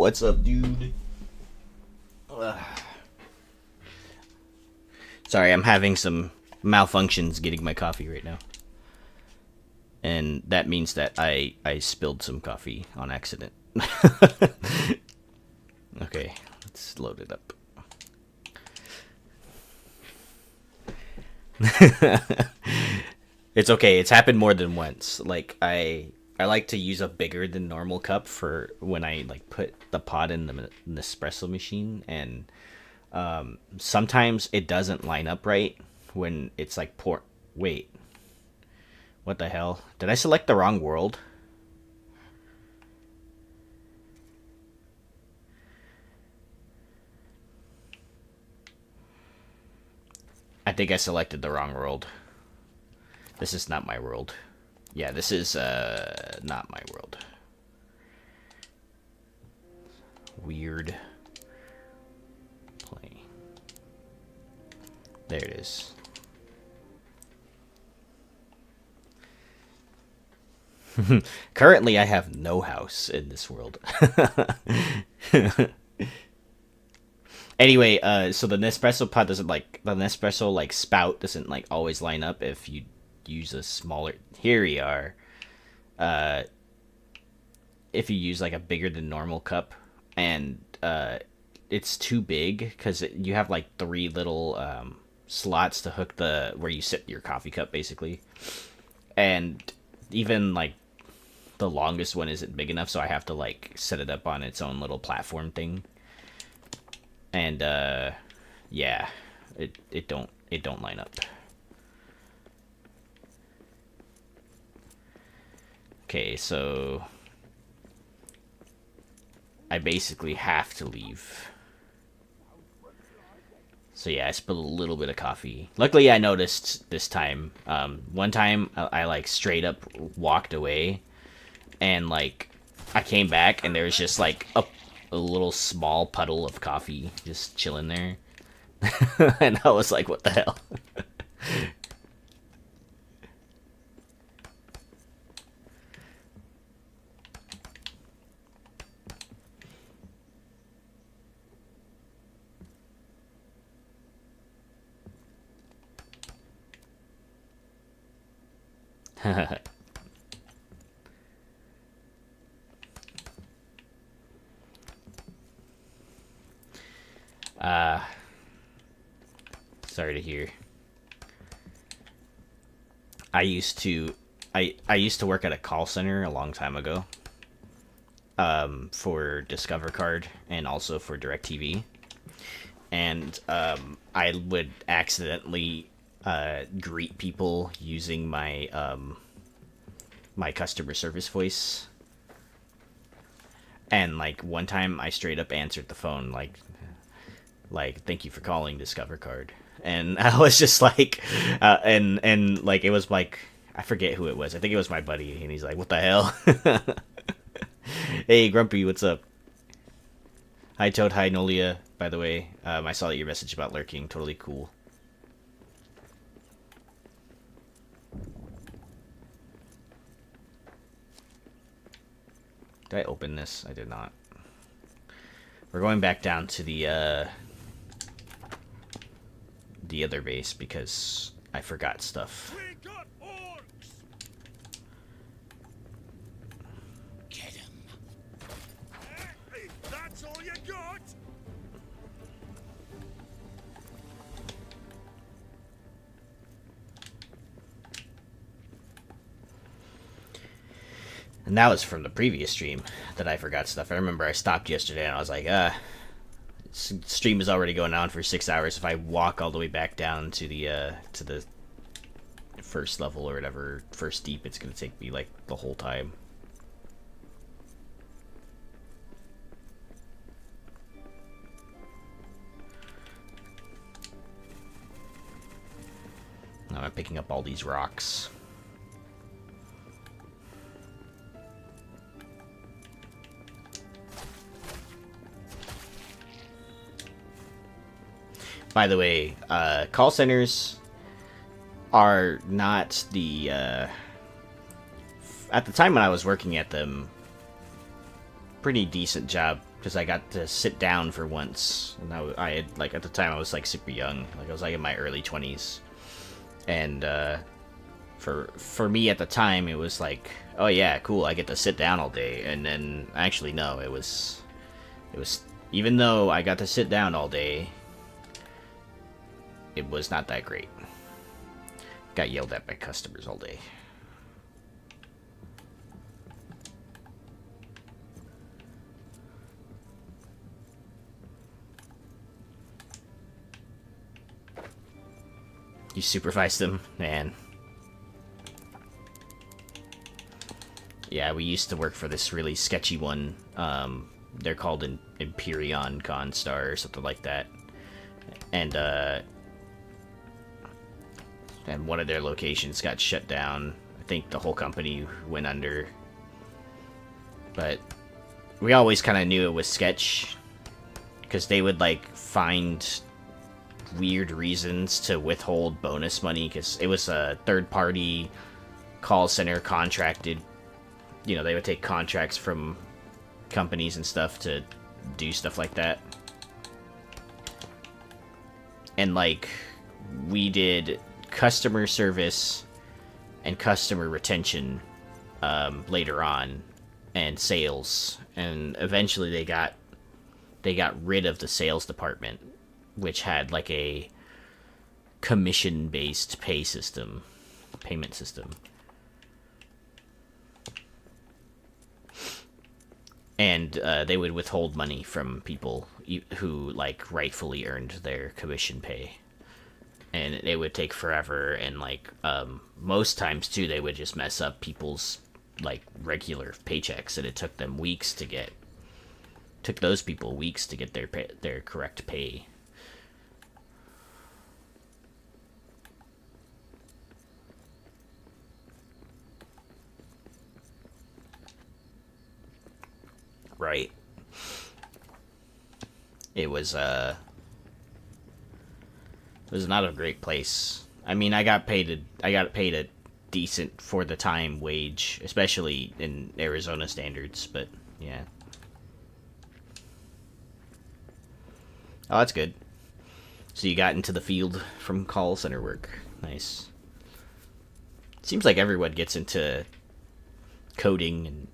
What's up, dude? Ugh. Sorry, I'm having some malfunctions getting my coffee right now. And that means that I spilled some coffee on accident. Okay, let's load it up. It's okay. It's happened more than once. Like I like to use a bigger than normal cup for when I like put the pot in the Nespresso machine, and sometimes it doesn't line up right when it's like pour. Wait, what the hell? Did I select the wrong world? I think I selected the wrong world. This is not my world. Yeah, this is not my world. Weird. Play. There it is. Currently, I have no house in this world. Anyway, so the Nespresso pot doesn't like the Nespresso like spout doesn't like always line up if you use a smaller. Here we are. If you use like a bigger than normal cup, and it's too big because you have like three little slots to hook the where you sit your coffee cup basically, and even like the longest one isn't big enough, so I have to like set it up on its own little platform thing. And yeah, it don't line up. Okay, so I basically have to leave. So yeah, I spilled a little bit of coffee. Luckily, I noticed this time. One time I like straight up walked away, and like I came back and there was just like a little small puddle of coffee just chilling there. And I was like, what the hell? uh Sorry to hear. I used to work at a call center a long time ago. For Discover Card and also for DirecTV. And I would accidentally greet people using my my customer service voice. And like one time I straight up answered the phone like thank you for calling Discover Card. And I was just like and like it was like I forget who it was. I think it was my buddy, and he's like, "What the hell?" Hey, Grumpy, what's up? Hi, Toad. Hi, Nolia. By the way, I saw your message about lurking. Totally cool. Did I open this? I did not. We're going back down to the other base because I forgot stuff. We got orcs. Get him. That's all you got? And that was from the previous stream that I forgot stuff. I remember I stopped yesterday and I was like, stream is already going on for 6 hours. If I walk all the way back down to the first level or whatever, first deep, it's gonna take me like the whole time. Now I'm picking up all these rocks. By the way, call centers are not the... at the time when I was working at them, pretty decent job because I got to sit down for once, and I had like at the time I was like super young, like I was like in my early 20s, and for me at the time it was like, oh yeah, cool, I get to sit down all day, and then actually no, it was even though I got to sit down all day, it was not that great. Got yelled at by customers all day. You supervised them? Man. Yeah, we used to work for this really sketchy one. They're called an Imperion Constar or something like that. And one of their locations got shut down. I think the whole company went under. But we always kind of knew it was sketch, because they would like find weird reasons to withhold bonus money, because it was a third-party call center contracted. You know, they would take contracts from companies and stuff to do stuff like that. And like, we did customer service and customer retention later on, and sales, and eventually they got rid of the sales department, which had like a commission-based payment system. And they would withhold money from people who like rightfully earned their commission pay. And it would take forever, and like most times too, they would just mess up people's like regular paychecks, and it took them weeks to get. Took those people weeks to get their correct pay. Right. It was not a great place. I mean, I got paid a decent for the time wage, especially in Arizona standards, but yeah. Oh, that's good. So you got into the field from call center work. Nice. Seems like everyone gets into coding and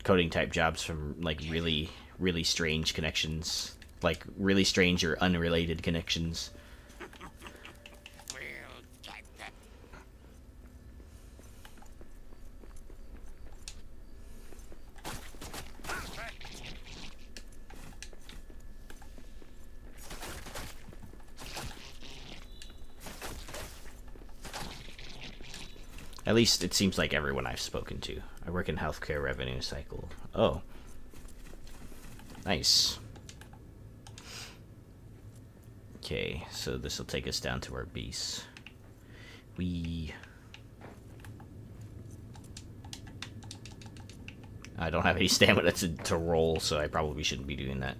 coding type jobs from like really, really strange connections. Like really strange or unrelated connections. At least it seems like everyone I've spoken to. I work in healthcare revenue cycle. Oh. Nice. Okay, so this will take us down to our base. I don't have any stamina to roll, so I probably shouldn't be doing that.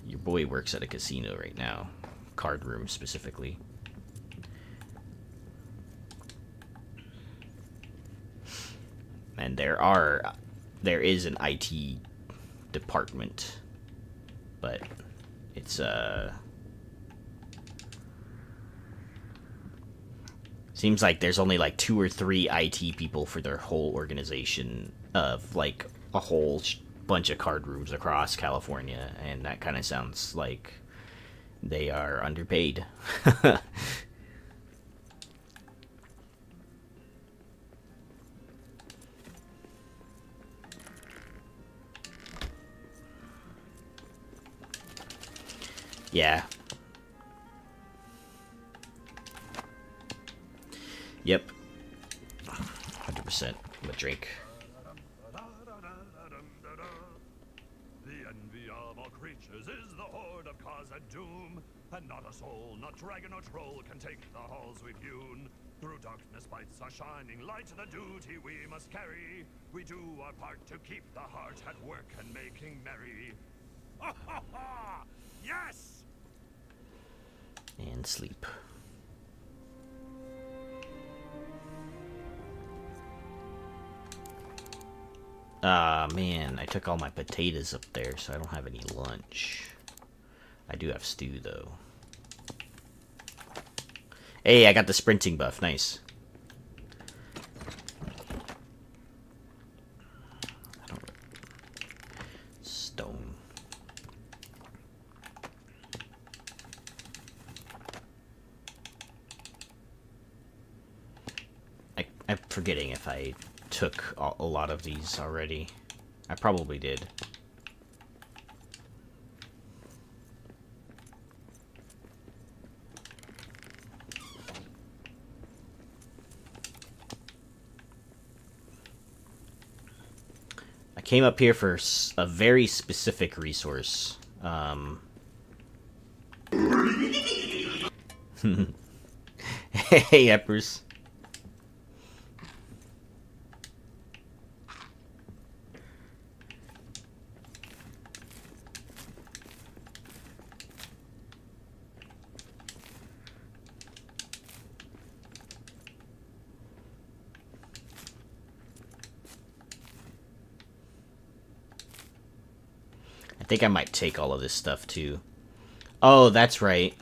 Your boy works at a casino right now. Card room, specifically. And there is an IT department, but it's seems like there's only like 2 or 3 IT people for their whole organization of like a whole bunch of card rooms across California, and that kind of sounds like they are underpaid. Yeah. Yep. 100%. I'm a drink. The envy of all creatures is the horde of cause and doom, and not a soul, not dragon or troll, can take the halls we've hewn. Through darkness bites our shining light, the duty we must carry. We do our part to keep the heart at work and making merry. Ha ha ha! Yes! And sleep. Ah, man, I took all my potatoes up there, so I don't have any lunch. I do have stew, though. Hey, I got the sprinting buff. Nice. Stone. I'm forgetting if I took a lot of these already. I probably did. I came up here for a very specific resource. Hey, Eppers. I think I might take all of this stuff, too. Oh, that's right.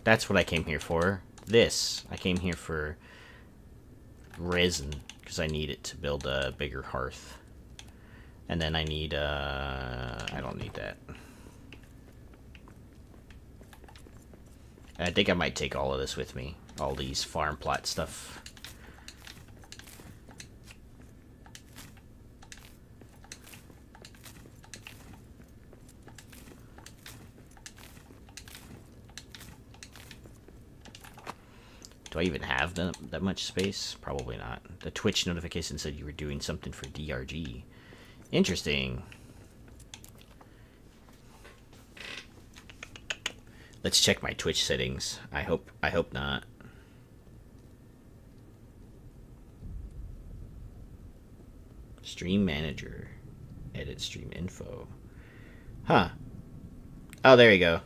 That's what I came here for. This. I came here for resin, because I need it to build a bigger hearth. And then I need, I don't need that. I think I might take all of this with me. All these farm plot stuff. Do I even have that much space? Probably not. The Twitch notification said you were doing something for DRG. Interesting. Let's check my Twitch settings. I hope not. Stream manager. Edit stream info. Huh. Oh, there you go.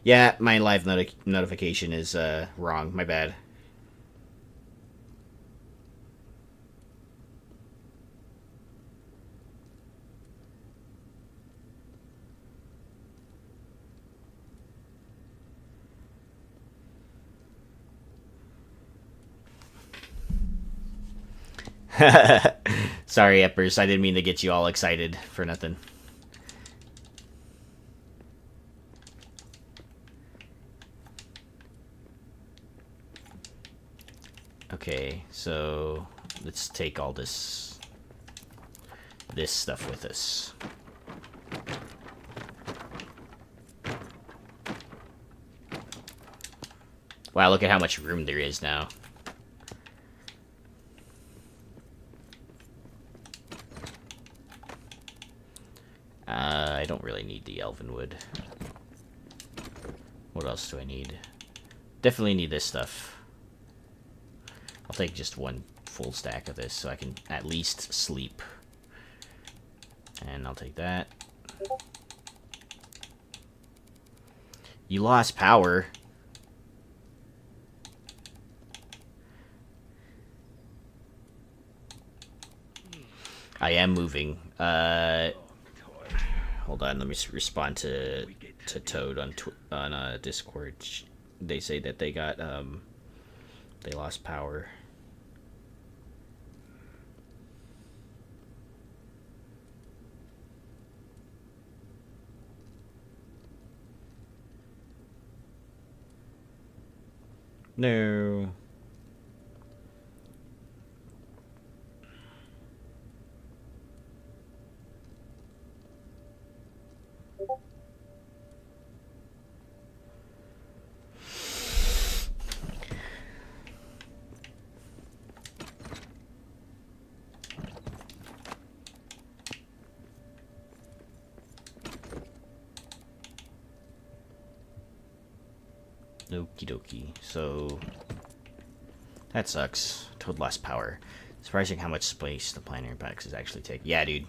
Yeah, my live notification is wrong. My bad. Sorry, Eppers. I didn't mean to get you all excited for nothing. Okay, so let's take all this stuff with us. Wow, look at how much room there is now. I don't really need the elven wood. What else do I need? Definitely need this stuff. I'll take just one full stack of this so I can at least sleep. And I'll take that. You lost power. I am moving. Hold on, let me respond to Toad on Discord. They say that they got they lost power. No. Okie dokie. So that sucks. Toad lost power. Surprising how much space the planetary boxes actually take. Yeah, dude.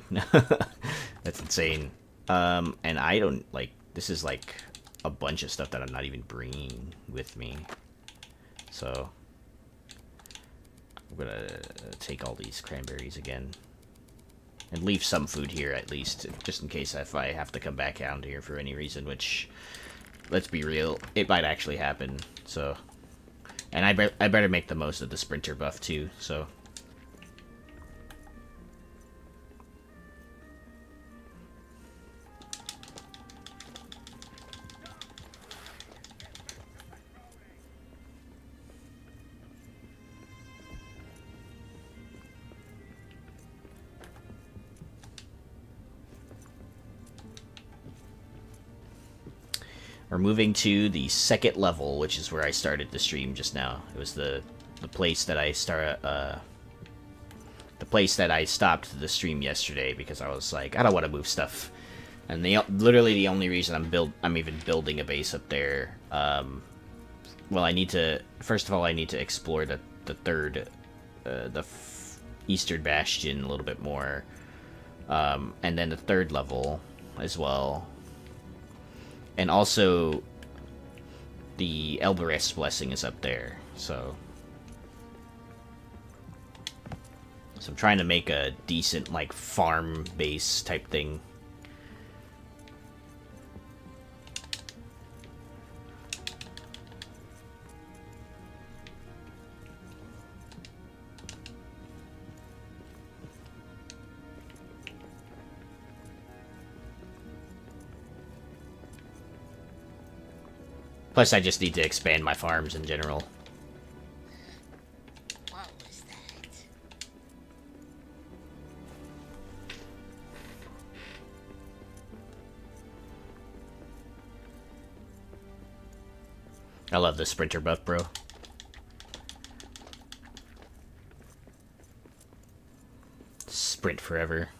That's insane. And I don't, like, this is, like, a bunch of stuff that I'm not even bringing with me. So, I'm gonna take all these cranberries again. And leave some food here, at least, just in case if I have to come back down here for any reason, which, let's be real, it might actually happen, so... And I better make the most of the sprinter buff, too, so... We're moving to the second level, which is where I started the stream just now. It was the place that I stopped the stream yesterday because I was like, I don't want to move stuff. And literally the only reason I'm even building a base up there. Well, first of all, I need to explore the third, Eastern Bastion a little bit more, and then the third level as well. And also, the Elbereth's Blessing is up there, so I'm trying to make a decent, like, farm base type thing. Plus, I just need to expand my farms in general. What was that? I love the sprinter buff, bro. Sprint forever.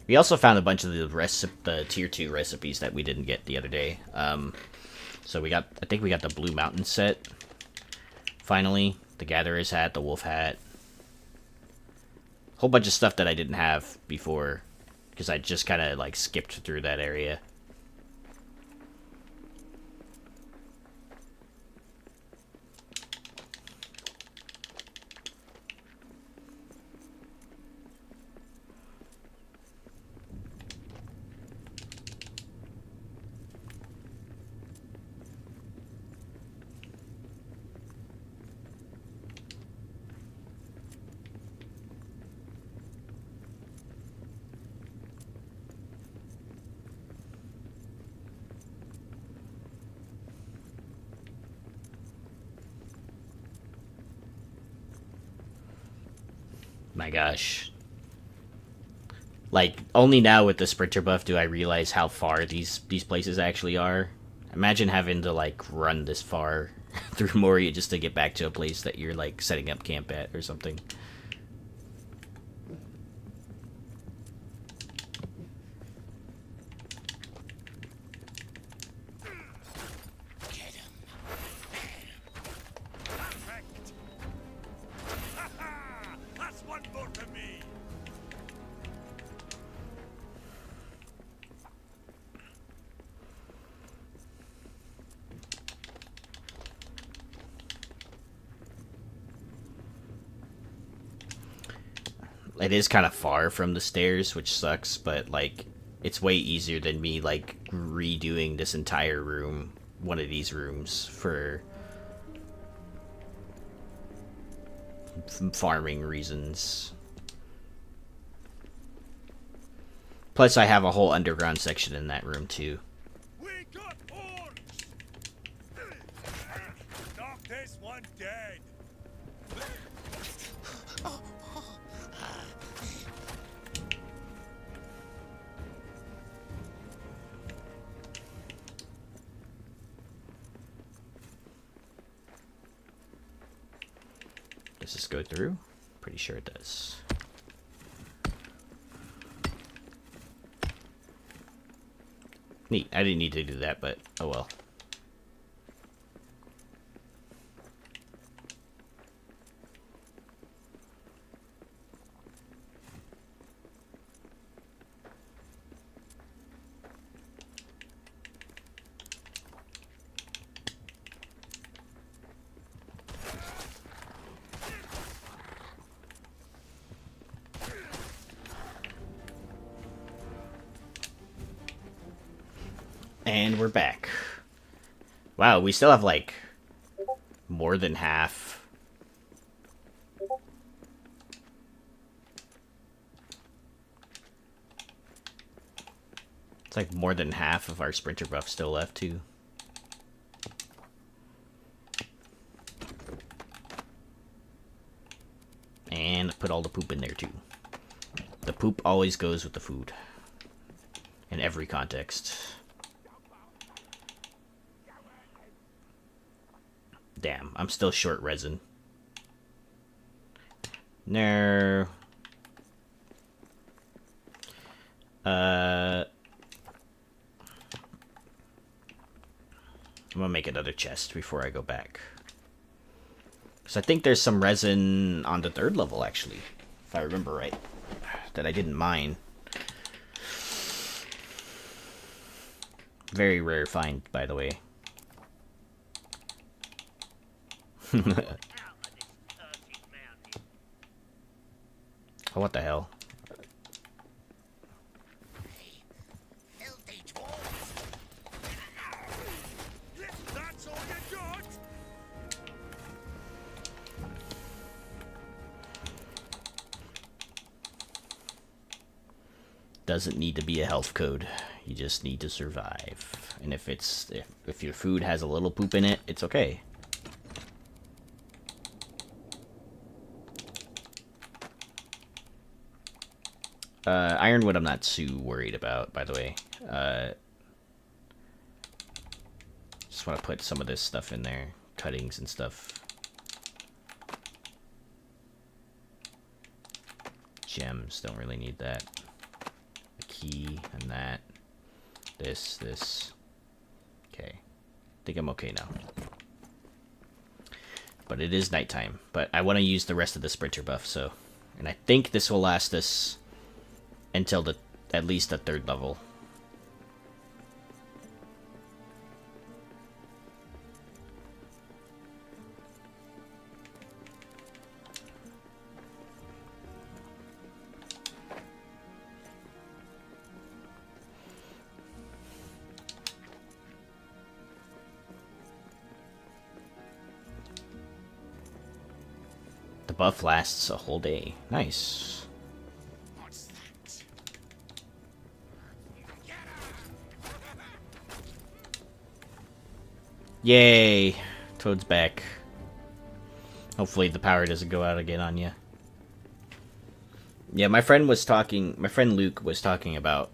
We also found a bunch of the tier 2 recipes that we didn't get the other day. So I think we got the Blue Mountain set. Finally, the Gatherer's hat, the Wolf hat. Whole bunch of stuff that I didn't have before, because I just kind of like skipped through that area. My gosh. Like, only now with the sprinter buff do I realize how far these places actually are. Imagine having to, like, run this far through Moria just to get back to a place that you're, like, setting up camp at or something. It is kind of far from the stairs, which sucks, but, like, it's way easier than me, like, redoing this entire room, one of these rooms, for farming reasons. Plus, I have a whole underground section in that room, too. We got hordes! Knock this one dead! Does this go through? Pretty sure it does. Neat. I didn't need to do that, but oh well. And we're back. Wow, we still have, like, more than half. It's like more than half of our sprinter buff still left, too. And put all the poop in there, too. The poop always goes with the food. In every context. Damn, I'm still short resin. No. I'm gonna make another chest before I go back. So I think there's some resin on the 3rd level, actually. If I remember right. That I didn't mine. Very rare find, by the way. Oh, what the hell? That's all you got? Doesn't need to be a health code. You just need to survive. And if your food has a little poop in it, it's okay. Ironwood I'm not too worried about, by the way. Just want to put some of this stuff in there. Cuttings and stuff. Gems, don't really need that. A key and that. This. Okay. I think I'm okay now. But it is nighttime. But I want to use the rest of the sprinter buff, so... And I think this will last us until at least the 3rd level. The buff lasts a whole day. Nice. Yay! Toad's back. Hopefully the power doesn't go out again on you. Yeah, my friend Luke was talking about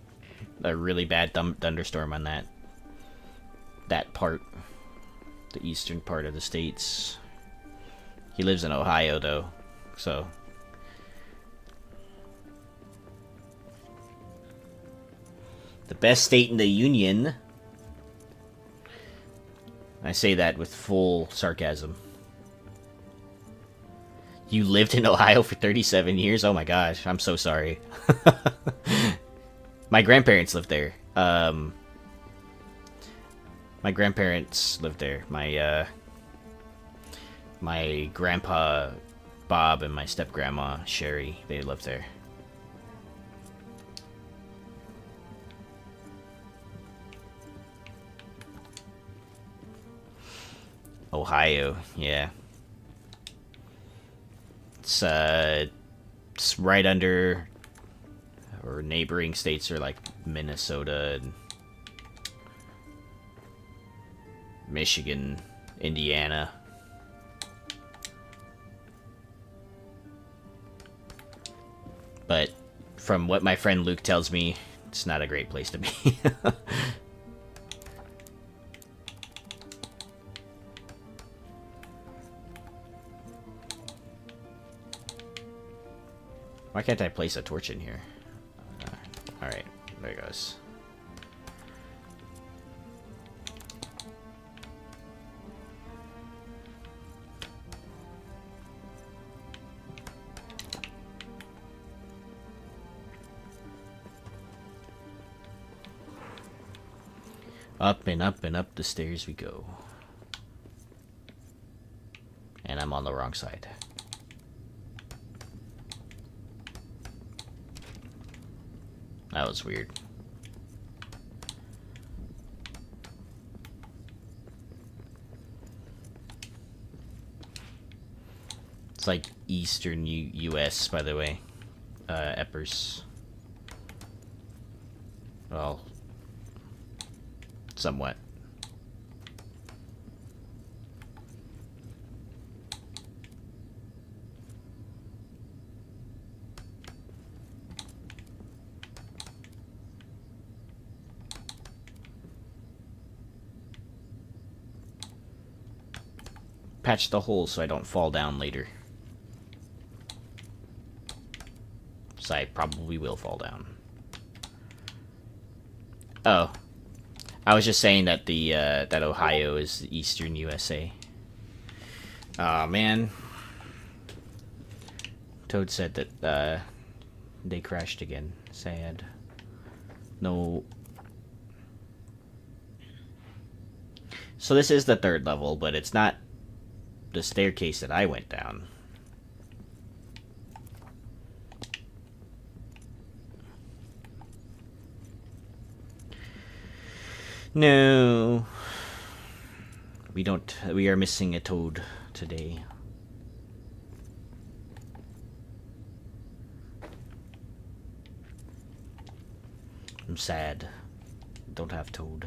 a really bad thunderstorm on that part. The eastern part of the states. He lives in Ohio, though, so... The best state in the Union. I say that with full sarcasm. You lived in Ohio for 37 years? Oh my gosh, I'm so sorry. My grandparents lived there. My grandparents lived there. My grandpa Bob and my step-grandma Sherry, they lived there. Ohio, yeah. It's right under, or neighboring states are like Minnesota and Michigan, Indiana. But from what my friend Luke tells me, it's not a great place to be. Why can't I place a torch in here? Alright, there it goes. Up and up and up the stairs we go. And I'm on the wrong side. That was weird. It's like Eastern U.S., by the way. Eppers. Well, somewhat. Patch the hole so I don't fall down later. So I probably will fall down. Oh. I was just saying that the that Ohio is Eastern USA. Aw, man. Toad said that they crashed again. Sad. No. So this is the 3rd level, but it's not the staircase that I went down. No. We are missing a toad today. I'm sad. Don't have toad.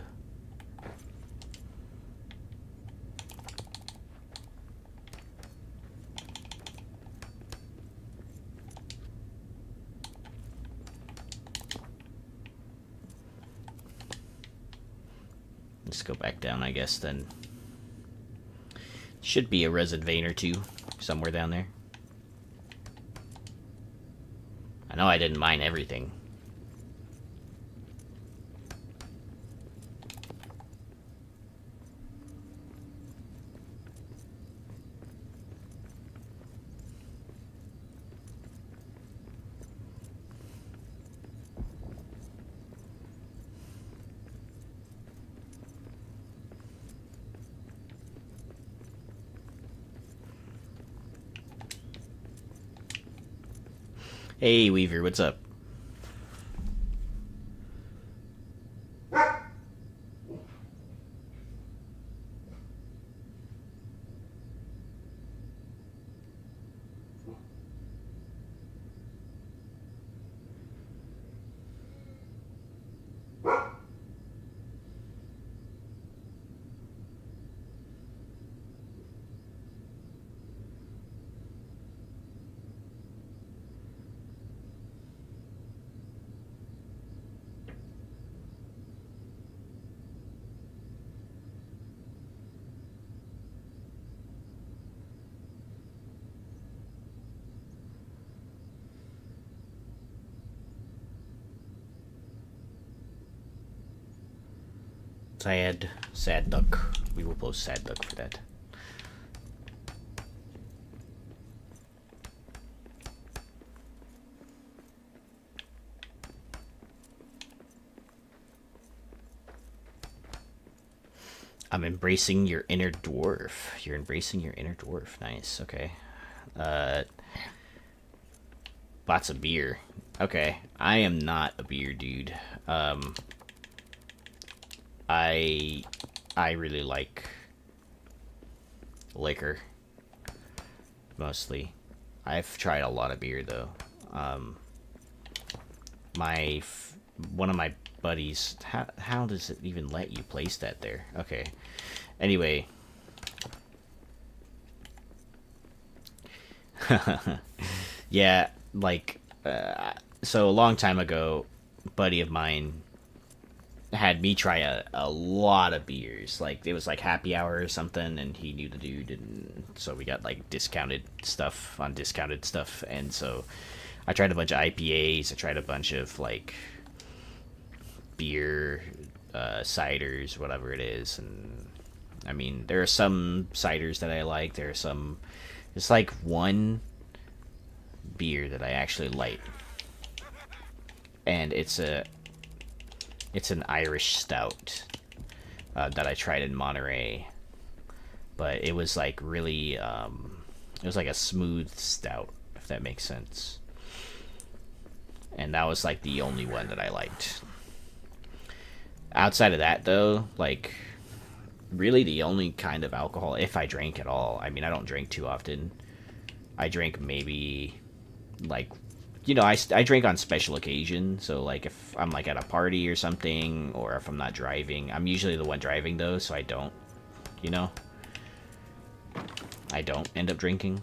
Let's go back down, I guess, then. Should be a resin vein or two somewhere down there. I know I didn't mine everything. Hey, Weaver, what's up? Sad duck. We will post sad duck for that. I'm embracing your inner dwarf. You're embracing your inner dwarf. Nice. Okay. Lots of beer. Okay. I am not a beer dude. I really like liquor, mostly. I've tried a lot of beer though. One of my buddies. How does it even let you place that there? Okay. Anyway. Yeah, like so a long time ago, a buddy of mine had me try a lot of beers. Like, it was like happy hour or something, and he knew the dude, and so we got like discounted stuff on discounted stuff. And so I tried a bunch of IPAs. I tried a bunch of like beer, ciders, whatever it is. And I mean, there are some ciders that I like. There are some. It's like one beer that I actually like, and it's an Irish stout that I tried in Monterey, but it was like really, it was like a smooth stout, if that makes sense. And that was like the only one that I liked. Outside of that, though, like, really the only kind of alcohol, if I drank at all, I mean, I don't drink too often, I drink maybe, like, you know, I drink on special occasion. So, like, if I'm, like, at a party or something, or if I'm not driving. I'm usually the one driving, though, so I don't, you know. I don't end up drinking.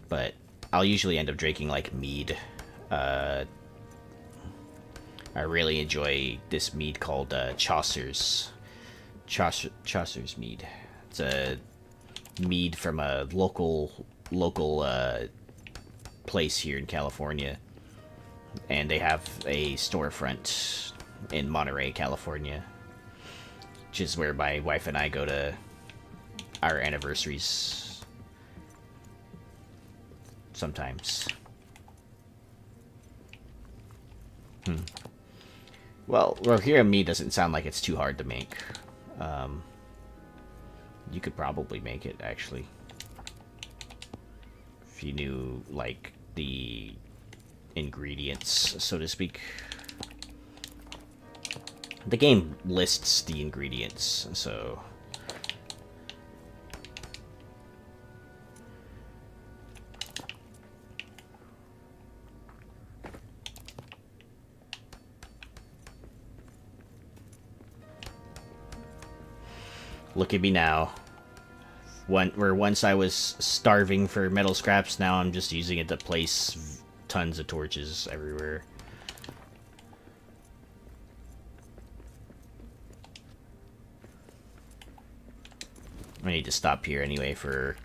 But I'll usually end up drinking, like, mead. I really enjoy this mead called Chaucer's mead. It's a mead from a local place here in California, and they have a storefront in Monterey, California, which is where my wife and I go to our anniversaries sometimes. Well, here meat doesn't sound like it's too hard to make. You could probably make it, actually. If you knew, like, the ingredients, so to speak. The game lists the ingredients, so... Look at me now. Where once I was starving for metal scraps, now I'm just using it to place tons of torches everywhere. I need to stop here anyway for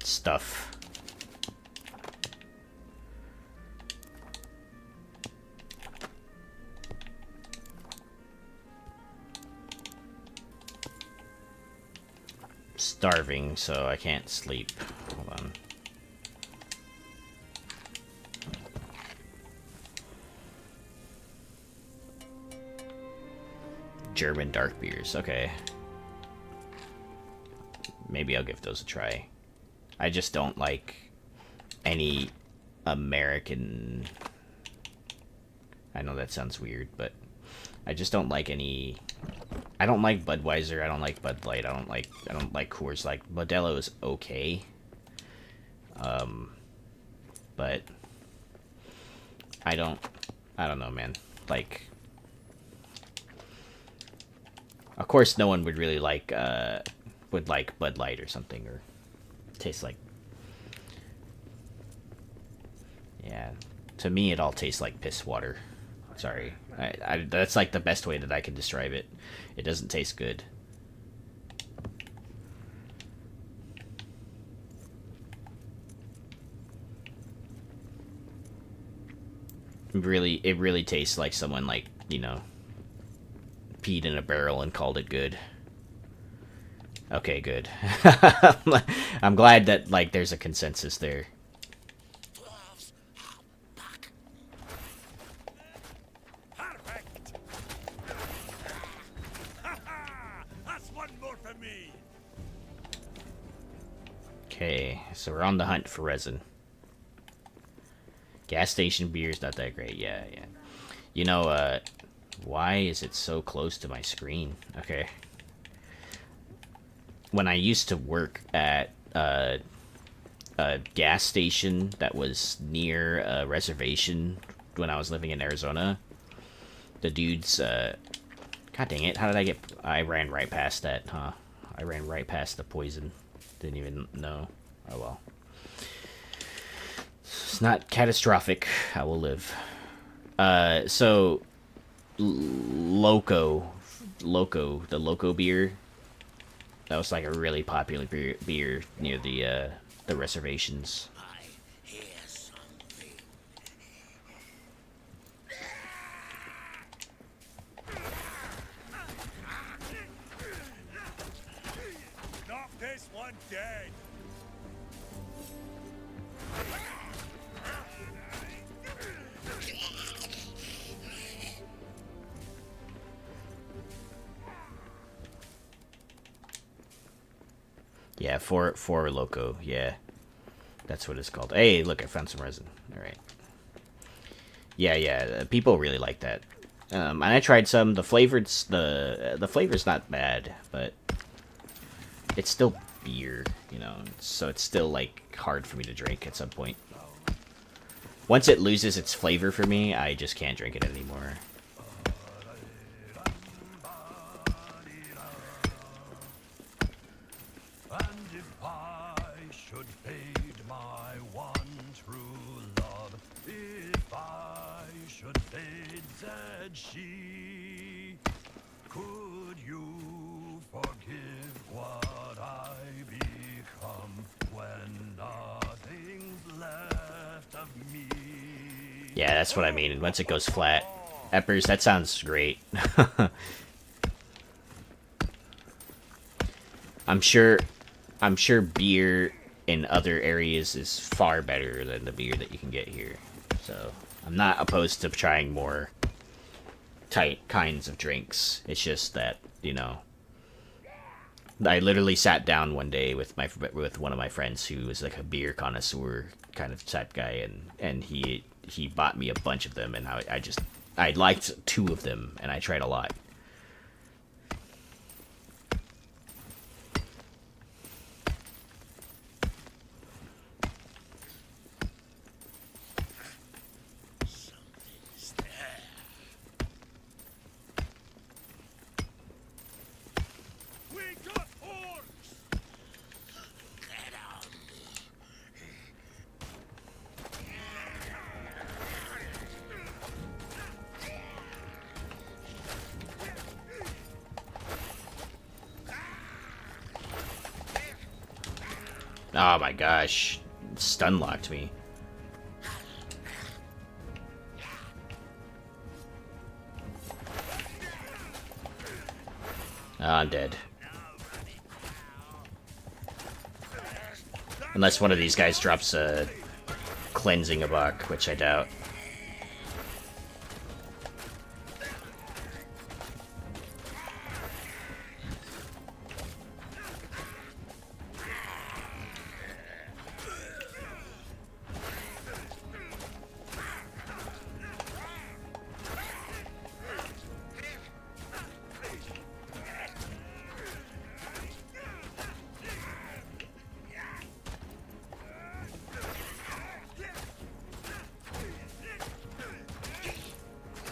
stuff. Starving, so I can't sleep. Hold on. German dark beers, okay. Maybe I'll give those a try. I just don't like any American... I know that sounds weird, but I just don't like any... I don't like Budweiser, I don't like Bud Light, I don't like Coors Light. Modelo is okay. But I don't know, man. Like, of course no one would really like Bud Light or something, or taste like... Yeah, to me it all tastes like piss water. Sorry. That's like the best way that I can describe it. It doesn't taste good. It really tastes like someone, like, you know, peed in a barrel and called it good. Okay, good. I'm glad that, like, there's a consensus there. Okay, so we're on the hunt for resin. Gas station beer's not that great. Yeah. You know, why is it so close to my screen? Okay. When I used to work at a gas station that was near a reservation when I was living in Arizona, the dudes, God dang it, how did I get... I ran right past that, huh? I ran right past the poison. Didn't even know. Oh well. It's not catastrophic. I will live. So... Loco, the Loco beer. That was like a really popular beer near the reservations. Not this one dead. Yeah, four Loco. Yeah, that's what it's called. Hey, look, I found some resin. All right. Yeah. People really like that. And I tried some. The flavor's not bad, but it's still beer, you know. So it's still like hard for me to drink at some point. Once it loses its flavor for me, I just can't drink it anymore. And if I should fade my one true love, if I should fade, said she, could you forgive what I become when nothing's left of me? Yeah, that's what I mean. Once it goes flat. Eppers, that sounds great. I'm sure beer in other areas is far better than the beer that you can get here. So I'm not opposed to trying more tight kinds of drinks. It's just that, you know, I literally sat down one day with one of my friends who was like a beer connoisseur kind of type guy, and he bought me a bunch of them, and I liked two of them, and I tried a lot. We got orcs! Oh my gosh, stun locked me. Oh, I'm dead. Unless one of these guys drops a cleansing a buck, which I doubt.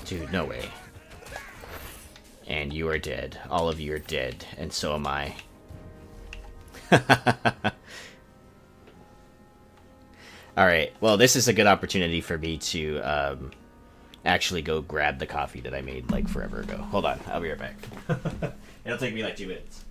Dude, no way. And you are dead. All of you are dead, and so am I. Alright, well, this is a good opportunity for me to actually go grab the coffee that I made like forever ago. Hold on, I'll be right back. It'll take me like 2 minutes.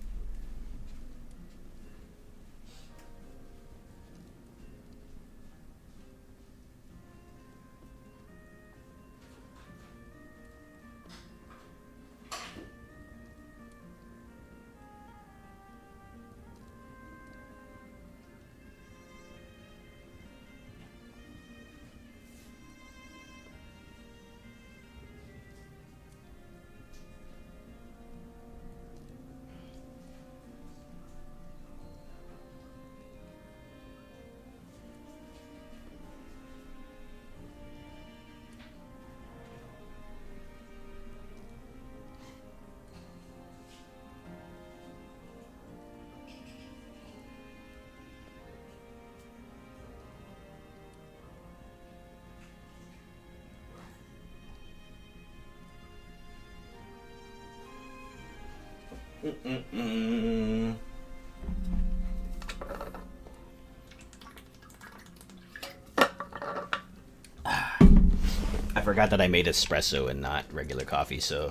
I forgot that I made espresso and not regular coffee, so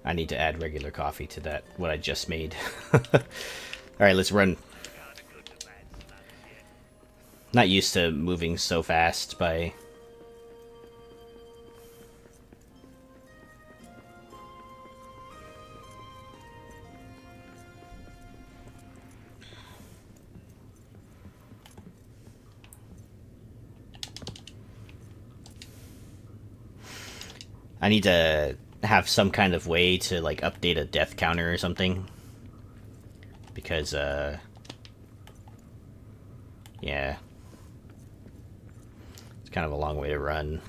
I need to add regular coffee to that, what I just made. Alright, let's run. Not used to moving so fast by... I need to have some kind of way to, like, update a death counter or something. Because, yeah. It's kind of a long way to run.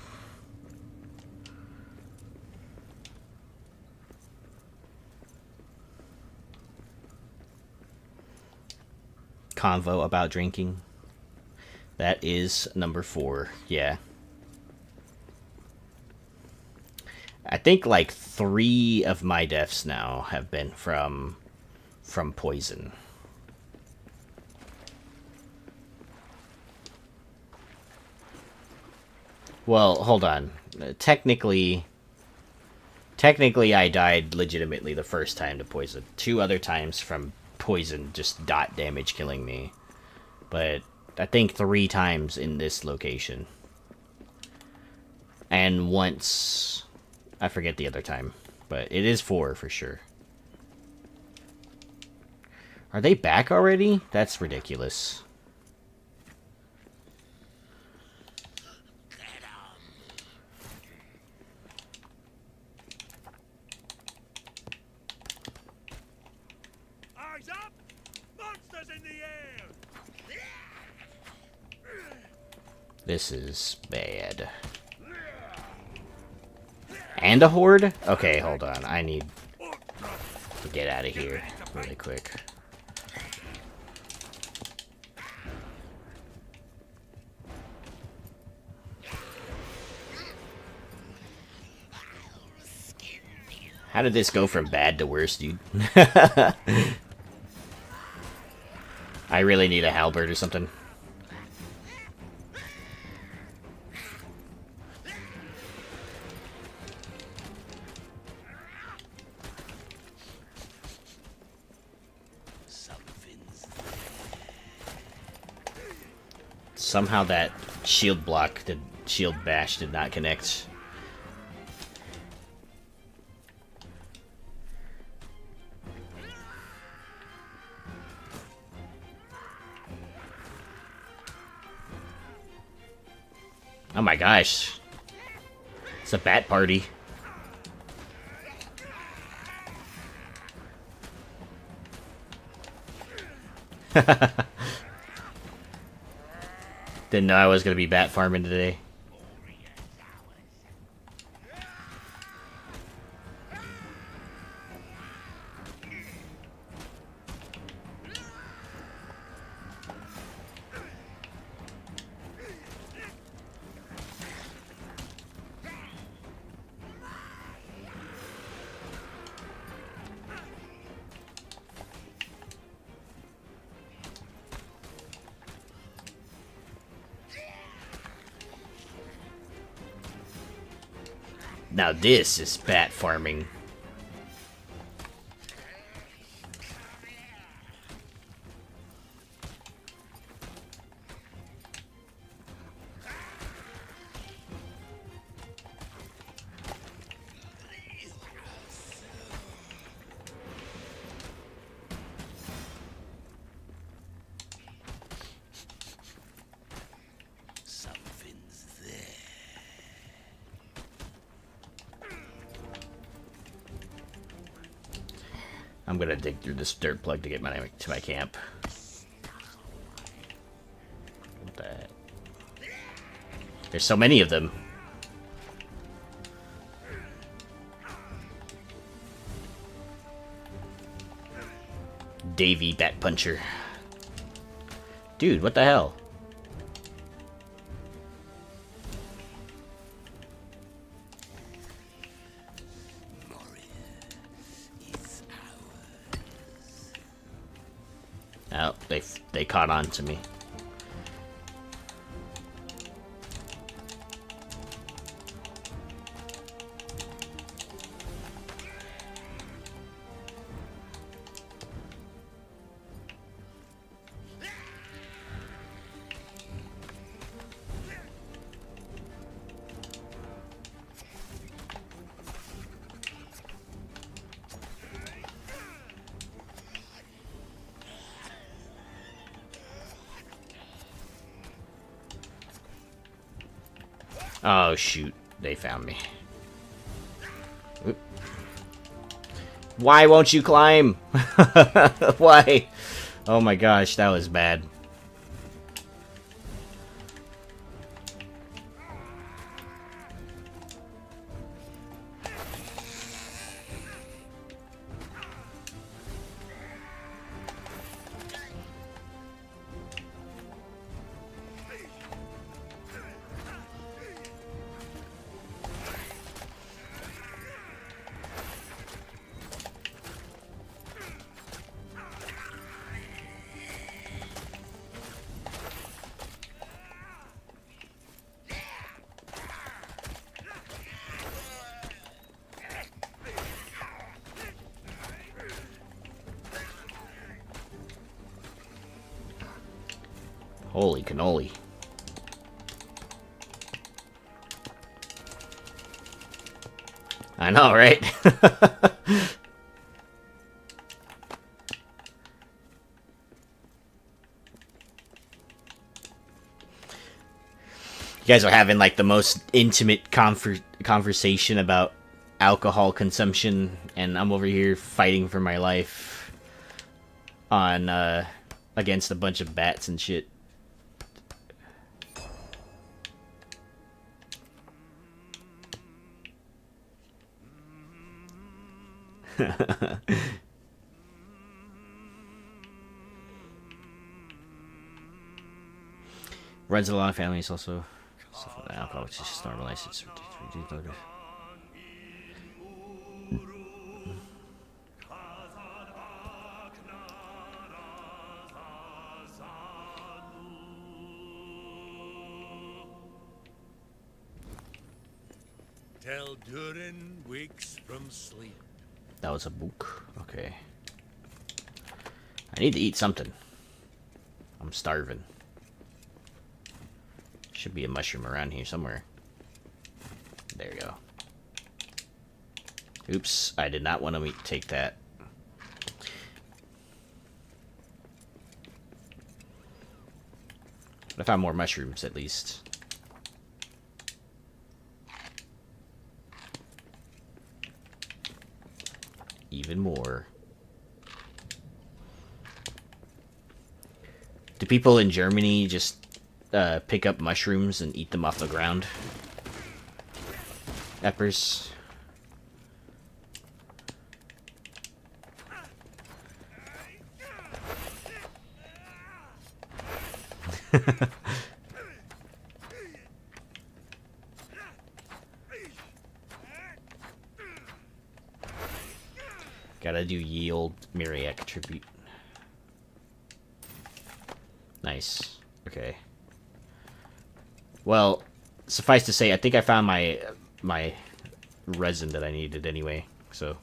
convo about drinking. That is number 4. Yeah. I think like 3 of my deaths now have been from poison. Well, hold on. Technically I died legitimately the first time to poison. 2 other times from poison, just dot damage killing me. But I think 3 times in this location. And once... I forget the other time. But it is 4 for sure. Are they back already? That's ridiculous. Eyes up! Monsters in the air! This is bad. And a horde? Okay, hold on. I need to get out of here really quick. How did this go from bad to worse, dude? I really need a halberd or something. Somehow that shield block, the shield bash did not connect. Oh my gosh. It's a bat party. Didn't know I was gonna be bat farming today. Now this is bat farming. I'm gonna dig through this dirt plug to get to my camp. What the heck? There's so many of them. Davy Bat Puncher. Dude, what the hell? Oh, they caught on to me. Oh, shoot. They found me. Oop. Why won't you climb? Why? Oh my gosh, that was bad. Holy cannoli. I know, right? You guys are having like the most intimate conversation about alcohol consumption, and I'm over here fighting for my life on against a bunch of bats and shit. Runs in a lot of families also. Alcohol, which is just normalized. It's ridiculous. Till Durin wakes from sleep. That was a book. Okay. I need to eat something. I'm starving. Should be a mushroom around here somewhere. There you go. Oops, I did not want to take that. But I found more mushrooms at least. Even more. Do people in Germany just pick up mushrooms and eat them off the ground? Peppers. Gotta do yield Myriac tribute. Nice. Okay. Well, suffice to say, I think I found my resin that I needed anyway. So.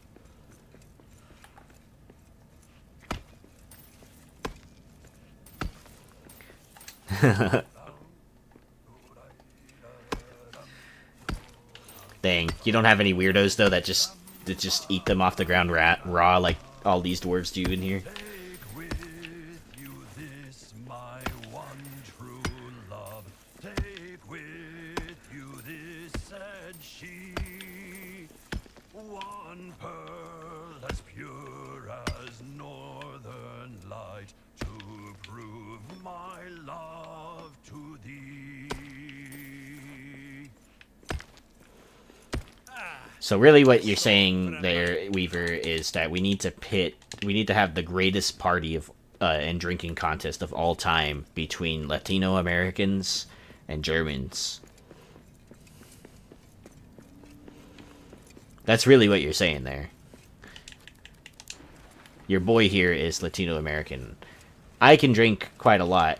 Dang, you don't have any weirdos though that just eat them off the ground raw like all these dwarves do in here. Take with you this, my one true love. Take with you this, said she. One pearl as pure as northern light to prove my love to thee. So really what you're saying there, Weaver, is that we need to have the greatest party of and drinking contest of all time between Latino Americans and Germans. That's really what you're saying there. Your boy here is Latino American. I can drink quite a lot.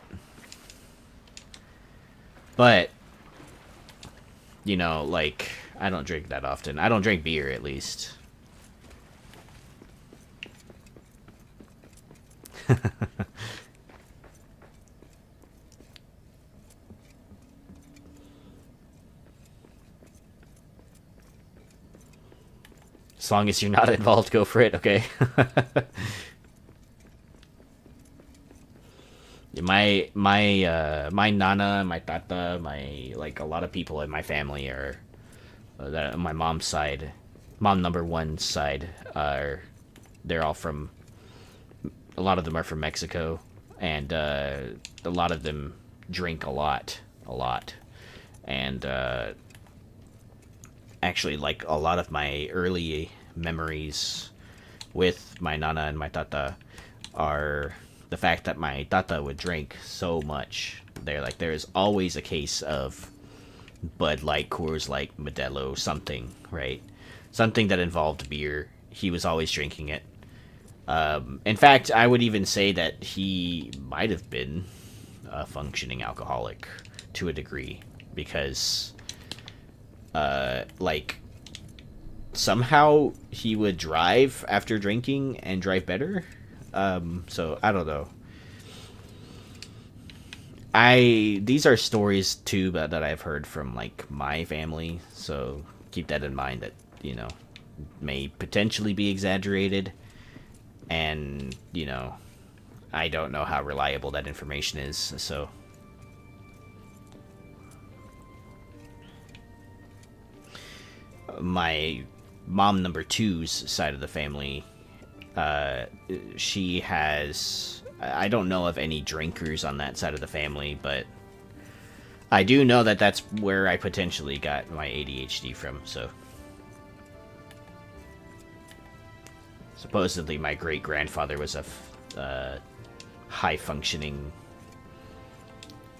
But, you know, like, I don't drink that often. I don't drink beer, at least. As long as you're not involved, go for it, okay? My nana, my tata, a lot of people in my family are that on my mom's side, mom number one's side, they're all from. A lot of them are from Mexico, and a lot of them drink a lot, and actually, like a lot of my early memories with my nana and my tata are the fact that my tata would drink so much. There's always a case of Bud Light, Coors Light, Modelo, something, right? Something that involved beer. He was always drinking it. In fact, I would even say that he might have been a functioning alcoholic to a degree, because, somehow he would drive after drinking and drive better. So I don't know. these are stories too that I've heard from like my family, so keep that in mind that, you know, may potentially be exaggerated, and, you know, I don't know how reliable that information is, so my mom number two's side of the family, she has, I don't know of any drinkers on that side of the family, but I do know that that's where I potentially got my ADHD from, so. Supposedly my great-grandfather was a high-functioning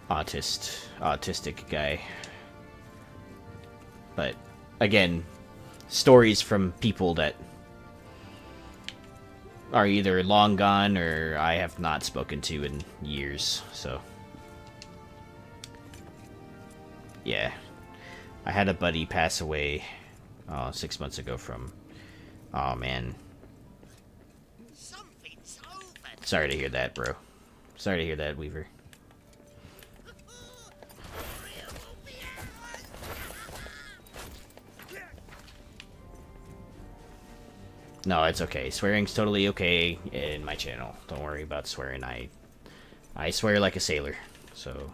autistic guy. But, again, stories from people that are either long gone or I have not spoken to in years, so. Yeah. I had a buddy pass away 6 months ago from... Oh, man. Sorry to hear that, bro. Sorry to hear that, Weaver. No, it's okay. Swearing's totally okay in my channel. Don't worry about swearing. I swear like a sailor. So,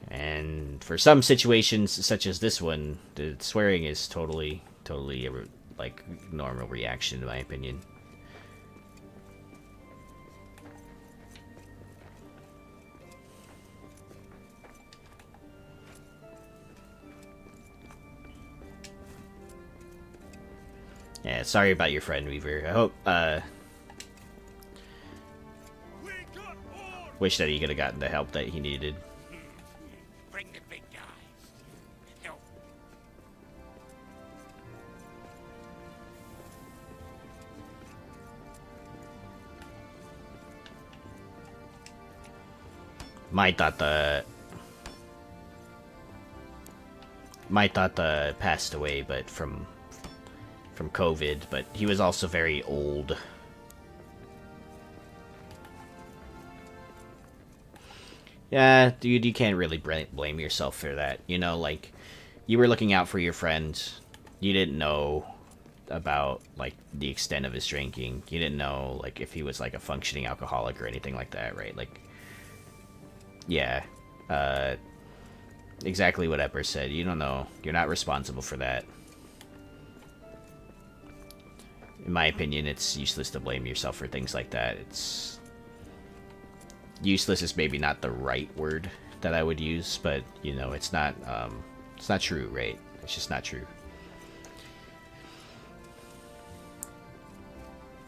and for some situations such as this one, the swearing is totally a, like, normal reaction in my opinion. Yeah, sorry about your friend, Weaver. I hope, wish that he could have gotten the help that he needed. Bring the big guys. Help. Might thought the passed away, but from COVID, but he was also very old. Yeah, dude, you can't really blame yourself for that. You know, like, you were looking out for your friend. You didn't know about, like, the extent of his drinking. You didn't know, like, if he was, like, a functioning alcoholic or anything like that, right? Like, yeah, exactly what Epper said. You don't know. You're not responsible for that. In my opinion, it's useless to blame yourself for things like that. It's... useless is maybe not the right word that I would use, but, you know, it's not true, right? It's just not true.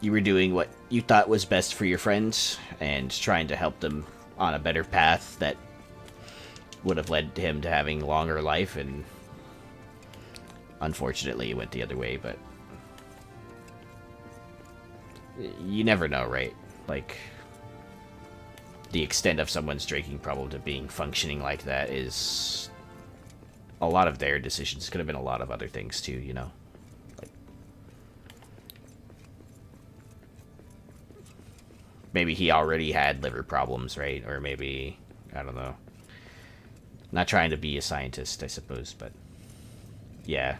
You were doing what you thought was best for your friends, and trying to help them on a better path that would have led him to having longer life, and unfortunately it went the other way, but you never know, right? Like, the extent of someone's drinking problem to being functioning like that is a lot of their decisions. Could have been a lot of other things too, you know? Like, maybe he already had liver problems, right? Or maybe, I don't know. Not trying to be a scientist, I suppose, but yeah.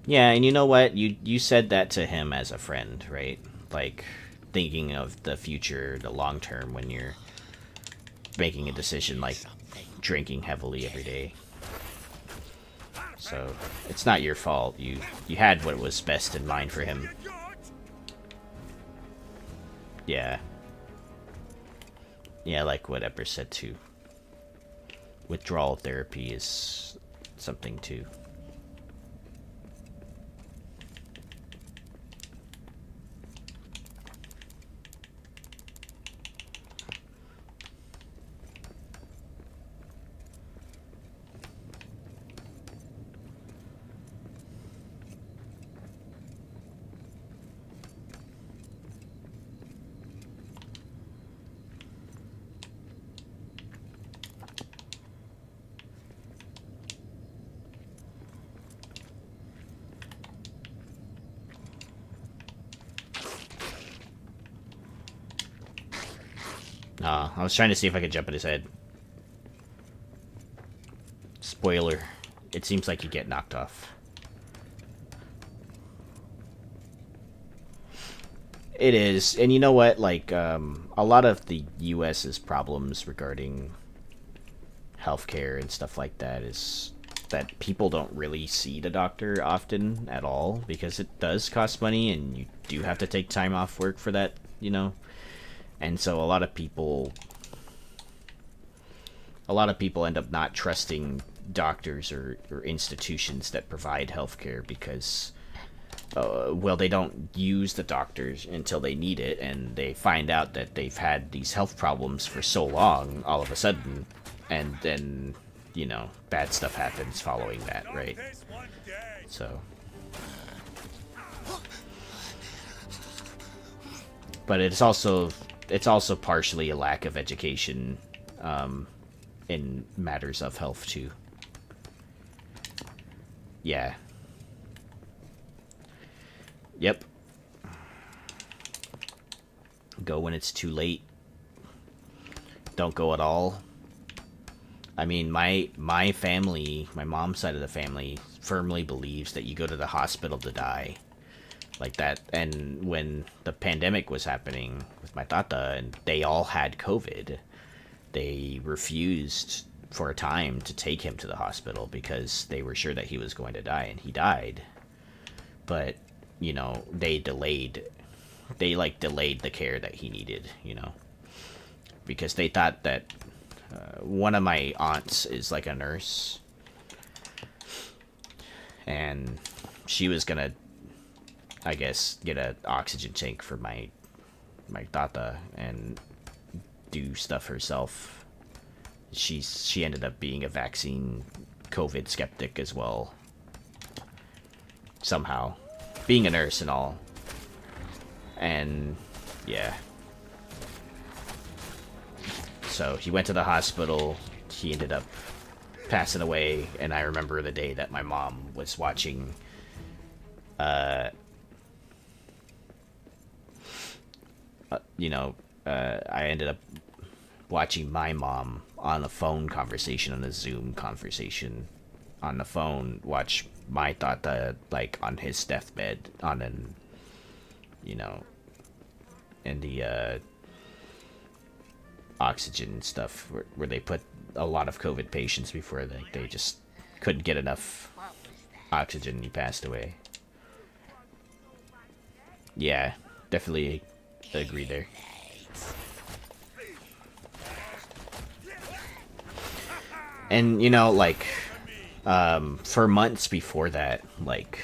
Yeah, and you know what? You said that to him as a friend, right? Like, thinking of the future, the long term, when you're making a decision like drinking heavily every day. So, it's not your fault. You had what was best in mind for him. Yeah. Yeah, like what Epper said too. Withdrawal therapy is something too. I was trying to see if I could jump at his head. Spoiler. It seems like you get knocked off. It is. And you know what? Like, a lot of the U.S.'s problems regarding healthcare and stuff like that is that people don't really see the doctor often at all because it does cost money and you do have to take time off work for that, you know? And so a lot of people end up not trusting doctors or institutions that provide healthcare because well, they don't use the doctors until they need it, and they find out that they've had these health problems for so long all of a sudden, and then, you know, bad stuff happens following that, right? So, but it's also partially a lack of education in matters of health too. Yeah. Yep. Go when it's too late. Don't go at all. I mean, my family, my mom's side of the family, firmly believes that you go to the hospital to die. Like that. And when the pandemic was happening with my tata, and they all had COVID, they refused for a time to take him to the hospital because they were sure that he was going to die, and he died. But, you know, they delayed the care that he needed, you know, because they thought that one of my aunts is like a nurse, and she was gonna, I guess, get an oxygen tank for my tata and do stuff herself. She ended up being a vaccine COVID skeptic as well, somehow, being a nurse and all. And yeah, so he went to the hospital. He ended up passing away, and I remember the day that my mom was watching I ended up watching my mom on a phone conversation, on a Zoom conversation on the phone, watch my tata, like, on his deathbed, on an, you know, in the oxygen stuff where they put a lot of COVID patients before they just couldn't get enough oxygen and he passed away. Yeah, definitely agree there. And, you know, like, for months before that, like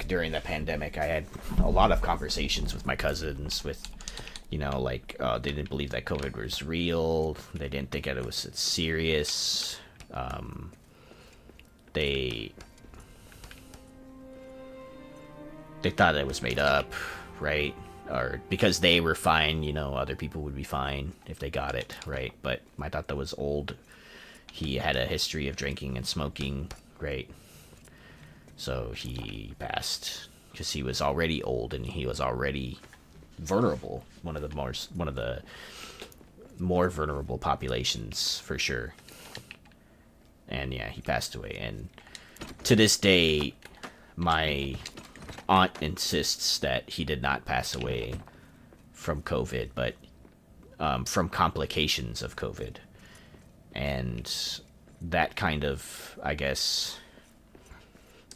during the pandemic, I had a lot of conversations with my cousins with, you know, like, they didn't believe that COVID was real. They didn't think that it was serious. They thought it was made up, right? Or because they were fine, you know, other people would be fine if they got it, right? But my tata was old. He had a history of drinking and smoking, right? So he passed because he was already old and he was already vulnerable. One of the more vulnerable populations, for sure. And yeah, he passed away. And to this day, my aunt insists that he did not pass away from COVID, but from complications of COVID. And that kind of, I guess,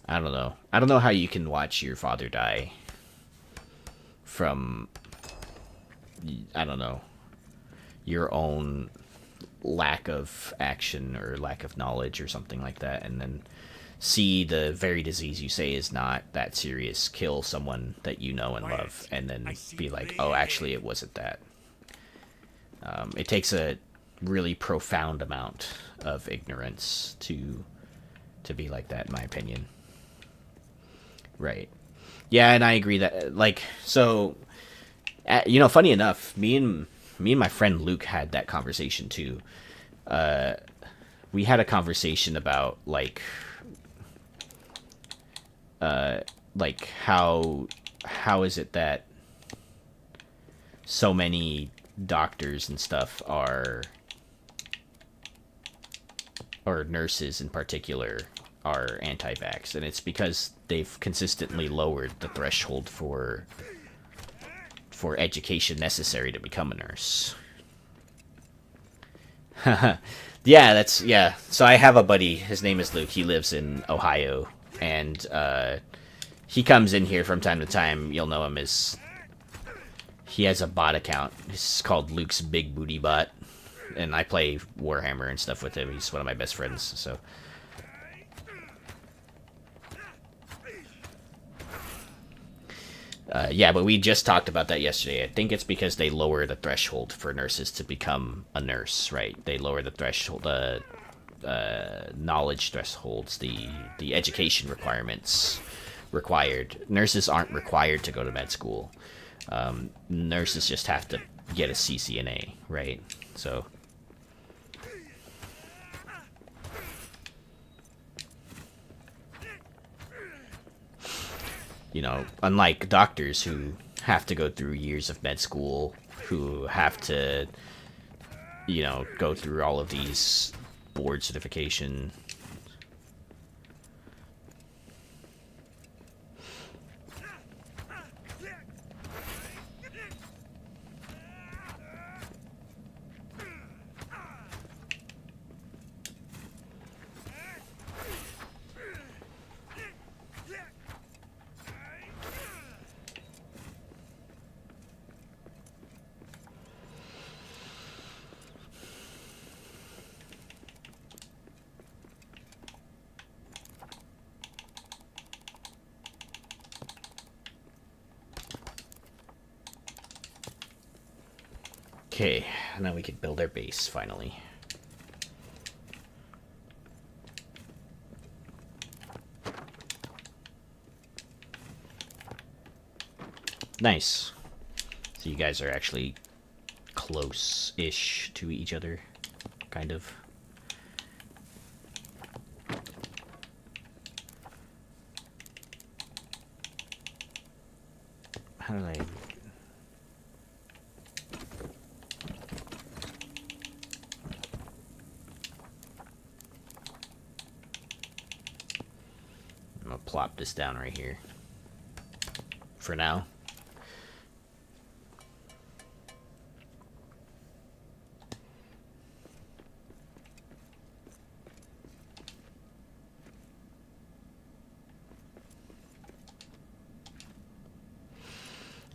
I don't know how you can watch your father die from, I don't know, your own lack of action or lack of knowledge or something like that, and then see the very disease you say is not that serious kill someone that you know and love, and then be like, oh, actually it wasn't that. It takes a really profound amount of ignorance to be like that, in my opinion. Right. Yeah, and I agree that, like, so, you know, funny enough, me and my friend Luke had that conversation too. We had a conversation about, like how is it that so many doctors and stuff are, or nurses in particular, are anti-vax, and it's because they've consistently lowered the threshold for education necessary to become a nurse. Yeah. So I have a buddy. His name is Luke. He lives in Ohio, and he comes in here from time to time. You'll know him as, he has a bot account. It's called Luke's Big Booty Bot, and I play Warhammer and stuff with him. He's one of my best friends. So. Yeah, but we just talked about that yesterday. I think it's because they lower the threshold for nurses to become a nurse, right? They lower the threshold, knowledge thresholds, the education requirements required. Nurses aren't required to go to med school. Nurses just have to get a CCNA, right? So. You know, unlike doctors who have to go through years of med school, who have to, you know, go through all of these board certification. Okay, now we can build our base, finally. Nice. So you guys are actually close-ish to each other, kind of. How did I... I'm gonna plop this down right here. For now.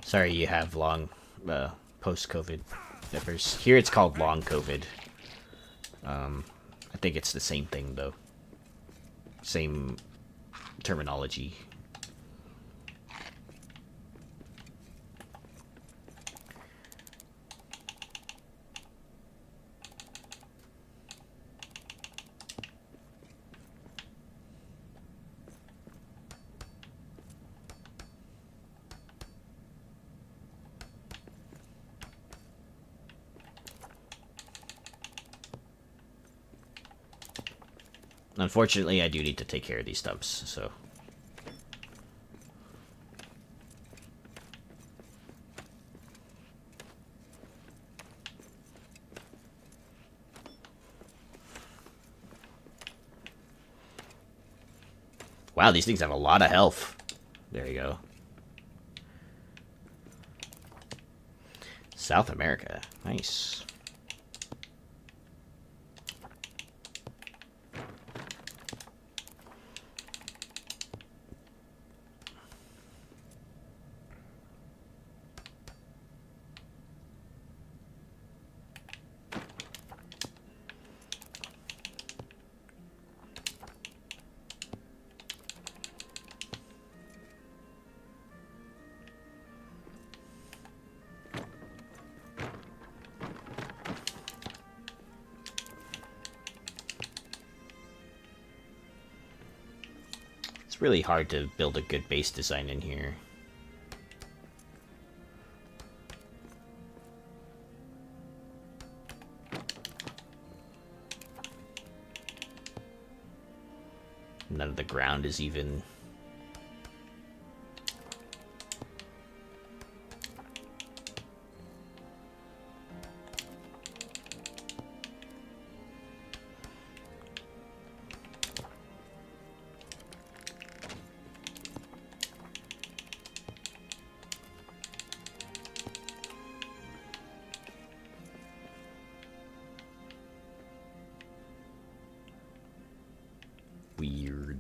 Sorry you have long post-COVID nippers. Here it's called long COVID. I think it's the same thing though. Same terminology. Unfortunately, I do need to take care of these stumps, so... Wow, these things have a lot of health. There you go. South America. Nice. It's really hard to build a good base design in here. None of the ground is even.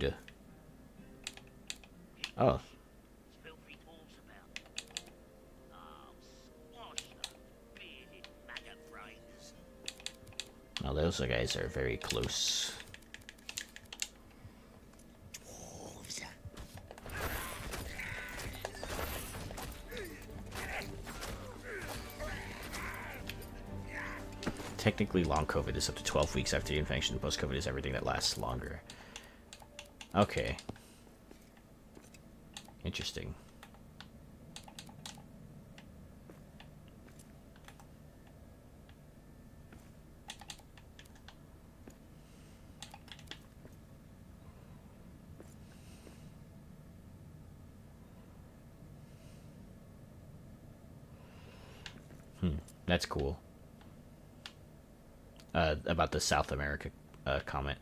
horde. Oh. Filthy balls about. Oh, squash them bearded maggot brains. Well, those guys are very close. Technically, long COVID is up to 12 weeks after the infection. Post-COVID is everything that lasts longer. Okay. Interesting. That's cool. About the South America comment.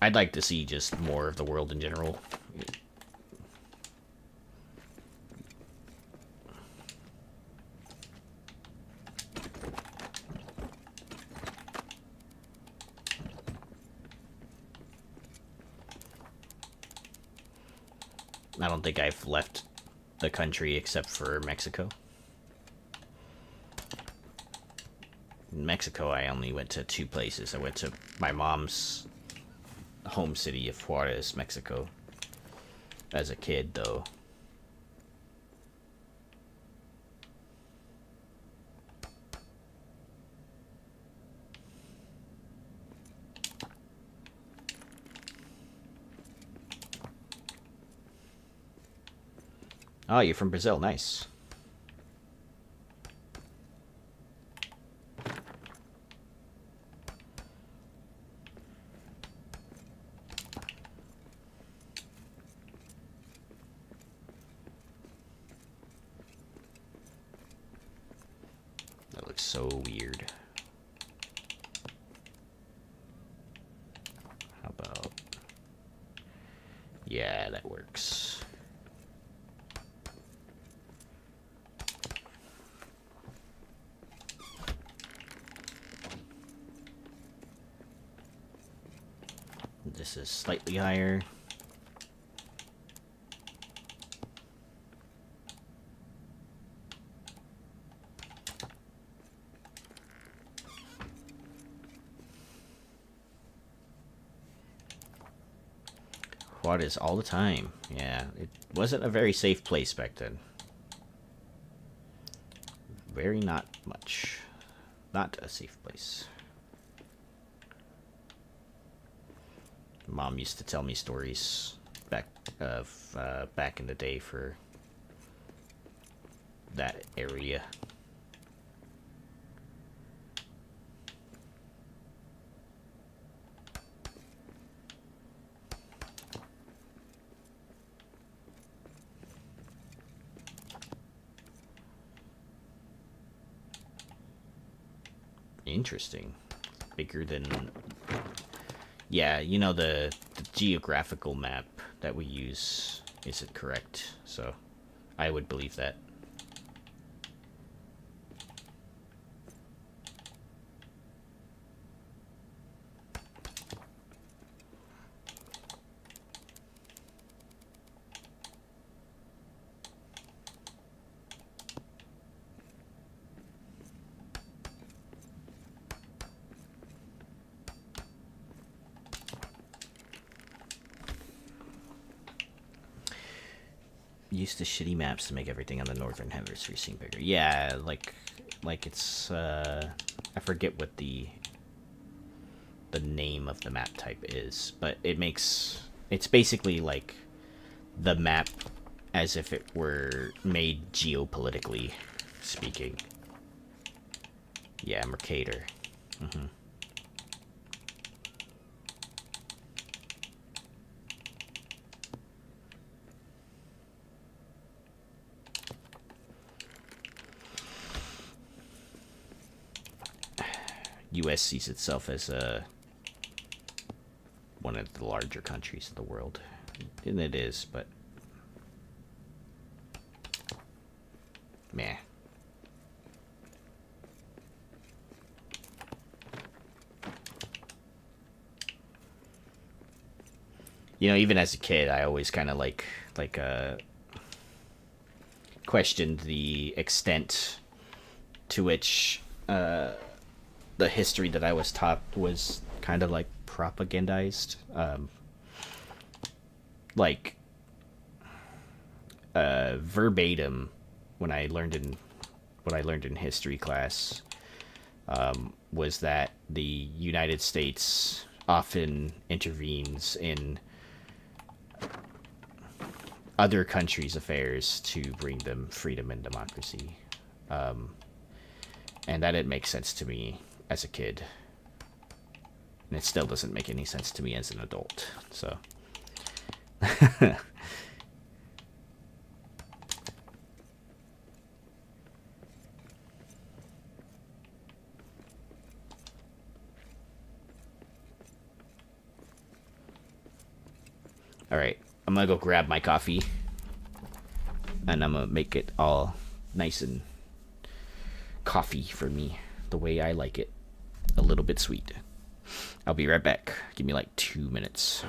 I'd like to see just more of the world in general. I don't think I've left the country except for Mexico. In Mexico, I only went to 2 places. I went to my mom's home city of Juarez, Mexico, as a kid, though. Oh, you're from Brazil. Nice. That looks so weird. How about... Yeah, that works. This is slightly higher. What is all the time? Yeah, it wasn't a very safe place back then. Very not much. Not a safe place. Mom used to tell me stories back in the day for that area. Interesting. Bigger than... Yeah, you know, the geographical map that we use isn't correct, so I would believe that. Used to shitty maps to make everything on the northern hemisphere seem bigger. Yeah, like it's I forget what the name of the map type is, but it's basically like the map as if it were made geopolitically speaking. Yeah, Mercator. US sees itself as one of the larger countries of the world. And it is, but meh. You know, even as a kid, I always kind of questioned the extent to which the history that I was taught was kind of like propagandized. Like verbatim, when I learned in what I learned in history class, was that the United States often intervenes in other countries' affairs to bring them freedom and democracy. And that didn't make sense to me as a kid. And it still doesn't make any sense to me as an adult. So. Alright, I'm gonna go grab my coffee. And I'm gonna make it all nice and coffee for me, the way I like it. A little bit sweet. I'll be right back. Give me like 2 minutes.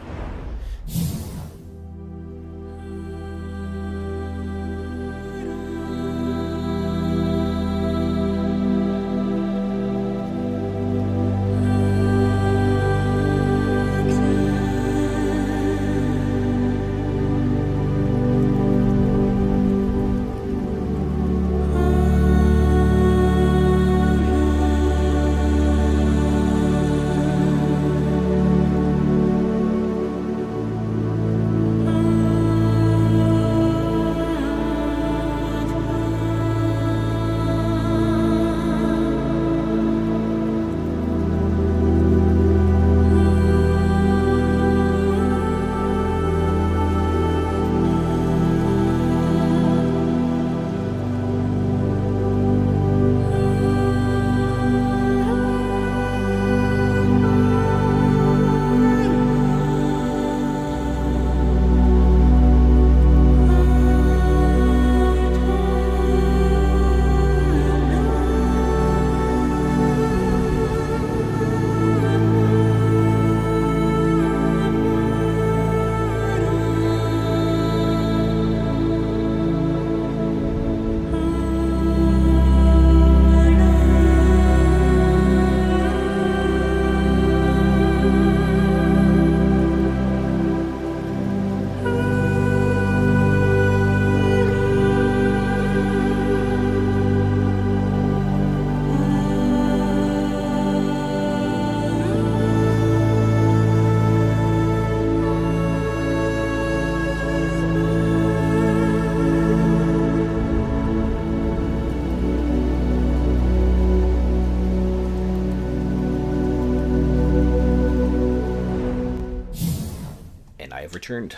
I've returned.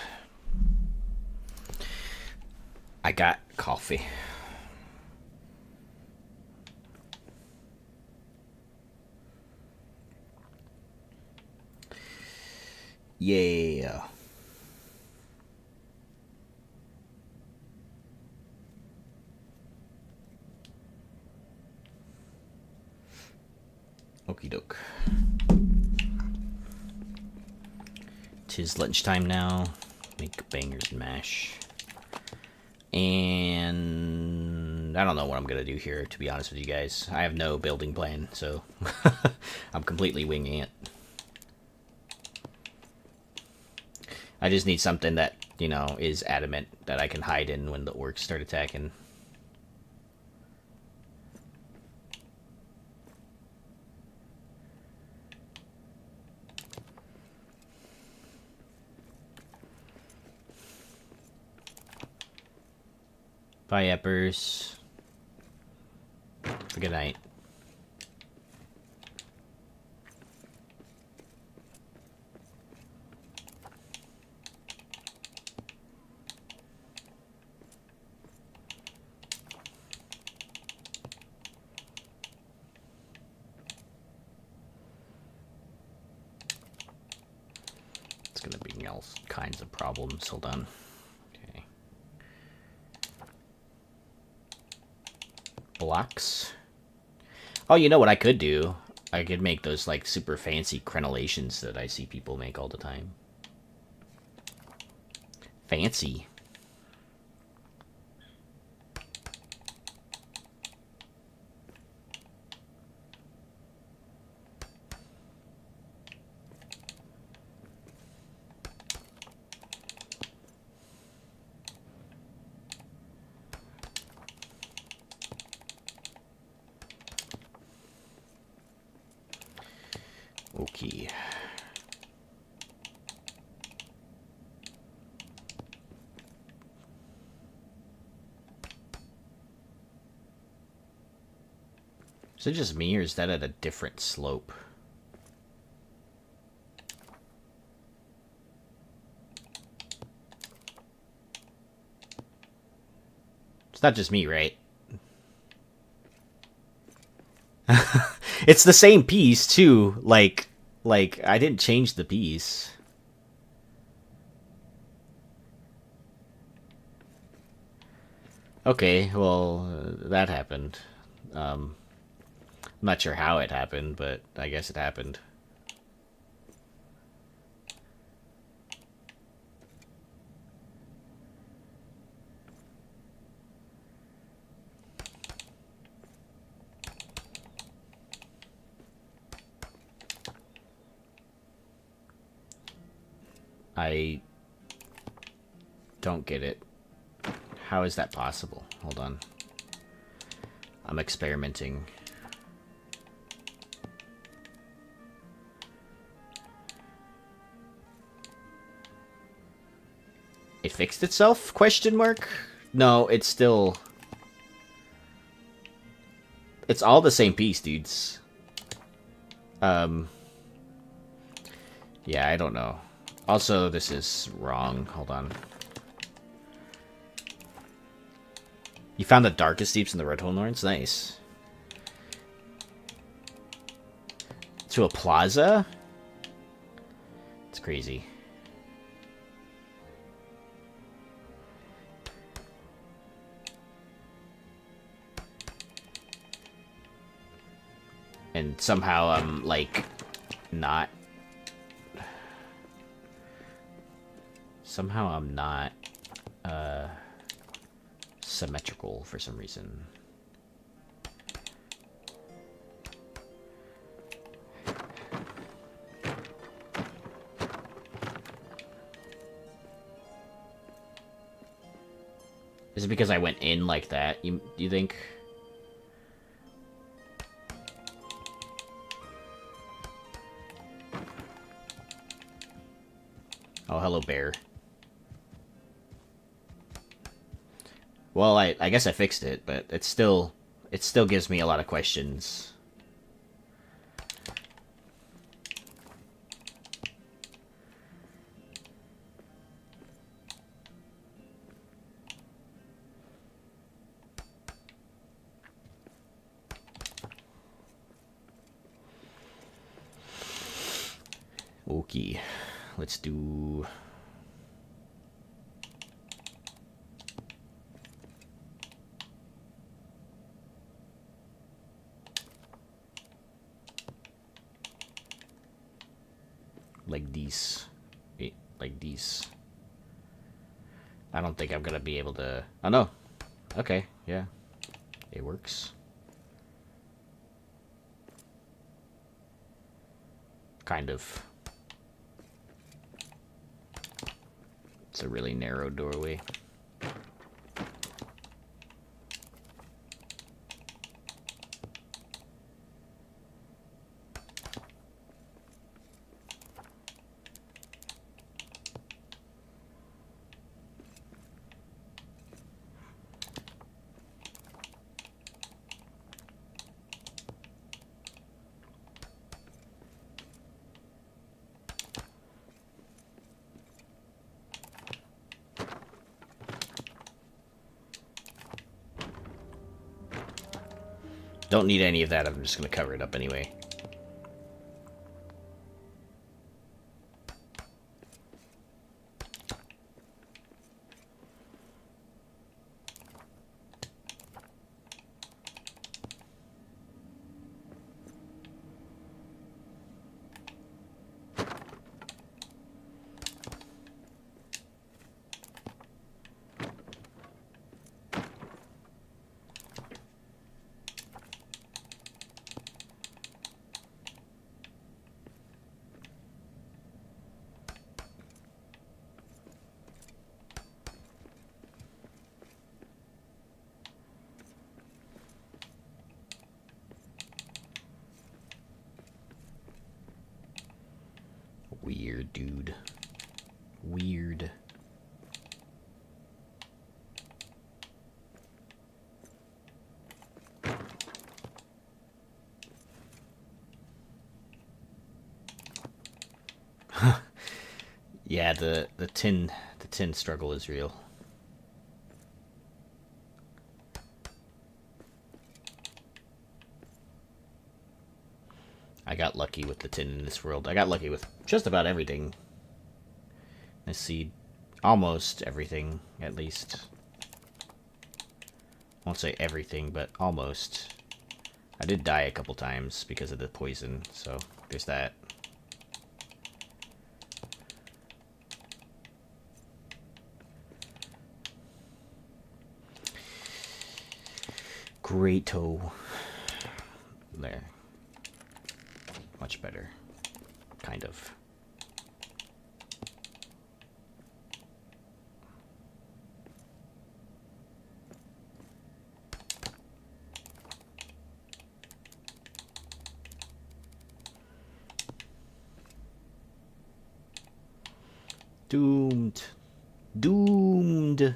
I got coffee. Yeah. Okie doke. 'Tis lunchtime now. Make bangers and mash. And I don't know what I'm gonna do here, to be honest with you guys. I have no building plan, so I'm completely winging it. I just need something that, you know, is adamant that I can hide in when the orcs start attacking. Bye, Eppers. Good night. It's gonna be all kinds of problems. Hold on. Okay. blocks. Oh, you know what I could do? I could make those, like, super fancy crenellations that I see people make all the time. Fancy. Okay. Is it just me, or is that at a different slope? It's not just me, right? It's the same piece, too. Like, I didn't change the piece. Okay, well, that happened. I'm not sure how it happened, but I guess it happened. I don't get it. How is that possible? Hold on. I'm experimenting. It fixed itself? Question mark? No, it's still... It's all the same piece, dudes. Yeah, I don't know. Also, this is wrong. Hold on. You found the darkest deeps in the Red Hole Norns? Nice. To a plaza? It's crazy. And somehow I'm, like, not... Somehow I'm not, symmetrical for some reason. Is it because I went in like that, you think? Oh, hello, bear. Well, I guess I fixed it, but it still gives me a lot of questions. Okay, let's do... like these. Like these. I don't think I'm gonna be able to... Oh, no. Okay, yeah. It works. Kind of. It's a really narrow doorway. Don't need any of that, I'm just gonna cover it up anyway. Weird, dude. Weird. Yeah, the tin struggle is real. I got lucky with the tin in this world. I got lucky with just about everything. Let's see, almost everything, at least. Won't say everything, but almost. I did die a couple times because of the poison, so there's that. Great toe. There. Much better. Kind of. Doomed. Doomed.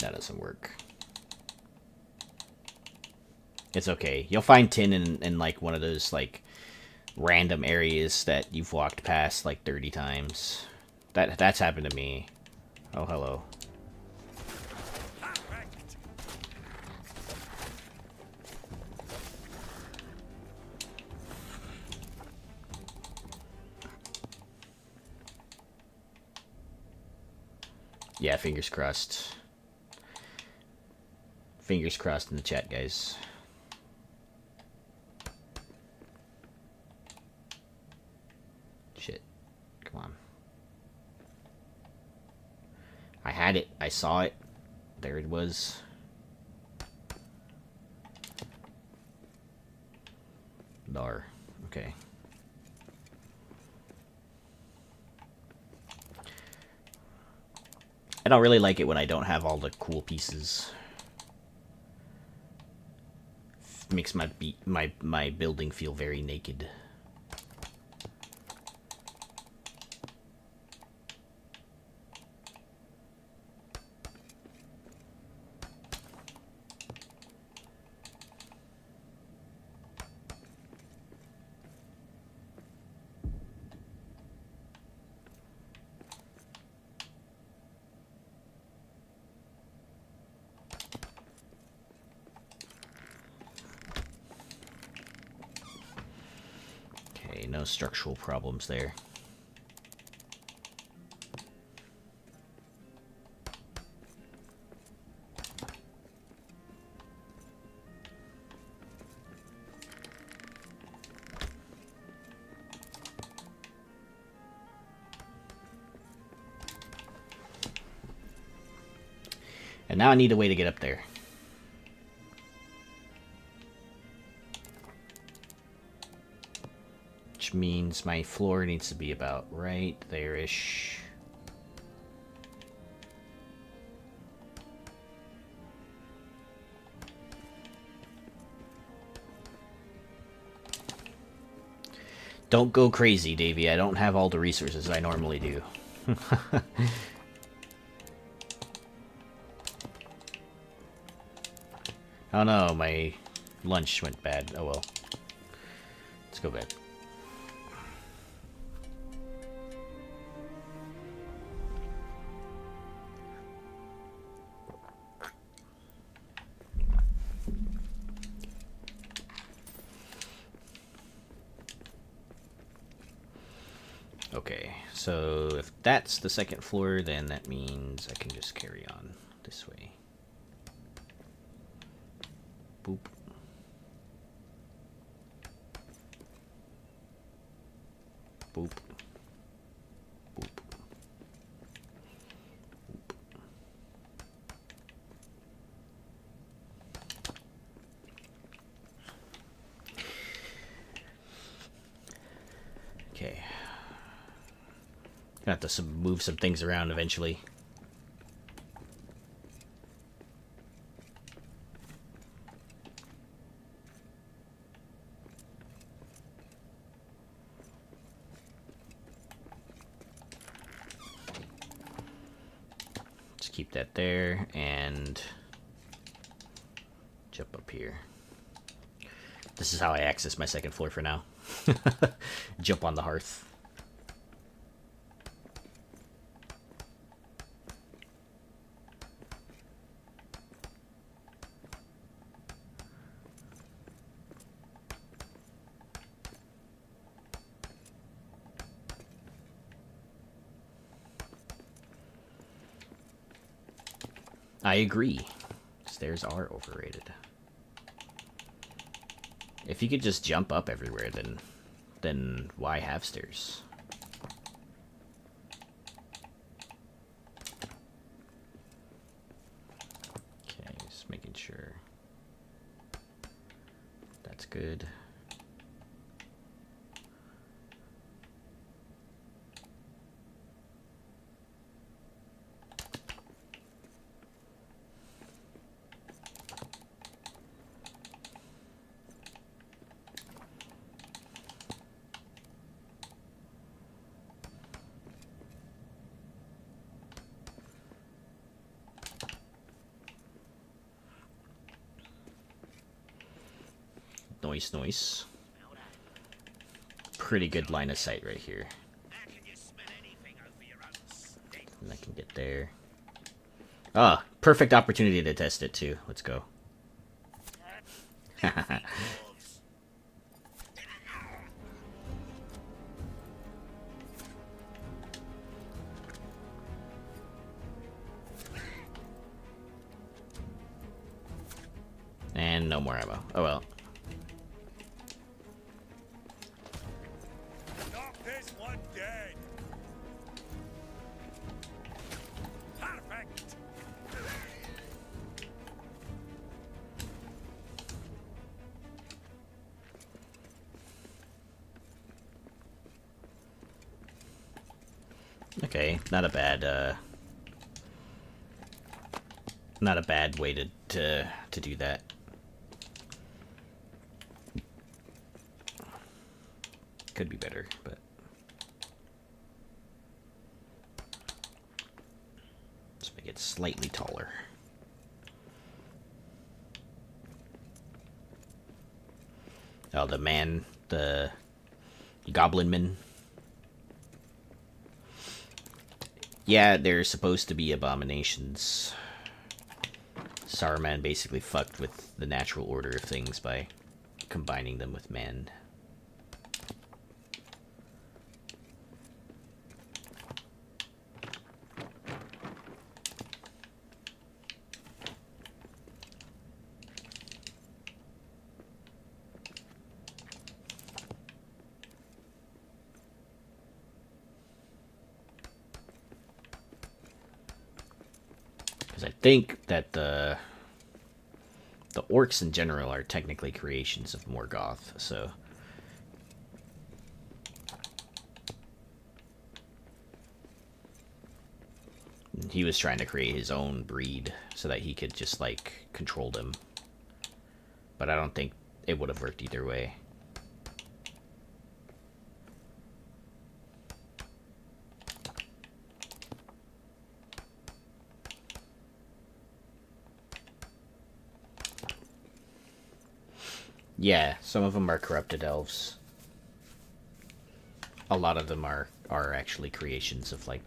That doesn't work. It's okay. You'll find tin in like one of those like random areas that you've walked past like 30 times. That's happened to me. Oh, hello. Yeah, fingers crossed. Fingers crossed in the chat, guys. Shit. Come on. I had it. I saw it. There it was. Dar. Okay. I don't really like it when I don't have all the cool pieces. Makes my building feel very naked. No structural problems there. And now I need a way to get up there. Which means my floor needs to be about right there-ish. Don't go crazy, Davey. I don't have all the resources I normally do. Oh no, my lunch went bad. Oh well. Let's go back. Okay, so if that's the second floor, then that means I can just carry on this way. Boop. Boop. Boop. Boop. Gonna have to move some things around eventually. Just keep that there and jump up here. This is how I access my second floor for now. Jump on the hearth. I agree. Stairs are overrated. If you could just jump up everywhere, then why have stairs? Okay, just making sure that's good. Noise, noise. Pretty good line of sight right here. And I can get there. Ah, perfect opportunity to test it too. Let's go. And no more ammo. Oh well. Knock this one dead. Perfect. Okay, not a bad way to do that. Could be better, but let's make it slightly taller. Oh, the goblin men. Yeah, they're supposed to be abominations. Saruman basically fucked with the natural order of things by combining them with man. I think that the orcs in general are technically creations of Morgoth, so he was trying to create his own breed so that he could just like control them. But I don't think it would have worked either way. Yeah, some of them are corrupted elves. A lot of them are actually creations of like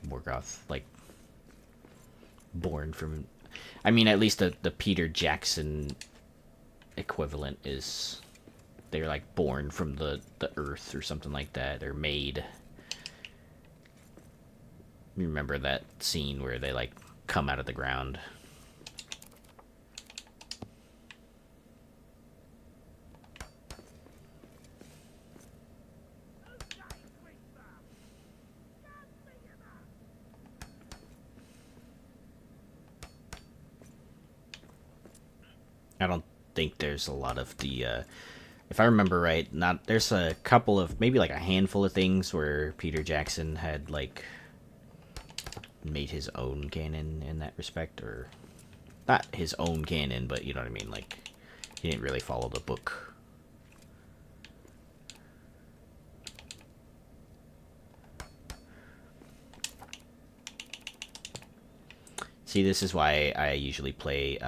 Morgoth, like born from. I mean, at least the Peter Jackson equivalent is they're like born from the earth or something like that. They're made. You remember that scene where they like come out of the ground? I don't think there's a lot of the if I remember right, not there's a couple of maybe like a handful of things where Peter Jackson had like made his own canon in that respect, or not his own canon, but you know what I mean. Like he didn't really follow the book. See, this is why I usually play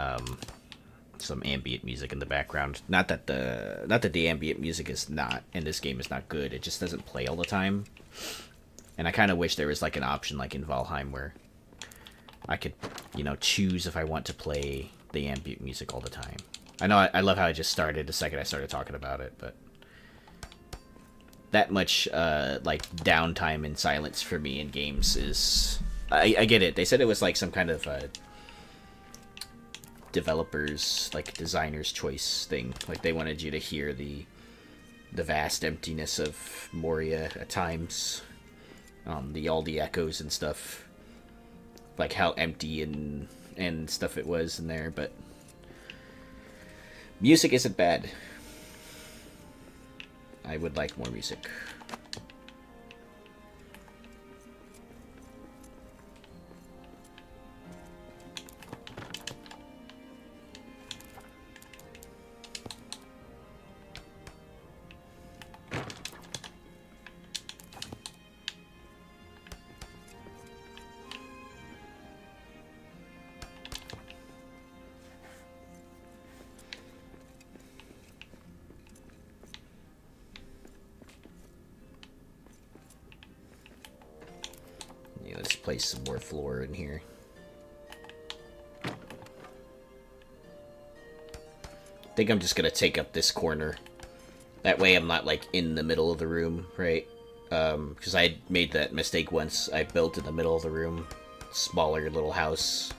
some ambient music in the background. Not that the ambient music is not in this game is not good. It just doesn't play all the time. And I kind of wish there was like an option like in Valheim where I could, you know, choose if I want to play the ambient music all the time. I know I love how I just started the second I started talking about it, but that much like downtime and silence for me in games is I get it. They said it was like some kind of developers like designer's choice thing. Like they wanted you to hear the vast emptiness of Moria at times, all the echoes and stuff, like how empty and stuff it was in there. But music isn't bad. I would like more music. Let's place some more floor in here. I think I'm just gonna take up this corner. That way I'm not like in the middle of the room, right? Because I made that mistake once. I built in the middle of the room, smaller little house,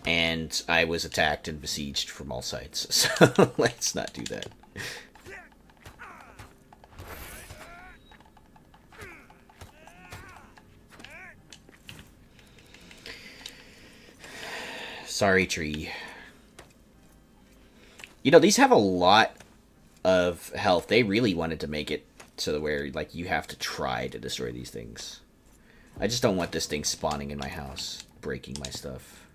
and I was attacked and besieged from all sides. So let's not do that. Sorry, tree. You know, these have a lot of health. They really wanted to make it so where, like, you have to try to destroy these things. I just don't want this thing spawning in my house, breaking my stuff.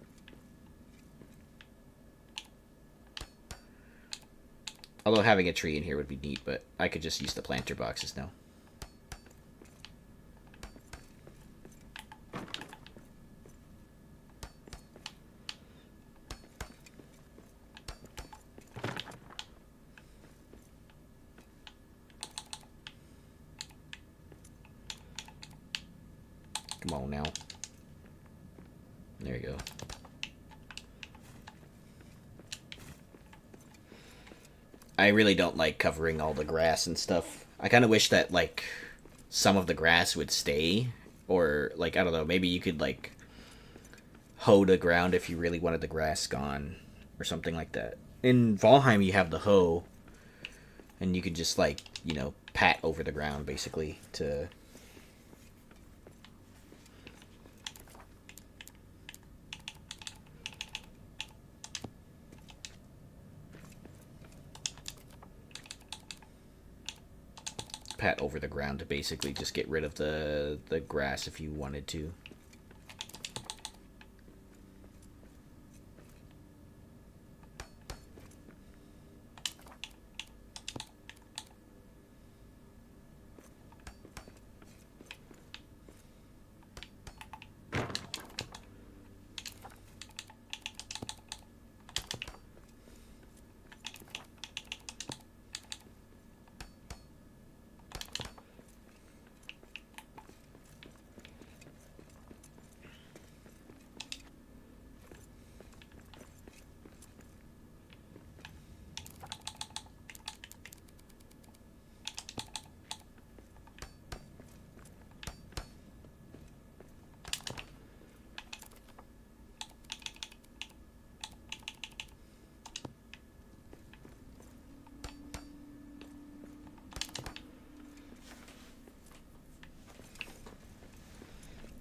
Although having a tree in here would be neat, but I could just use the planter boxes now. Come on now. There you go. I really don't like covering all the grass and stuff. I kind of wish that, like, some of the grass would stay. Or, like, I don't know, maybe you could, like, hoe the ground if you really wanted the grass gone. Or something like that. In Valheim, you have the hoe. And you could just, like, you know, pat over the ground, basically, to... pat over the ground to basically just get rid of the grass if you wanted to.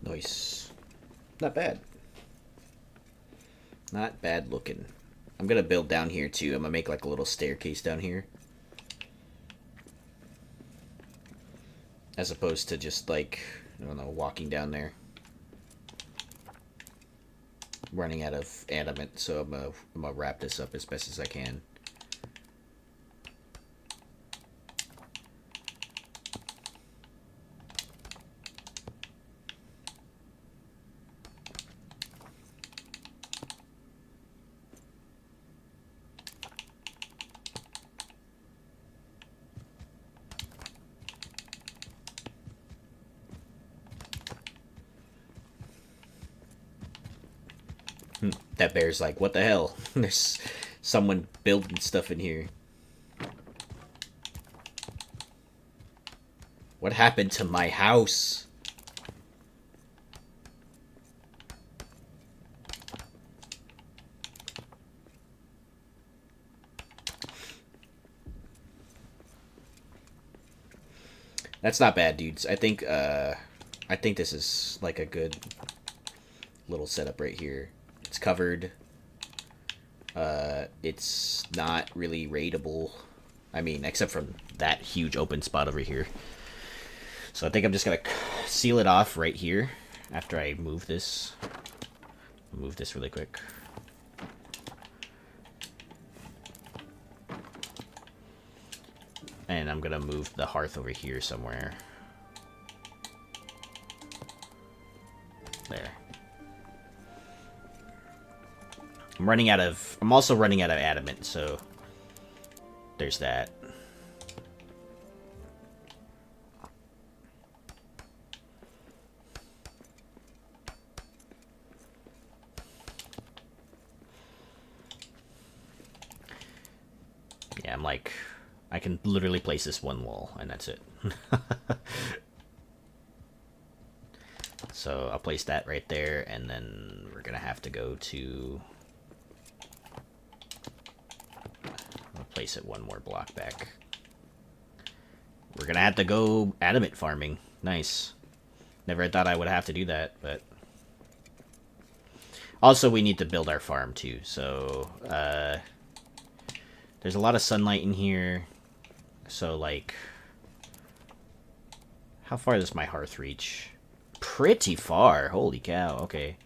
Nice. Not bad. Not bad looking. I'm gonna build down here too. I'm gonna make like a little staircase down here. as opposed to just like, I don't know, walking down there. Running out of adamant, so I'm gonna wrap this up as best as I can. That bear's like, what the hell? There's someone building stuff in here. What happened to my house? That's not bad, dudes. I think this is like a good little setup right here. It's covered. It's not really raidable. I mean, except from that huge open spot over here. So I think I'm just gonna seal it off right here after I move this. Move this really quick. And I'm gonna move the hearth over here somewhere. There. I'm also running out of adamant, so there's that. Yeah, I'm like, I can literally place this one wall, and that's it. So I'll place that right there, and then we're gonna have to go to... I'll place it one more block back. We're gonna have to go adamant farming. Nice. Never thought I would have to do that, but... Also, we need to build our farm, too, so... There's a lot of sunlight in here, so, like... How far does my hearth reach? Pretty far. Holy cow. Okay.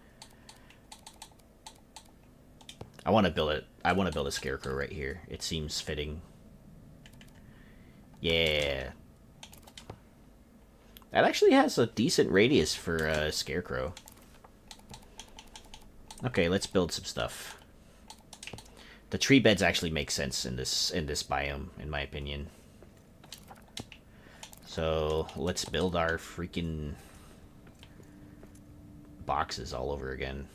I want to build it. I want to build a scarecrow right here. It seems fitting. Yeah. That actually has a decent radius for a scarecrow. Okay, let's build some stuff. The tree beds actually make sense in this biome, in my opinion. So let's build our freaking boxes all over again.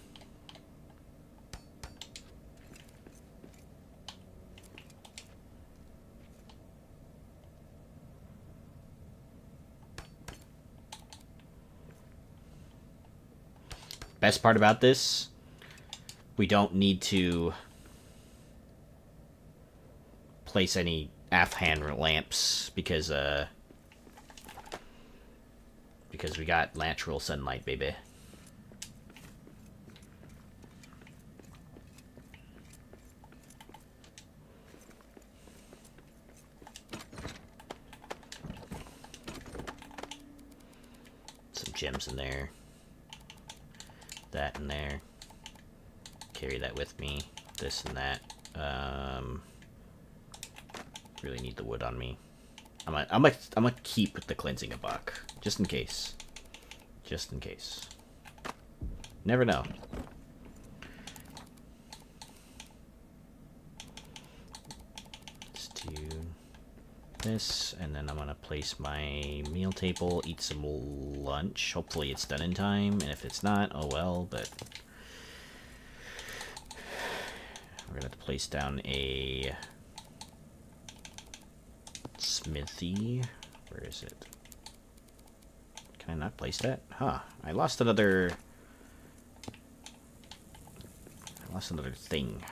Best part about this, we don't need to place any aft-hand lamps because we got natural sunlight, baby. Some gems in there. That in there. Carry that with me. This and that. Really need the wood on me. I'm gonna keep the cleansing a buck, just in case. Just in case. Never know. Let's do this, and then I'm gonna place my meal table, eat some lunch. Hopefully it's done in time, and if it's not, oh well, but we're gonna have to place down a smithy. Where is it? Can I not place that? Huh. I lost another thing.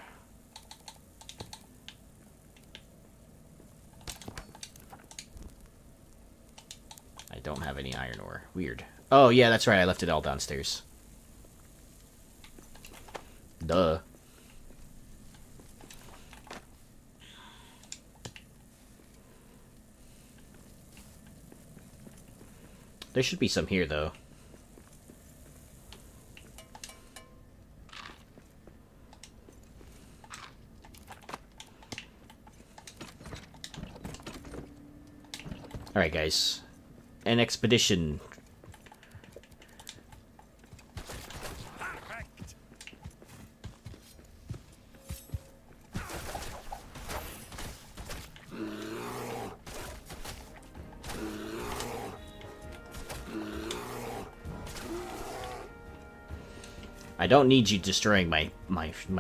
I don't have any iron ore. Weird. Oh, yeah, that's right. I left it all downstairs. Duh. There should be some here, though. Alright, guys. An expedition. Perfect. I don't need you destroying my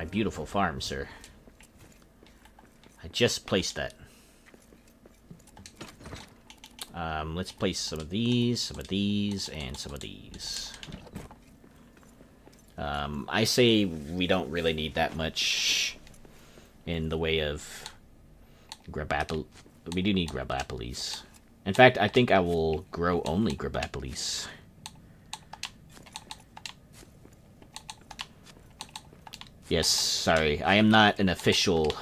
beautiful farm, sir. I just placed that. Let's place some of these, and some of these. I say we don't really need that much in the way of grabapple. We do need grabappiles. In fact, I think I will grow only grabappiles. Yes, sorry. I am not an official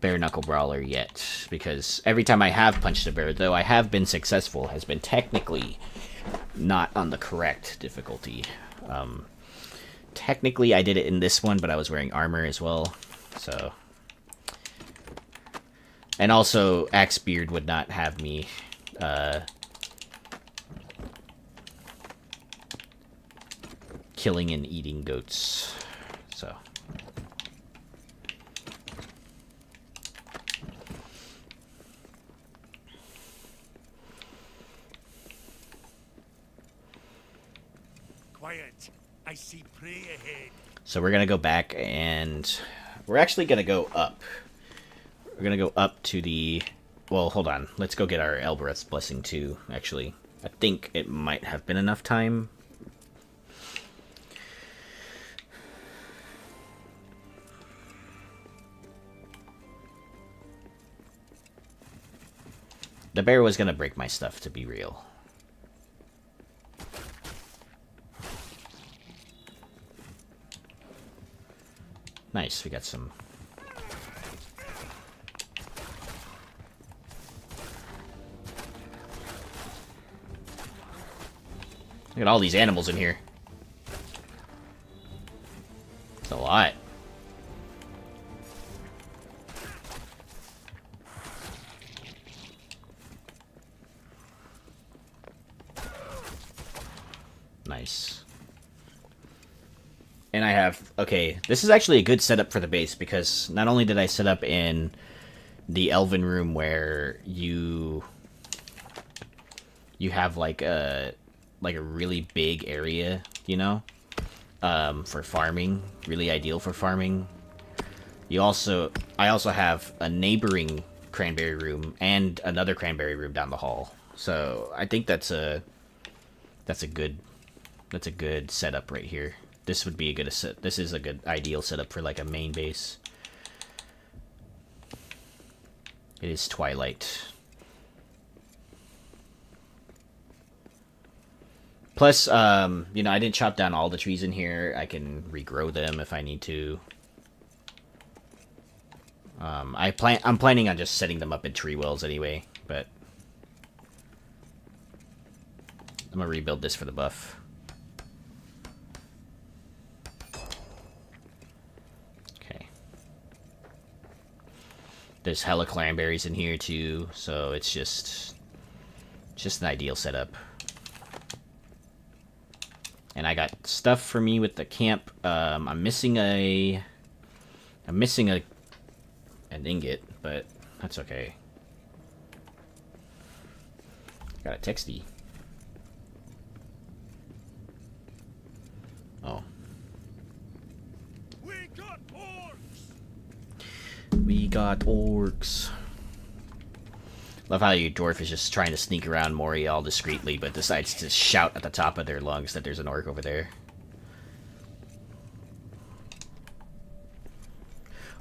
bare knuckle brawler yet, because every time I have punched a bear, though I have been successful, has been technically not on the correct difficulty. Technically I did it in this one, but I was wearing armor as well, so. And also, Axebeard would not have me killing and eating goats, so. Quiet. I see prey ahead. So we're gonna go back, and we're actually gonna go up. We're gonna go up to the... Well, hold on. Let's go get our Elbereth's Blessing too, actually. I think it might have been enough time. The bear was gonna break my stuff, to be real. Nice, we got some... Look at all these animals in here. It's a lot. Nice. And I have... Okay, this is actually a good setup for the base, because not only did I set up in the elven room where you have like a really big area, you know, for farming, really ideal for farming. I also have a neighboring cranberry room and another cranberry room down the hall. So I think that's a good setup right here. This would be a good set. This is a good ideal setup for like a main base. It is twilight. Plus, you know, I didn't chop down all the trees in here. I can regrow them if I need to. I'm planning on just setting them up in tree wells anyway, but I'm gonna rebuild this for the buff. Okay. There's hella cranberries in here too, so it's just an ideal setup. And I got stuff for me with the camp. I'm missing an ingot, but that's okay. Got a texty. Oh. We got orcs. We got orcs. Love how your dwarf is just trying to sneak around Moria all discreetly, but decides to shout at the top of their lungs that there's an orc over there.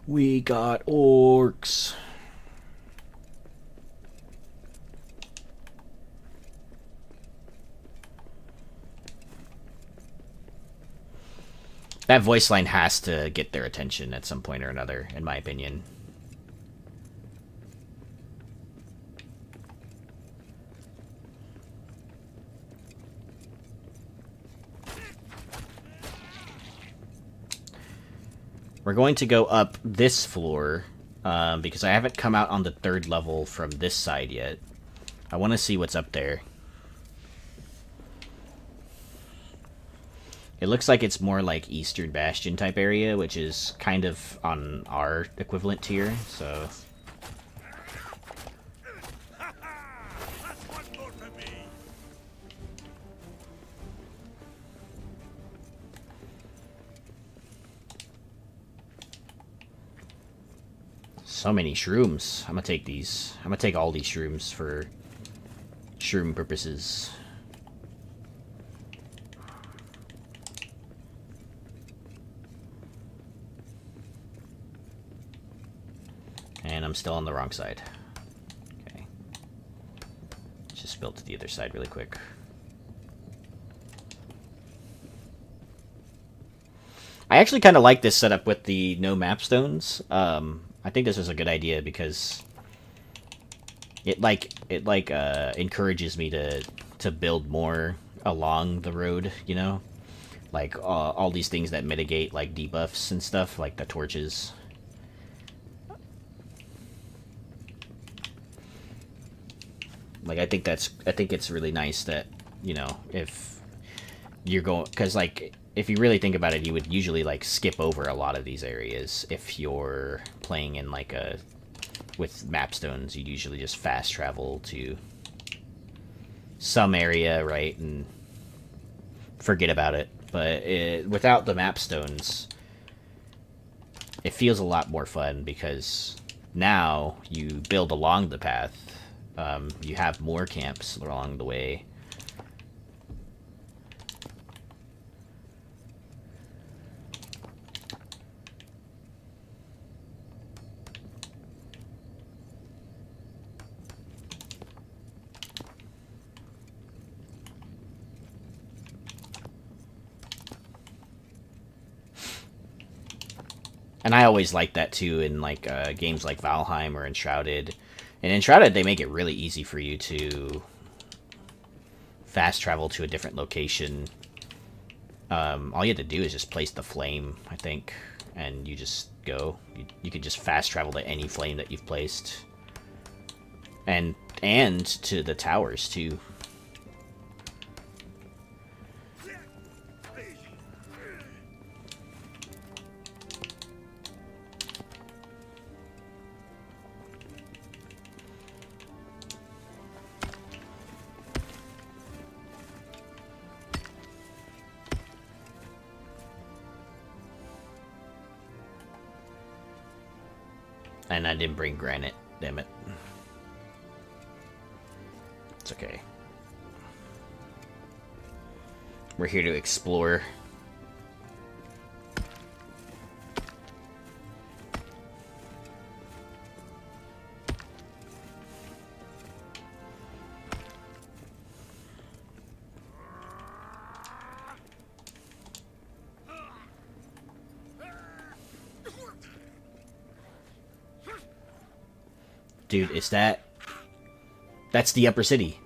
We got orcs. That voice line has to get their attention at some point or another, in my opinion. we're going to go up this floor because I haven't come out on the 3rd level from this side yet. I want to see what's up there. It looks like it's more like Eastern Bastion type area, which is kind of on our equivalent tier, so... That's one more for me. So many shrooms. I'm gonna take these. I'm gonna take all these shrooms for shroom purposes. And I'm still on the wrong side. Okay. Just built to the other side really quick. I actually kind of like this setup with the no mapstones. I think this is a good idea because it encourages me to build more along the road, you know? Like all these things that mitigate like debuffs and stuff, like the torches. Like I think it's really nice that, you know, if you're going, because like if you really think about it, you would usually like skip over a lot of these areas if you're playing in like with mapstones. You'd usually just fast travel to some area, right, and forget about it. But without the mapstones, it feels a lot more fun because now you build along the path. You have more camps along the way. And I always like that too in like games like Valheim or Enshrouded. In Enshrouded, they make it really easy for you to fast travel to a different location. All you have to do is just place the flame, I think, and you just go. You can just fast travel to any flame that you've placed. And to the towers, too. And I didn't bring granite, damn it. It's okay. We're here to explore. Dude, is that... That's the upper city.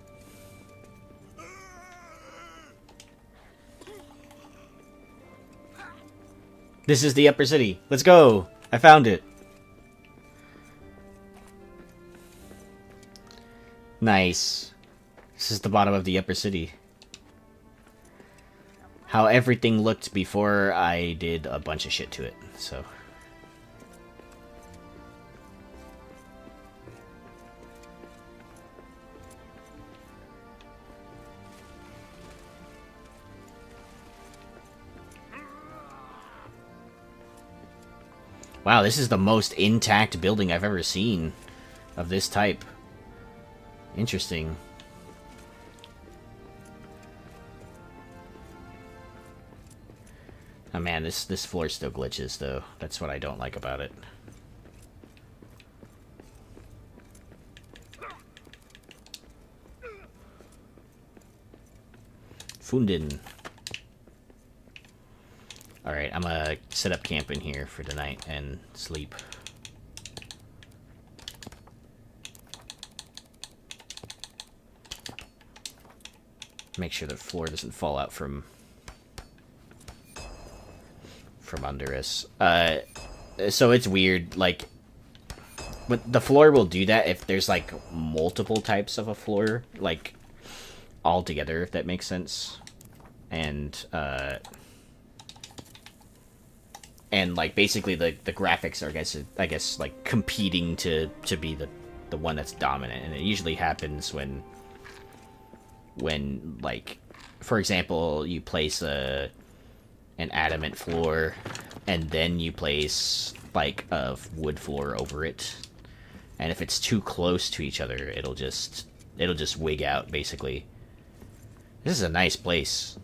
This is the upper city. Let's go! I found it. Nice. This is the bottom of the upper city. How everything looked before I did a bunch of shit to it, so... Wow, this is the most intact building I've ever seen of this type. Interesting. Oh man, this floor still glitches though. That's what I don't like about it. Funden. Alright, I'm gonna set up camp in here for tonight and sleep. Make sure the floor doesn't fall out from under us. So it's weird, like, but the floor will do that if there's like multiple types of a floor, like all together, if that makes sense. And like basically the graphics are I guess like competing to be the one that's dominant, and it usually happens when like, for example, you place an adamant floor and then you place like a wood floor over it, and if it's too close to each other, it'll just wig out basically. This is a nice place.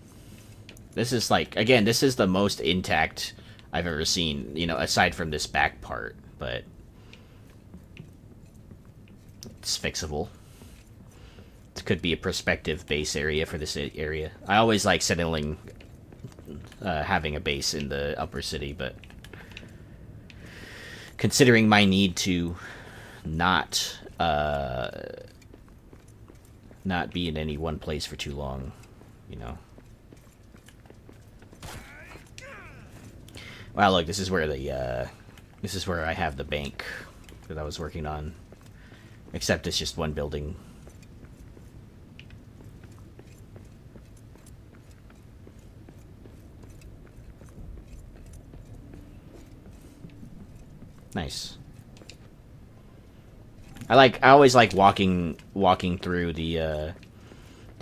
This is like, again, this is the most intact I've ever seen, you know, aside from this back part, but it's fixable. It could be a prospective base area for this area. I always like settling, having a base in the upper city, but considering my need to not be in any one place for too long, you know. Wow, look, this is where I have the bank that I was working on. Except it's just one building. Nice. I always like walking through the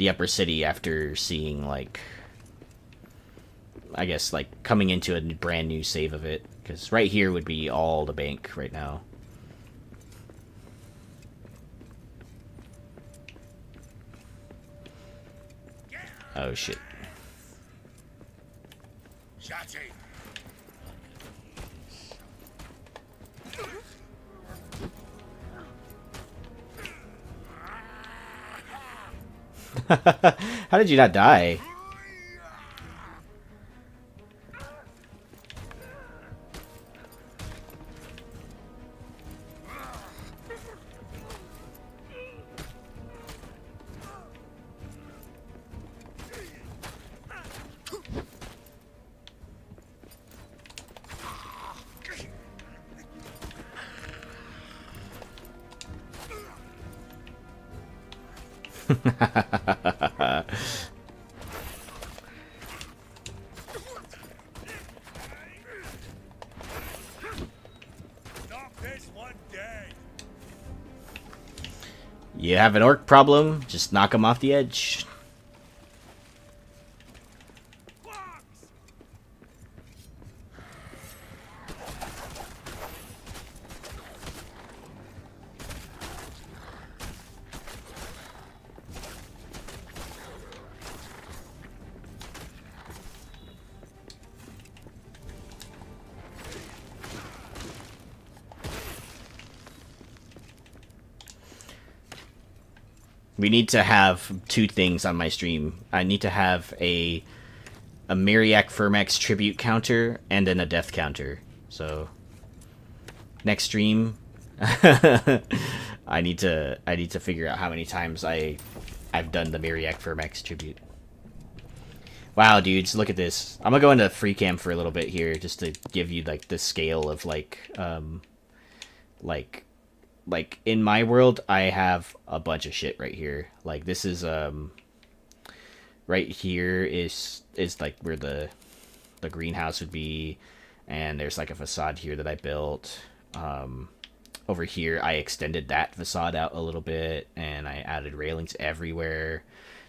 upper city after seeing, like, I guess, like, coming into a brand new save of it, because right here would be all the bank right now. Oh shit. How did you not die? You have an orc problem? Just knock him off the edge. We need to have two things on my stream. I need to have a Myriac Firmax tribute counter and then a death counter. So next stream, I need to figure out how many times I've done the Myriac Firmax tribute. Wow, dudes, look at this. I'm gonna go into free cam for a little bit here just to give you like the scale of like in my world, I have a bunch of shit right here. Like this is right here is like where the greenhouse would be, and there's like a facade here that I built. Over here I extended that facade out a little bit, and I added railings everywhere.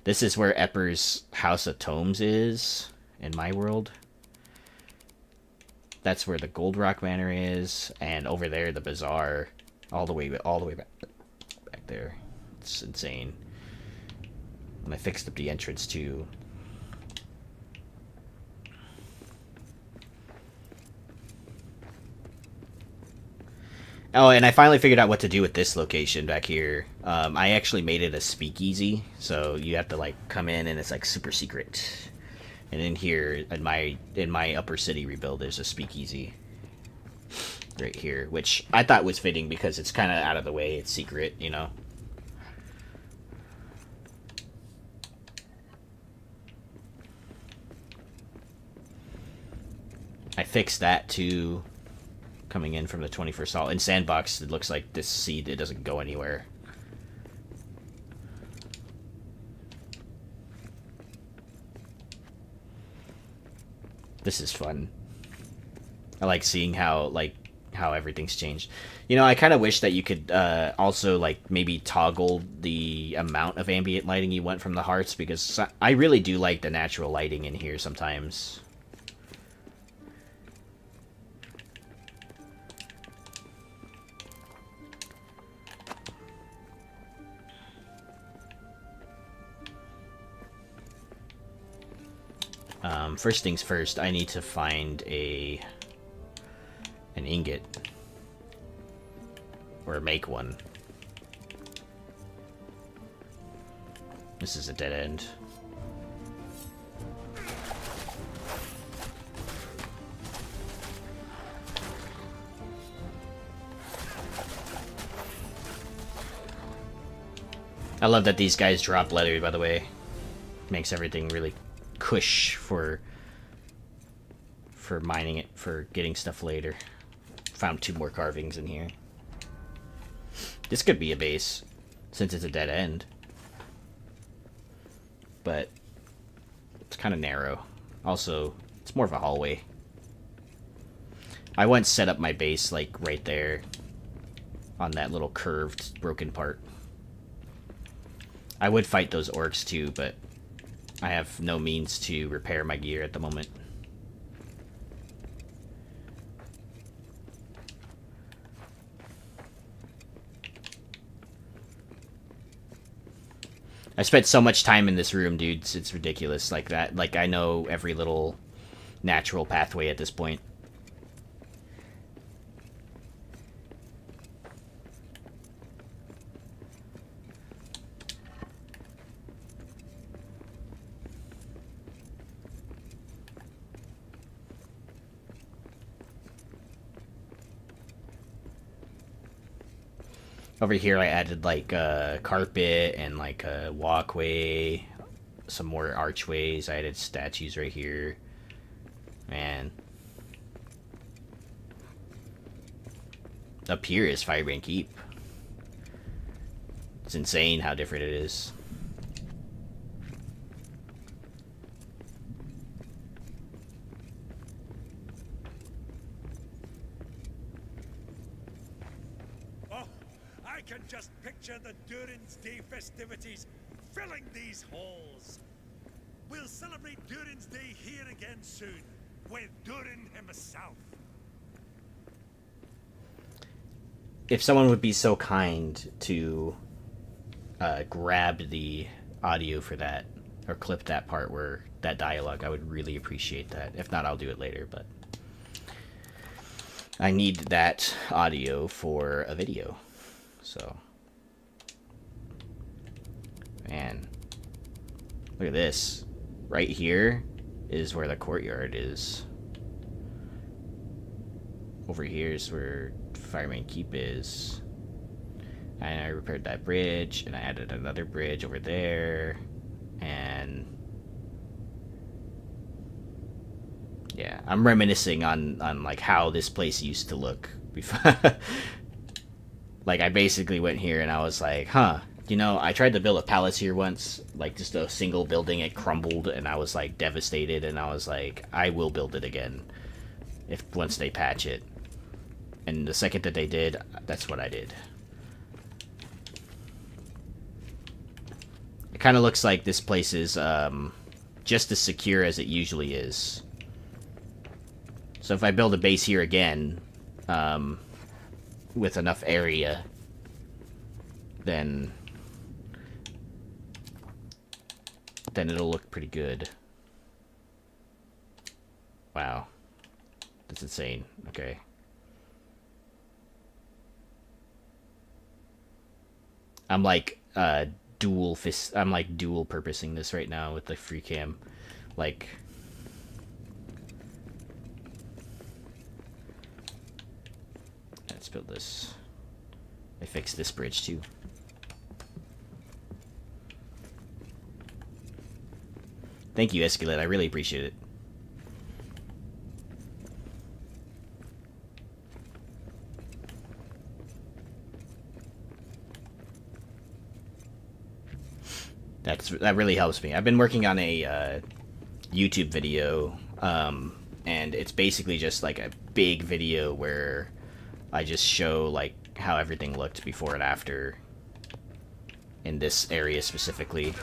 This is where Epper's House of Tomes is in my world. That's where the Gold Rock Manor is, and over there the bazaar. All the way back there. It's insane. And I fixed up the entrance too. Oh, and I finally figured out what to do with this location back here. I actually made it a speakeasy, so you have to like come in and it's like super secret. And in here, in my upper city rebuild, there's a speakeasy right here, which I thought was fitting because it's kind of out of the way. It's secret, you know. I fixed that too. coming in from the 21st Salt. In Sandbox, it looks like this seed, it doesn't go anywhere. This is fun. I like seeing how everything's changed. You know, I kind of wish that you could also like maybe toggle the amount of ambient lighting you want from the hearts, because I really do like the natural lighting in here sometimes. First things first, I need to find an ingot. Or make one. This is a dead end. I love that these guys drop leather, by the way. Makes everything really cush for mining it, for getting stuff later. Found 2 more carvings in here. This could be a base, since it's a dead end. But it's kind of narrow. Also, it's more of a hallway. I once set up my base, like, right there. On that little curved, broken part. I would fight those orcs too, but I have no means to repair my gear at the moment. I spent so much time in this room, dudes. It's ridiculous. Like that. Like, I know every little natural pathway at this point. Over here I added like a carpet and like a walkway, some more archways. I added statues right here. Man. Up here is Firebrand Keep. It's insane how different it is. I can just picture the Durin's Day festivities filling these halls. We'll celebrate Durin's Day here again soon, with Durin himself. If someone would be so kind to grab the audio for that, or clip that part where that dialogue, I would really appreciate that. If not, I'll do it later, but I need that audio for a video. So, man, look at this. Right here is where the courtyard is. Over here is where Fireman Keep is. And I repaired that bridge, and I added another bridge over there. And yeah, I'm reminiscing on like how this place used to look before. Like, I basically went here and I was like, huh, you know, I tried to build a palace here once, like just a single building, it crumbled, and I was like devastated, and I was like, I will build it again once they patch it. And the second that they did, that's what I did. It kind of looks like this place is just as secure as it usually is. So if I build a base here again, with enough area, then it'll look pretty good. Wow. That's insane. Okay. I'm like dual purposing this right now with the free cam. Like, let's build this. I fixed this bridge too. Thank you, Escalade. I really appreciate it. That really helps me. I've been working on a YouTube video, and it's basically just like a big video where I just show like how everything looked before and after in this area specifically.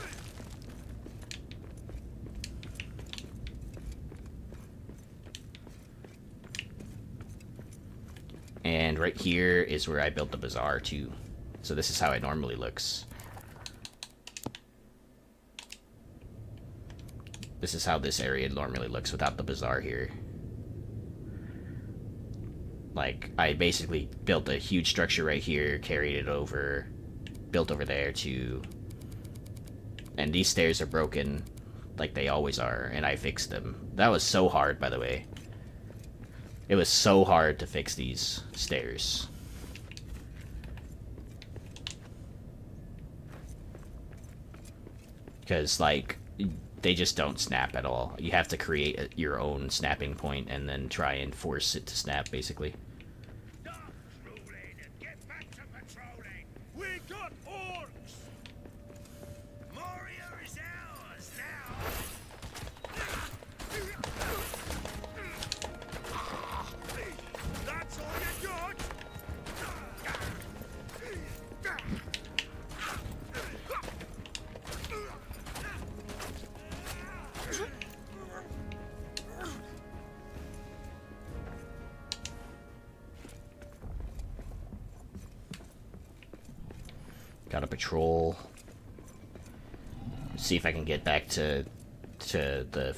And right here is where I built the bazaar too. So this is how it normally looks. This is how this area normally looks without the bazaar here. Like, I basically built a huge structure right here, carried it over, built over there to... And these stairs are broken, like they always are, and I fixed them. That was so hard, by the way. It was so hard to fix these stairs. Because, like, they just don't snap at all. You have to create your own snapping point and then try and force it to snap, basically. Stop drooling and get back to patrolling. We got orcs. Moria is ours now. That's all you got. Gotta patrol. See if I can get back to the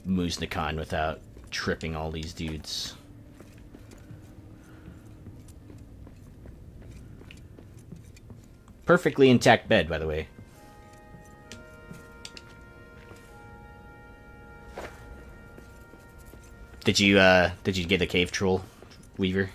Muznikan without tripping all these dudes. Perfectly intact bed, by the way. Did you get a cave troll, Weaver?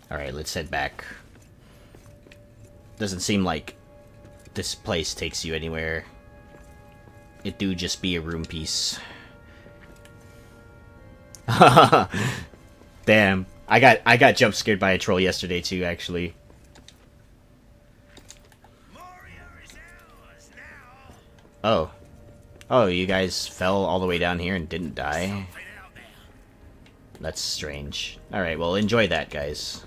Alright, let's head back. Doesn't seem like this place takes you anywhere. It do just be a room piece. Damn. I got jump scared by a troll yesterday too, actually. Oh. Oh, you guys fell all the way down here and didn't die? That's strange. Alright, well, enjoy that, guys.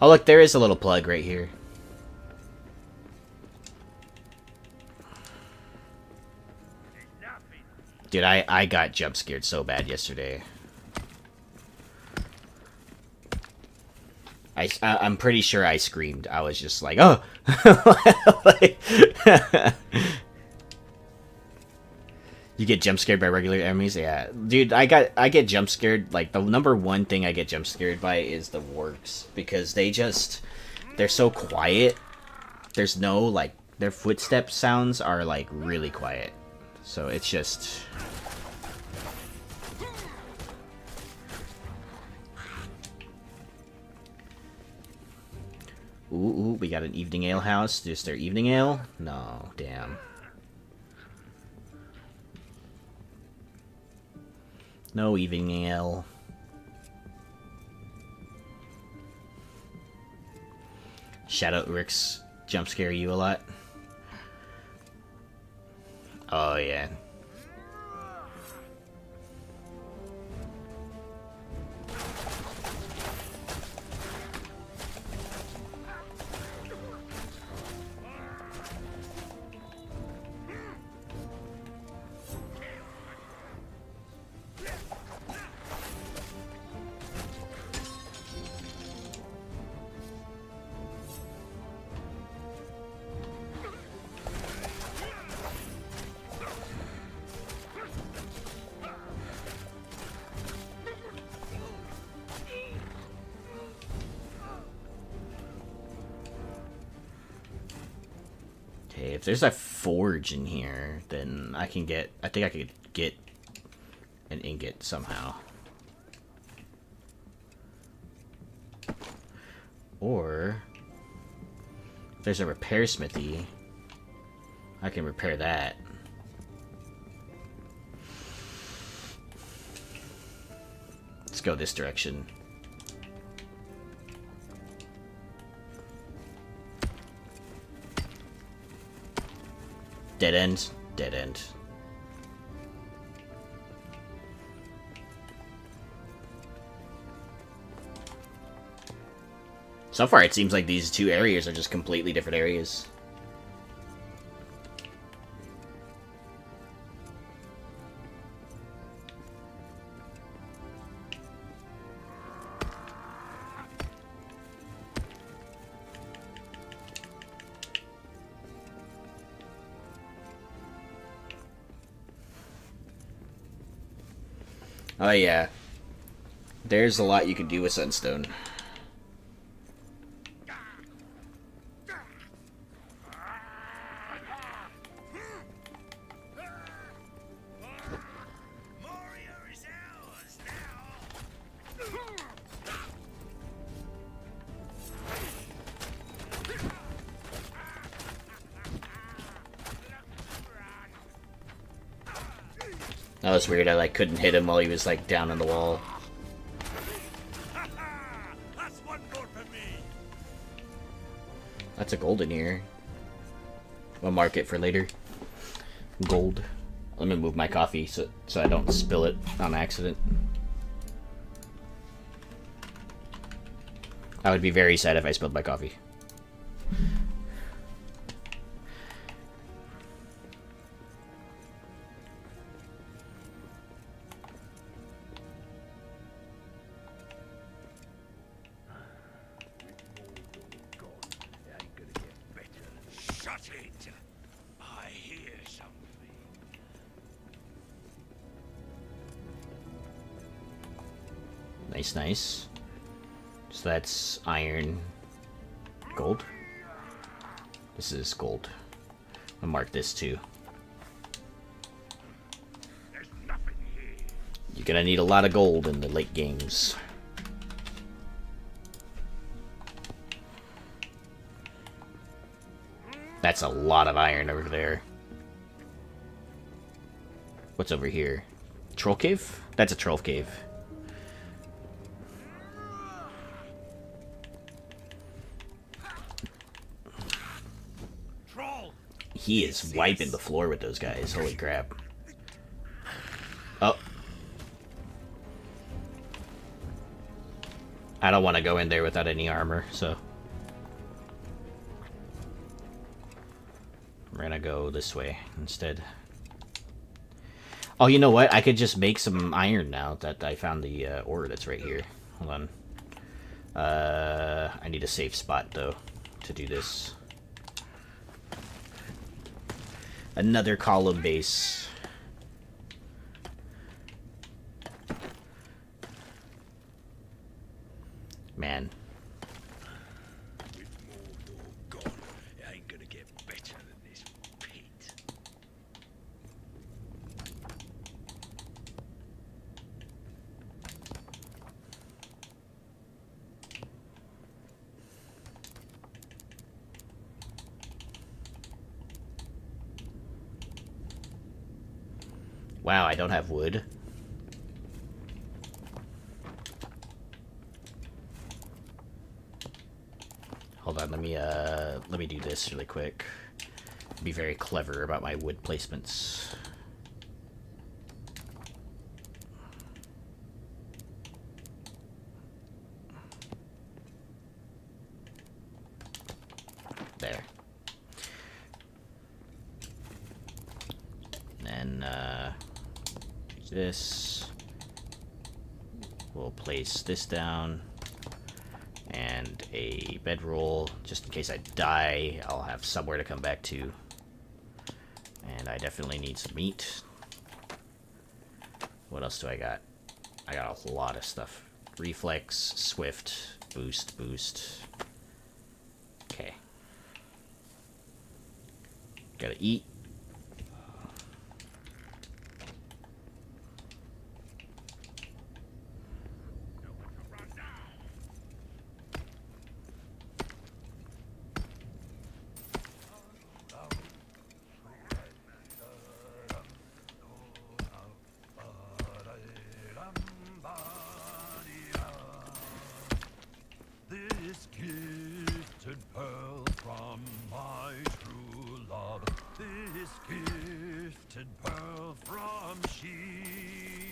Oh, look, there is a little plug right here. Dude, I got jump scared so bad yesterday. I'm pretty sure I screamed. I was just like, oh! Like, you get jump scared by regular enemies? Yeah. Dude, I get jump scared. Like, the number one thing I get jump scared by is the wargs. Because they're so quiet. There's no, like, their footstep sounds are, like, really quiet. So it's just... Ooh, we got an evening ale house. Is there evening ale? No, damn. No evening ale. Shadow Urix jump scare you a lot? Oh, yeah. Okay, if there's a forge in here, then I can get... I think I could get an ingot somehow. Or... if there's a repair smithy, I can repair that. Let's go this direction. Dead end. Dead end. So far, it seems like these two areas are just completely different areas. Oh yeah. There's a lot you can do with Sunstone. Moria is ours now. That was weird, I like couldn't hit him while he was like down on the wall. That's one more for me. That's a gold in here. We'll mark it for later. Gold. Let me move my coffee so I don't spill it on accident. I would be very sad if I spilled my coffee. Shut it! I hear something. Nice, nice. So that's iron. Gold? This is gold. I'll mark this too. There's nothing here. You're gonna need a lot of gold in the late games. That's a lot of iron over there. What's over here? Troll cave? That's a troll cave. Troll! He is wiping the floor with those guys. Holy crap. Oh. I don't want to go in there without any armor, so... we're gonna go this way instead. Oh, you know what? I could just make some iron now that I found the ore that's right here. Hold on. I need a safe spot, though, to do this. Another column base. Man. With Mordor gone, it ain't gonna get better than this pit. Wow, I don't have wood. Hold on, let me do this really quick. Be very clever about my wood placements. There. Then this. We'll place this down. And a bedroll, just in case I die, I'll have somewhere to come back to. And I definitely need some meat. What else do I got? I got a lot of stuff. Reflex, swift, boost, boost. Okay. Gotta eat. This gifted pearl from my true love. This gifted pearl from she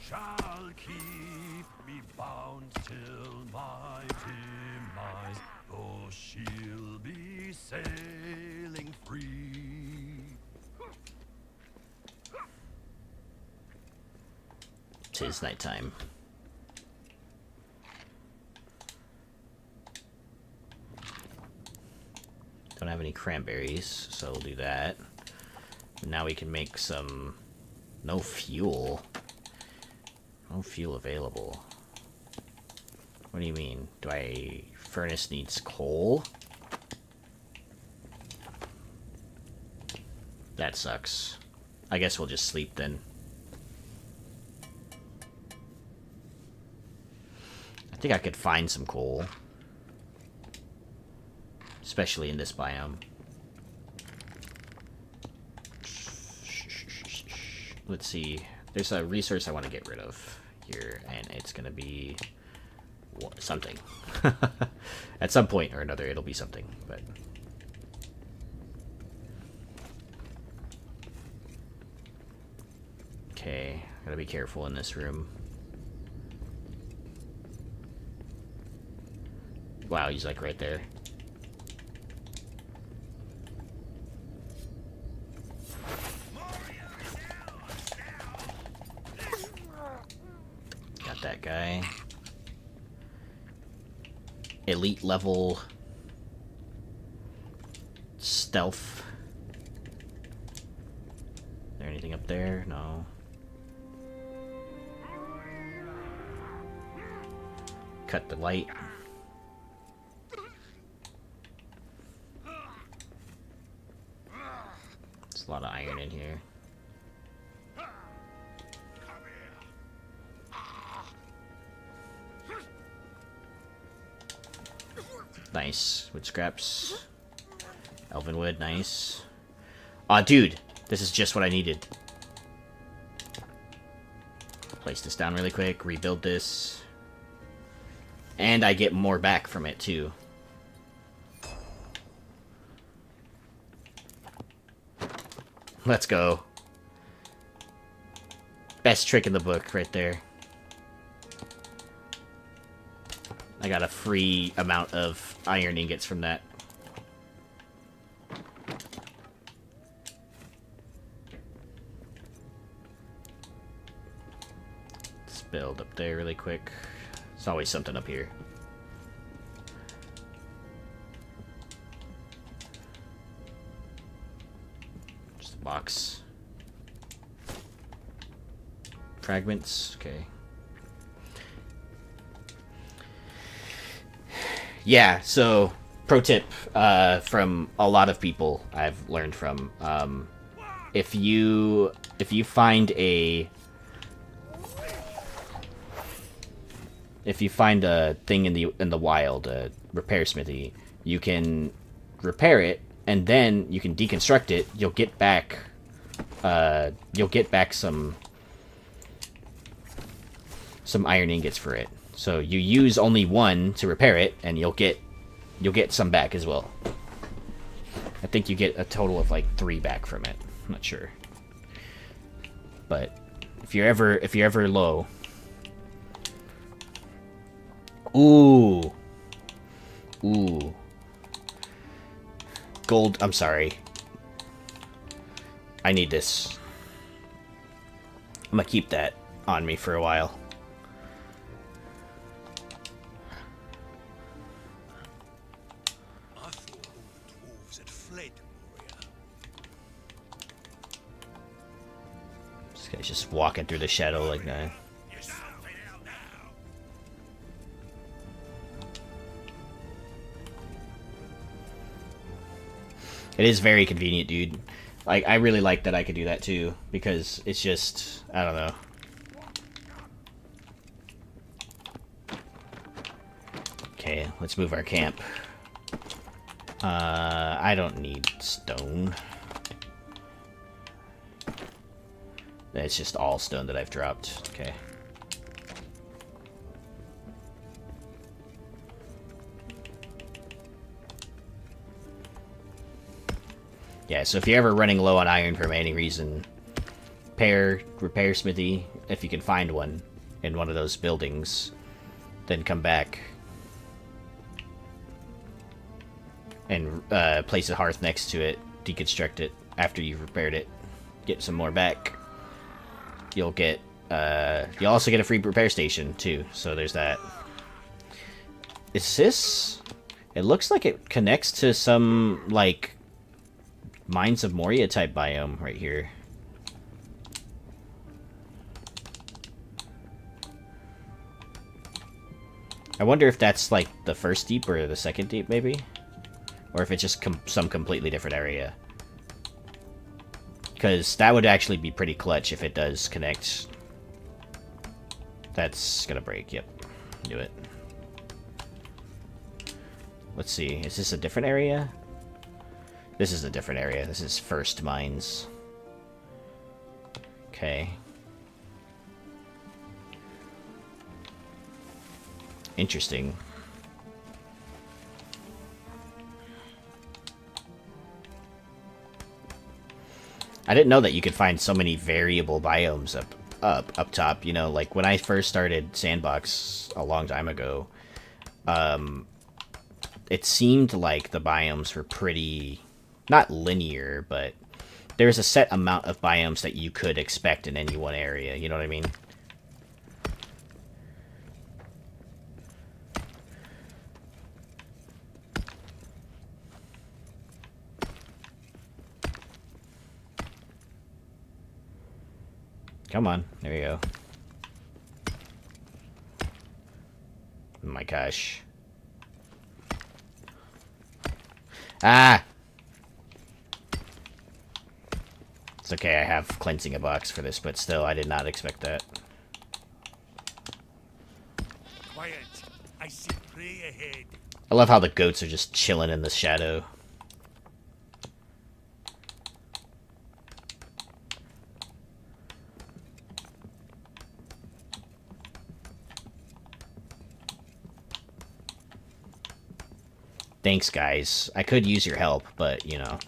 shall keep me bound till my demise, though she'll be sailing free. 'Tis nighttime. Don't have any cranberries, so we'll do that. Now we can make some... No fuel. No fuel available. What do you mean? Do I... Furnace needs coal? That sucks. I guess we'll just sleep then. I think I could find some coal. Especially in this biome. Let's see. There's a resource I want to get rid of here, and it's going to be something. At some point or another, it'll be something, but... Okay, gotta be careful in this room. Wow, he's like right there. Got that guy. Elite level stealth. Is there anything up there? No. Cut the light. There's a lot of iron in here. Nice. Wood scraps. Elven wood, nice. Aw, dude! This is just what I needed. Place this down really quick, rebuild this. And I get more back from it, too. Let's go. Best trick in the book, right there. I got a free amount of iron ingots from that. Let's build up there really quick. There's always something up here. Just a box. Fragments, okay. Yeah, so pro tip from a lot of people I've learned from, if you find a thing in the wild, a repair smithy, you can repair it and then you can deconstruct it. You'll get back some iron ingots for it. So you use only one to repair it, and you'll get some back as well. I think you get a total of like 3 back from it. I'm not sure, but if you're ever low, ooh, gold. I'm sorry. I need this. I'm gonna keep that on me for a while. This guy's just walking through the shadow like that. It is very convenient, dude. Like, I really like that I could do that too, because it's just, I don't know. Okay, let's move our camp. I don't need stone. It's just all stone that I've dropped. Okay. Yeah, so if you're ever running low on iron for any reason, repair smithy, if you can find one in one of those buildings, then come back and place a hearth next to it, deconstruct it after you've repaired it, get some more back. You'll also get a free repair station too, so there's that. Is this? It looks like it connects to some, like, Mines of Moria type biome right here. I wonder if that's like the first deep or the second deep, maybe? Or if it's just some completely different area. Because that would actually be pretty clutch if it does connect. That's gonna break, yep. Do it. Let's see, is this a different area? This is a different area. This is first mines. Okay. Interesting. I didn't know that you could find so many variable biomes up top. You know, like when I first started Sandbox a long time ago, it seemed like the biomes were pretty, not linear, but there's a set amount of biomes that you could expect in any one area. You know what I mean? Come on, there you go. Oh my gosh. Ah! It's okay, I have cleansing a box for this, but still, I did not expect that. Quiet. I see prey ahead. I love how the goats are just chilling in the shadow. Thanks, guys. I could use your help, but, you know.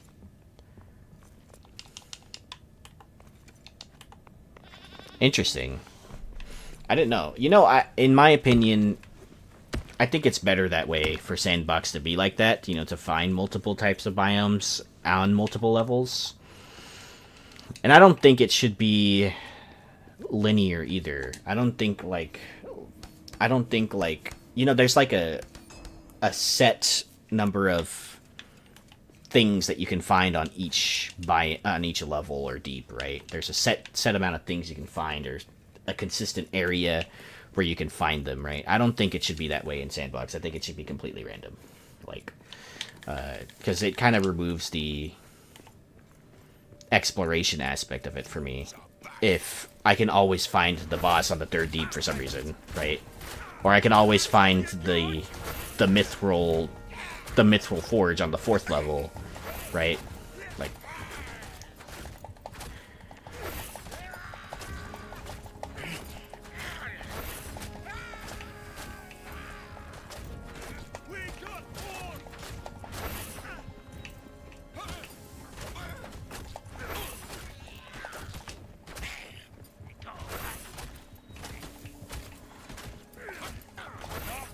Interesting. I didn't know. You know, in my opinion, I think it's better that way for Sandbox to be like that, you know, to find multiple types of biomes on multiple levels. And I don't think it should be linear either. I don't think, like, you know, there's like a set number of things that you can find on each level or deep, right? There's a set amount of things you can find, or a consistent area where you can find them, right? I don't think it should be that way in Sandbox. I think it should be completely random, like, because it kind of removes the exploration aspect of it for me. If I can always find the boss on the third deep for some reason, right? Or I can always find the mithril forge on the 4th level, right? Like,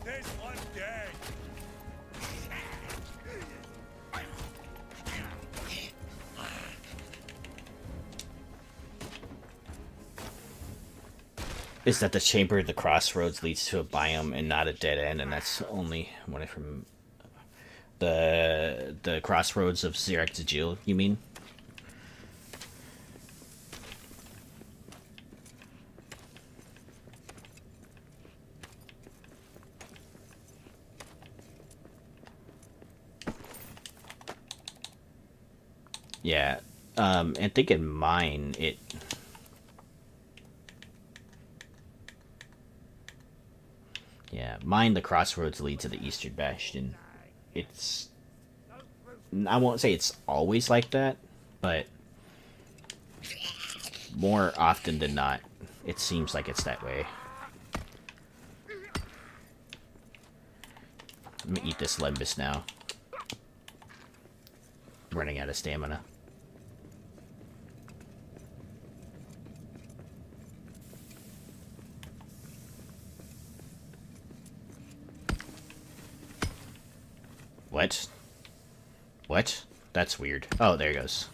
This one dead. is that the chamber of the crossroads leads to a biome and not a dead end, and that's only one from the crossroads of Xerac Zajil, you mean? Yeah. And thinking mine, it... Yeah, mine, the crossroads lead to the Eastern Bastion. It's... I won't say it's always like that, but more often than not, it seems like it's that way. I'm gonna eat this Lembas now. I'm running out of stamina. What? What? That's weird. Oh, there it goes.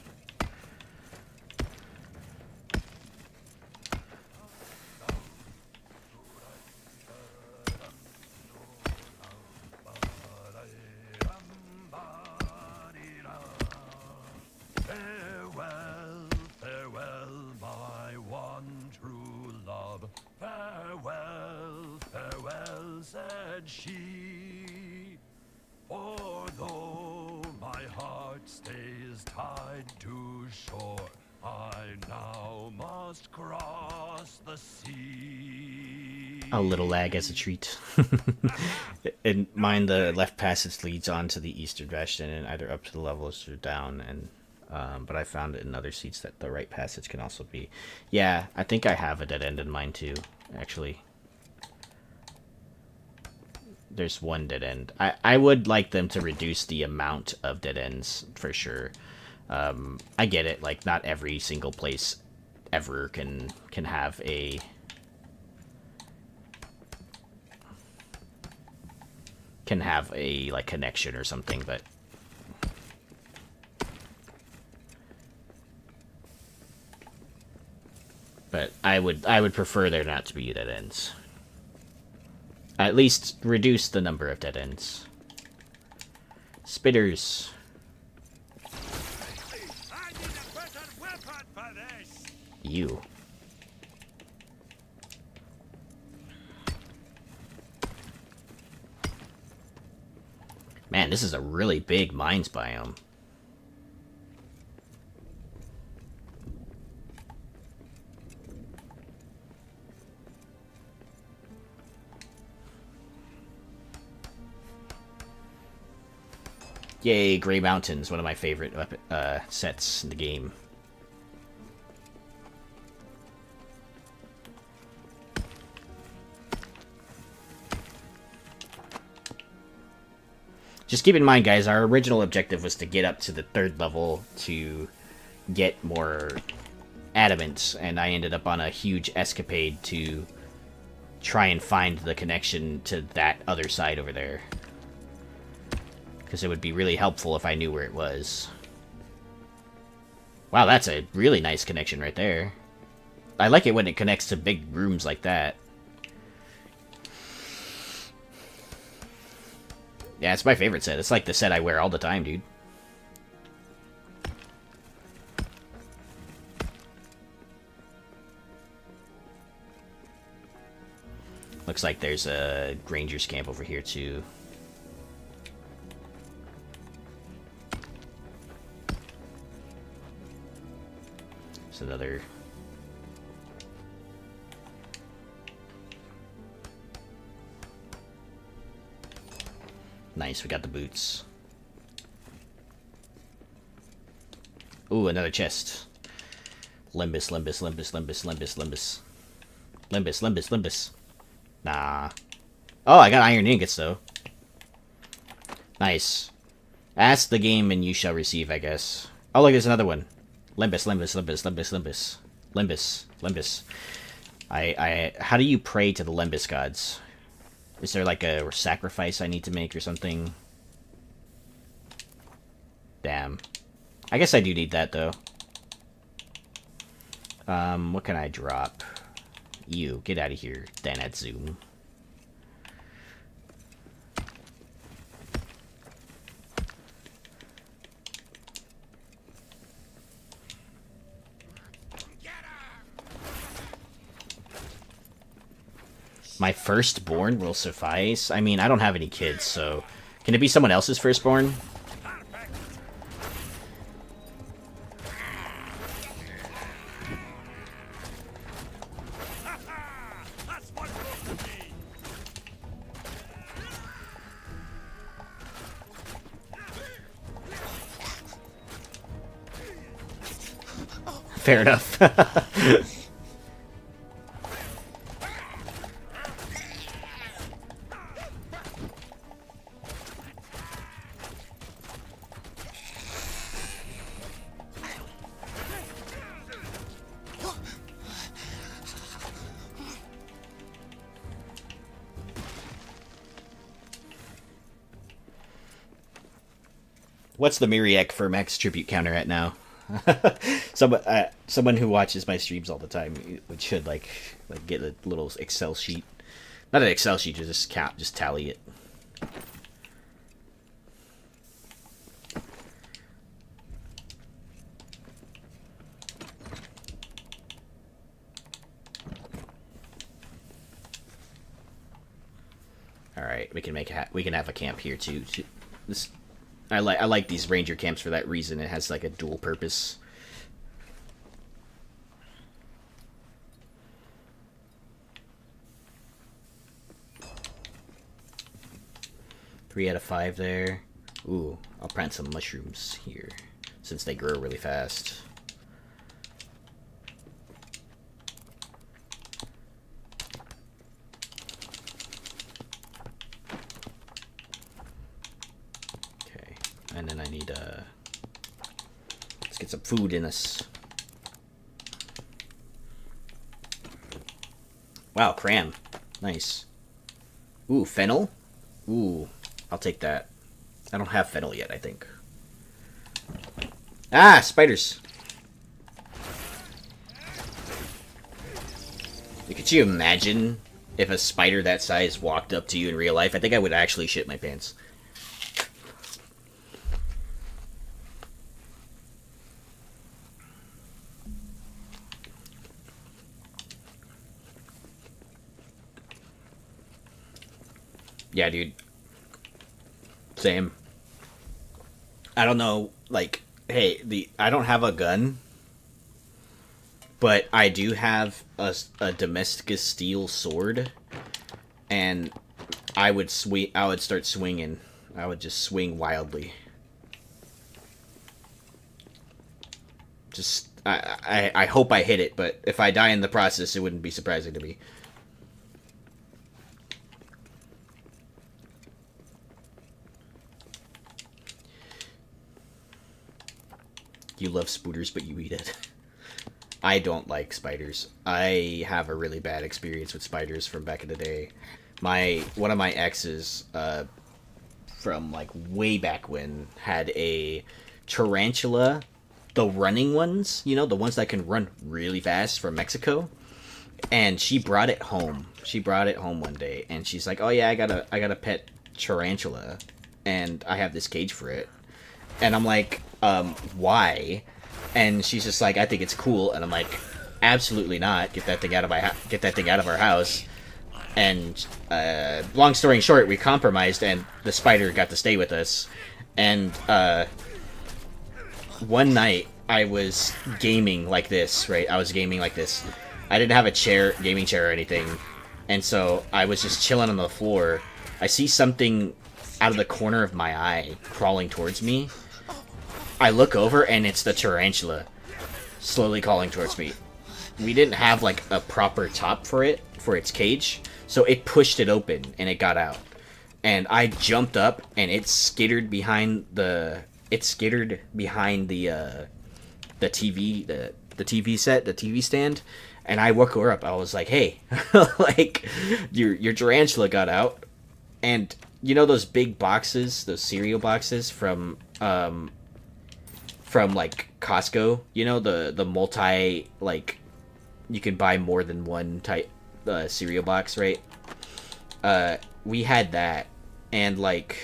Farewell, farewell, my one true love. Farewell, farewell, said she. For though my heart stays tied to shore, I now must cross the sea. A little lag as a treat. In mine, the left passage leads on to the Eastern Bastion, and either up to the levels or down. And but I found in other seats that the right passage can also be. Yeah, I think I have a dead end in mine too. Actually, there's one dead end. I would like them to reduce the amount of dead ends for sure. I get it. Like, not every single place ever can have a like connection or something, but I would prefer there not to be dead ends. At least reduce the number of dead ends. Spitters. I need a better weapon for this. You. Man, this is a really big mines biome. Yay, Grey Mountains, one of my favorite sets in the game. Just keep in mind, guys, our original objective was to get up to the 3rd level to get more adamant, and I ended up on a huge escapade to try and find the connection to that other side over there. Because it would be really helpful if I knew where it was. Wow, that's a really nice connection right there. I like it when it connects to big rooms like that. Yeah, it's my favorite set. It's like the set I wear all the time, dude. Looks like there's a Granger's camp over here, too. There's another... Nice, we got the boots. Ooh, another chest. Limbus, Limbus, Limbus, Limbus, Limbus, Limbus. Limbus, Limbus, Limbus. Nah. Oh, I got iron ingots, though. Nice. Ask the game and you shall receive, I guess. Oh, look, there's another one. Limbus, Limbus, Limbus, Limbus, Limbus. Limbus, Limbus. How do you pray to the Limbus gods? Is there like a sacrifice I need to make or something? Damn. I guess I do need that, though. What can I drop? You, get out of here, Danatzoom. My firstborn will suffice? I mean, I don't have any kids, so... Can it be someone else's firstborn? Fair enough. What's the Miriek for max tribute counter at now? Someone who watches my streams all the time should like get a little Excel sheet. Not an Excel sheet, just count, just tally it. All right, we can have a camp here too. This I like these ranger camps for that reason. It has like a dual purpose. Three out of 5 there. Ooh, I'll plant some mushrooms here since they grow really fast. And then I need, let's get some food in us. Wow, cram. Nice. Ooh, fennel? Ooh, I'll take that. I don't have fennel yet, I think. Ah, spiders. Could you imagine if a spider that size walked up to you in real life? I think I would actually shit my pants. Yeah, dude. Same. I don't know, like, hey, I don't have a gun, but I do have a Damascus steel sword, and I would start swinging. I would just swing wildly. Just, I hope I hit it, but if I die in the process, it wouldn't be surprising to me. You love spooters, but you eat it. I don't like spiders. I have a really bad experience with spiders from back in the day. One of my exes, from like way back when, had a tarantula, the running ones, you know, the ones that can run really fast, from Mexico. And she brought it home. She brought it home one day, and she's like, "Oh yeah, I got a pet tarantula, and I have this cage for it." And I'm like, why? And she's just like, "I think it's cool." And I'm like, absolutely not. Get that thing out of our house. And long story short, we compromised, and the spider got to stay with us. And one night I was gaming like this, right? I was gaming like this. I didn't have a gaming chair or anything, and so I was just chilling on the floor. I see something out of the corner of my eye crawling towards me. I look over, and it's the tarantula slowly crawling towards me. We didn't have like a proper top for its cage, so it pushed it open and it got out. And I jumped up, and it skittered behind the TV set, the TV stand, and I woke her up. I was like, "Hey, like your tarantula got out." And you know those big boxes, those cereal boxes from like Costco, you know, the multi, like, you can buy more than one type cereal box, right? We had that, and like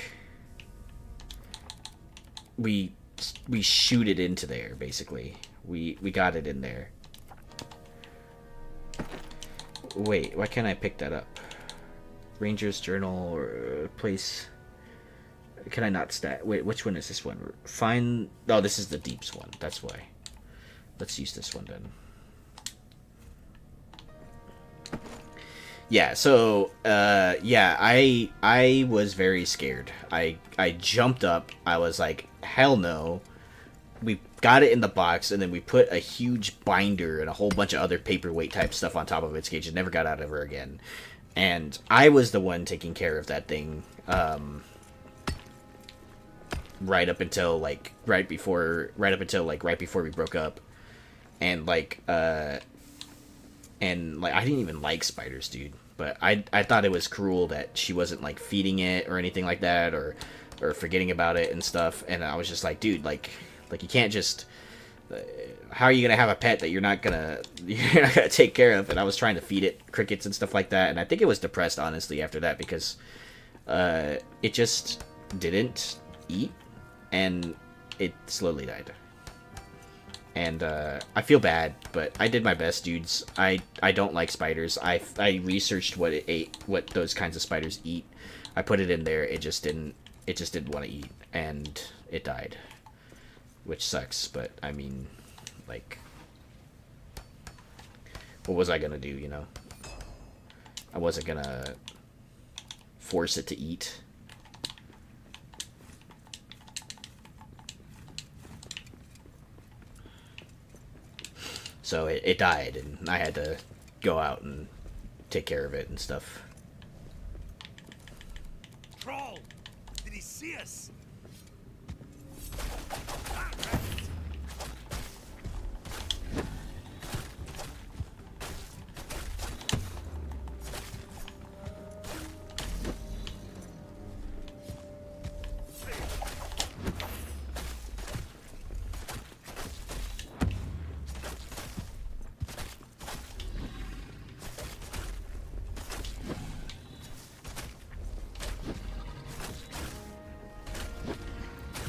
we shoot it into there, basically. We got it in there. Wait, why can't I pick that up? Ranger's Journal or place. Can I not stat? Wait, which one is this one? Find. Oh, this is the Deeps one. That's why. Let's use this one then. Yeah. So, yeah, I was very scared. I jumped up. I was like, hell no. we got it in the box, and then we put a huge binder and a whole bunch of other paperweight type stuff on top of its cage. It never got out of her again. And I was the one taking care of that thing, right up until right before we broke up. And I didn't even like spiders, dude. But I thought it was cruel that she wasn't like feeding it or anything like that, or forgetting about it and stuff. And I was just like, dude, like you can't just. How are you gonna have a pet that you're not gonna take care of? And I was trying to feed it crickets and stuff like that, and I think it was depressed, honestly, after that, because it just didn't eat, and it slowly died. And I feel bad, but I did my best, dudes. I don't like spiders. I researched what it ate, what those kinds of spiders eat. I put it in there. It just didn't want to eat, and it died, which sucks. But I mean, like, what was I gonna do? You know, I wasn't gonna force it to eat. So it died, and I had to go out and take care of it and stuff. Troll! Did he see us?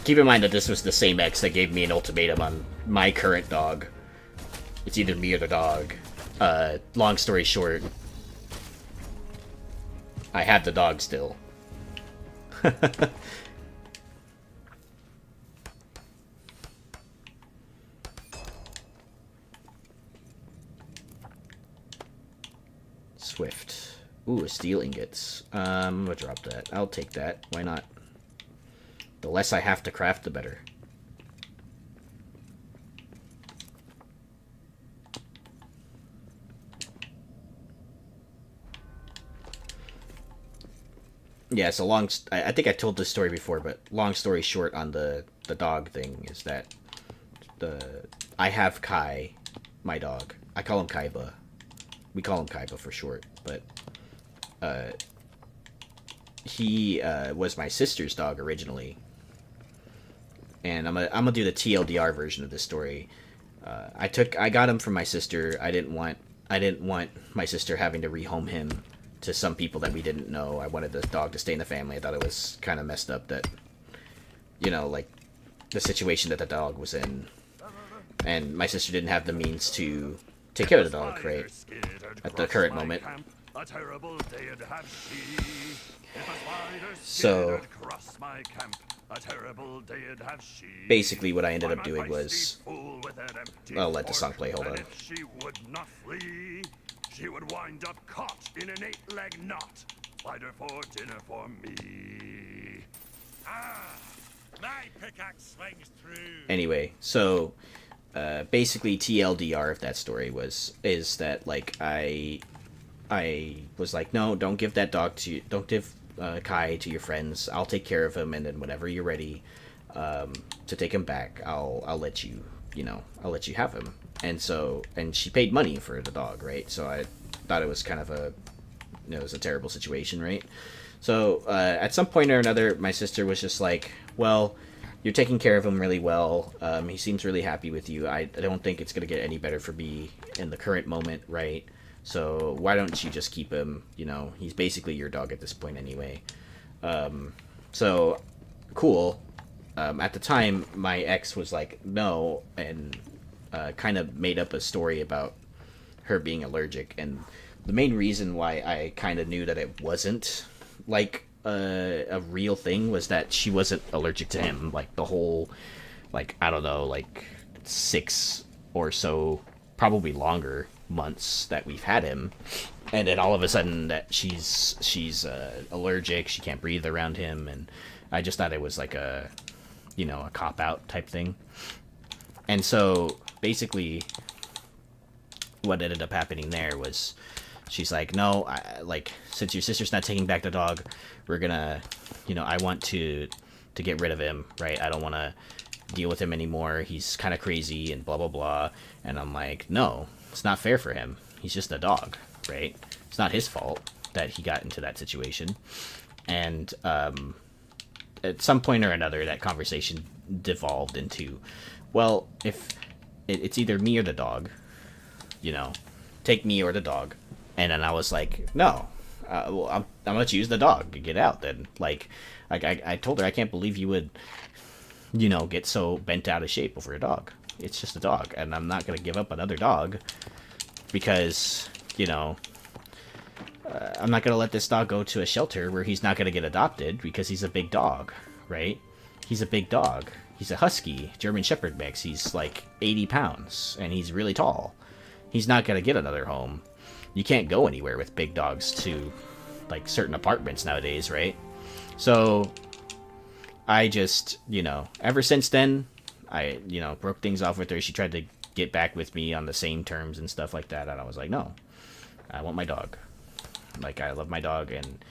Keep in mind that this was the same ex that gave me an ultimatum on my current dog. It's either me or the dog. Long story short, I have the dog still. Swift. Ooh, steel ingots. I'm gonna drop that. I'll take that. Why not? The less I have to craft, the better. Yeah, so I think I told this story before, but long story short on the dog thing is that I have Kai, my dog. I call him Kaiba. We call him Kaiba for short, but he was my sister's dog originally. And I'm gonna do the TLDR version of this story. I got him from my sister. I didn't want my sister having to rehome him to some people that we didn't know. I wanted the dog to stay in the family. I thought it was kind of messed up that, you know, like the situation that the dog was in, and my sister didn't have the means to take care of the dog, right? At the current moment. A terrible day'd have she. If a spider So across my camp, a terrible day'd have she. Basically, what I ended up doing was, I'll let the song play. Hold on. If she would not flee, she would wind up caught in an 8-leg knot. Spider for dinner for me. Ah, my pickaxe swings through. Anyway, so basically TLDR of that story is that like I was like, no, don't give that dog don't give Kai to your friends. I'll take care of him, and then whenever you're ready to take him back, I'll let you, I'll let you have him. And she paid money for the dog, right? So I thought it was kind of it was a terrible situation, right? So at some point or another, my sister was just like, well, you're taking care of him really well. He seems really happy with you. I don't think it's going to get any better for me in the current moment, right? So why don't you just keep him? He's basically your dog at this point anyway. So cool. At the time, my ex was like, no, and kind of made up a story about her being allergic. And the main reason why I kind of knew that it wasn't like a real thing was that she wasn't allergic to him like the whole, like, I don't know, like 6 or so, probably longer months that we've had him. And then all of a sudden that she's allergic, she can't breathe around him, and I just thought it was like a cop out type thing. And so basically what ended up happening there was she's like, no, like, since your sister's not taking back the dog, we're gonna, I want to get rid of him, right? I don't want to deal with him anymore. He's kind of crazy and blah, blah, blah. And I'm like, no, it's not fair for him. He's just a dog, right? It's not his fault that he got into that situation. And at some point or another, that conversation devolved into, well, if it's either me or the dog, take me or the dog. And then I was like, no, well, I'm gonna choose the dog to get out then. Like I told her, I can't believe you would, get so bent out of shape over a dog. It's just a dog, and I'm not gonna give up another dog because, I'm not gonna let this dog go to a shelter where he's not gonna get adopted because he's a big dog, right? He's a big dog. He's a husky, German Shepherd mix. He's like 80 pounds, and he's really tall. He's not gonna get another home. You can't go anywhere with big dogs to, like, certain apartments nowadays, right? So I just, ever since then, I, broke things off with her. She tried to get back with me on the same terms and stuff like that, and I was like, no, I want my dog. Like, I love my dog, and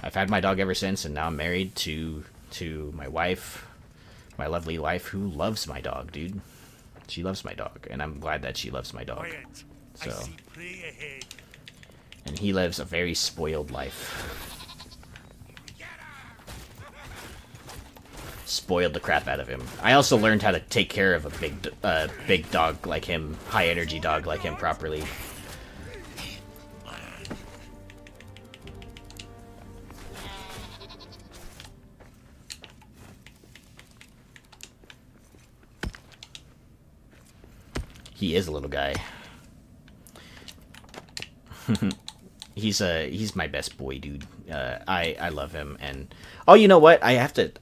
I've had my dog ever since, and now I'm married to my wife, my lovely wife, who loves my dog, dude. She loves my dog, and I'm glad that she loves my dog. So, and he lives a very spoiled life. Spoiled the crap out of him. I also learned how to take care of a big dog like him, high energy dog like him properly. He is a little guy. He's my best boy, dude. I love him. And oh, you know what? I have to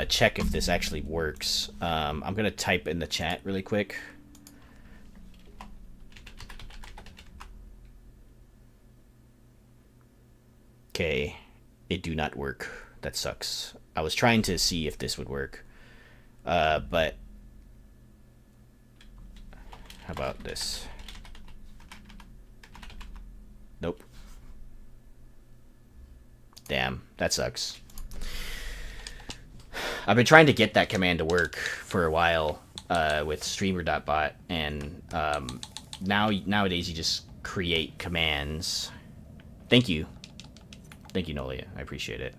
check if this actually works. I'm gonna type in the chat really quick. Okay, it do not work. That sucks. I was trying to see if this would work, but how about this? Nope. Damn, that sucks. I've been trying to get that command to work for a while with streamer.bot, and nowadays you just create commands. Thank you, Nolia. I appreciate it.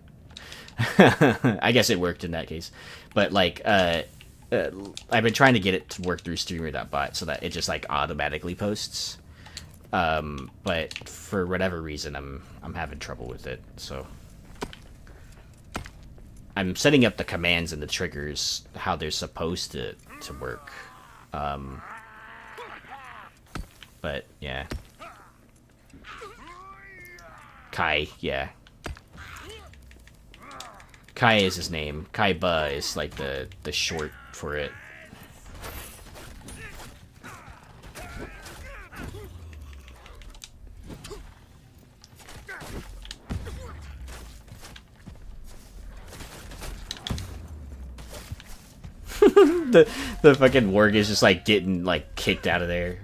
I guess it worked in that case, but like I've been trying to get it to work through streamer.bot so that it just like automatically posts. But for whatever reason, I'm having trouble with it. So I'm setting up the commands and the triggers how they're supposed to work. But yeah, Kai, yeah. Kai is his name. Kaiba is like the short for it. the fucking warg is just like getting like kicked out of there.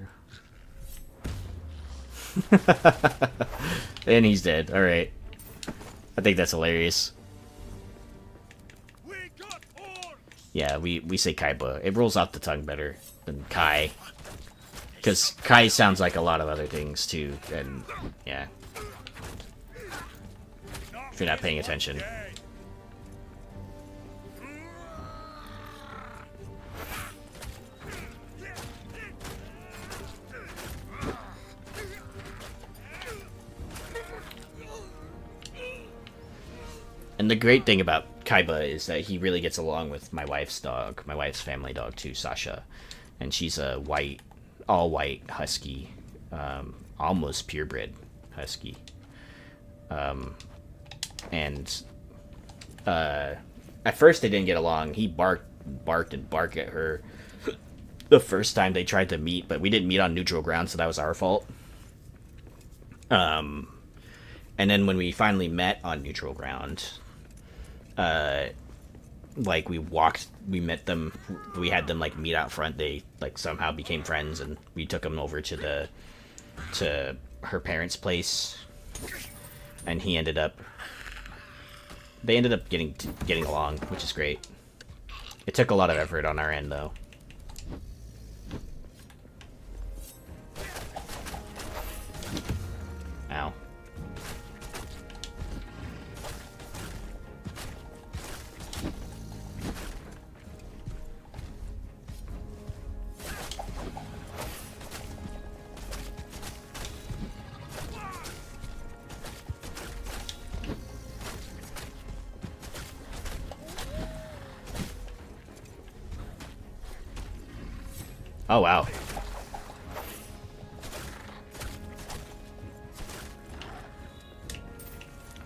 And he's dead. Alright. I think that's hilarious. Yeah, we say Kaiba. It rolls off the tongue better than Kai. Because Kai sounds like a lot of other things too, and yeah. If you're not paying attention. And the great thing about Kaiba is that he really gets along with my wife's dog, my wife's family dog too, Sasha. And she's a white, all white husky, almost purebred husky. And at first they didn't get along. He barked at her the first time they tried to meet, but we didn't meet on neutral ground, so that was our fault. And then when we finally met on neutral ground, like we met them, we had them like meet out front. They like somehow became friends, and we took them over to her parents' place, and they ended up getting along, which is great. It took a lot of effort on our end, though. Ow. Oh, wow.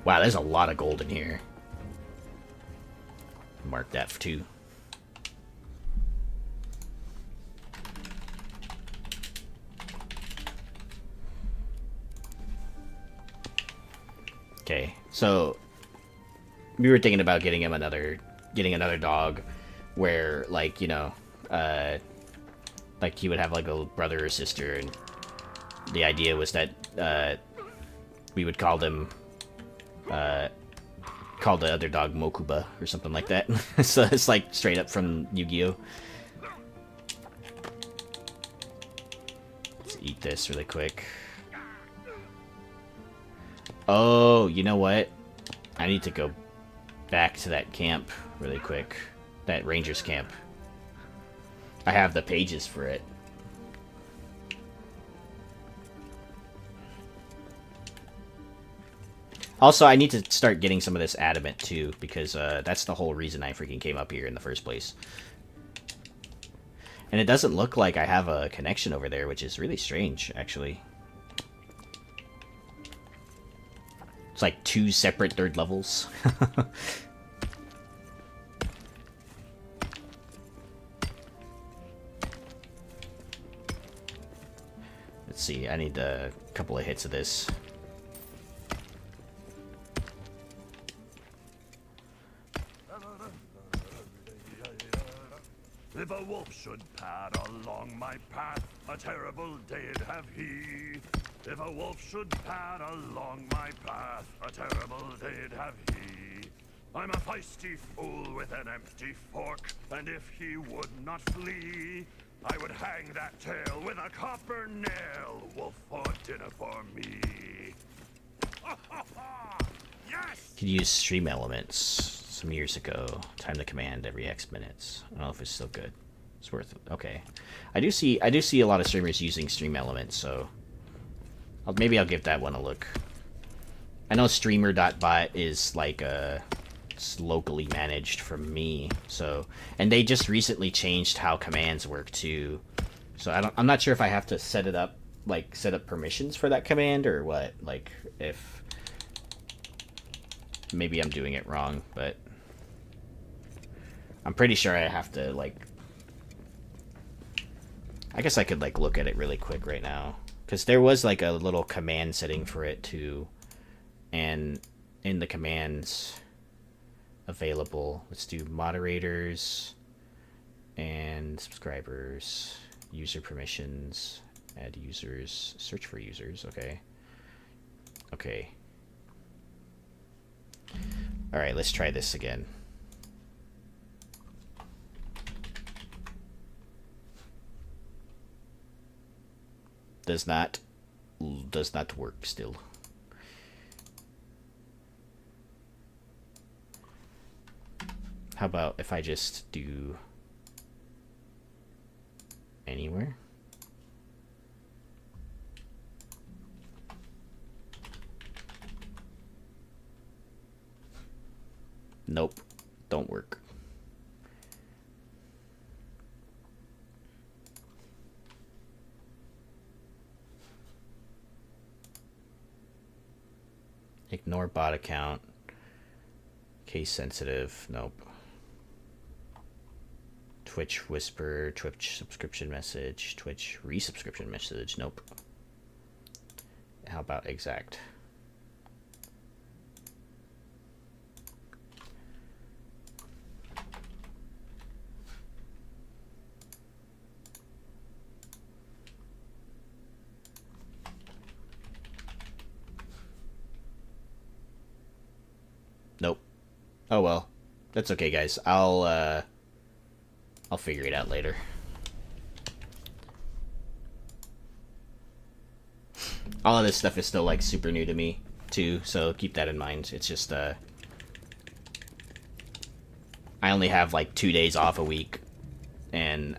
Wow, there's a lot of gold in here. Mark that for 2. Okay, so we were thinking about getting another dog, where like, you know, like he would have like a brother or sister, and the idea was that we would call the other dog Mokuba or something like that. So it's like straight up from Yu-Gi-Oh. Let's eat this really quick. Oh, you know what? I need to go back to that camp really quick. That ranger's camp. I have the pages for it. Also, I need to start getting some of this adamant, too, because that's the whole reason I freaking came up here in the first place. And it doesn't look like I have a connection over there, which is really strange, actually. It's like 2 separate 3rd levels. Let's see, I need a couple of hits of this. If a wolf should pad along my path, a terrible day'd have he. If a wolf should pad along my path, a terrible day'd have he. I'm a feisty fool with an empty fork, and if he would not flee, I would hang that tail with a copper nail. Wolf for dinner for me. Yes! Could use stream elements some years ago. Time to command every X minutes. I don't know if it's still good. It's worth it. Okay. I do see a lot of streamers using stream elements, so maybe I'll give that one a look. I know streamer.bot is like it's locally managed from me, so, and they just recently changed how commands work too. So I'm not sure if I have to set it up, like set up permissions for that command or what, like if maybe I'm doing it wrong, but I'm pretty sure I have to, like, I guess I could like look at it really quick right now, because there was like a little command setting for it too, and in the commands available, let's do moderators and subscribers, user permissions, add users, search for users. Okay. All right, let's try this again. Does not work still. How about if I just do anywhere? Nope, don't work. Ignore bot account. Case sensitive. Nope. Twitch whisper. Twitch subscription message. Twitch resubscription message. Nope. How about exact? Oh well. That's okay, guys. I'll figure it out later. All of this stuff is still like super new to me too, so keep that in mind. It's just I only have like 2 days off a week, and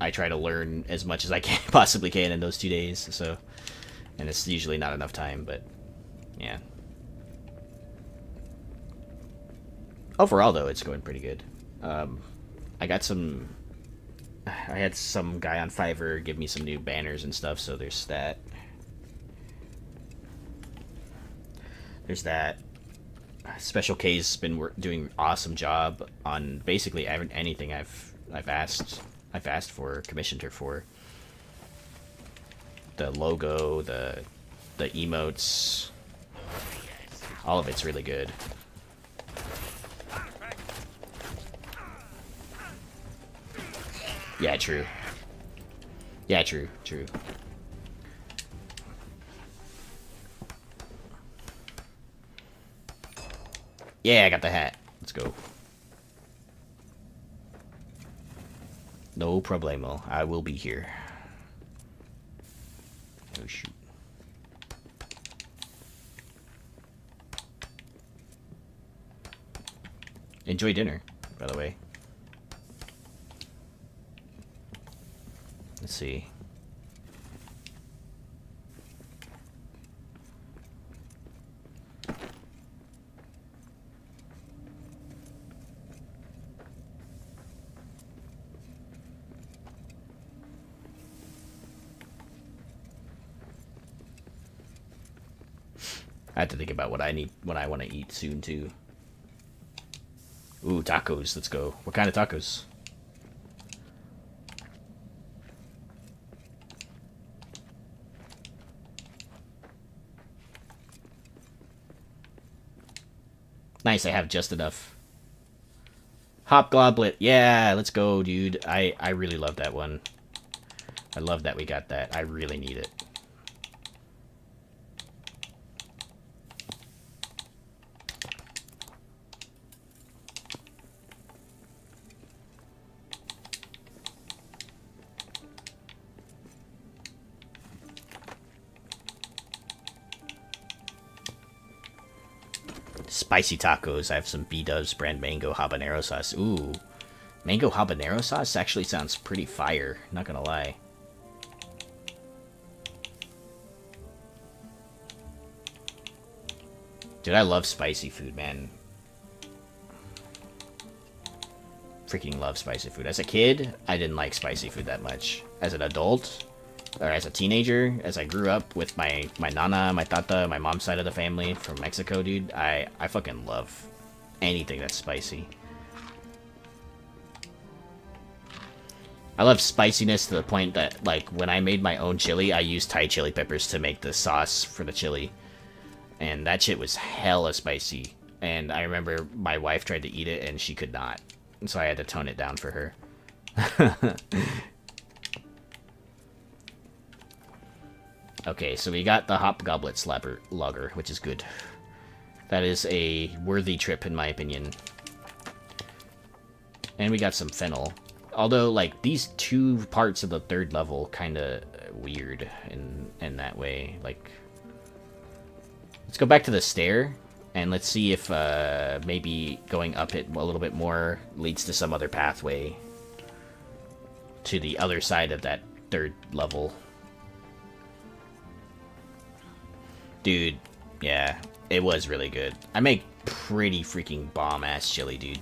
I try to learn as much as I can possibly can in those 2 days. So, and it's usually not enough time, but yeah. Overall, though, it's going pretty good. I got some. I had some guy on Fiverr give me some new banners and stuff, so there's that. There's that. Special K's been doing an awesome job on basically anything I've asked for, commissioned her for. The logo, the emotes, all of it's really good. Yeah, true. Yeah, true. Yeah, I got the hat. Let's go. No problemo. I will be here. Oh, shoot. Enjoy dinner, by the way. Let's see. I have to think about what I want to eat soon too. Ooh, tacos. Let's go. What kind of tacos? Nice, I have just enough. Hop Goblet. Yeah, let's go, dude. I really love that one. I love that we got that. I really need it. Spicy tacos. I have some B-Dubs brand mango habanero sauce. Ooh. Mango habanero sauce actually sounds pretty fire. Not gonna lie. Dude, I love spicy food, man. Freaking love spicy food. As a kid, I didn't like spicy food that much. As an adult, or as a teenager, as I grew up with my nana, my tata, my mom's side of the family from Mexico, dude, I fucking love anything that's spicy. I love spiciness to the point that, like, when I made my own chili, I used Thai chili peppers to make the sauce for the chili. And that shit was hella spicy. And I remember my wife tried to eat it, and she could not. And so I had to tone it down for her. Okay, so we got the Hop Goblet Slapper Logger, which is good. That is a worthy trip, in my opinion. And we got some fennel. Although, like, these two parts of the third level kind of weird in that way. Like, let's go back to the stair, and let's see if maybe going up it a little bit more leads to some other pathway to the other side of that third level. Dude, yeah, it was really good. I make pretty freaking bomb-ass chili, dude.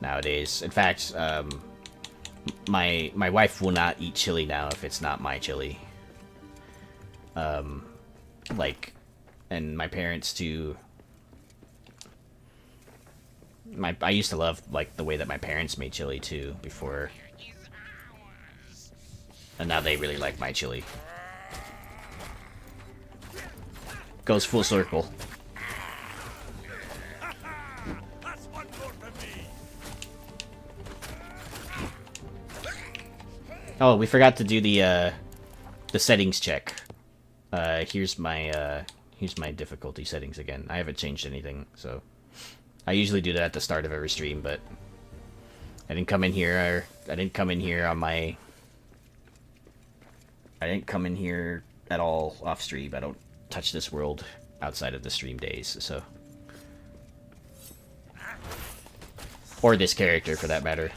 Nowadays. In fact, my wife will not eat chili now if it's not my chili. Like, and my parents too. I used to love, like, the way that my parents made chili too before. And now they really like my chili. Goes full circle. Oh, we forgot to do the settings check. Here's my difficulty settings again. I haven't changed anything, so I usually do that at the start of every stream, but I didn't come in here. I didn't come in here on my. I didn't come in here at all off stream. I don't touch this world outside of the stream days, so. Or this character, for that matter.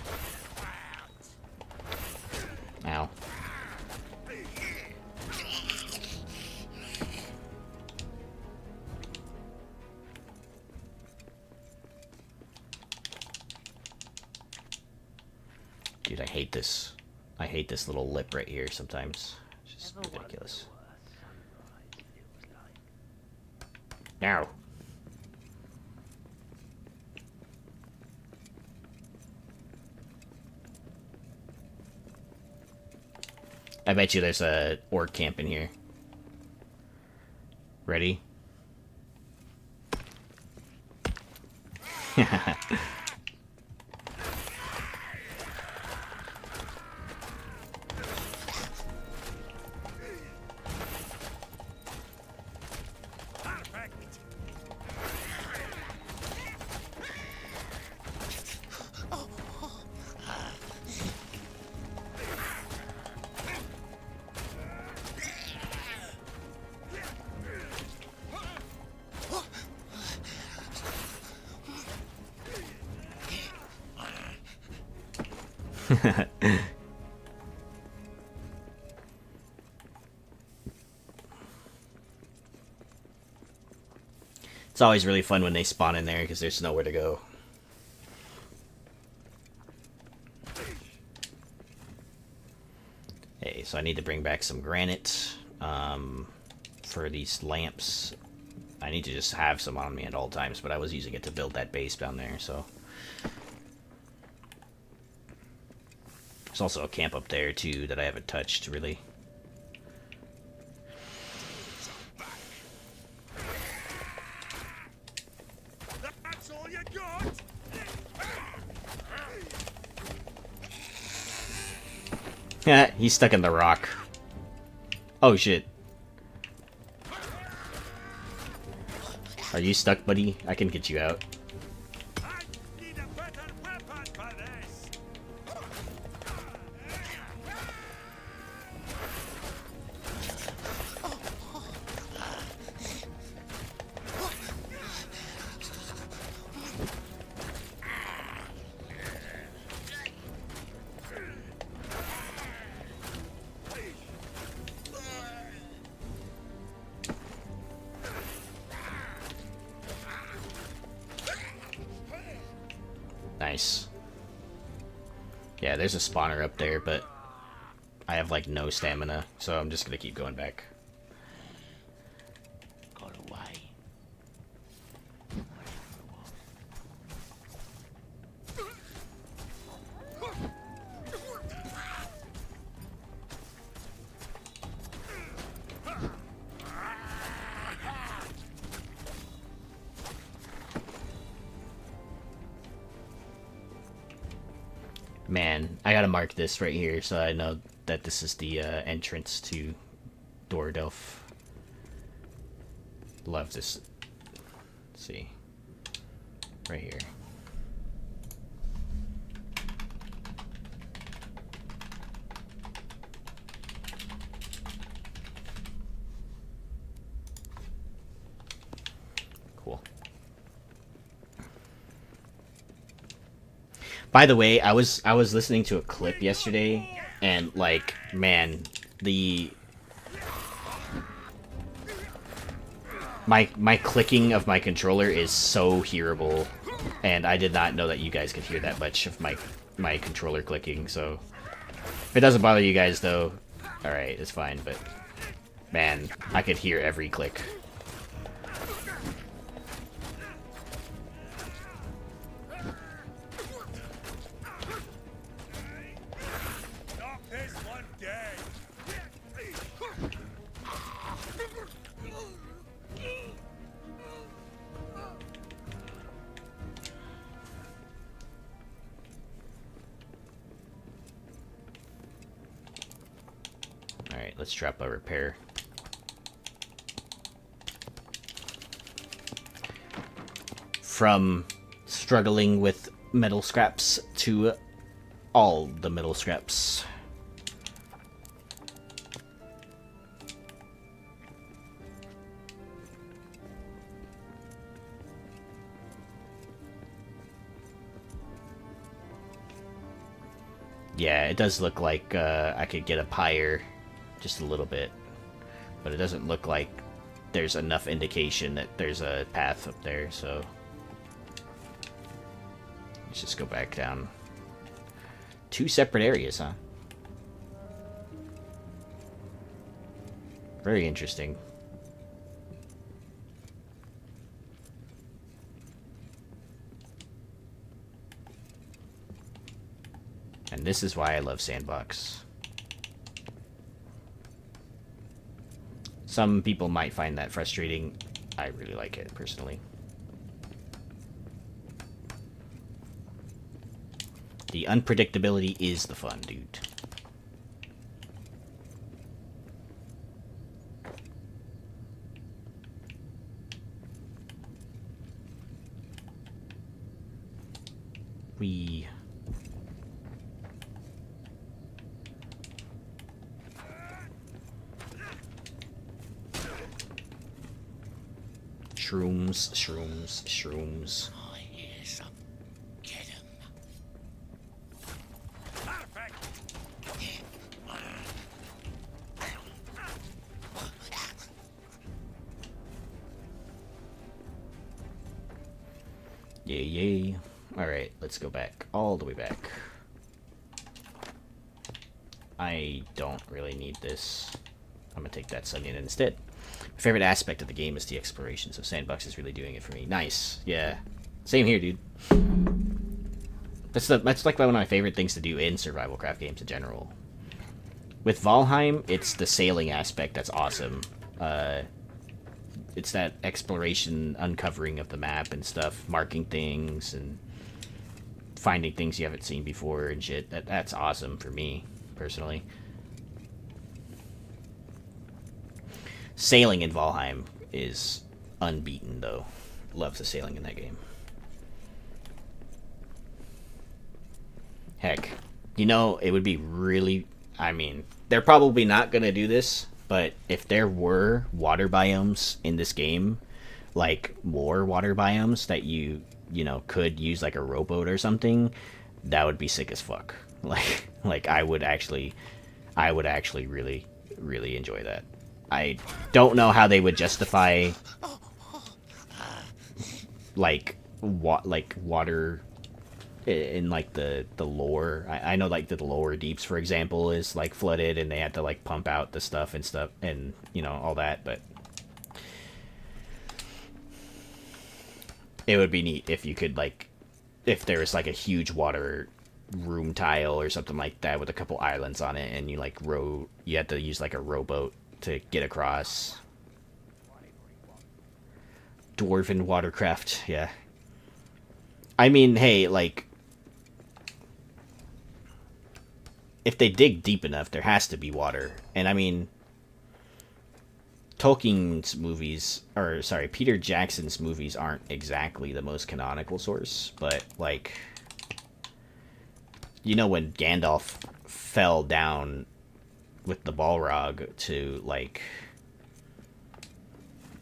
Ow. Dude, I hate this. I hate this little lip right here sometimes. It's just ridiculous. Now. I bet you there's a orc camp in here. Ready? It's always really fun when they spawn in there because there's nowhere to go. Hey, so I need to bring back some granite for these lamps. I need to just have some on me at all times, but I was using it to build that base down there, so. There's also a camp up there, too, that I haven't touched, really. That's all you got? Yeah, he's stuck in the rock. Oh, shit. Are you stuck, buddy? I can get you out. I need a better weapon for this. Nice. Yeah, there's a spawner up there, but I have, like, no stamina, so I'm just gonna keep going back. Got away. Man, I gotta mark this right here so I know that this is the entrance to Dwarf. Love this. Let's see. Right here. Cool. By the way, I was listening to a clip yesterday, and like, man, my clicking of my controller is so hearable, and I did not know that you guys could hear that much of my controller clicking. So if it doesn't bother you guys, though, all right, it's fine. But man, I could hear every click. Not this one day. All right, let's drop a repair. From struggling with metal scraps to all the metal scraps. Yeah, it does look like I could get up higher just a little bit, but it doesn't look like there's enough indication that there's a path up there, so let's just go back down. 2 separate areas, huh? Very interesting. And this is why I love Sandbox. Some people might find that frustrating. I really like it, personally. The unpredictability is the fun, dude. We... Shrooms, shrooms, shrooms. I hear some. Get him. Yay, yay. Alright, let's go back. All the way back. I don't really need this. I'm gonna take that Sunyan instead. My favorite aspect of the game is the exploration, so Sandbox is really doing it for me. Nice. Yeah. Same here, dude. That's like one of my favorite things to do in survival craft games in general. With Valheim, it's the sailing aspect that's awesome. It's that exploration, uncovering of the map and stuff, marking things and finding things you haven't seen before and shit. That's awesome for me, personally. Sailing in Valheim is unbeaten, though. Love the sailing in that game. Heck, you know, it would be really... I mean, they're probably not going to do this, but if there were water biomes in this game, like more water biomes that you know, could use like a rowboat or something, that would be sick as fuck. Like I would actually really, really enjoy that. I don't know how they would justify like water in like the lore. I know like the lower deeps, for example, is like flooded and they had to like pump out the stuff and you know, all that, but it would be neat if you could like, if there was like a huge water room tile or something like that with a couple islands on it and you like you had to use like a rowboat to get across. Dwarven watercraft, yeah. I mean, hey, like, if they dig deep enough, there has to be water. And I mean, Tolkien's movies, or sorry, Peter Jackson's movies aren't exactly the most canonical source, but like, you know, when Gandalf fell down with the Balrog to like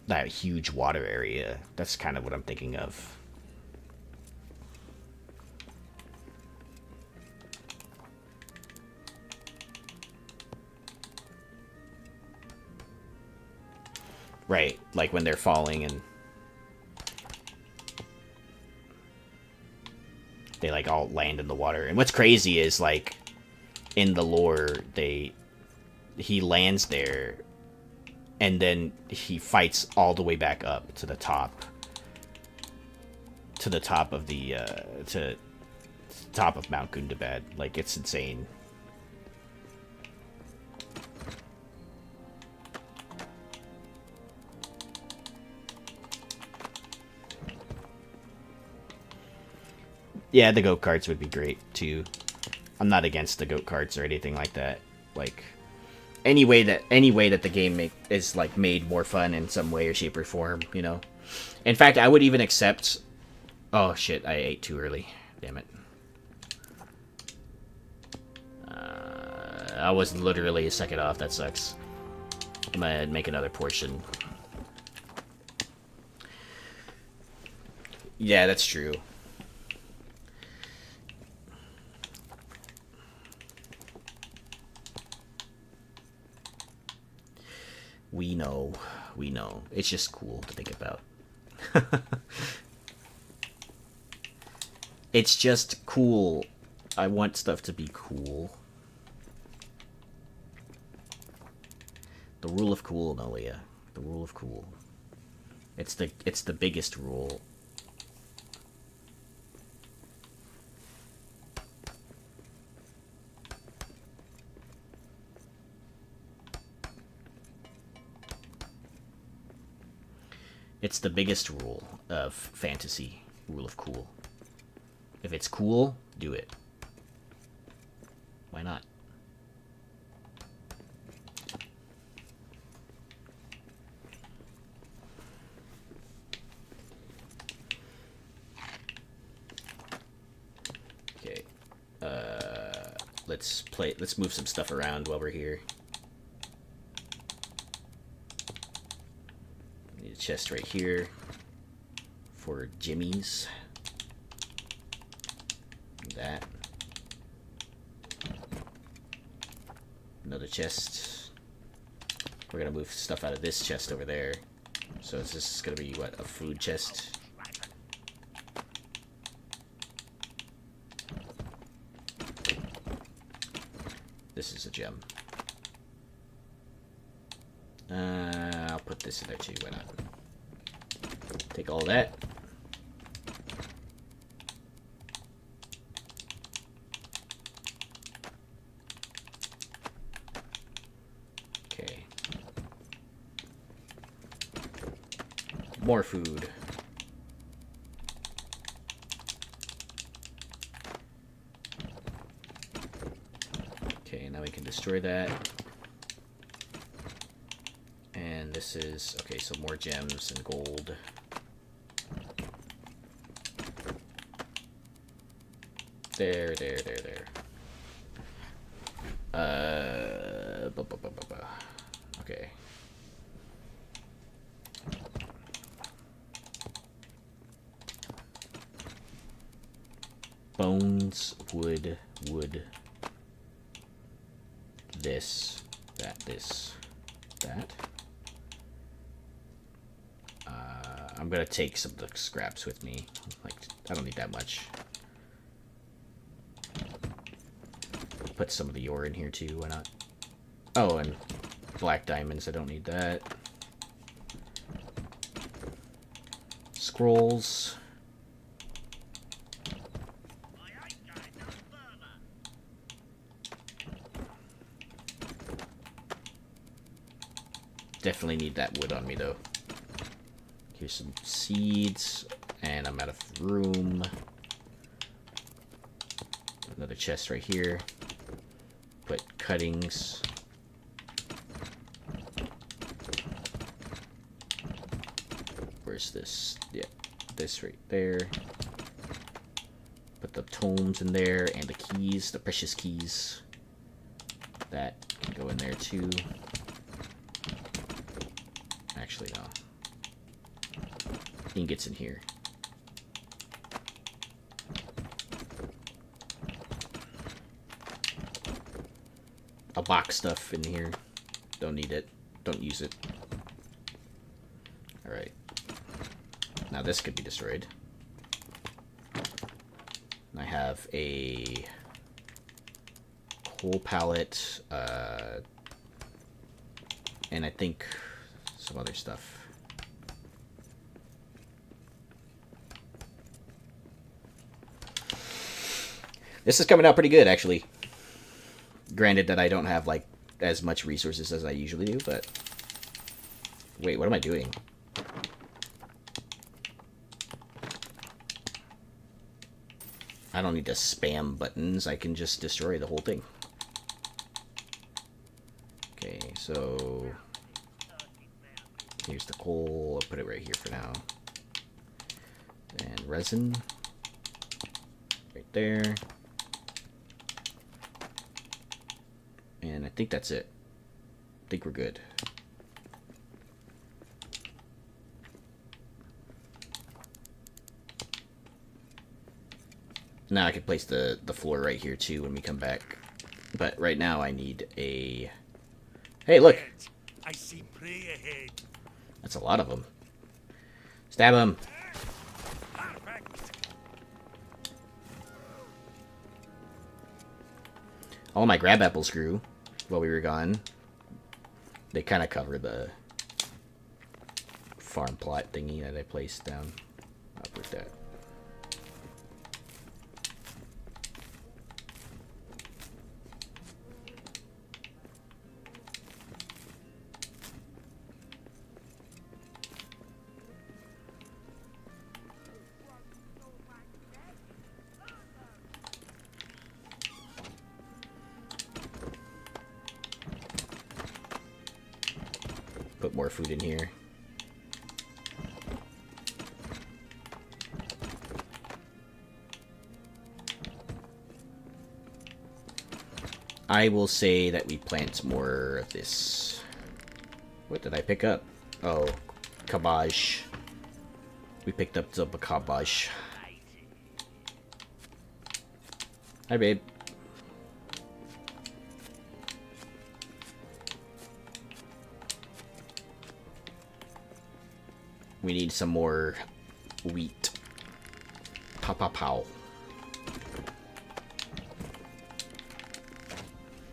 that huge water area, that's kind of what I'm thinking of. Right, like when they're falling and they like all land in the water. And what's crazy is like in the lore, he lands there and then he fights all the way back up to the top of the to top of Mount Gundabad. Like, it's insane. Yeah, the goat carts would be great too. I'm not against the goat carts or anything like that. Like, any way that the game is like made more fun in some way or shape or form, you know. In fact, I would even accept Oh shit, I ate too early. Damn it. I was literally a second off. That sucks. I'm gonna make another portion. Yeah, that's true. We know. We know. It's just cool to think about. It's just cool. I want stuff to be cool. The rule of cool, Nolia. The rule of cool. It's the biggest rule. It's the biggest rule of fantasy. Rule of cool. If it's cool, do it. Why not? Okay. Let's move some stuff around while we're here. Need a chest right here for Jimmy's. That. Another chest. We're gonna move stuff out of this chest over there. So this is gonna be, what, a food chest? This is a gem. I'll put this in there too, why not? Take all that. Okay. More food. Okay, now we can destroy that. And this is, okay, so more gems and gold. There. Okay. Bones, wood. This, that. I'm gonna take some of the scraps with me. Like, I don't need that much. Put some of the ore in here too, why not? Oh, and black diamonds, I don't need that. Scrolls. Definitely need that wood on me though. Here's some seeds, and I'm out of room. Another chest right here. Put cuttings. Where's this? Yeah, this right there. Put the tomes in there, and the keys, the precious keys. That can go in there too. Actually, no. Ingots in here. I'll box stuff in here. Don't need it. Don't use it. Alright. Now this could be destroyed. I have a coal pallet, and I think some other stuff. This is coming out pretty good, actually. Granted that I don't have, like, as much resources as I usually do, but... Wait, what am I doing? I don't need to spam buttons. I can just destroy the whole thing. Okay, so... Here's the coal. I'll put it right here for now. And resin. Right there. And I think that's it. I think we're good. Now I can place the floor right here too when we come back. But right now I need a... Hey, look! I see prey ahead. That's a lot of them. Stab him! Perfect. All my grab apples grew while we were gone. They kind of cover the farm plot thingy that I placed down. I'll put that. Put more food in here. I will say that we plant more of this. What did I pick up? Oh, cabbage. We picked up the cabbage. Hi, babe. We need some more wheat. Pow, pow, pow.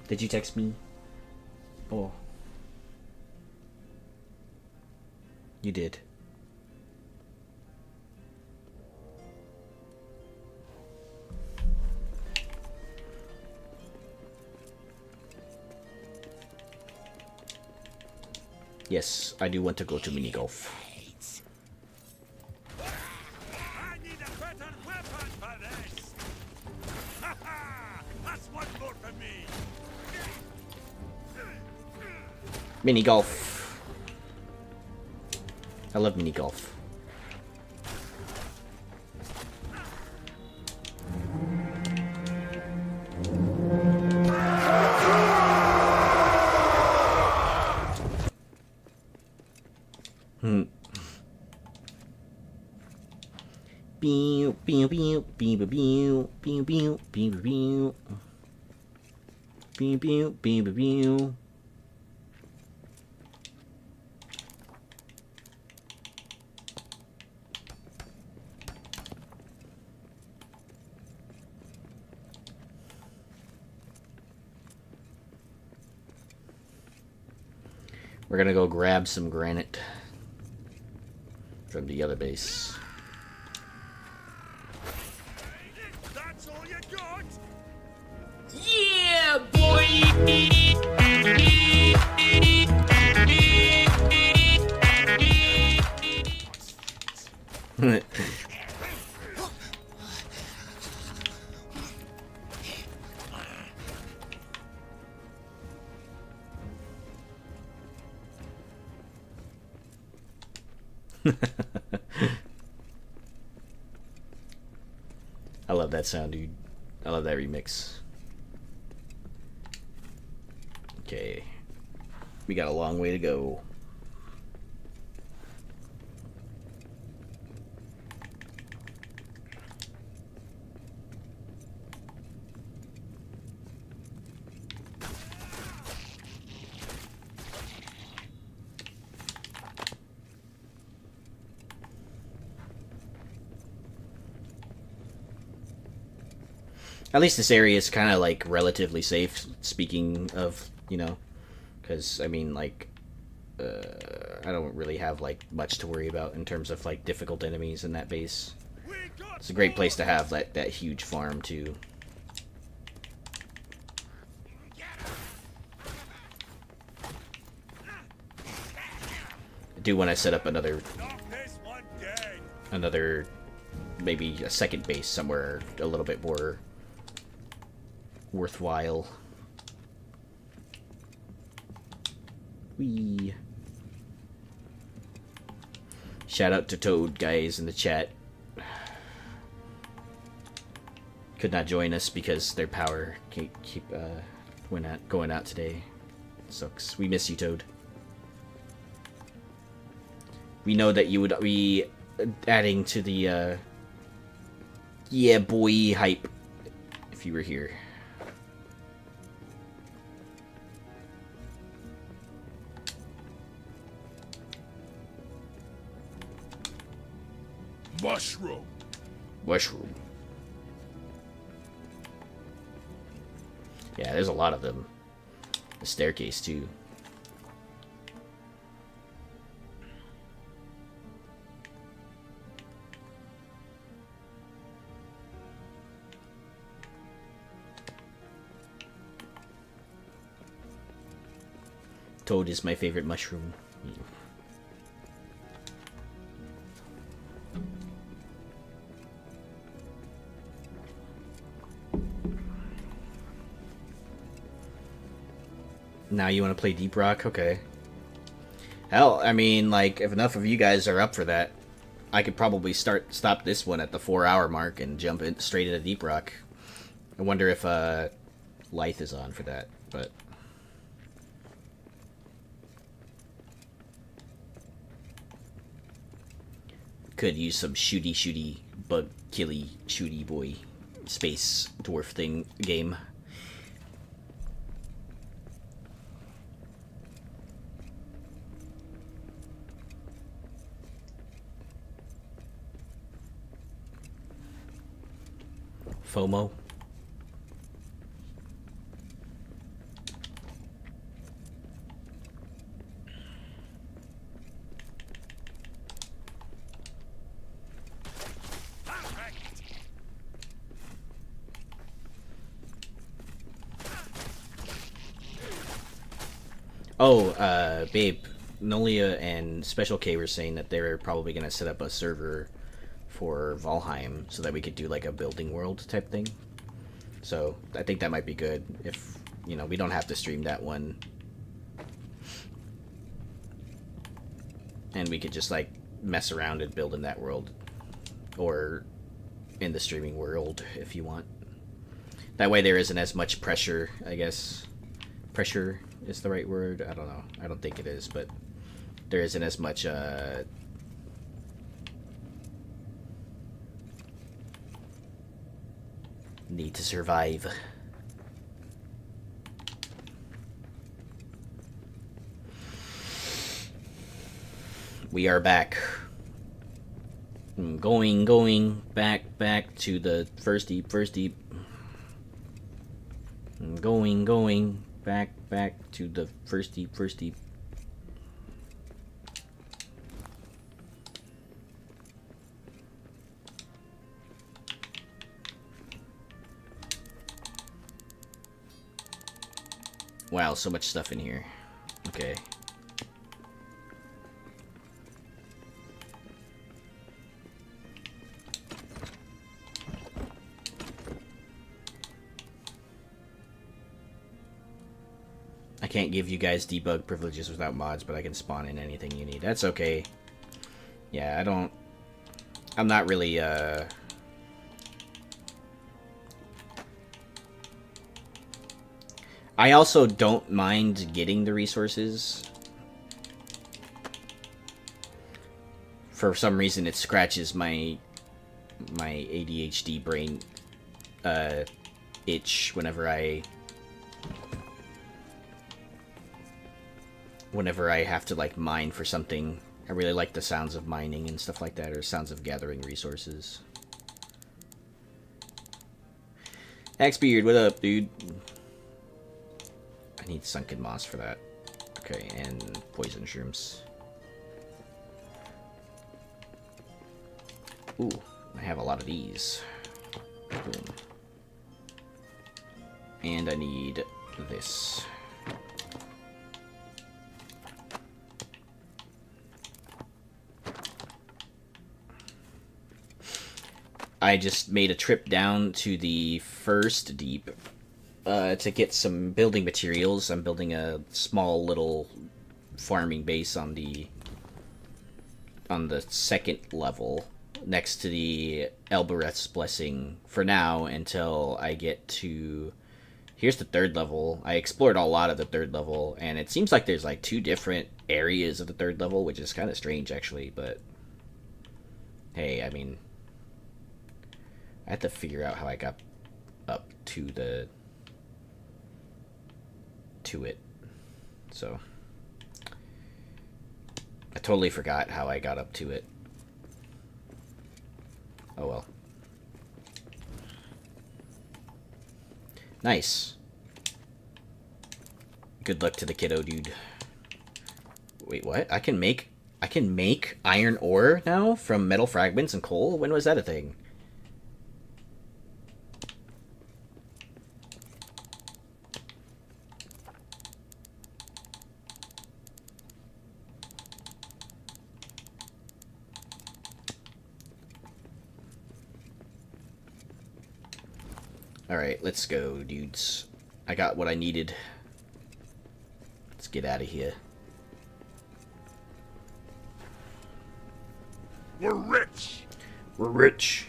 Did you text me? Oh. You did. Yes, I do want to go to mini golf. I need a better weapon for this. Ha ha! That's one more for me. Mini golf. I love mini golf. Pew pew pew pew pew pew pew pew pew pew pew pew pew pew. We're gonna go grab some granite from the other base. That's all you got? Yeah, boy! I love that sound, dude. I love that remix. Okay. We got a long way to go. At least this area is kind of like relatively safe, speaking of, you know, because I mean, like, I don't really have like much to worry about in terms of like difficult enemies in that base. It's a great place to have that huge farm too. I do want to set up another maybe a second base somewhere a little bit more worthwhile. Wee. Shout out to Toad guys in the chat. could not join us because their power keep going out today. Sucks. We miss you, Toad. We know that you would be adding to the yeah boy hype if you were here. Mushroom. Mushroom. Yeah, there's a lot of them. The staircase too. Toad is my favorite mushroom. Now you want to play Deep Rock? Okay. Hell, I mean, like, if enough of you guys are up for that, I could probably stop this one at the 4-hour mark and jump in straight into Deep Rock. I wonder if Lythe is on for that, but could use some shooty bug killy shooty boy space dwarf thing game. FOMO. Oh, babe, Nolia and Special K were saying that they're probably going to set up a server for Valheim so that we could do like a building world type thing. So I think that might be good if, you know, we don't have to stream that one. And we could just like mess around and build in that world. Or in the streaming world if you want. That way there isn't as much pressure, I guess. Pressure is the right word? I don't know. I don't think it is, but there isn't as much need to survive. We are back. Going back to the first deep. Going back to the first deep. Wow, so much stuff in here. Okay. I can't give you guys debug privileges without mods, but I can spawn in anything you need. That's okay. Yeah, I'm not really, I also don't mind getting the resources. For some reason, it scratches my ADHD brain itch whenever I have to like mine for something. I really like the sounds of mining and stuff like that, or sounds of gathering resources. Axbeard, what up, dude? I need sunken moss for that. Okay, and poison shrooms. Ooh, I have a lot of these. Boom. And I need this. I just made a trip down to the first deep to get some building materials. I'm building a small little farming base on the second level, next to the Elbereth's Blessing for now until I get to... Here's the 3rd level. I explored a lot of the 3rd level, and it seems like there's like 2 different areas of the 3rd level, which is kind of strange actually, but hey, I mean, I have to figure out how I got up to it. So I totally forgot how I got up to it. Oh well. Nice. Good luck to the kiddo, dude. Wait, what? I can make iron ore now from metal fragments and coal? When was that a thing? Alright, let's go, dudes. I got what I needed. Let's get out of here. We're rich! We're rich.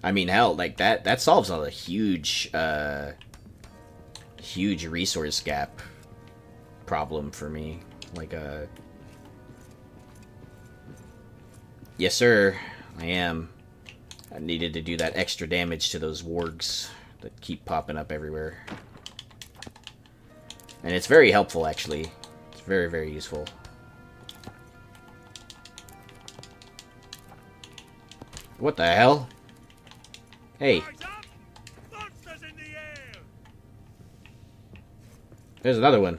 I mean, hell, like, that solves a huge, huge resource gap problem for me. Like, yes, sir. I am. I needed to do that extra damage to those wargs that keep popping up everywhere. And it's very helpful, actually. It's very, very useful. What the hell? Hey. There's another one.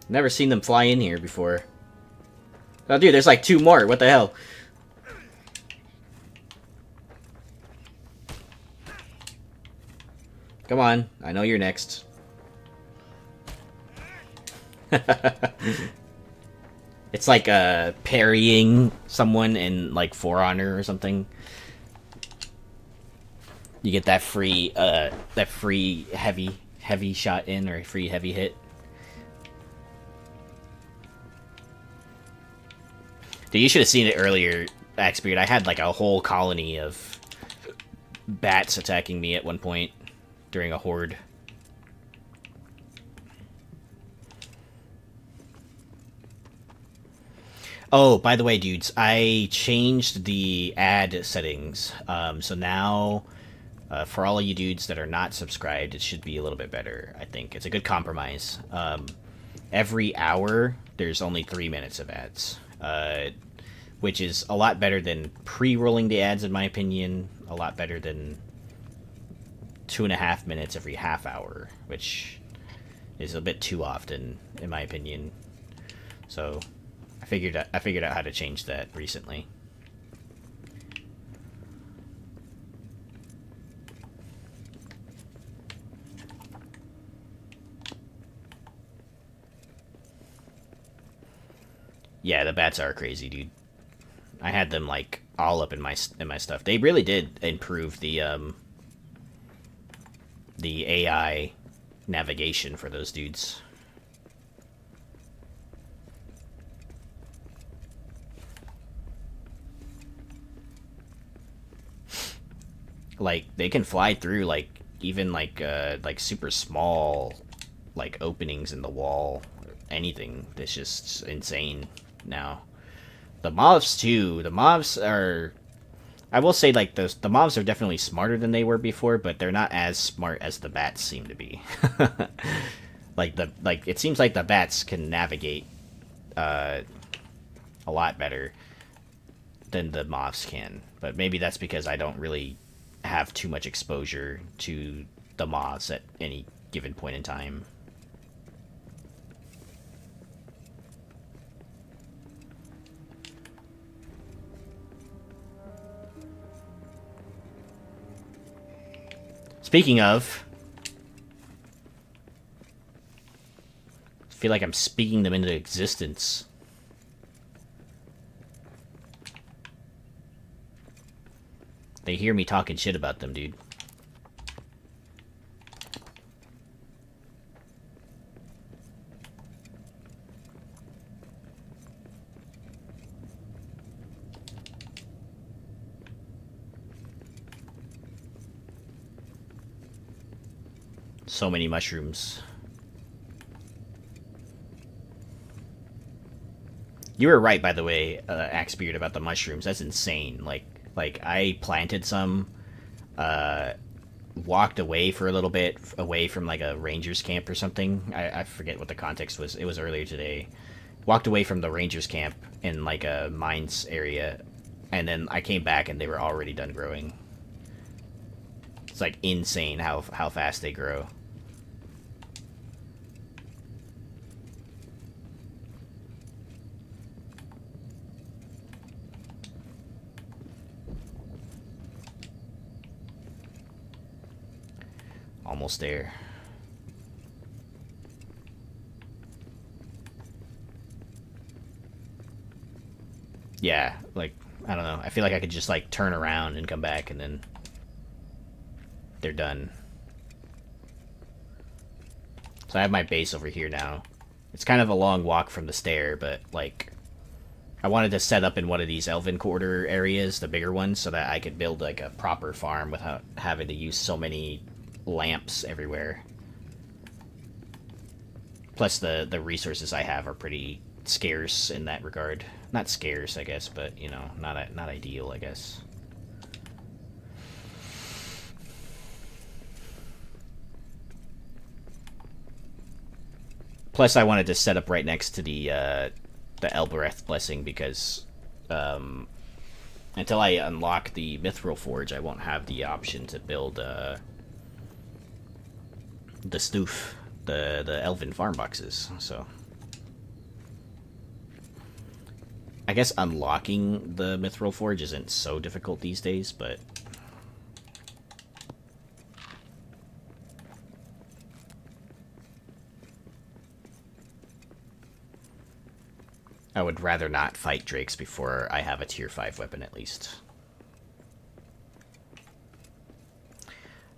Never seen them fly in here before. Oh, dude, there's like 2 more. What the hell? Come on. I know you're next. It's like parrying someone in like For Honor or something. You get that free heavy shot in, or free heavy hit. Dude, you should have seen it earlier, Axbeard. I had like a whole colony of bats attacking me at one point during a horde. Oh, by the way, dudes, I changed the ad settings. So now, for all of you dudes that are not subscribed, it should be a little bit better, I think. It's a good compromise. Every hour, there's only 3 minutes of ads. Which is a lot better than pre-rolling the ads, in my opinion. A lot better than 2.5 minutes every half hour, which is a bit too often, in my opinion. So I figured out how to change that recently. Yeah, the bats are crazy, dude. I had them like all up in my stuff. They really did improve the AI navigation for those dudes. Like they can fly through like even like super small like openings in the wall. Anything that's just insane now. The mobs too. The mobs are, I will say, like the mobs are definitely smarter than they were before, but they're not as smart as the bats seem to be. like it seems like the bats can navigate a lot better than the mobs can. But maybe that's because I don't really have too much exposure to the mobs at any given point in time. Speaking of, I feel like I'm speaking them into existence. They hear me talking shit about them, dude. So many mushrooms. You were right, by the way, Axebeard, about the mushrooms. That's insane. Like I planted some, walked away for a little bit, away from like a ranger's camp or something. I forget what the context was. It was earlier today. Walked away from the ranger's camp in like a mines area, and then I came back and they were already done growing. It's like insane how fast they grow. Almost there. Yeah, like, I don't know. I feel like I could just, like, turn around and come back and then they're done. So I have my base over here now. It's kind of a long walk from the stair, but, like, I wanted to set up in one of these elven quarter areas, the bigger ones, so that I could build, like, a proper farm without having to use so many lamps everywhere. Plus, the resources I have are pretty scarce in that regard. Not scarce, I guess, but, you know, not ideal, I guess. Plus, I wanted to set up right next to the Elbereth Blessing because until I unlock the Mithril Forge, I won't have the option to build the Stoof, the Elven farm boxes, so... I guess unlocking the Mithril Forge isn't so difficult these days, but... I would rather not fight drakes before I have a tier 5 weapon, at least.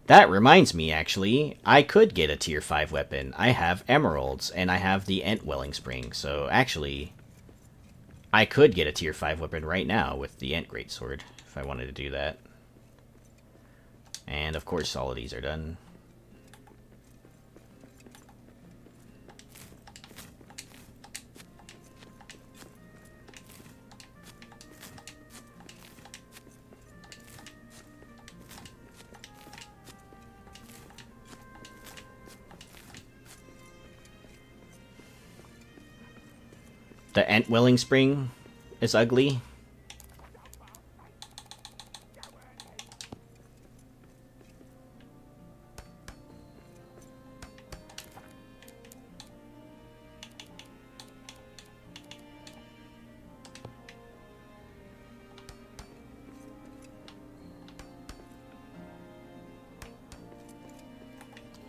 That reminds me, actually, I could get a tier 5 weapon. I have emeralds, and I have the Ent Welling Spring, so actually... I could get a tier 5 weapon right now with the Ent Greatsword, if I wanted to do that. And, of course, all of these are done. The Ent Welling Spring is ugly.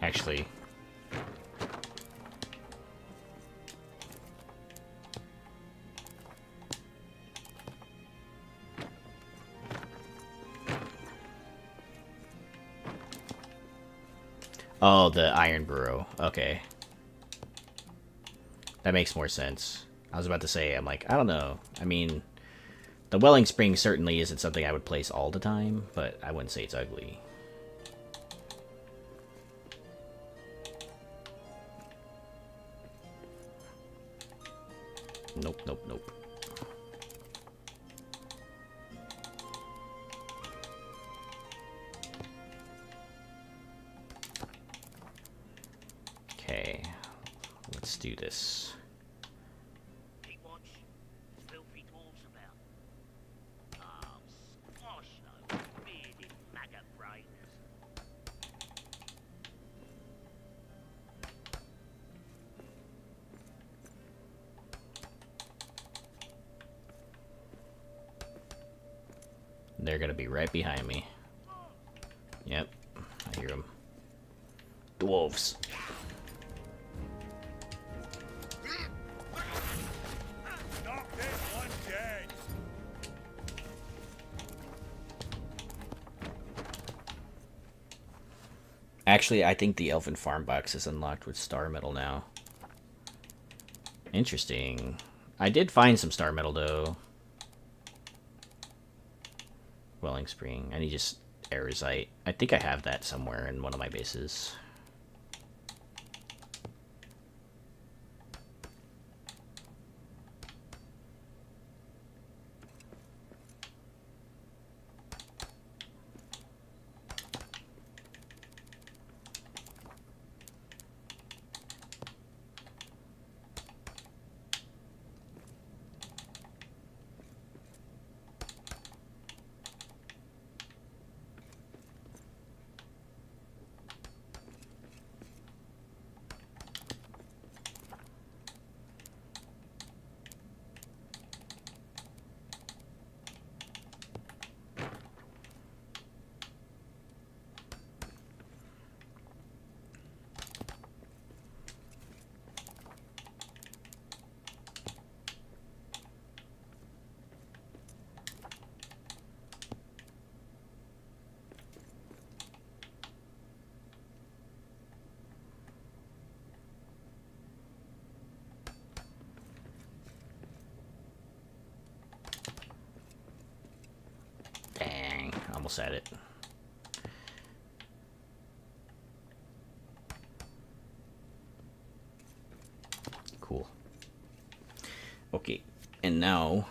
Actually... Oh, the Iron Burrow. Okay. That makes more sense. I was about to say, I'm like, I don't know. I mean, the Welling Spring certainly isn't something I would place all the time, but I wouldn't say it's ugly. Nope, nope, nope. Okay, let's do this. Keep watch. Filthy dwarves about. Oh, squash those bearded maggot brains. They're gonna be right behind me. Yep, I hear them. Dwarves. Knock this one dead. Actually, I think the Elven Farm Box is unlocked with Star Metal now. Interesting. I did find some Star Metal, though. Welling Spring. I need just Erosite. I think I have that somewhere in one of my bases. almost at it. Cool. Okay, and now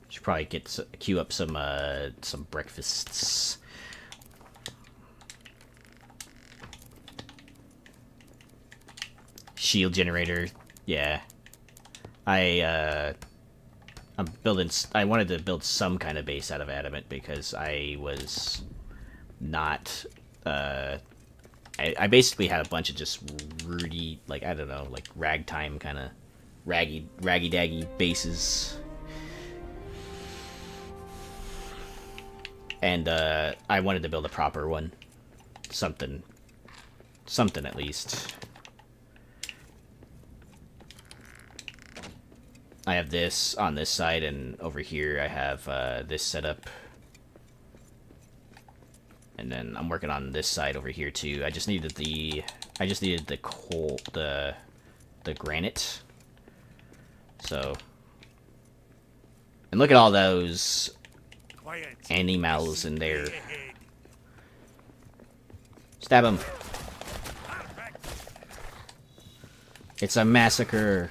should probably queue up some breakfasts. Shield generator, yeah. I'm building. I wanted to build some kind of base out of adamant because I was not. I basically had a bunch of just rooty, like, I don't know, like ragtime kind of raggy daggy bases, and I wanted to build a proper one, something at least. I have this on this side, and over here I have this set up. And then I'm working on this side over here too. I just needed the coal, the granite. So, and look at all those animals in there. Stab him. It's a massacre.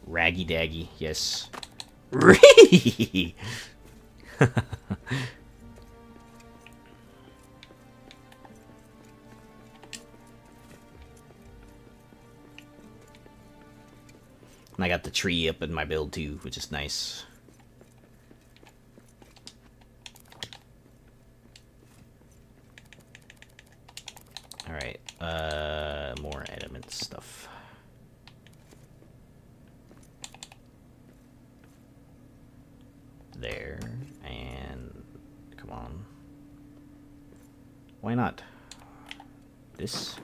Raggy daggy, yes. And I got the tree up in my build too, which is nice. Alright, more adamant stuff. There, and come on. Why not? This.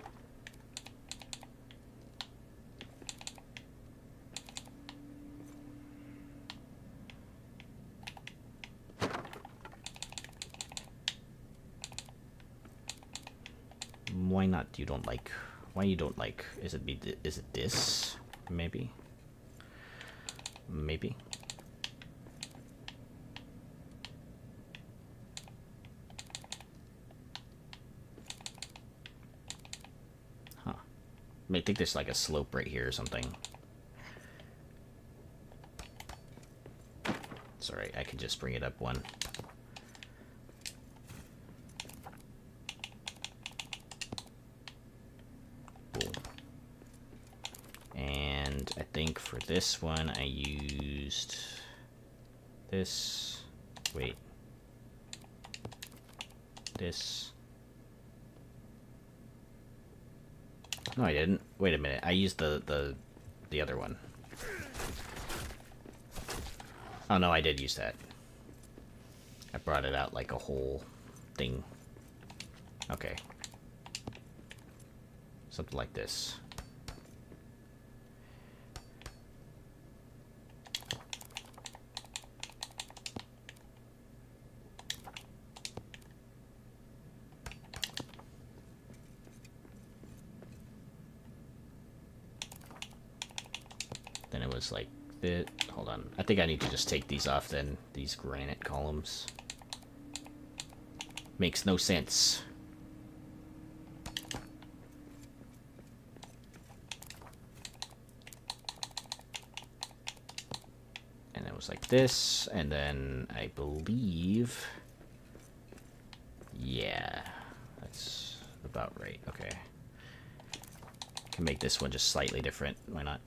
Why not? You don't like? Why you don't like? Is it this? Maybe. Maybe. I think there's like a slope right here or something. It's alright, I can just bring it up one. Cool. And I think for this one I used this. Wait. This. No, I didn't. Wait a minute. I used the other one. Oh, no, I did use that. I brought it out like a whole thing. Okay. Something like this. Then it was like this. Hold on. I think I need to just take these off then. These granite columns. Makes no sense. And it was like this. And then I believe... Yeah. That's about right. Okay. Can make this one just slightly different. Why not?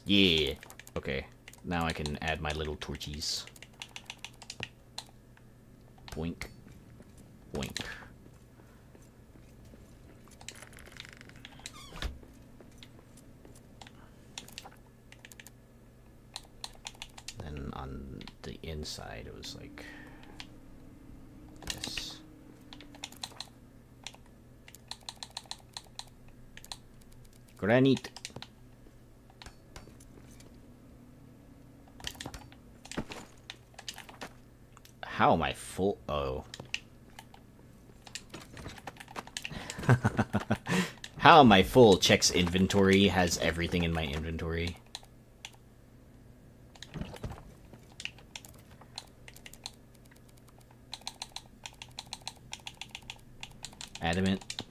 Yeah. Okay. Now I can add my little torchies. Boink. Boink. Then on the inside it was like this. Granite. How am I full? Oh. How am I full? Checks inventory, has everything in my inventory. Adamant.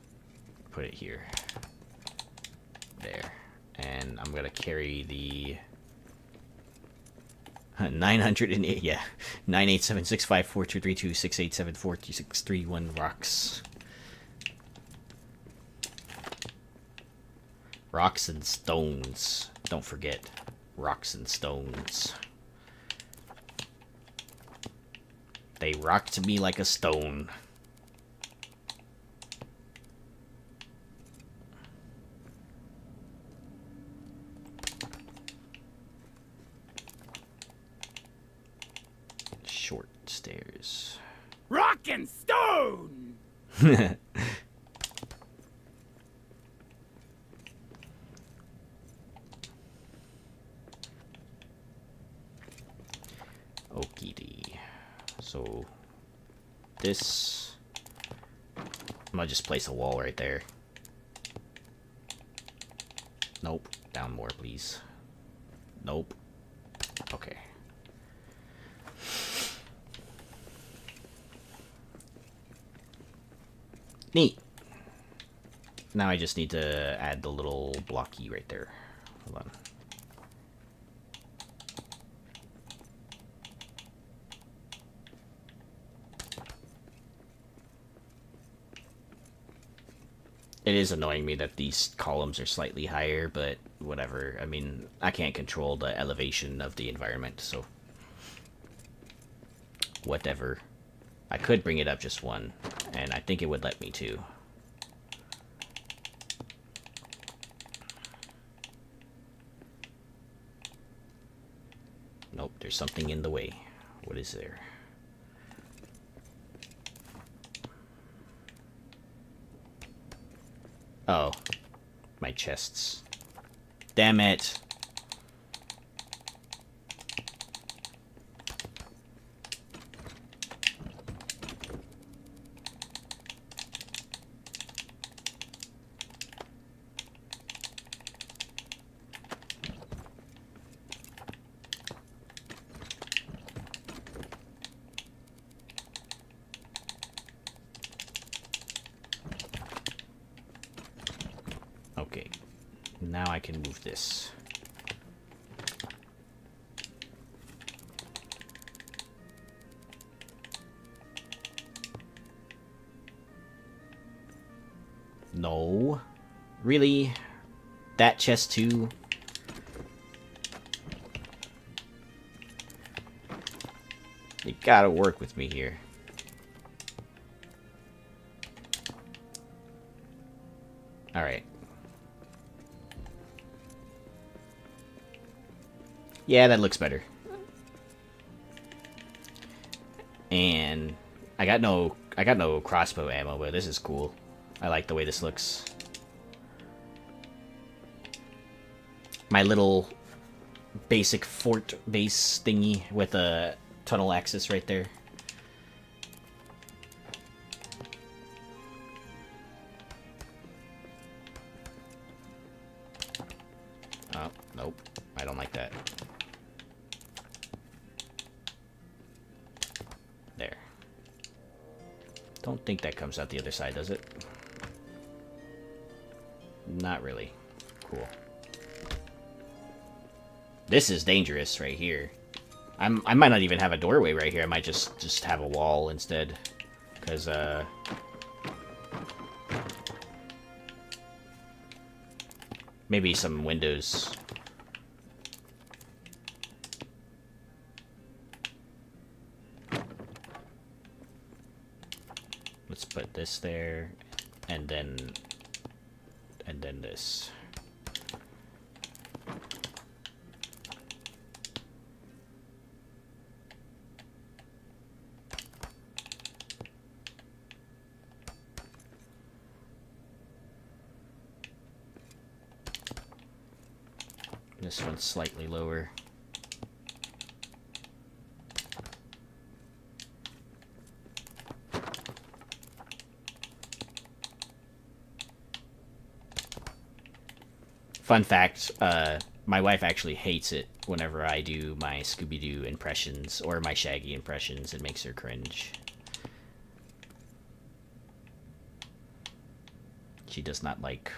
Put it here. There. And I'm gonna carry the 908, yeah. 98765423268742631 rocks. Rocks and stones. Don't forget. Rocks and stones. They rocked me like a stone. Short stairs. Rock and stone! Okie. So this, I'm gonna just place a wall right there. Nope. Down more, please. Nope. Okay. Neat. Now I just need to add the little blocky right there. Hold on. It is annoying me that these columns are slightly higher, but whatever. I mean, I can't control the elevation of the environment, so whatever. I could bring it up just one, and I think it would let me too. Nope, there's something in the way. What is there? Oh, my chests. Damn it. Okay, now I can move this. No. Really? That chest too? You gotta work with me here. Alright. Yeah, that looks better. And I got no crossbow ammo, but this is cool. I like the way this looks. My little basic fort base thingy with a tunnel axis right there. Oh, nope. I don't like that. There. Don't think that comes out the other side, does it? Not really. Cool. This is dangerous right here. I might not even have a doorway right here. I might just have a wall instead. Because, maybe some windows. Let's put this there, and then this. This one's slightly lower. Fun fact, my wife actually hates it whenever I do my Scooby-Doo impressions or my Shaggy impressions. It makes her cringe. She does not like...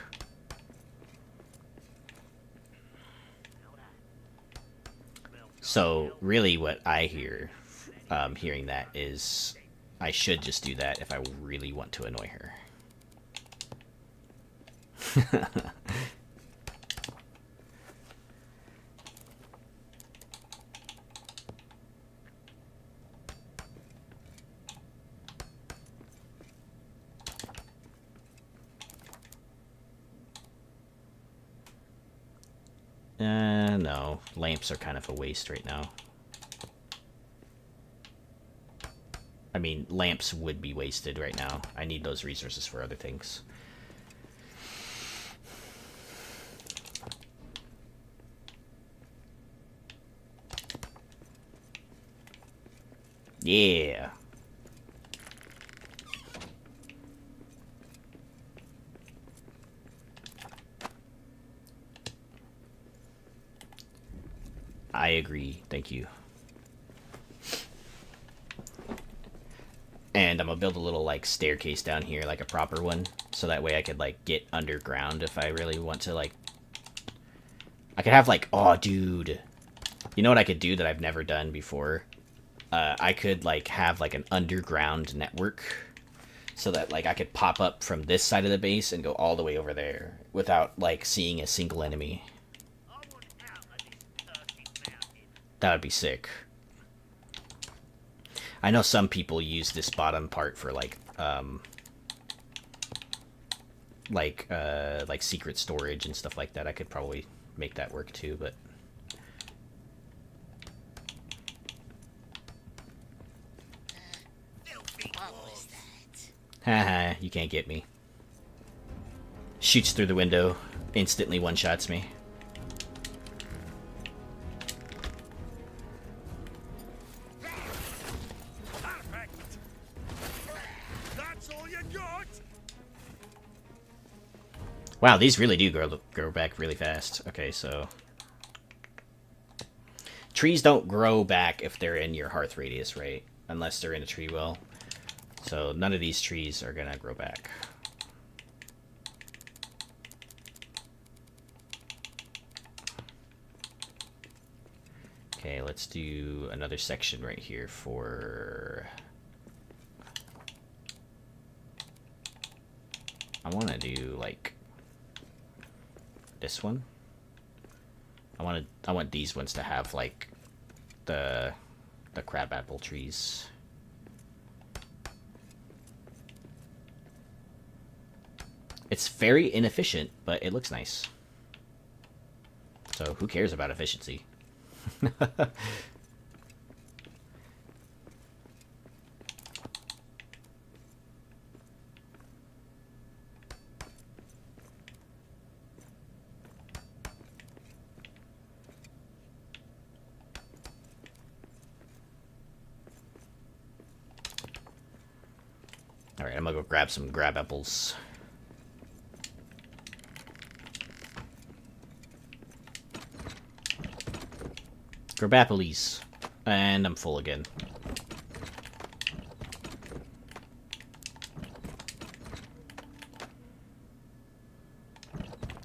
So, really what I hear, hearing that is I should just do that if I really want to annoy her. No. Lamps are kind of a waste right now. I mean, lamps would be wasted right now. I need those resources for other things. Yeah. I agree. Thank you. And I'm gonna build a little, like, staircase down here, like a proper one. So that way I could, like, get underground if I really want to, like... I could have, like... Oh, dude. You know what I could do that I've never done before? I could, like, have, like, an underground network. So that, like, I could pop up from this side of the base and go all the way over there without, like, seeing a single enemy. That would be sick. I know some people use this bottom part for, like secret storage and stuff like that. I could probably make that work too, but... Haha, you can't get me. Shoots through the window, instantly one-shots me. Wow, these really do grow back really fast. Okay, so... Trees don't grow back if they're in your hearth radius, right? Unless they're in a tree well. So none of these trees are gonna grow back. Okay, let's do another section right here for... I want to do, like... this one. I want these ones to have, like, the crabapple trees. It's very inefficient, but it looks nice. So who cares about efficiency? Alright, I'm gonna go grab some grab apples. Grab apples. And I'm full again.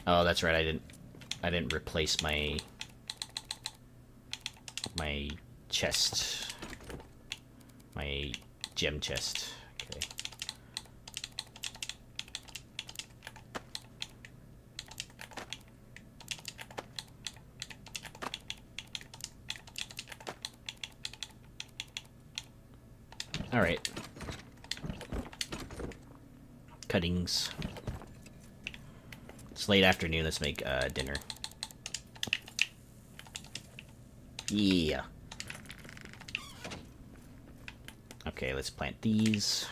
Oh, that's right, I didn't replace my chest. My gem chest. Okay. Alright. Cuttings. It's late afternoon, let's make dinner. Yeah. Okay, let's plant these.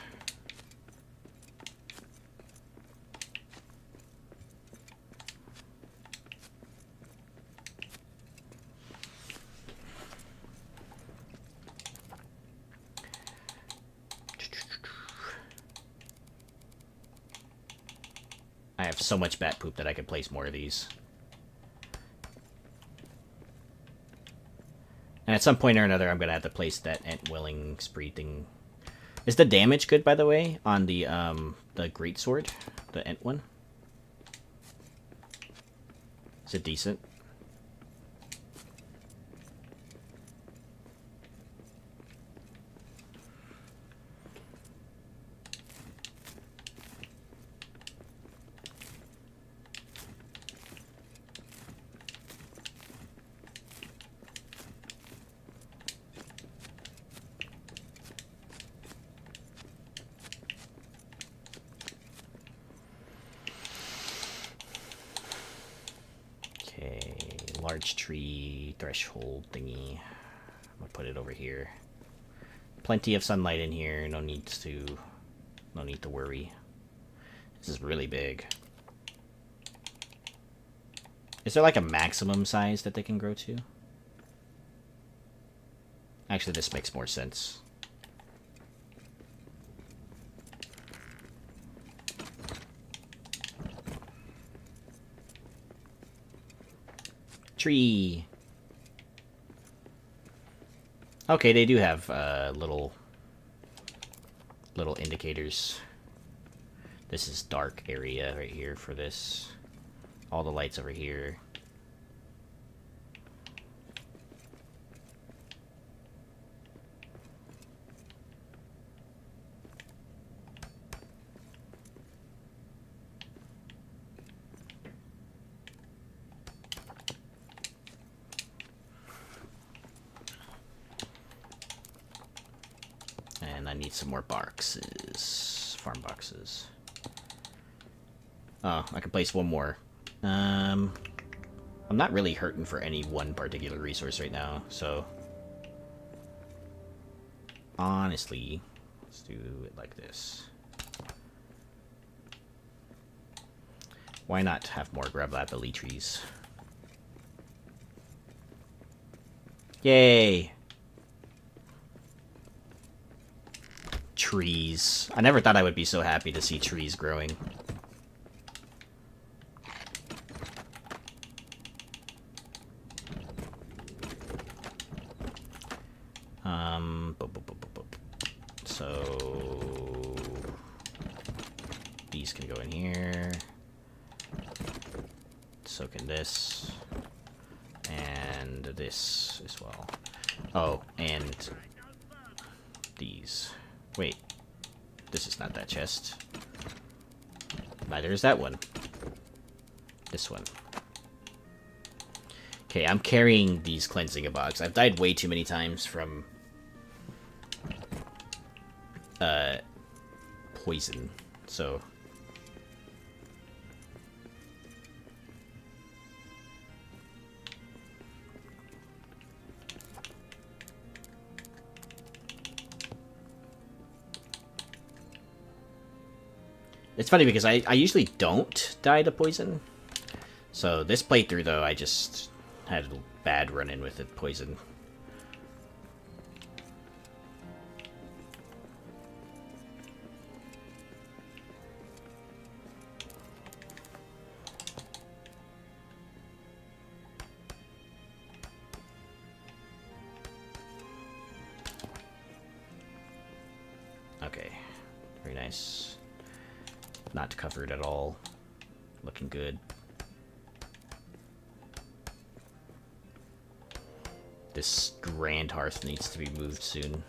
I have so much bat poop that I could place more of these. And at some point or another, I'm gonna have to place that ent-willing spree thing. Is the damage good, by the way, on the greatsword, the ent one? Is it decent? Large tree threshold thingy. I'm gonna put it over here. Plenty of sunlight in here. No need to worry. This is really big. Is there like a maximum size that they can grow to? Actually, this makes more sense. Tree. Okay, they do have little indicators. This is dark area right here for this. All the lights over here. I need some more boxes. Farm boxes. Oh, I can place one more. I'm not really hurting for any one particular resource right now, so... honestly, let's do it like this. Why not have more grablapily trees? Yay! Trees. I never thought I would be so happy to see trees growing. So these can go in here. So can this. And this as well. Oh, and these. Wait, this is not that chest. Neither is that one. This one. Okay, I'm carrying these cleansing abogs. I've died way too many times from poison, so it's funny because I usually don't die to poison. So this playthrough, though, I just had a bad run-in with it, poison. Okay, very nice. Not covered at all. Looking good. This grand hearth needs to be moved soon.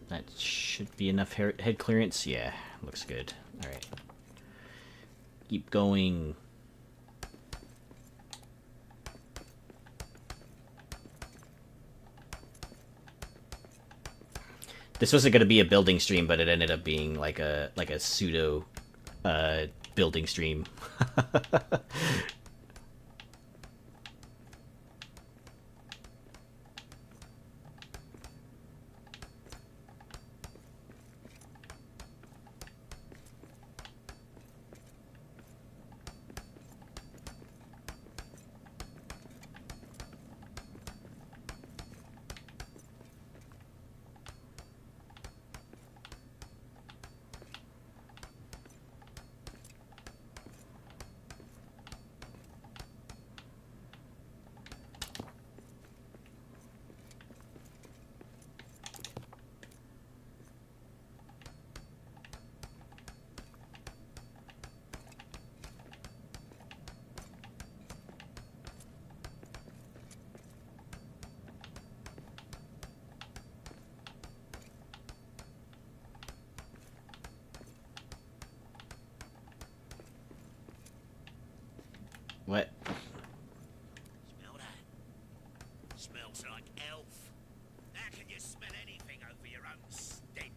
That should be enough head clearance. Yeah, looks good. Alright. Keep going. This wasn't going to be a building stream, but it ended up being like a pseudo building stream. What? Smell that? Smells like elf. How can you smell anything over your own stench?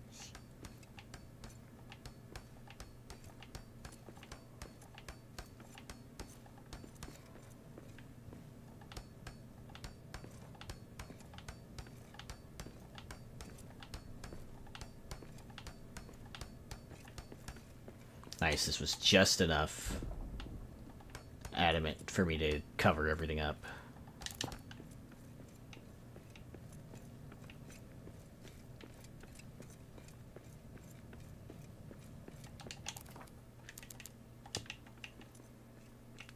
Nice, this was just enough adamant for me to cover everything up.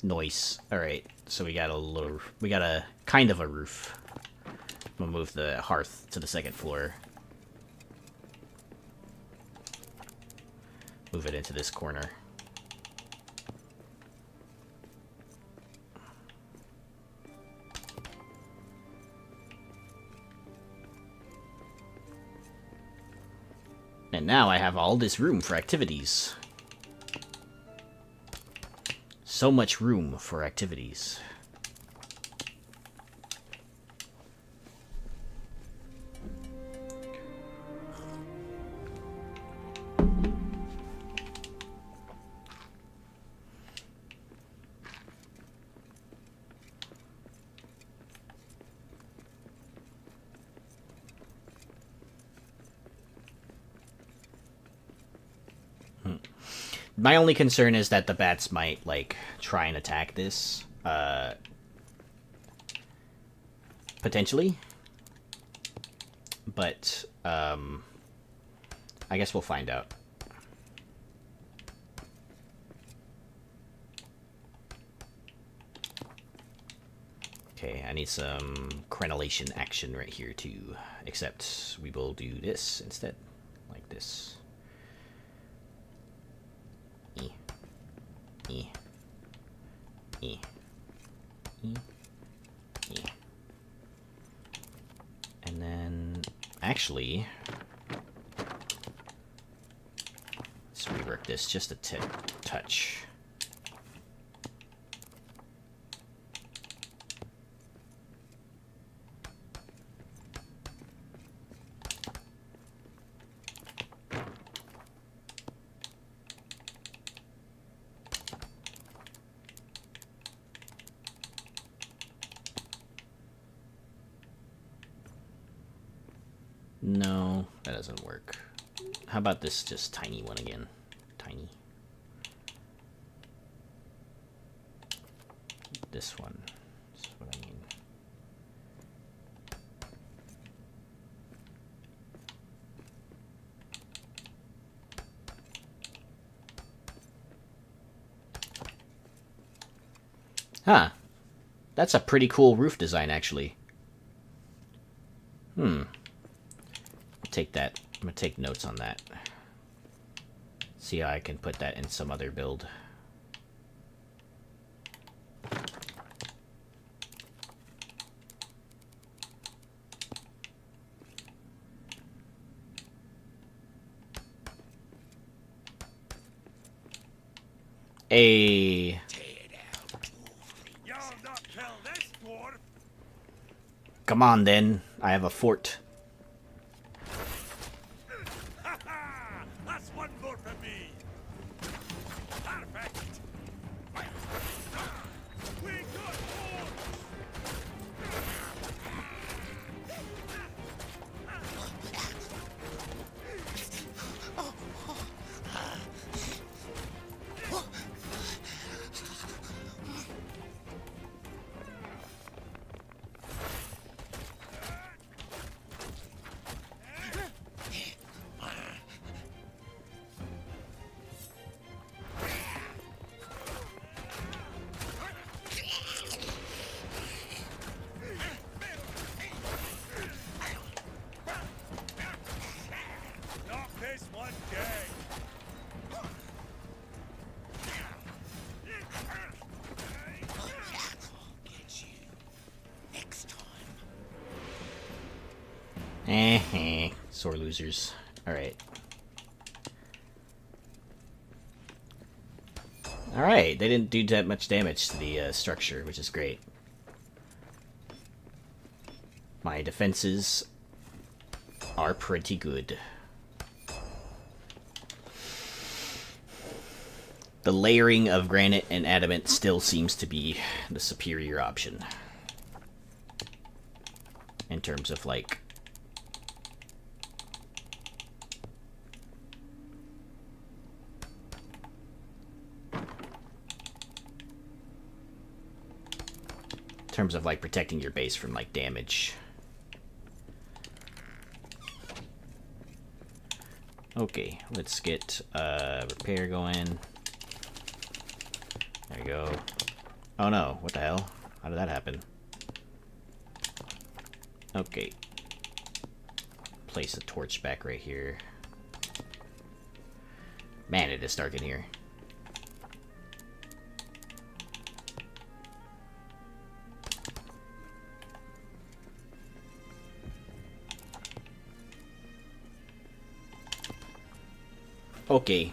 Nice. Alright, so we got a kind of a roof. I'm gonna move the hearth to the second floor. Move it into this corner. And now I have all this room for activities. So much room for activities. My only concern is that the bats might, like, try and attack this. Potentially. But, I guess we'll find out. Okay, I need some crenellation action right here, too. Except we will do this instead. Like this. E. E. E. E. And then, actually, let's rework this just a touch. No, that doesn't work. How about this just tiny one again? Tiny. This one. That's what I mean. Huh. That's a pretty cool roof design, actually. Take that. I'm gonna take notes on that. See how I can put that in some other build. A. You'll not kill this dwarf. Come on, then. I have a fort. That's one more for me. Perfect. We got more. Not this one day. Get you next time. Sore losers. Alright. Alright, they didn't do that much damage to the structure, which is great. My defenses are pretty good. The layering of granite and adamant still seems to be the superior option. In terms of, like... protecting your base from, like, damage. Okay, let's get repair going. There you go. Oh no, what the hell? How did that happen? Okay. Place a torch back right here. Man, it is dark in here. Okay.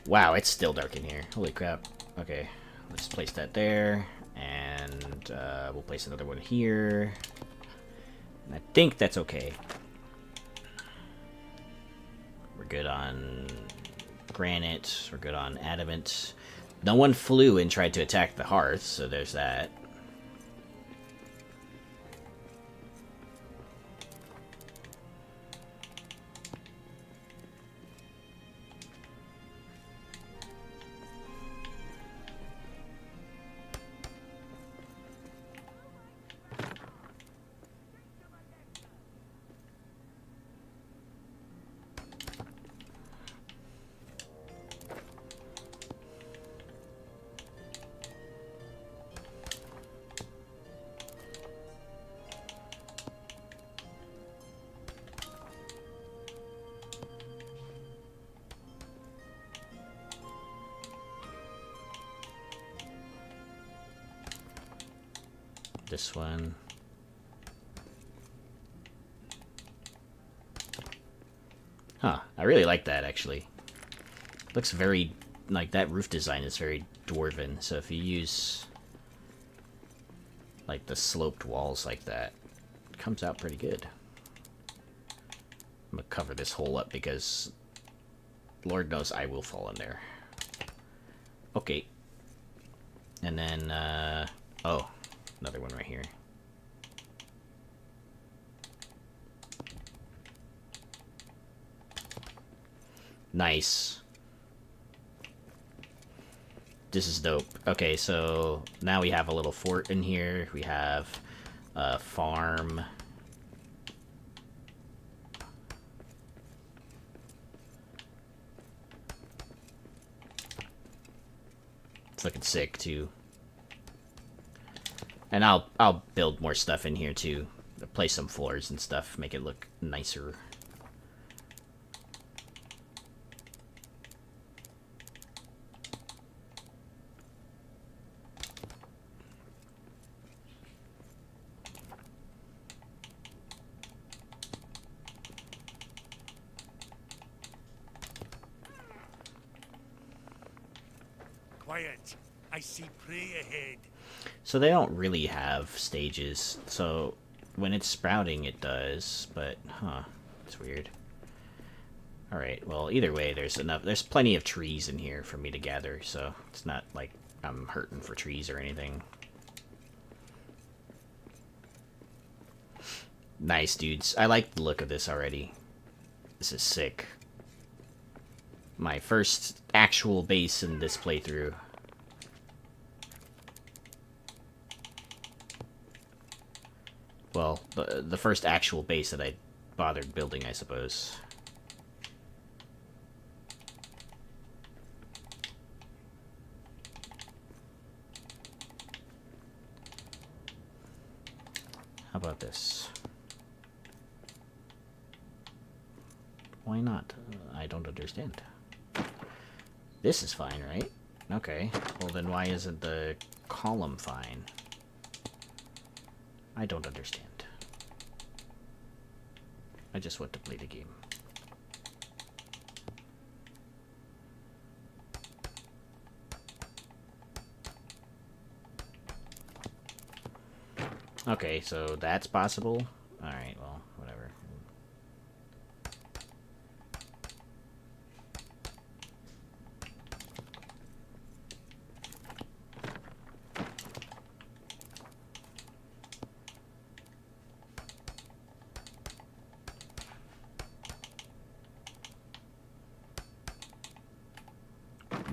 Wow, it's still dark in here. Holy crap. Okay, let's place that there. And we'll place another one here. And I think that's okay. We're good on granite. We're good on adamant. No one flew and tried to attack the hearth, so there's that. This one. Huh, I really like that, actually. Looks very, like, that roof design is very dwarven, so if you use, like, the sloped walls like that, it comes out pretty good. I'm gonna cover this hole up because Lord knows I will fall in there. Okay. And then, oh, another one right here. Nice. This is dope. Okay, so now we have a little fort in here. We have a farm. It's looking sick too. And I'll build more stuff in here too. Place some floors and stuff, make it look nicer. Quiet. I see prey ahead. So they don't really have stages. So when it's sprouting, it does. But, huh, it's weird. Alright, well, either way, there's plenty of trees in here for me to gather. So it's not like I'm hurting for trees or anything. Nice, dudes. I like the look of this already. This is sick. My first actual base in this playthrough. Well, the first actual base that I bothered building, I suppose. How about this? Why not? I don't understand. This is fine, right? Okay. Well, then why isn't the column fine? I don't understand. I just want to play the game. Okay, so that's possible. Alright, well, whatever.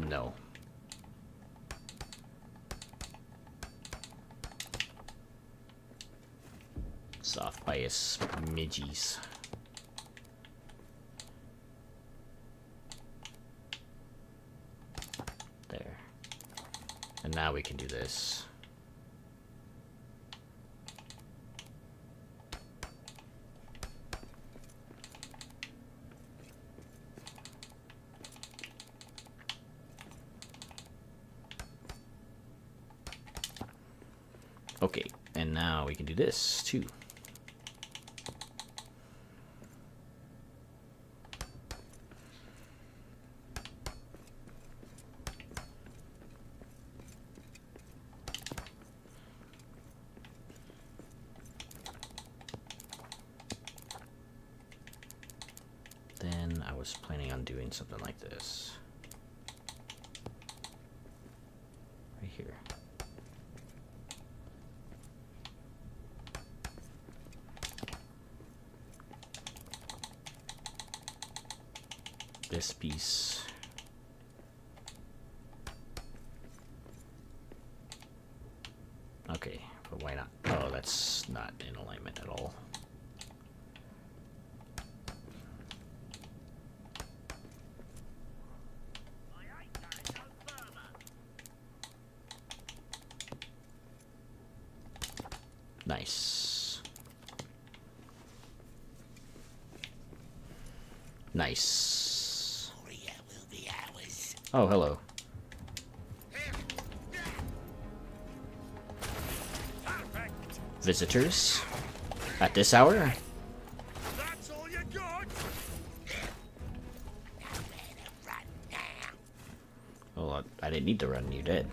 No. It's off by a smidgies. There. And now we can do this. Okay, and now we can do this too. Then I was planning on doing something like this. Right here. This piece. Okay, but why not? Oh, that's not in alignment at all. Nice. Nice. Moria will be ours. Oh, hello. Visitors? At this hour? That's all you got? Nowhere to run now. Well, I didn't need to run. You're dead.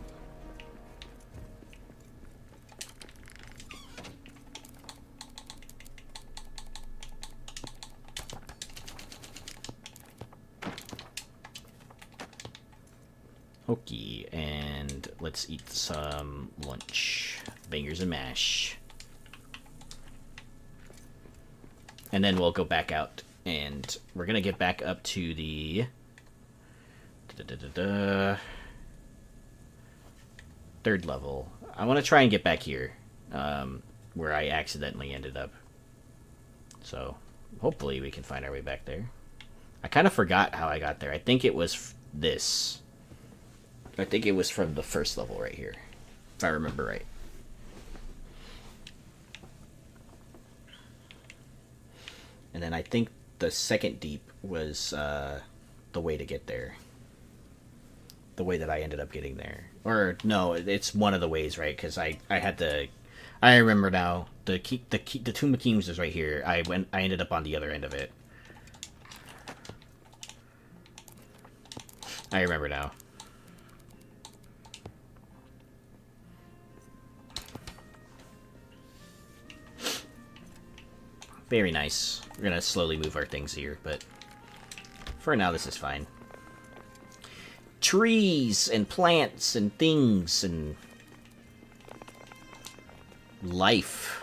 Okay, and let's eat some lunch. Bangers and mash. And then we'll go back out, and we're gonna get back up to the third level. I want to try and get back here, where I accidentally ended up. So hopefully we can find our way back there. I kind of forgot how I got there. I think it was this. I think it was from the first level right here, if I remember right. And then I think the second deep was the way to get there. The way that I ended up getting there. Or, no, it's one of the ways, right? Because I had to... I remember now. The Tomb of Kings is right here. I ended up on the other end of it. I remember now. Very nice. We're gonna slowly move our things here, but for now this is fine. Trees and plants and things and life.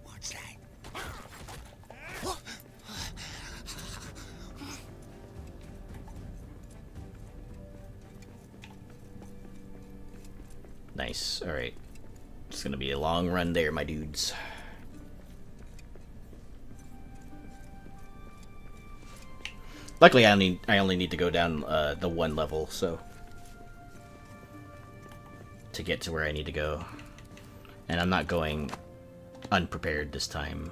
What's that? Nice. Alright. It's gonna be a long run there, my dudes. Luckily, I only need to go down the one level, so to get to where I need to go, and I'm not going unprepared this time.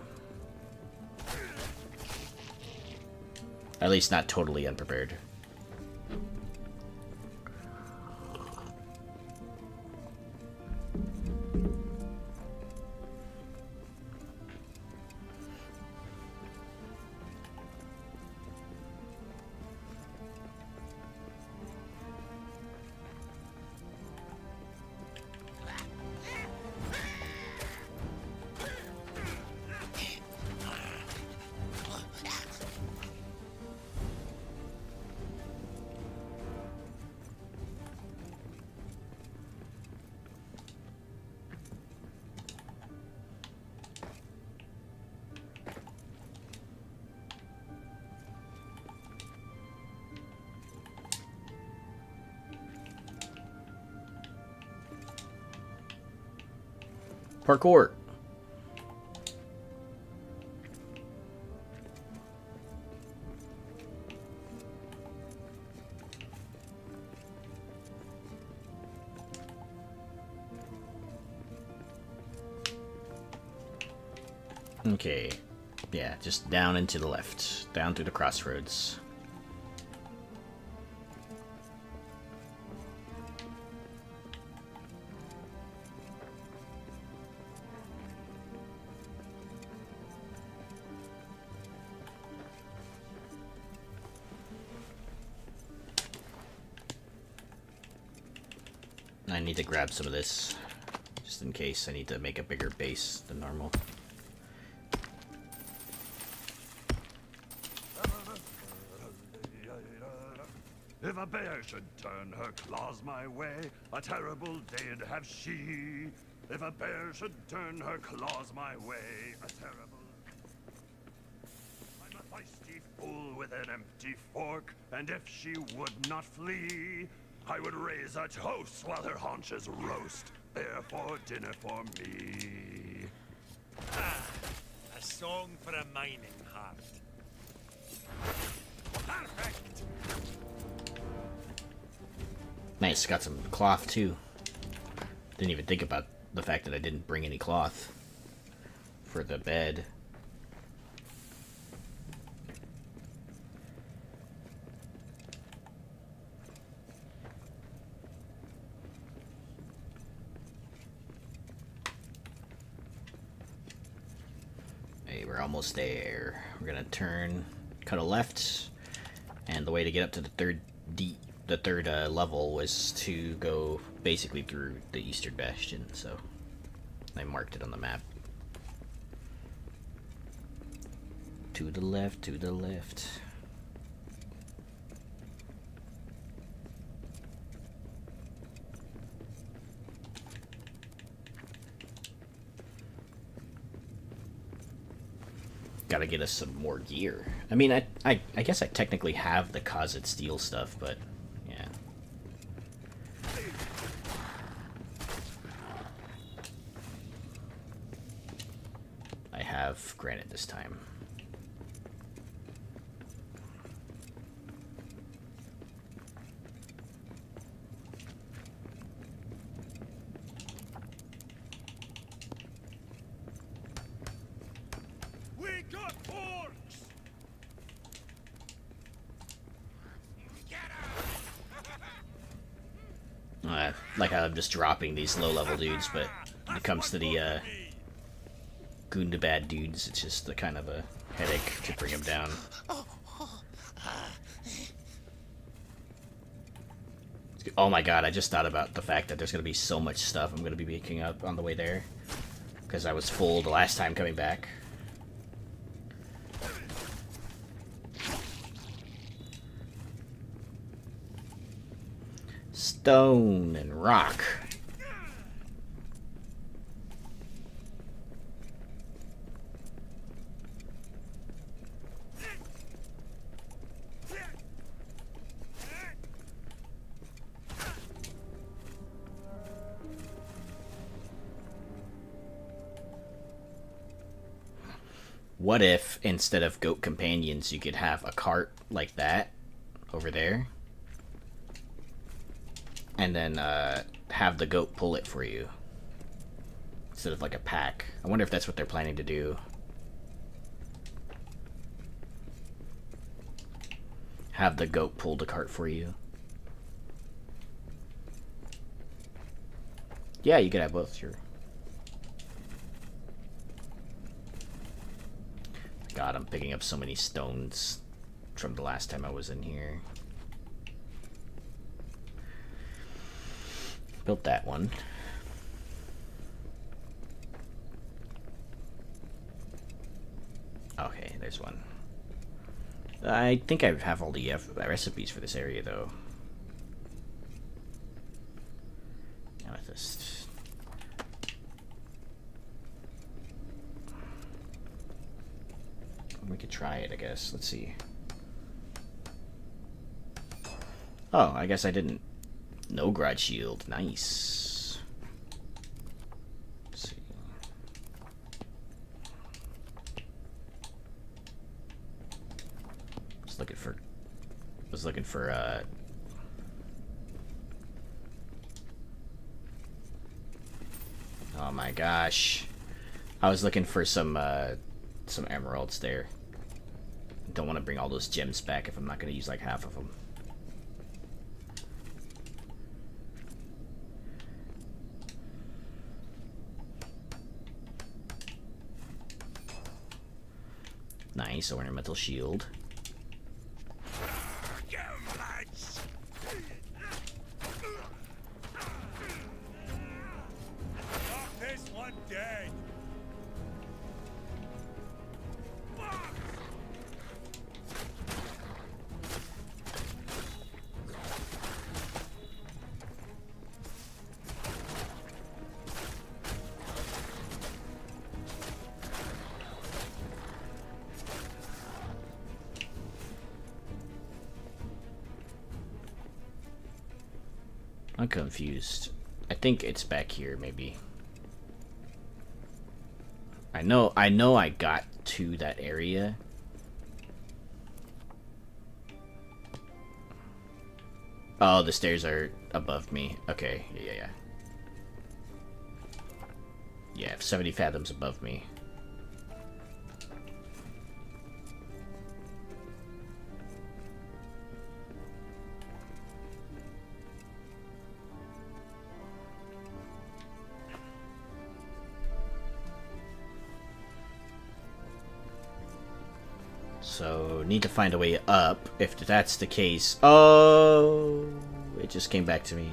At least not totally unprepared. Parkour. Okay. Yeah, just down and to the left. Down through the crossroads. I need to grab some of this, just in case I need to make a bigger base than normal. If a bear should turn her claws my way, a terrible day'd have she. If a bear should turn her claws my way, a terrible... I'm a feisty fool with an empty fork, and if she would not flee, I would raise a toast while her haunches roast. Therefore, dinner for me. Ah, a song for a mining heart. Perfect! Nice, got some cloth too. Didn't even think about the fact that I didn't bring any cloth for the bed. Hey, we're almost there. We're gonna turn, cut a left, and the way to get up to the third level was to go basically through the Eastern Bastion, so I marked it on the map. To the left, to the left. Gotta get us some more gear. I mean, I guess I technically have the Khazit steel stuff, but yeah. I have granite this time. We got orcs! Get Like how I'm just dropping these low-level dudes, but when it comes to the Gundabad dudes, it's just the kind of a headache to bring them down. Oh my god, I just thought about the fact that there's going to be so much stuff I'm going to be picking up on the way there. Because I was full the last time coming back. Stone and rock. What if instead of goat companions, you could have a cart like that over there, and then have the goat pull it for you instead of like a pack? I wonder if that's what they're planning to do. Have the goat pull the cart for you. Yeah, you could have both, sure. God, I'm picking up so many stones from the last time I was in here. Built that one. Okay, there's one. I think I have all the recipes for this area, though. Amethyst. We could try it, I guess. Let's see. Oh, I guess I didn't. No grad shield. Nice. Let's see. Was looking for oh my gosh. I was looking for some emeralds there. Don't want to bring all those gems back if I'm not going to use like half of them. Nice ornamental shield. This one dead. I'm confused. I think it's back here, maybe. I know I got to that area. Oh, the stairs are above me. Okay, yeah. Yeah, 70 fathoms above me. So, need to find a way up. If that's the case... Oh! It just came back to me.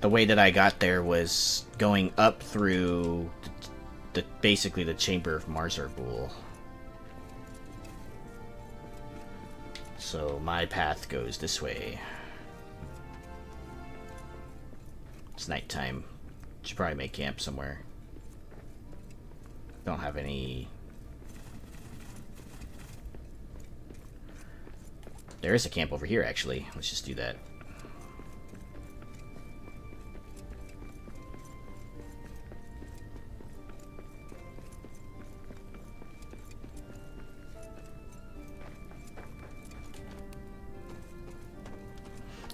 The way that I got there was going up through basically the Chamber of Marzarbul. So, my path goes this way. It's nighttime. Should probably make camp somewhere. Don't have any... There is a camp over here, actually. Let's just do that.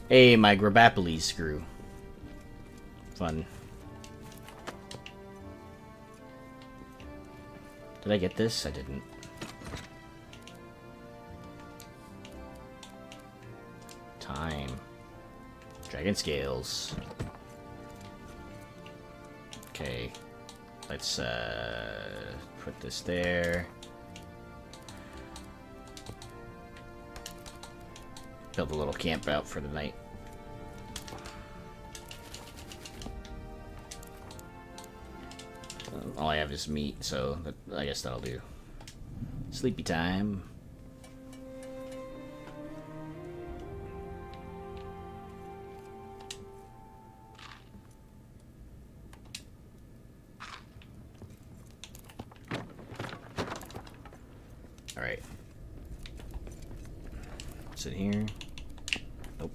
Hey, my Grabapolis grew. Fun. Did I get this? I didn't. Time. Dragon scales. Okay. Let's put this there. Build a little camp out for the night. All I have is meat, so I guess that'll do. Sleepy time. Alright. Sit here. Nope.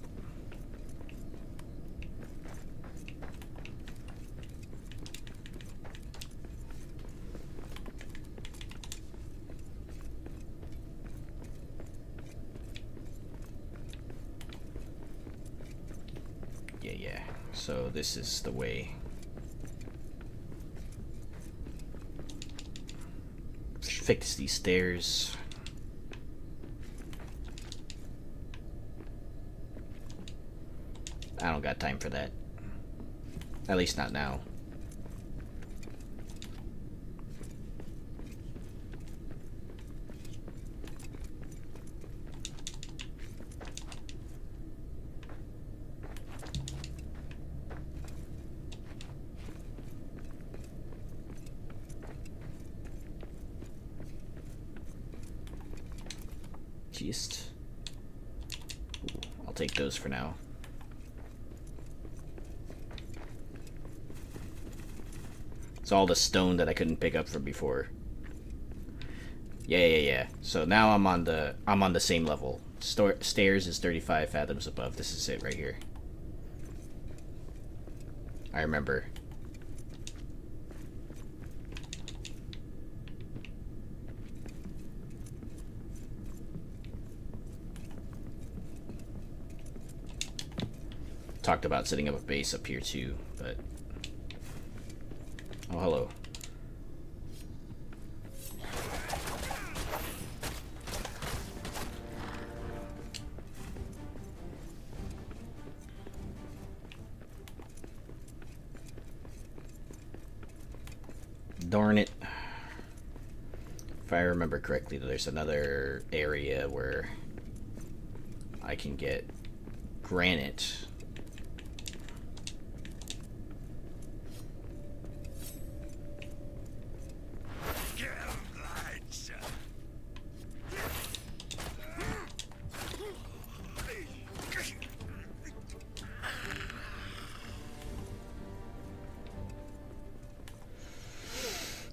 So this is the way. Fix these stairs. I don't got time for that. At least not now. Jeez. I'll take those for now. It's all the stone that I couldn't pick up from before. Yeah. So now I'm on the same level. Stairs is 35 fathoms above. This is it right here. I remember. Talked about setting up a base up here too, but oh, hello. Darn it. If I remember correctly, there's another area where I can get granite.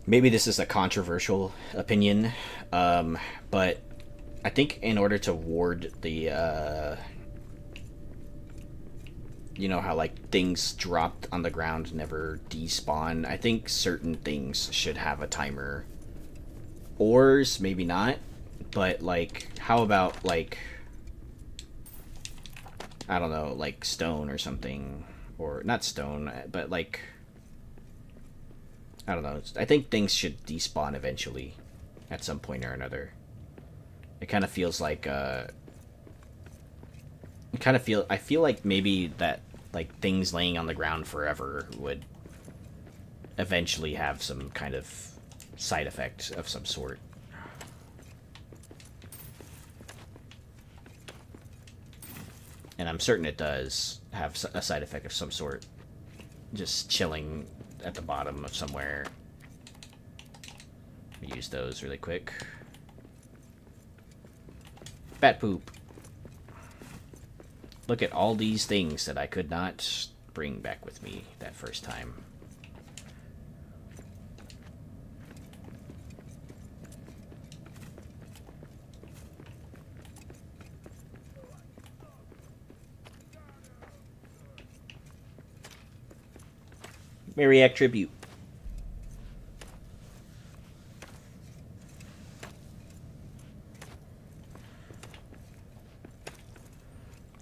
Maybe this is a controversial opinion, but I think in order to ward the, you know how like things dropped on the ground never despawn, I think certain things should have a timer. Ores, maybe not, but like, how about like, I don't know, like stone or something, or not stone, but like, I don't know. I think things should despawn eventually, at some point or another. It kind of feels like, I feel like maybe that, like, things laying on the ground forever would eventually have some kind of side effect of some sort. And I'm certain it does have a side effect of some sort. Just chilling at the bottom of somewhere. Use those really quick. Bat poop. Look at all these things that I could not bring back with me that first time. Mariac tribute.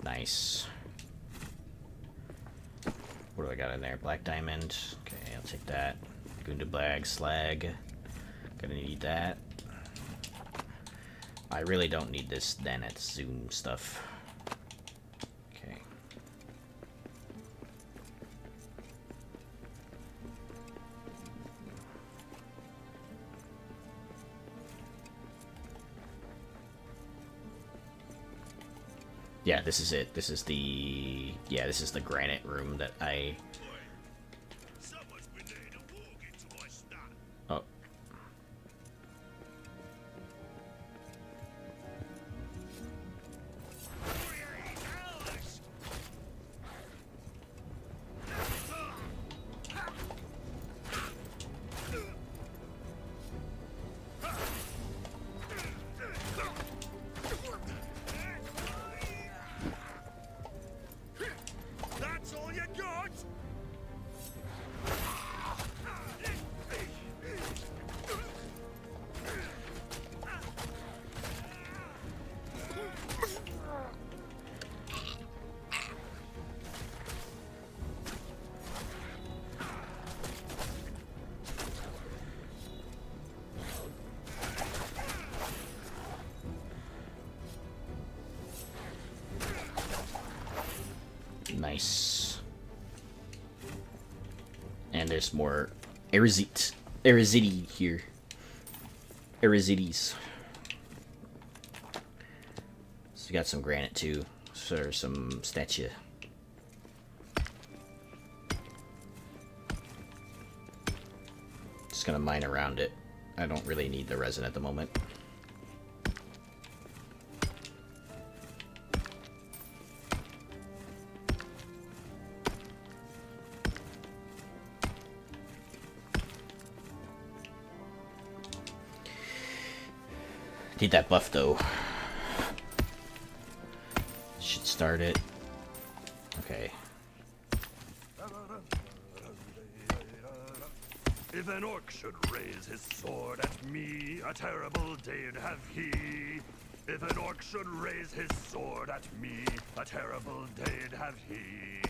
Nice. What do I got in there? Black diamond. Okay, I'll take that. Gundablag slag. Gonna need that. I really don't need this Nanite zoom stuff. Okay. Yeah, this is it. This is the... Yeah, this is the granite room that I... Someone's been there to walk into my stuff. Oh. That's all you got? Nice. And there's more Eriziti here. Erizites. So we got some granite too. So some statue. Just gonna mine around it. I don't really need the resin at the moment. Need that buff though. Should start it. Okay. If an orc should raise his sword at me, a terrible day'd have he. If an orc should raise his sword at me, a terrible day'd have he.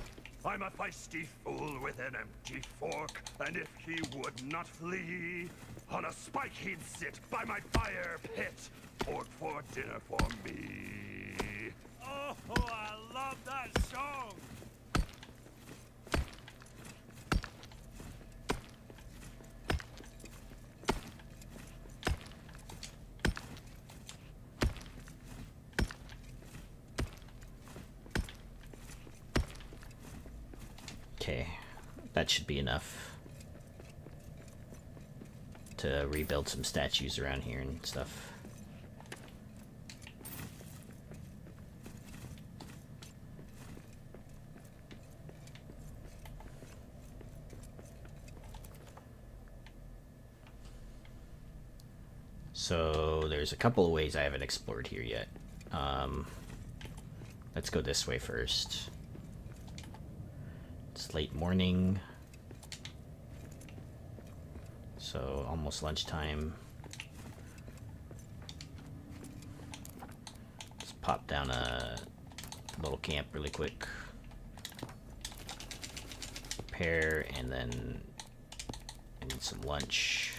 I'm a feisty fool with an empty fork, and if he would not flee, on a spike he'd sit by my fire pit, orc for dinner for me. Oh, I love that song! Okay, that should be enough to rebuild some statues around here and stuff. So there's a couple of ways I haven't explored here yet. Let's go this way first. It's late morning, so almost lunchtime. Let's pop down a little camp really quick. Prepare, and then I need some lunch.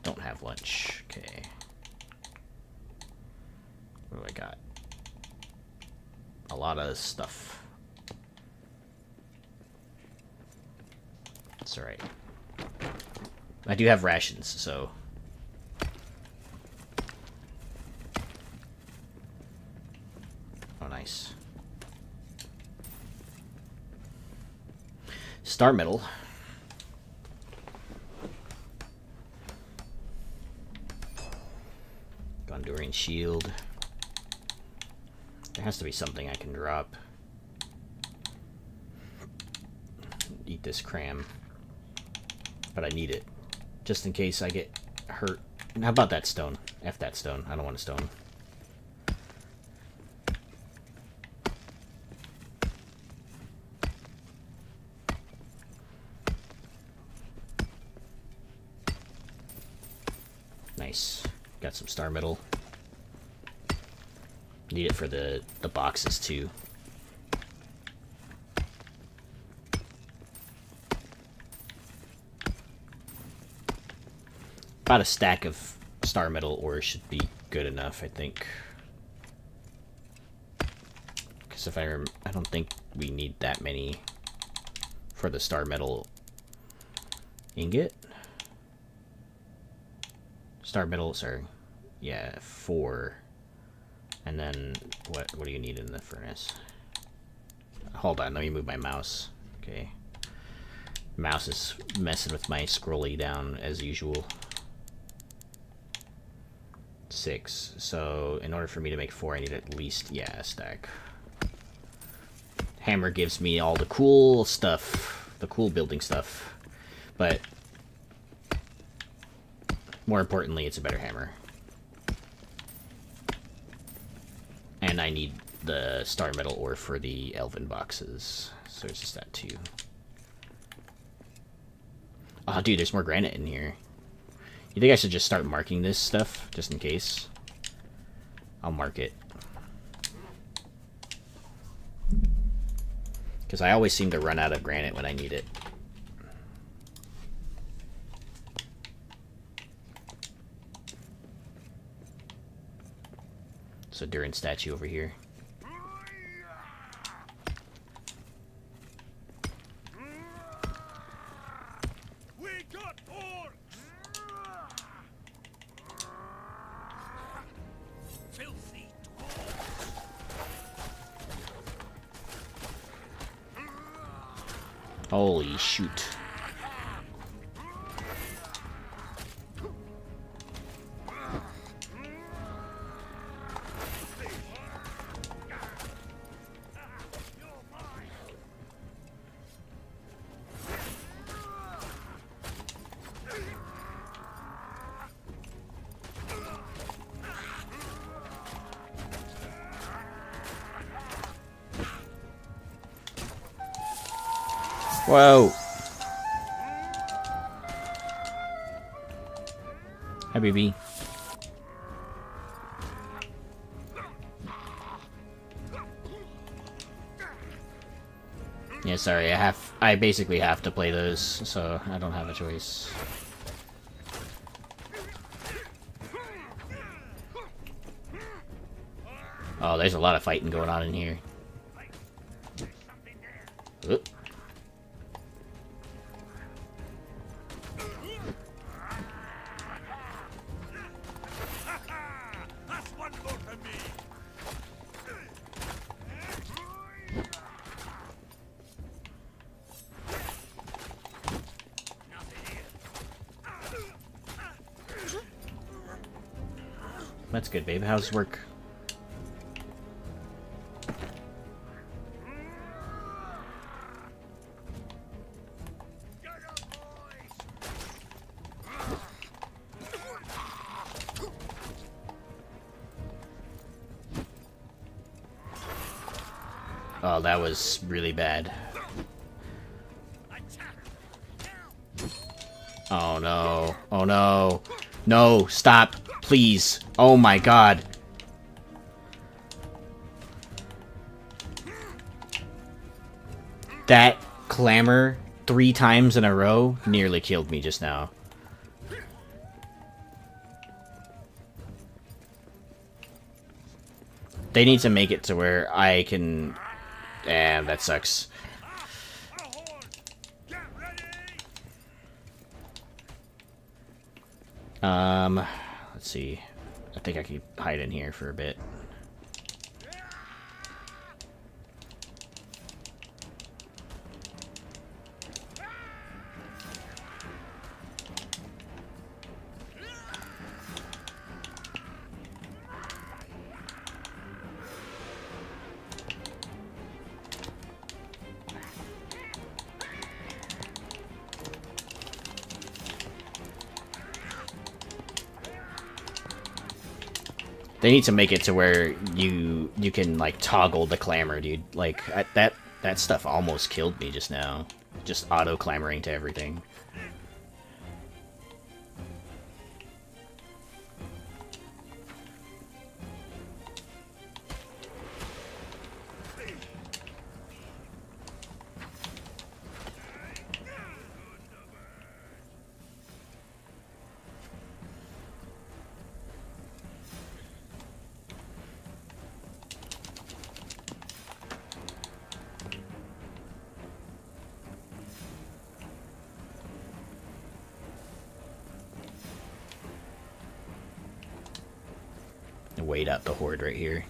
Don't have lunch. Okay. What do I got? A lot of stuff. It's alright. I do have rations, so... Oh, nice. Star metal. Gondorian shield. There has to be something I can drop. Eat this cram. But I need it. Just in case I get hurt. How about that stone? F that stone. I don't want a stone. Nice. Got some star metal. Need it for the boxes too. About a stack of star metal ore should be good enough, I think. Because if I don't think we need that many for the star metal ingot. Star metal, sorry. Yeah, 4. And then what do you need in the furnace? Hold on, let me move my mouse. Okay. Mouse is messing with my scrolly down as usual. 6. So in order for me to make 4, I need at least, yeah, a stack. Hammer gives me all the cool stuff, the cool building stuff, but more importantly, it's a better hammer. And I need the star metal ore for the elven boxes, so it's just that too. Oh, dude, there's more granite in here. You think I should just start marking this stuff, just in case? I'll mark it. Because I always seem to run out of granite when I need it. So Durin statue over here. Holy shoot. Whoa. Hi, baby. Yeah, sorry, I basically have to play those, so I don't have a choice. Oh, there's a lot of fighting going on in here. Oop. That's one more for me. That's good, babe. How's work? Oh, that was really bad. Oh no. Oh no. No, stop. Please. Oh my god. That clamor 3 times in a row nearly killed me just now. They need to make it to where I can... Damn, that sucks. Let's see. I think I can hide in here for a bit. They need to make it to where you can like toggle the clamor, dude. Like that stuff almost killed me just now. Just auto clamoring to everything. Wait out the horde right here.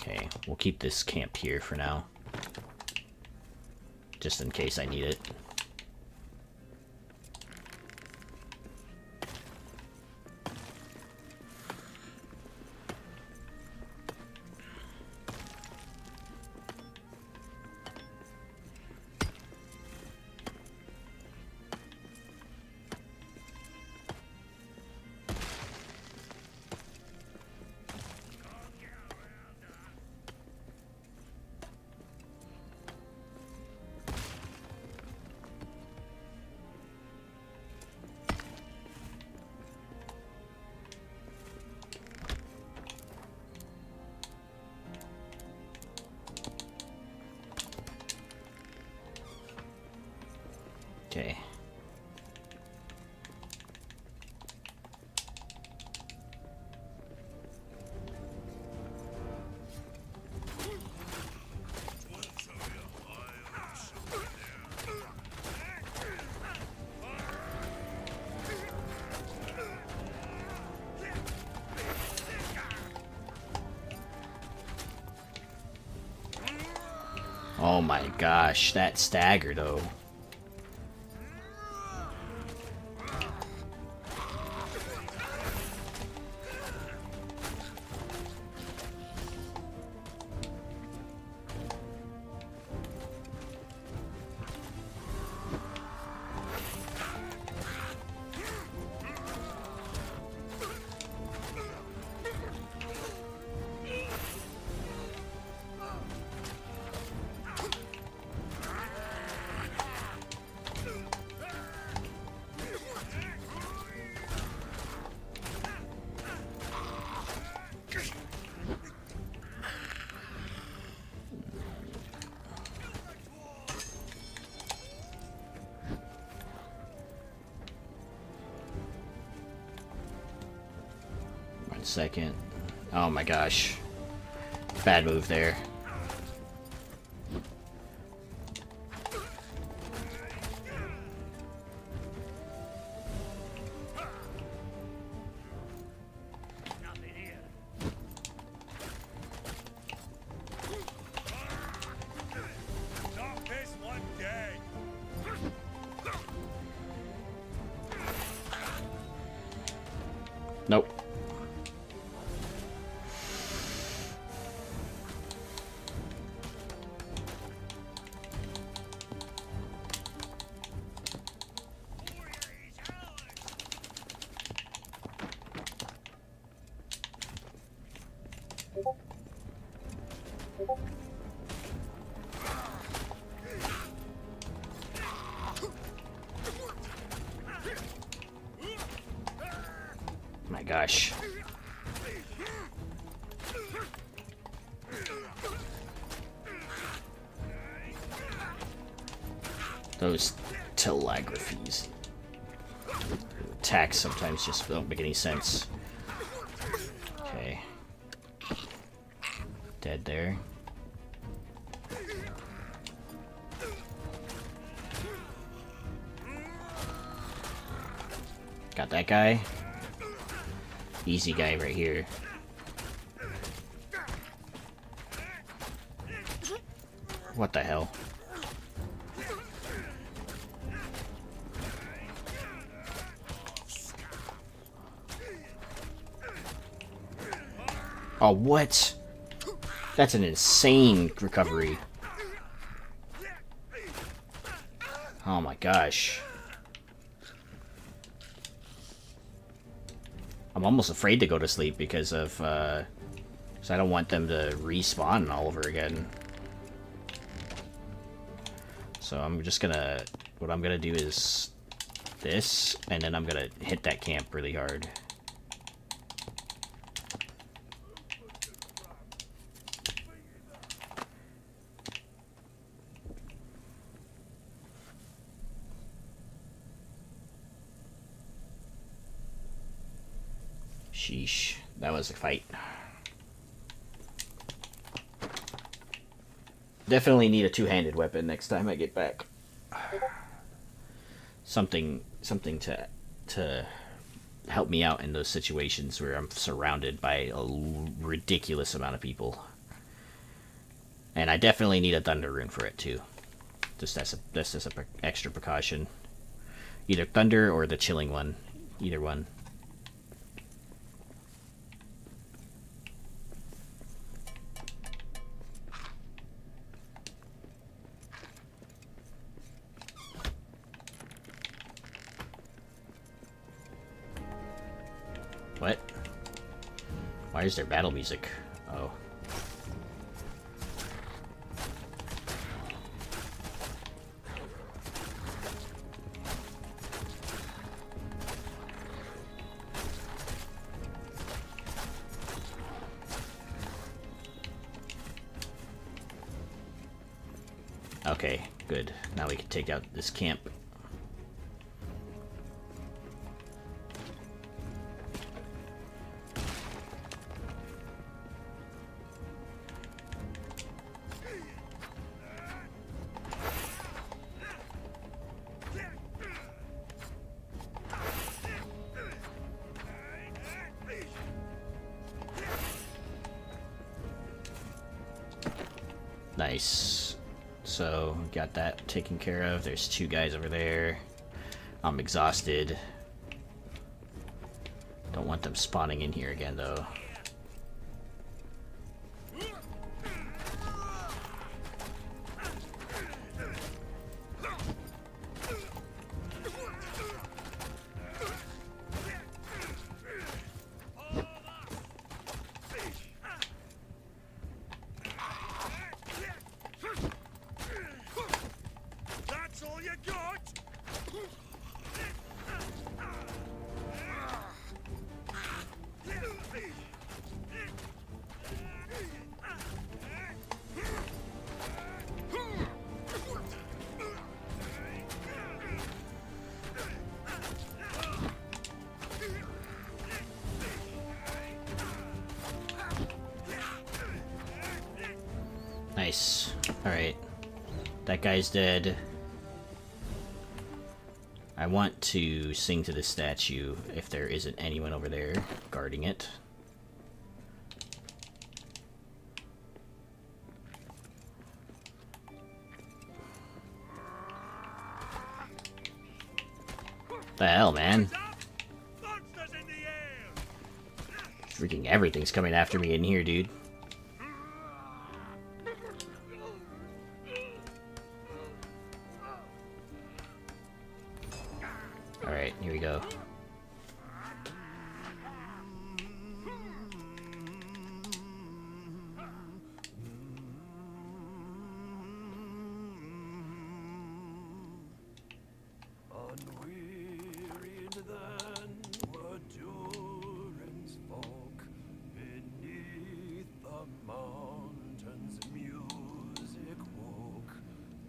Okay, we'll keep this camp here for now. Just in case I need it. Oh my gosh, that stagger though. Second. Oh my gosh. Bad move there. Not this one dead. Nope. My gosh. Those telegraphies. Attacks sometimes just don't make any sense. Okay. Dead there. Got that guy. Easy guy right here. What the hell? Oh, what? That's an insane recovery. Oh my gosh. I'm almost afraid to go to sleep because of, so I don't want them to respawn all over again. So I'm just gonna, what I'm gonna do is this, and then I'm gonna hit that camp really hard. Sheesh, that was a fight. Definitely need a two-handed weapon next time I get back. Something to help me out in those situations where I'm surrounded by a ridiculous amount of people. And I definitely need a thunder rune for it too. Just as a extra precaution. Either thunder or the chilling one. Either one. What? Why is there battle music? Oh. Okay, good. Now we can take out this camp. Nice. So, got that taken care of. There's 2 guys over there. I'm exhausted. Don't want them spawning in here again, though. That's all you got? Nice. Alright. That guy's dead. I want to sing to the statue if there isn't anyone over there guarding it. The hell, man? Monsters in the air! Freaking everything's coming after me in here, dude. Alright, here we go. Unwearied then were Durin's folk beneath the mountains. Music woke,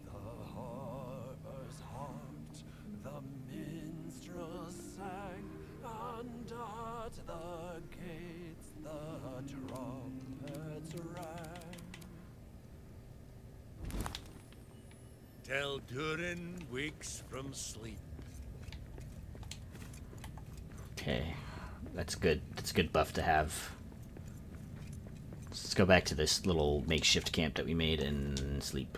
the harpers harped, the minstrels sang, and at the gates the trumpets rang. Till Durin wakes from sleep. Okay. That's good. That's a good buff to have. Let's go back to this little makeshift camp that we made and sleep.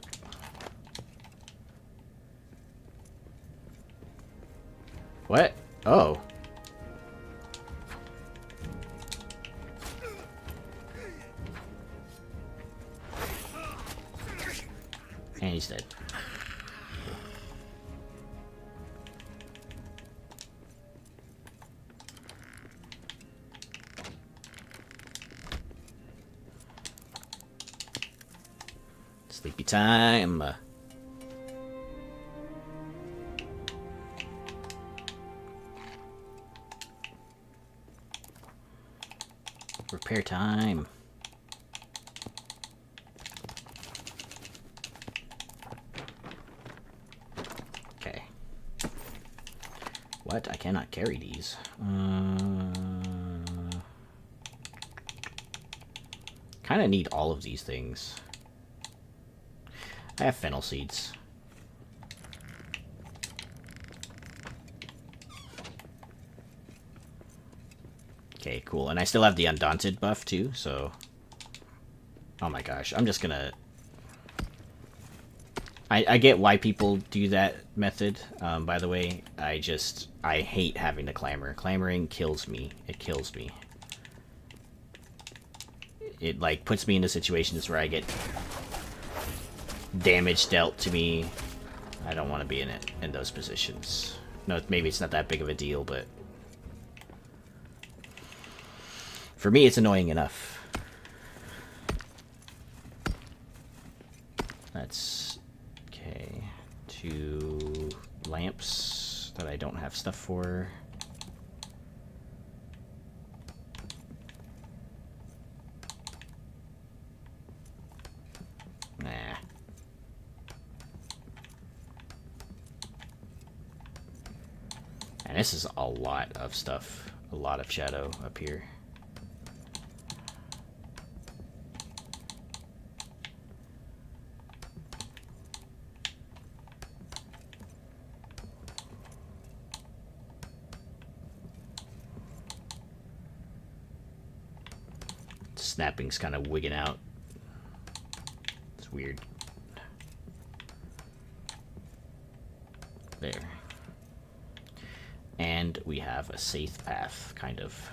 What? Oh. And he's dead. Sleepy time. Repair time. Okay. What? I cannot carry these. Kind of need all of these things. I have fennel seeds. Okay, cool. And I still have the Undaunted buff too, so... Oh my gosh, I'm just gonna... I get why people do that method, by the way. I hate having to clamor. Clamoring kills me. It kills me. It, like, puts me into situations where I get damage dealt to me. I don't want to be in those positions. No, maybe it's not that big of a deal, but... For me, it's annoying enough. That's... Okay. 2 lamps that I don't have stuff for. Nah. And this is a lot of stuff. A lot of shadow up here. Snapping's kind of wigging out. It's weird. There. And we have a safe path, kind of.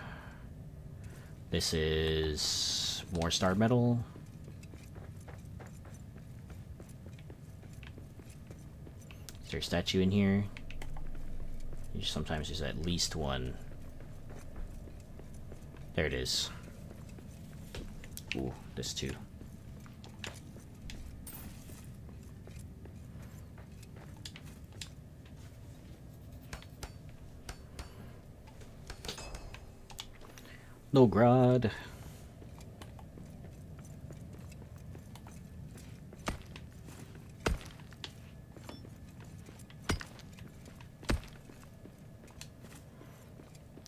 This is more star metal. Is there a statue in here? Sometimes there's at least one. There it is. Ooh, this too. No grad.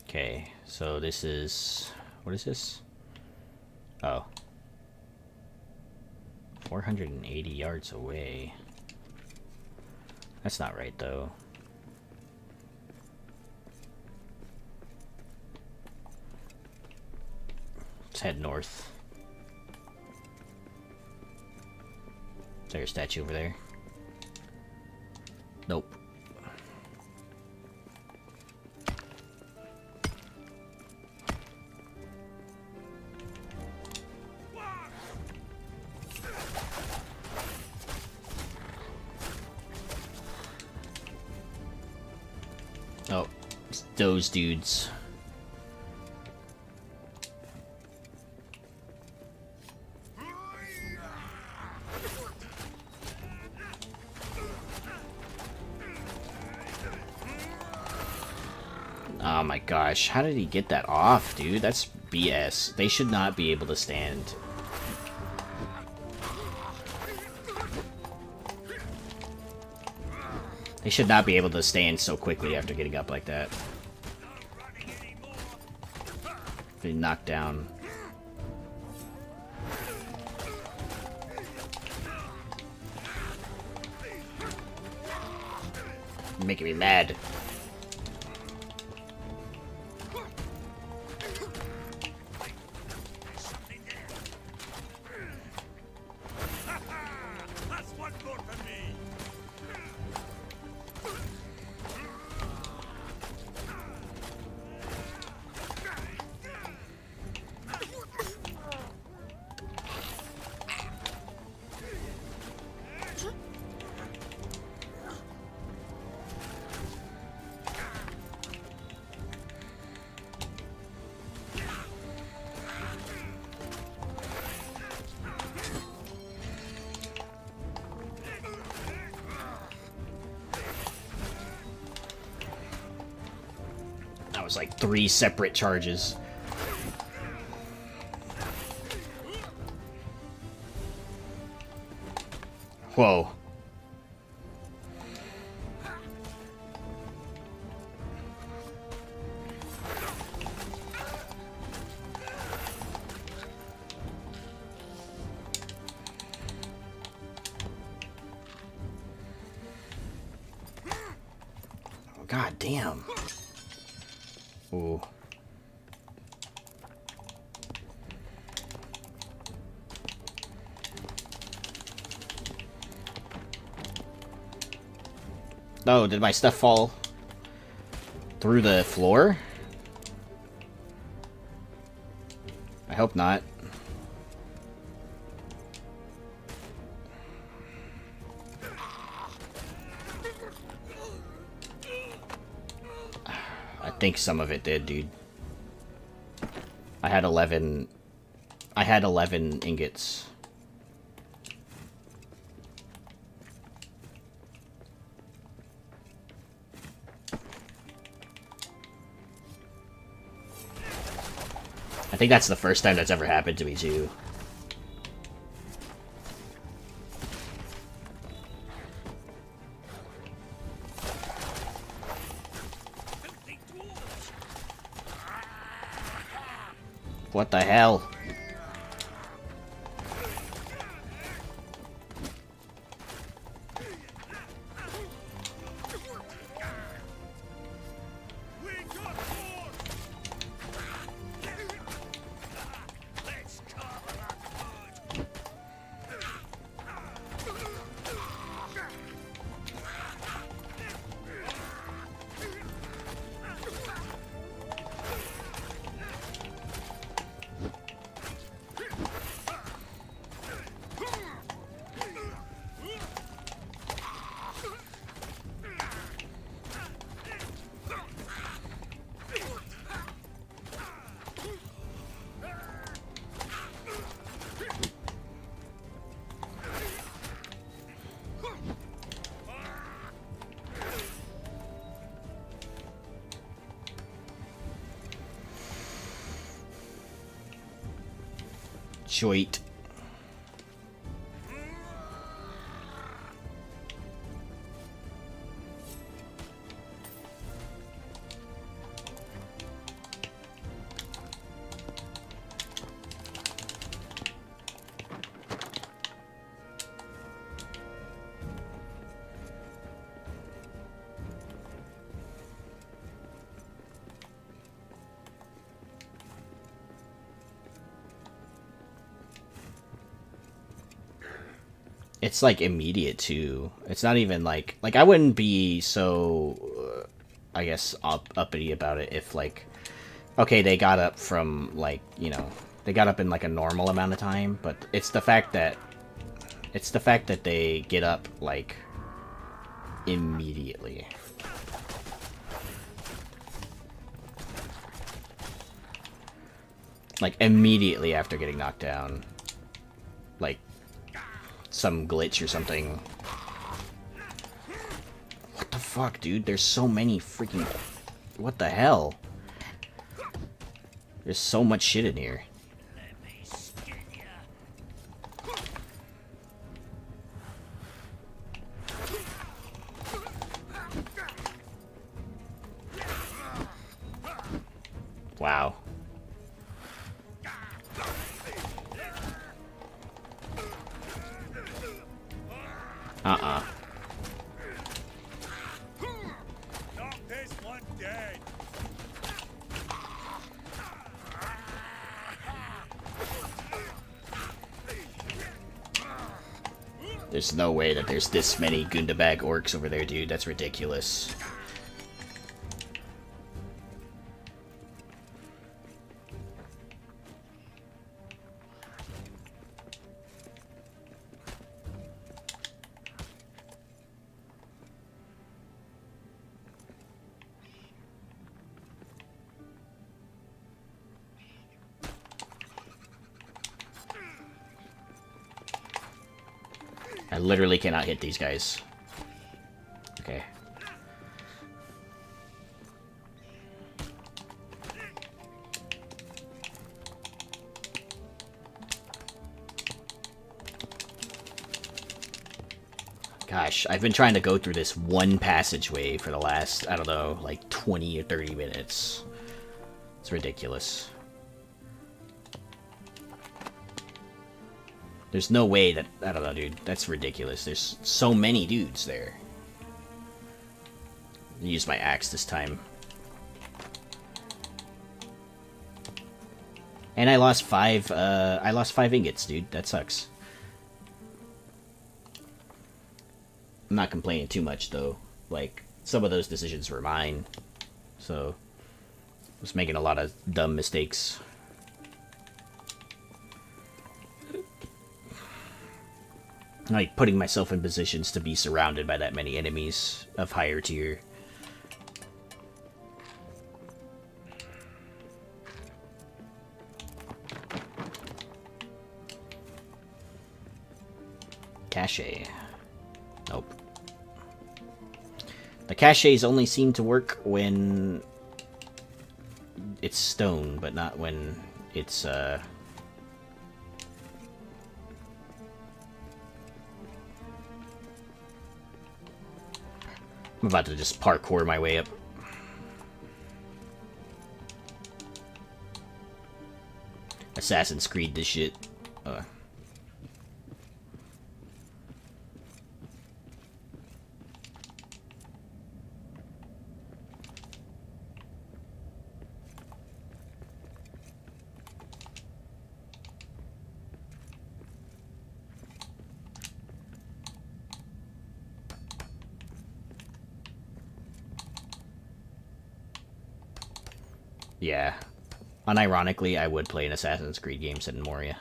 Okay, so this is... What is this? Oh. 480 yards away. That's not right, though. Let's head north. Is there a statue over there? Nope. Oh, it's those dudes. Oh my gosh, how did he get that off, dude? That's BS. They should not be able to stand. They should not be able to stand so quickly after getting up like that. They knocked down. You're making me mad. That was like 3 separate charges. Whoa. God damn. Ooh. No, did my stuff fall through the floor? I hope not. I think some of it did, dude. I had 11 ingots. I think that's the first time that's ever happened to me, too. What the hell? Choit. It's like immediate too. It's not even like I wouldn't be so I guess uppity about it if like okay, they got up from like, you know, they got up in like a normal amount of time, but it's the fact that they get up like immediately. Like immediately after getting knocked down. Like some glitch or something. What the fuck, dude? There's so many freaking... What the hell? There's so much shit in here. Wow. Uh-uh. Knock this one dead. There's no way that there's this many Gundabag orcs over there, dude. That's ridiculous. I literally cannot hit these guys. Okay. Gosh, I've been trying to go through this one passageway for the last, I don't know, like 20 or 30 minutes. It's ridiculous. There's no way that... I don't know, dude. That's ridiculous. There's so many dudes there. I'll use my axe this time. And I lost 5 ingots, dude. That sucks. I'm not complaining too much, though. Like, some of those decisions were mine. So, I was making a lot of dumb mistakes. Like, putting myself in positions to be surrounded by that many enemies of higher tier. Cache. Nope. The caches only seem to work when it's stone, but not when it's, I'm about to just parkour my way up. Assassin's Creed this shit. Yeah. Unironically, I would play an Assassin's Creed game set in Moria.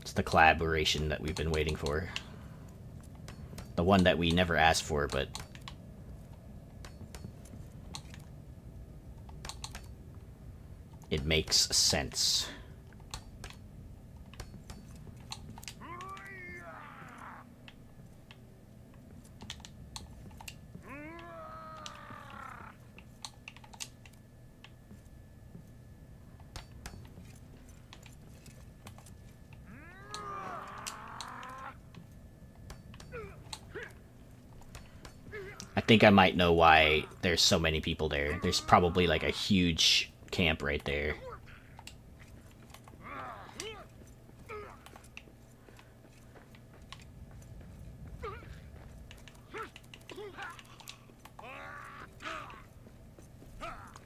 It's the collaboration that we've been waiting for. The one that we never asked for, but... it makes sense. I think I might know why there's so many people there. There's probably like a huge camp right there.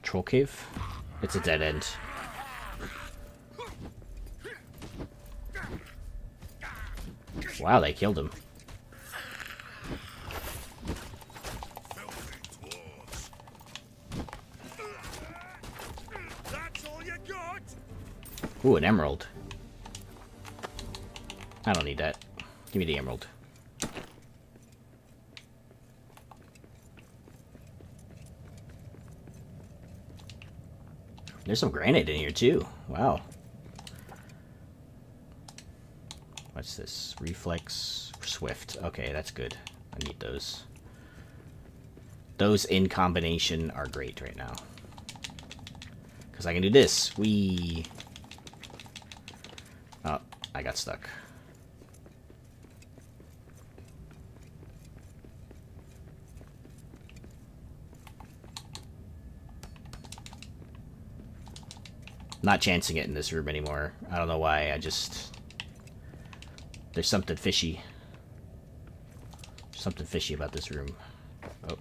Troll cave? It's a dead end. Wow, they killed him. That's all you got? Ooh, an emerald. I don't need that. Give me the emerald. There's some granite in here too. Wow. What's this? Reflex Swift. Okay, that's good. I need those. Those in combination are great right now. Because I can do this. Whee! Oh, I got stuck. Not chancing it in this room anymore. I don't know why, I just... There's something fishy. Something fishy about this room. Oh.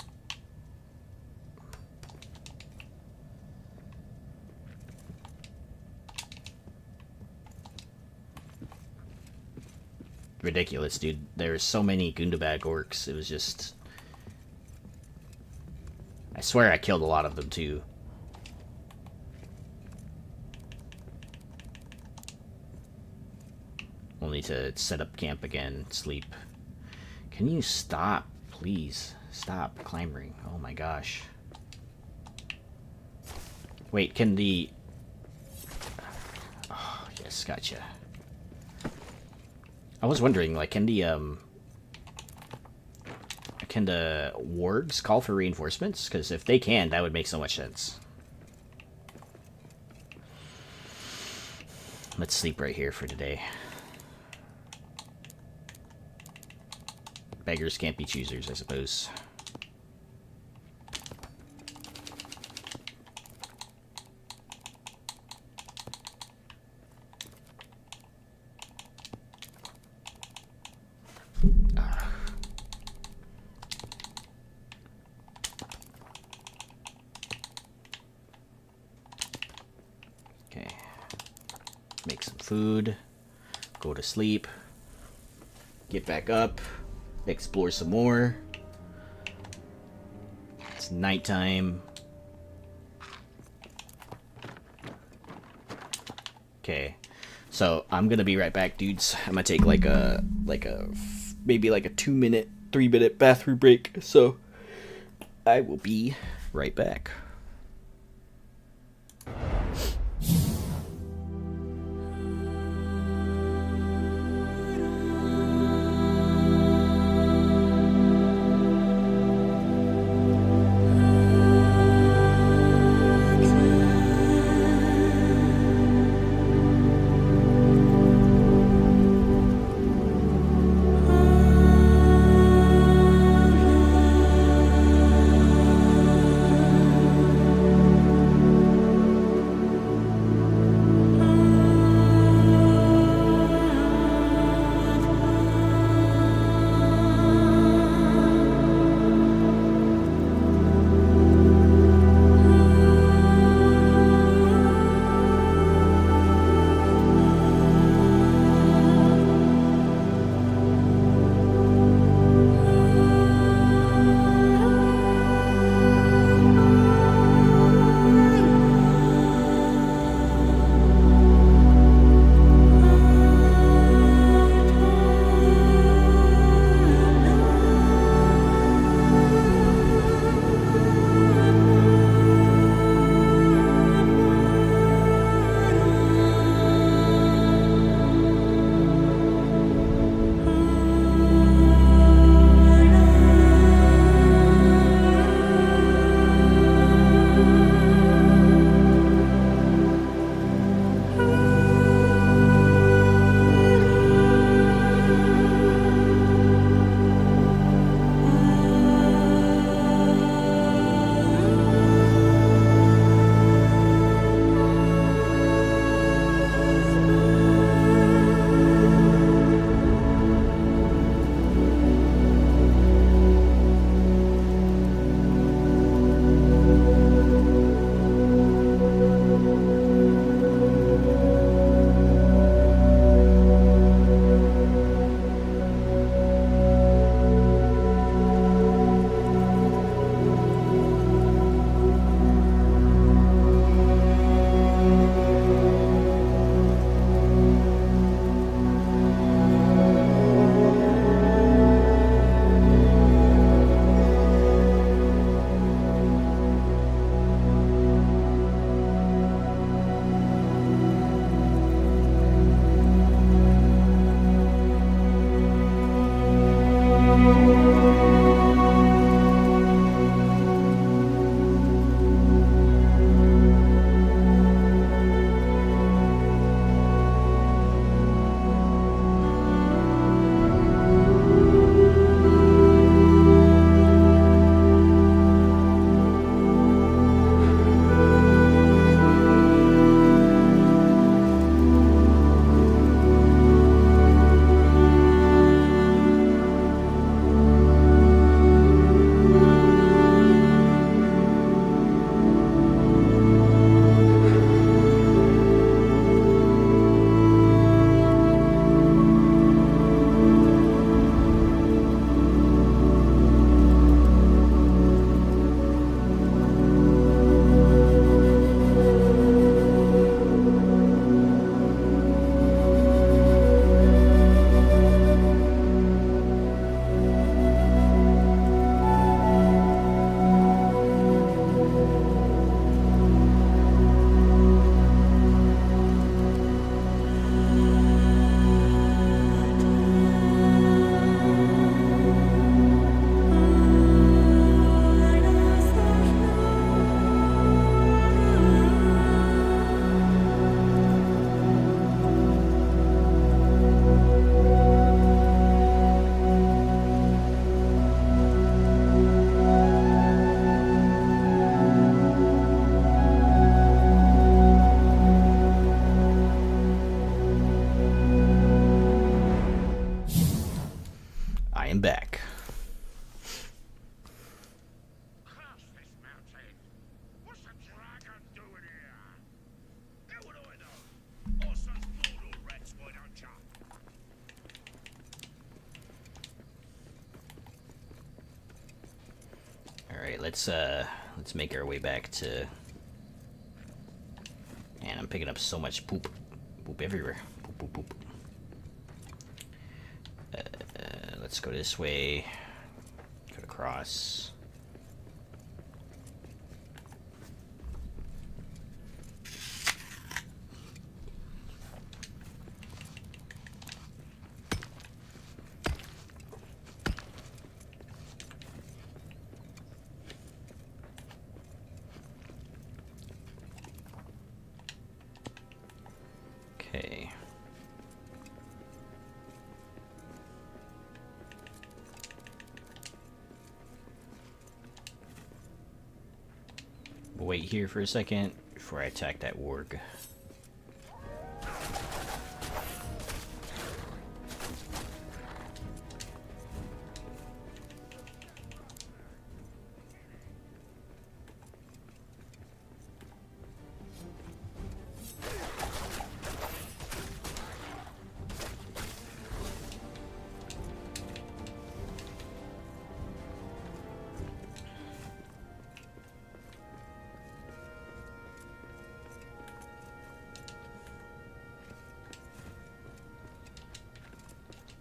Ridiculous, dude. There's so many Gundabad orcs. It was just... I swear I killed a lot of them, too. Only to set up camp again, sleep. Can you stop, please? Stop clambering. Oh my gosh. Wait, can the... Oh, yes, gotcha. I was wondering, like, can the wargs call for reinforcements? Because if they can, that would make so much sense. Let's sleep right here for today. Beggars can't be choosers, I suppose. Okay. Make some food. Go to sleep. Get back up. Explore some more. It's nighttime. Okay, so I'm gonna be right back, dudes. I'm gonna take maybe like a 2-minute, 3-minute bathroom break. So I will be right back. Alright, let's make our way back to... Man, I'm picking up so much poop. Poop everywhere. Poop, poop, poop. Let's go this way. Go across. Okay. We'll wait here for a second before I attack that warg.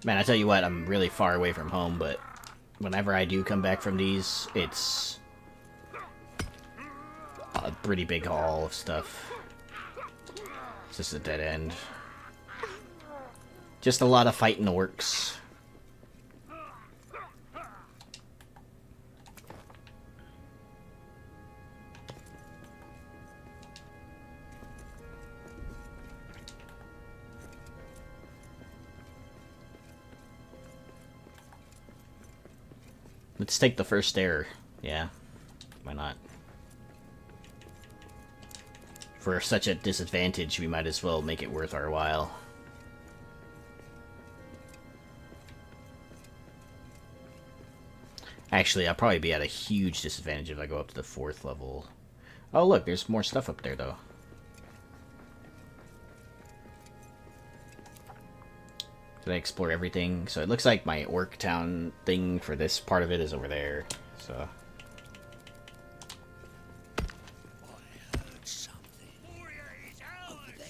Man, I tell you what, I'm really far away from home, but whenever I do come back from these, it's a pretty big haul of stuff. It's just a dead end. Just a lot of fighting orcs. Let's take the first stair. Yeah, why not? For such a disadvantage, we might as well make it worth our while. Actually, I'll probably be at a huge disadvantage if I go up to the 4th level. Oh look, there's more stuff up there though. Did I explore everything? So it looks like my orc town thing for this part of it is over there. So I heard something. Moria is over there.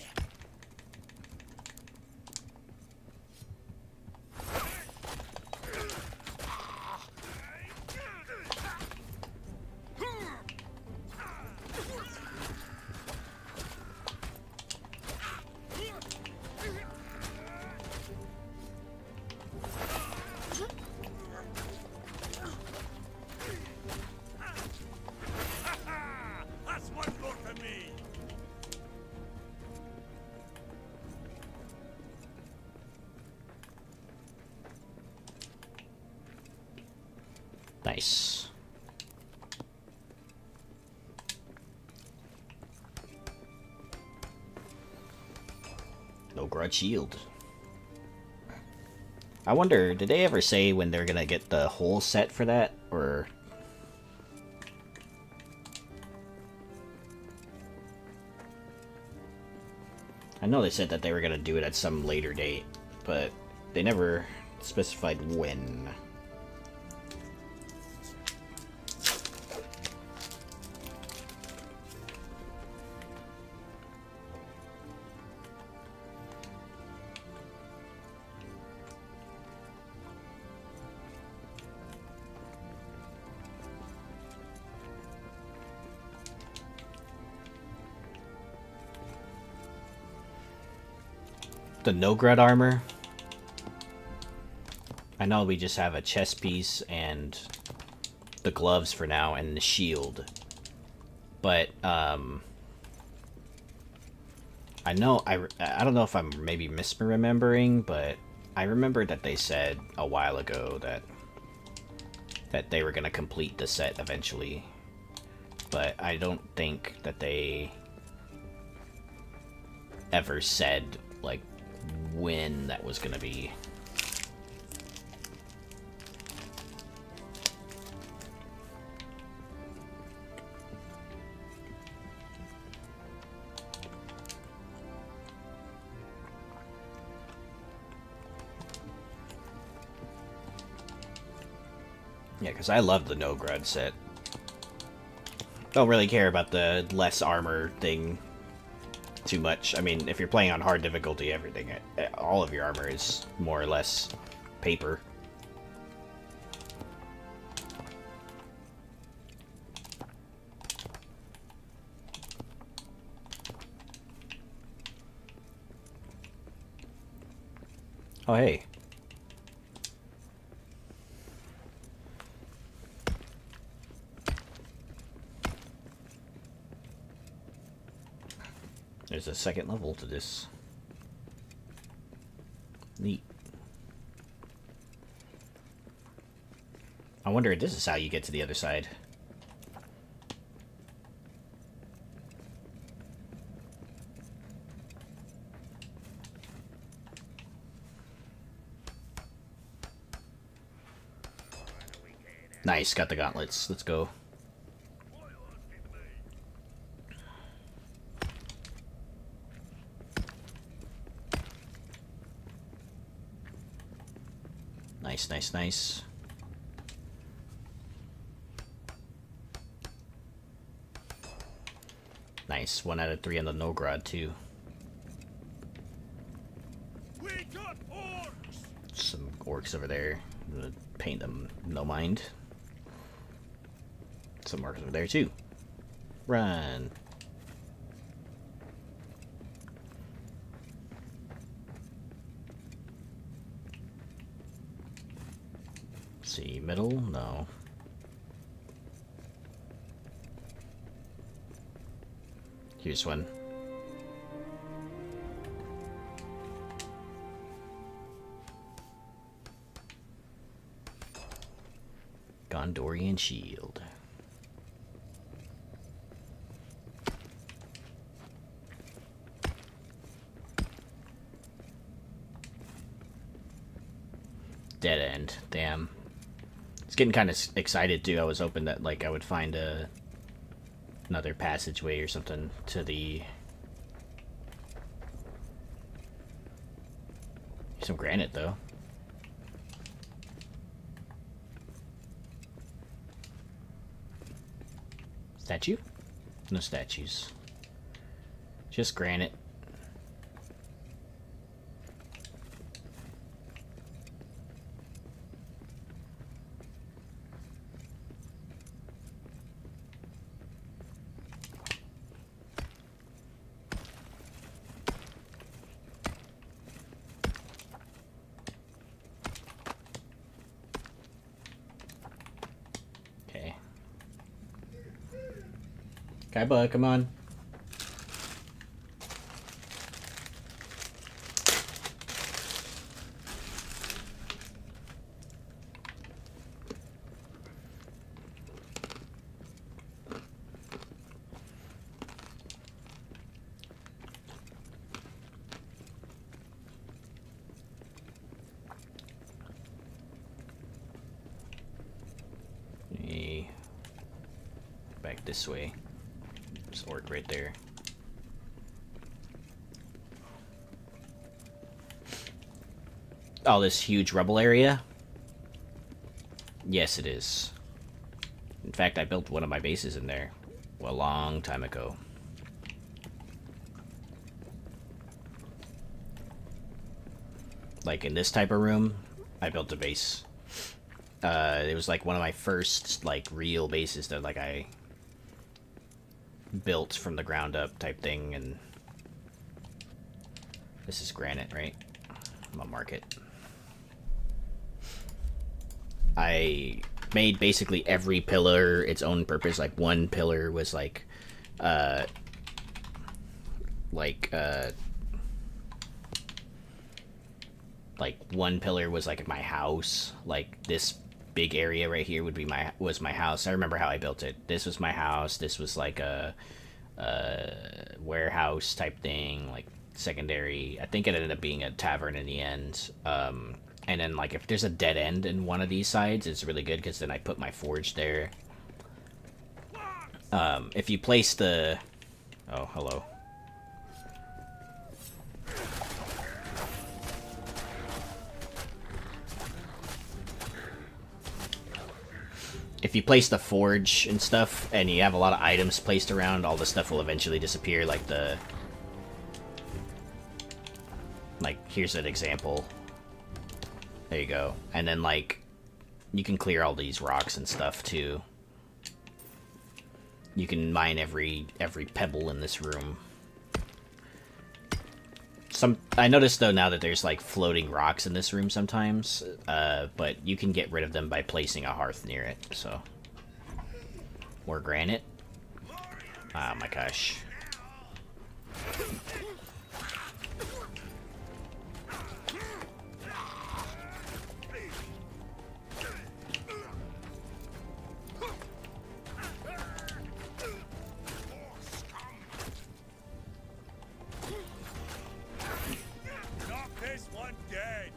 That's one more for me. nice. No grudge shield. I wonder, did they ever say when they're gonna get the whole set for that, or? I know they said that they were gonna do it at some later date, but they never specified when. The Nogrud armor. I know we just have a chest piece and the gloves for now and the shield. But, I know, I don't know if I'm maybe misremembering, but I remember that they said a while ago that they were going to complete the set eventually. But I don't think that they ever said, like, when that was gonna be. Yeah, because I love the Nogrud set. Don't really care about the less armor thing too much. I mean, if you're playing on hard difficulty, everything, all of your armor is more or less paper. Oh, hey. There's a second level to this. Neat. I wonder if this is how you get to the other side. Nice, got the gauntlets. Let's go. Nice, nice, nice. Nice. 1 out of 3 on the Nogrod, too. We got orcs! Some orcs over there. I'm gonna paint them. No mind. Some orcs over there, too. Run. See, middle? No. Here's one. Gondorian shield. Dead end. Damn. It's getting kind of excited too. I was hoping that like I would find another passageway or something to the. Some granite though. Statue? No statues. Just granite. Kaiba, come on. Back this way. There's orc right there. Oh, this huge rubble area? Yes, it is. In fact, I built one of my bases in there a long time ago. Like in this type of room, I built a base. It was like one of my first like real bases that like I built from the ground up type thing, and this is granite, right? I'm gonna mark it. I made basically every pillar its own purpose. Like one pillar was like one pillar was like my house. Like this big area right here would be was my house. I remember how I built it. This was my house. This was like a warehouse type thing, like secondary. I think it ended up being a tavern in the end. And then like if there's a dead end in one of these sides, it's really good because then I put my forge there. If you place the... Oh, hello. If if you place the forge and stuff, and you have a lot of items placed around, all the stuff will eventually disappear, like the... Like, here's an example. There you go. And then, like, you can clear all these rocks and stuff, too. You can mine every pebble in this room. I noticed, though, now that there's, like, floating rocks in this room sometimes, but you can get rid of them by placing a hearth near it, so... More granite. Oh my gosh. Knock this one dead.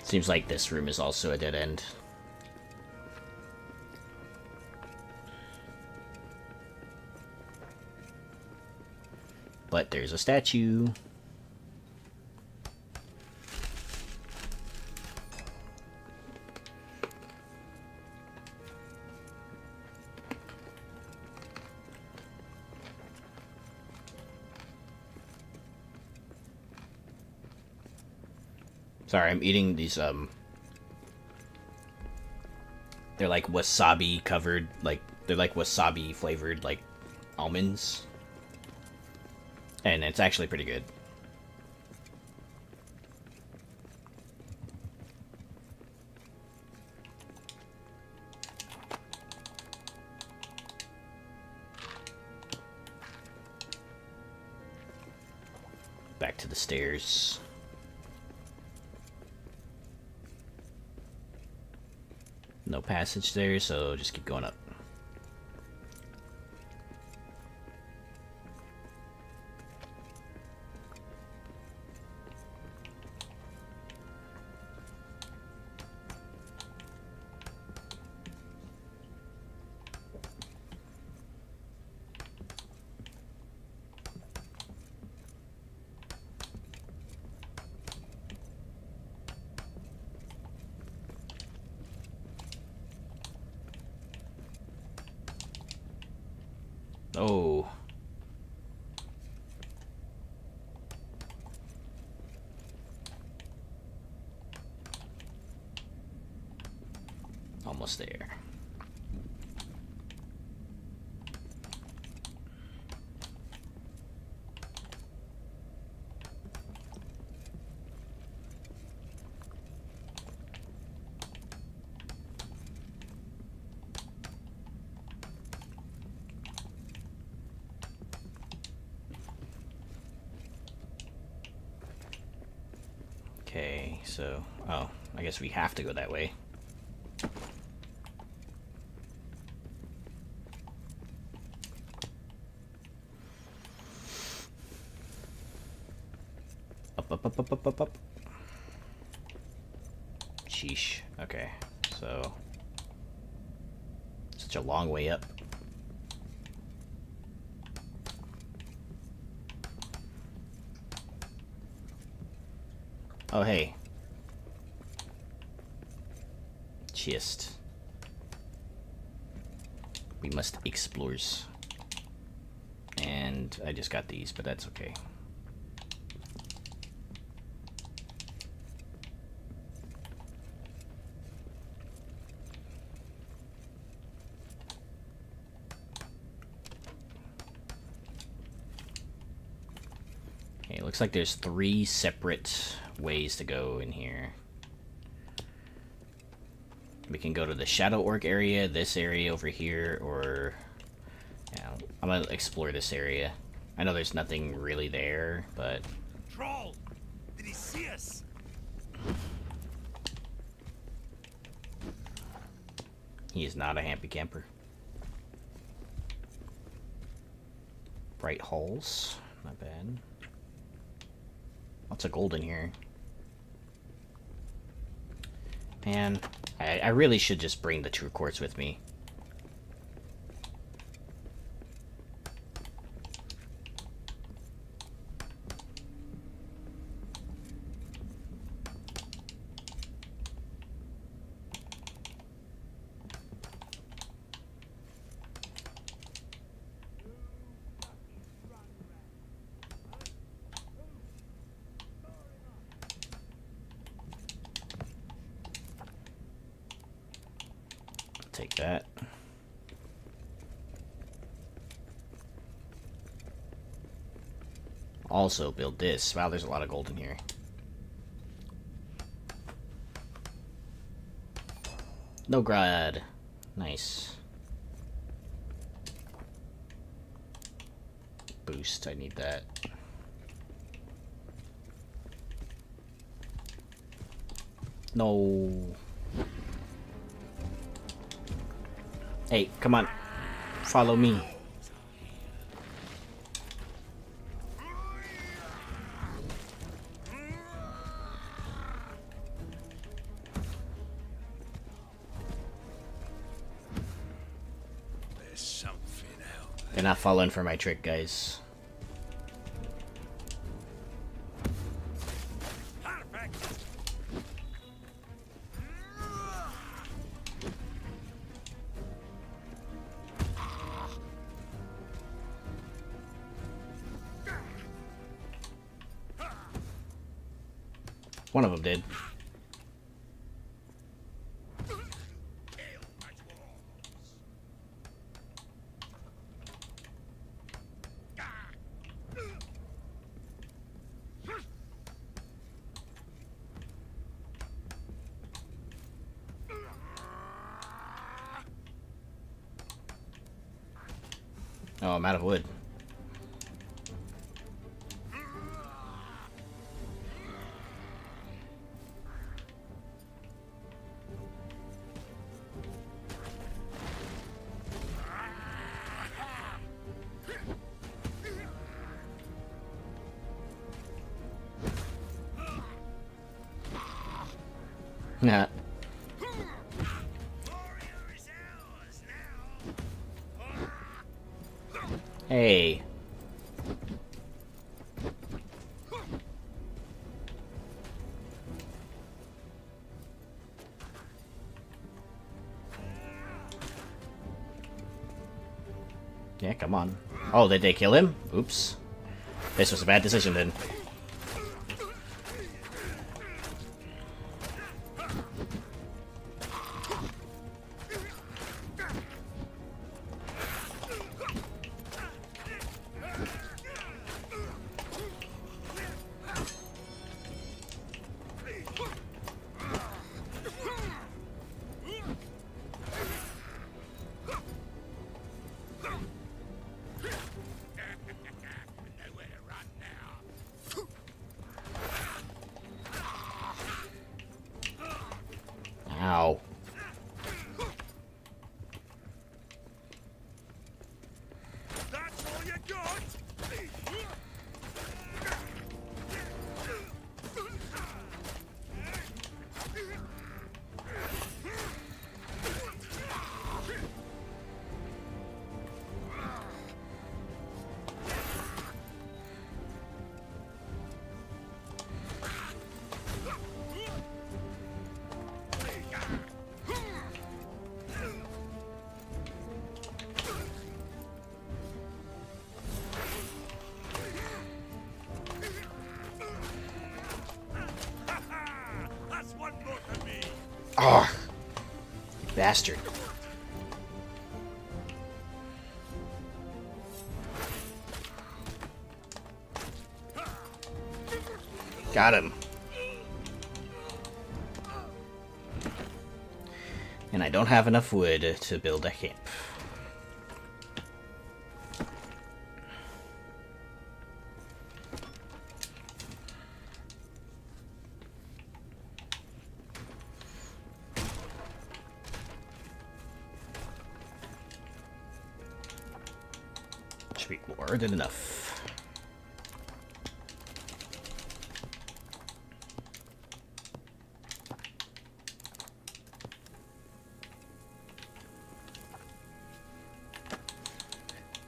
Seems like this room is also a dead end. But there's a statue. Sorry, I'm eating these, they're like wasabi covered, like, they're like wasabi flavored, like, almonds. And it's actually pretty good. Back to the stairs. No passage there, so just keep going up. Oh. Almost there. Okay, so... Oh, I guess we have to go that way. Up. Sheesh. Okay, so... Such a long way up. Oh, hey. Chest. We must explore. And I just got these, but that's okay. Okay, looks like there's 3 separate ways to go in here. We can go to the Shadow Orc area, this area over here, or... Yeah, I'm gonna explore this area. I know there's nothing really there, but... Troll! Did he see us? He is not a happy camper. Bright halls, not bad. Lots of gold in here. Man, I really should just bring the true quartz with me. also build this. Wow, there's a lot of gold in here. No grad. Nice. Boost, I need that. No. Hey, come on. Follow me. There's something out there. They're not falling for my trick, guys. One of them did. Oh, I'm out of wood. Nah. Moria is ours now. Hey. Yeah, come on. Oh, did they kill him? Oops. This was a bad decision then. Nowhere to run now. Ow. That's all you got? That's one more for me. Oh, bastard. Got him. And I don't have enough wood to build a camp. Should be more than enough.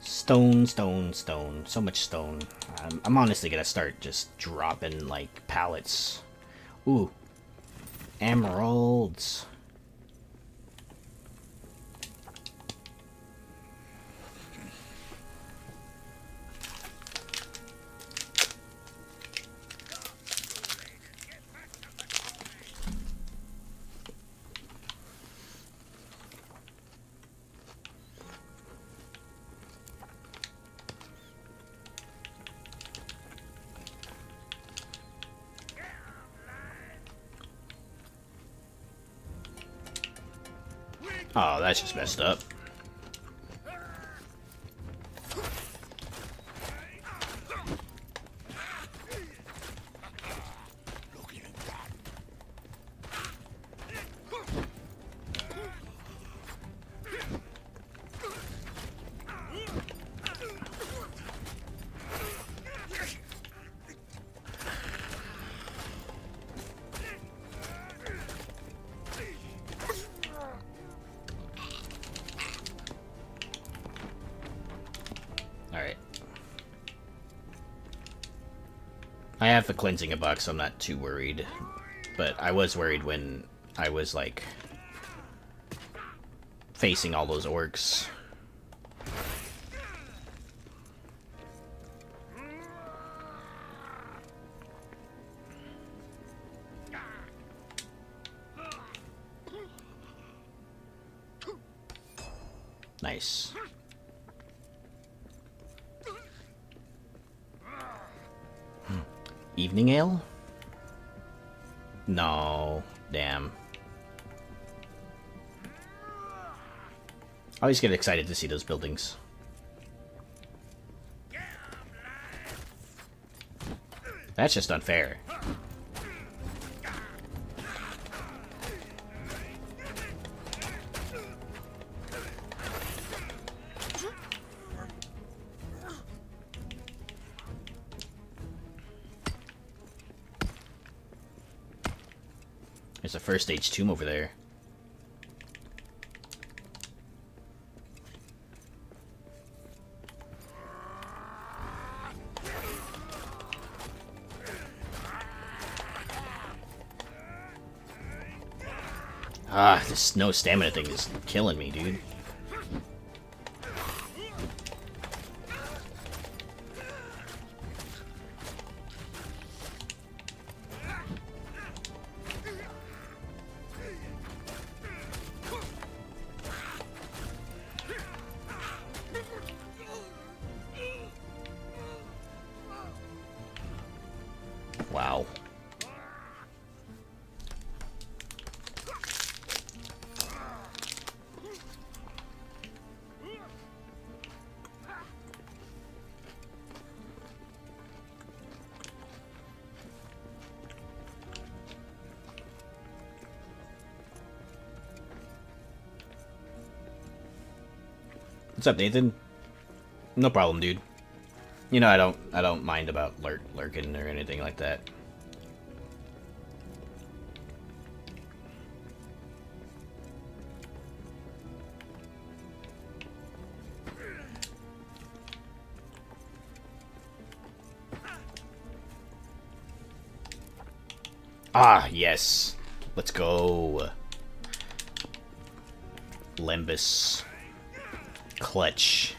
Stone, stone, stone. So much stone. I'm honestly gonna start just dropping, like, pallets. Ooh. Emeralds. Oh, that's just messed up. Looking at that. Alright. I have the cleansing a box, so I'm not too worried. But I was worried when I was, like, facing all those orcs. Nice. Evening ale? No. Damn. I always get excited to see those buildings. That's just unfair. There's a first stage tomb over there. Ah, this no stamina thing is killing me, dude. Wow. What's up, Nathan? No problem, dude. You know, I don't mind about lurking or anything like that. Ah, yes. Let's go. Limbus. Clutch.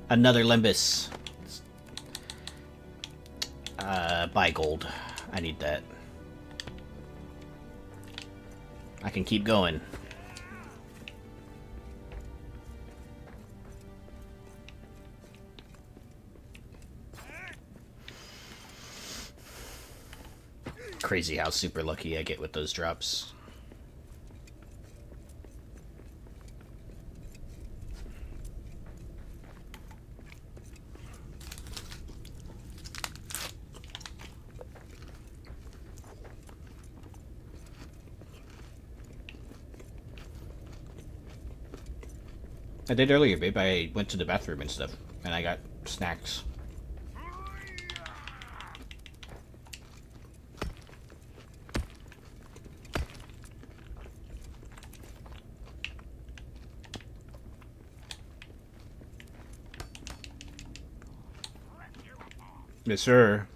Another Limbus. Buy gold. I need that. I can keep going. Crazy how super lucky I get with those drops. I did earlier, babe. I went to the bathroom and stuff, and I got snacks. Yes, sir.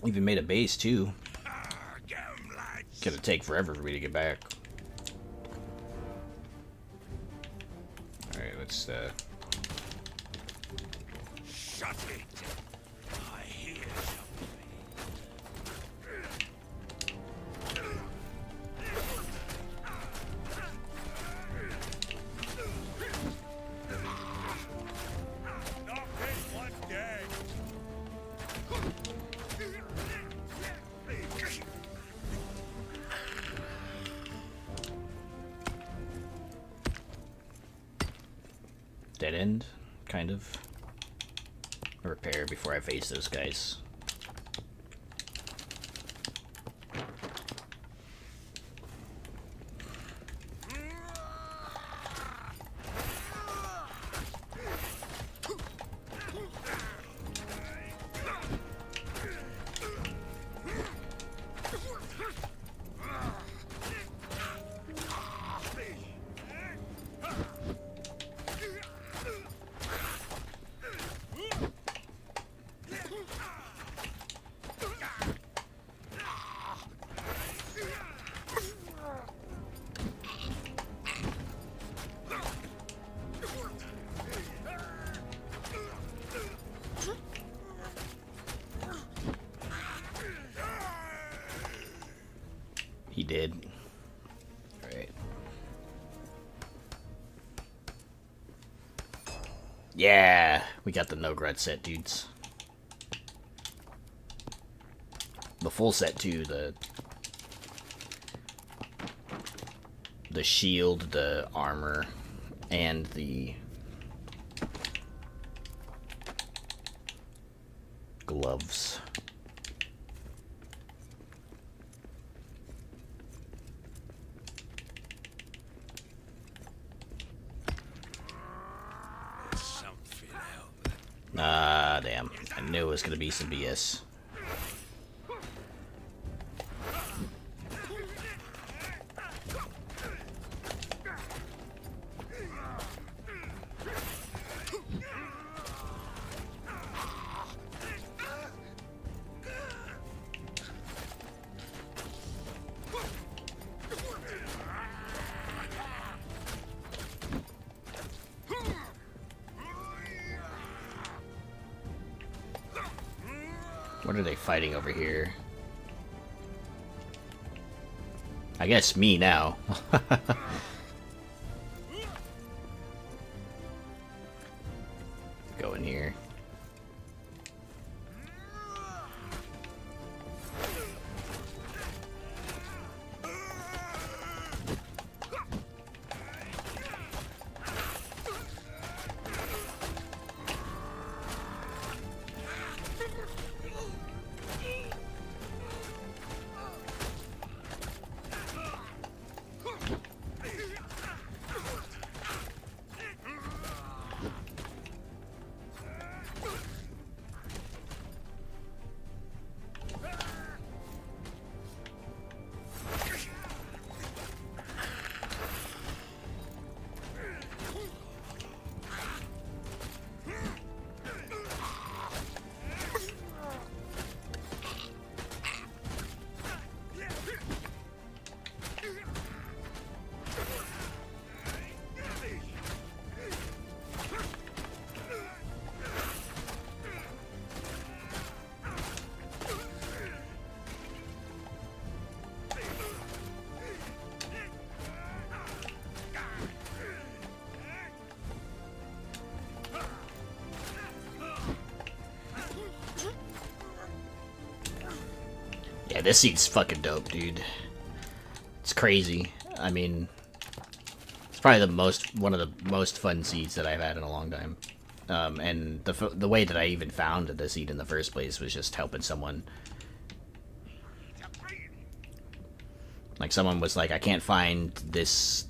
Even made a base, too. Gonna take forever for me to get back. Alright, let's, Shut it! I hear something. dead end, kind of. Repair before I face those guys. He did. Alright. Yeah! We got the no grud set, dudes. The full set, too. The shield, the armor, and the gloves. Ah, damn. I knew it was gonna be some BS. What are they fighting over here? I guess me now. Go in here. Yeah, this seat's fucking dope, dude. It's crazy. I mean, it's probably one of the most fun seeds that I've had in a long time. And the way that I even found the seed in the first place was just helping someone. Like, someone was like, I can't find this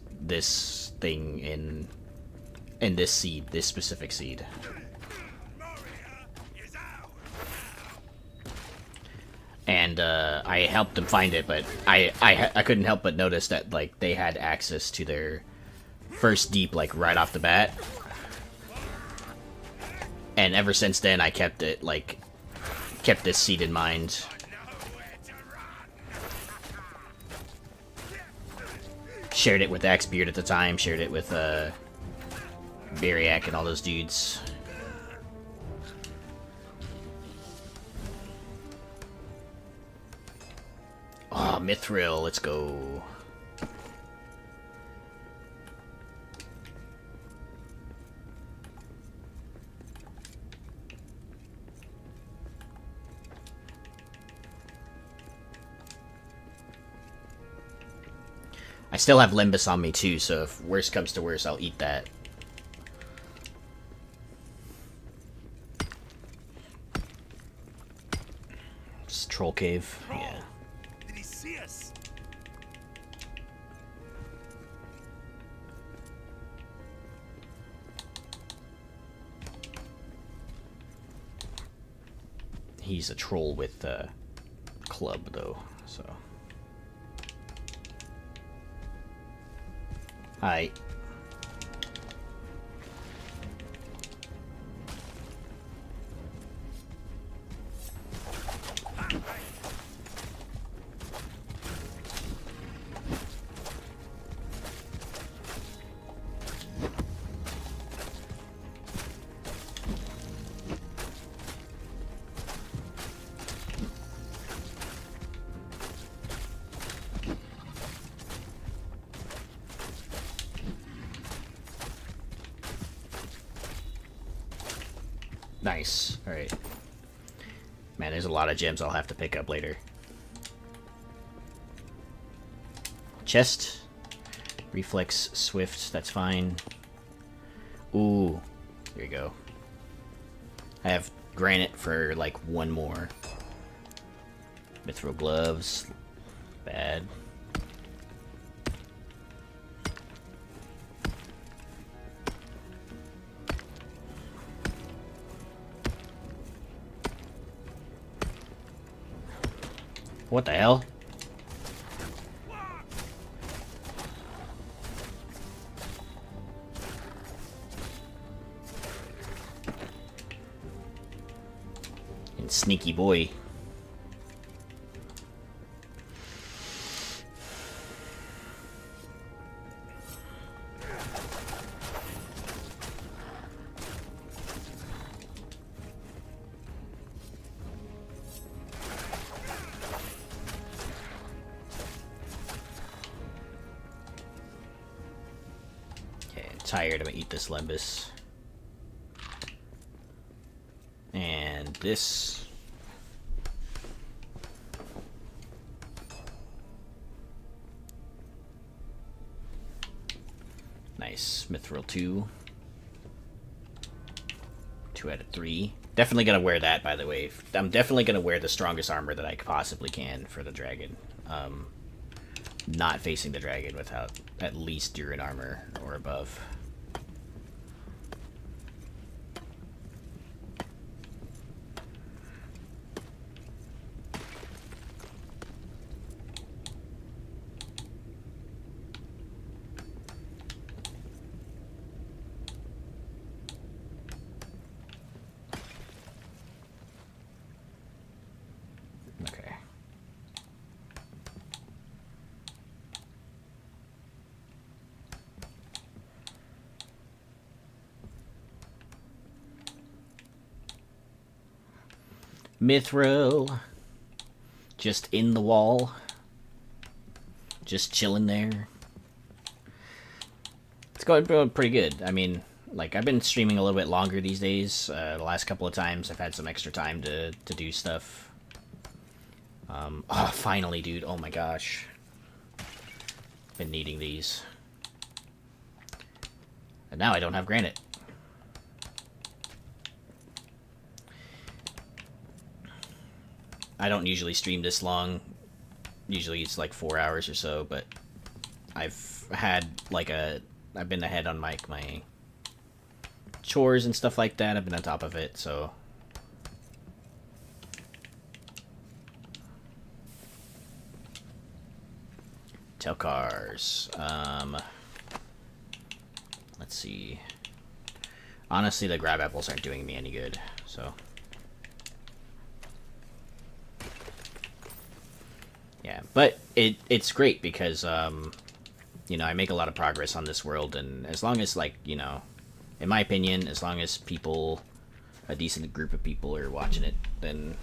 thing in this seed, this specific seed. And I helped them find it, but I couldn't help but notice that, like, they had access to their first deep, like, right off the bat. And ever since then, I kept it, like, kept this seed in mind. Shared it with Axebeard at the time, shared it with Bariak and all those dudes. Oh, Mithril, let's go. I still have Limbus on me too, so if worse comes to worse, I'll eat that. Troll cave. Troll! Yeah. Did he see us? He's a troll with a club, though, so. Hi. Nice. Alright. Man, there's a lot of gems I'll have to pick up later. Chest. Reflex swift, that's fine. Ooh. There you go. I have granite for like one more. Mithril gloves. Bad. What the hell? And sneaky boy. Tired. I'm gonna eat this lembus. And this. Nice. Mithril 2. 2 out of 3. Definitely gonna wear that, by the way. I'm definitely gonna wear the strongest armor that I possibly can for the dragon. Not facing the dragon without at least Durin armor or above. Okay. Mithril. Just in the wall. Just chilling there. It's going pretty good. I mean, like, I've been streaming a little bit longer these days. The last couple of times I've had some extra time to do stuff. Oh, finally, dude. Oh my gosh. Been needing these. And now I don't have granite. I don't usually stream this long. Usually it's like 4 hours or so, but I've had like I've been ahead on my chores and stuff like that. I've been on top of it, so. Telcars. Let's see. Honestly, the grab apples aren't doing me any good, so. Yeah, but it's great because, you know, I make a lot of progress on this world, and as long as, like, you know, in my opinion, as long as people, a decent group of people are watching it, then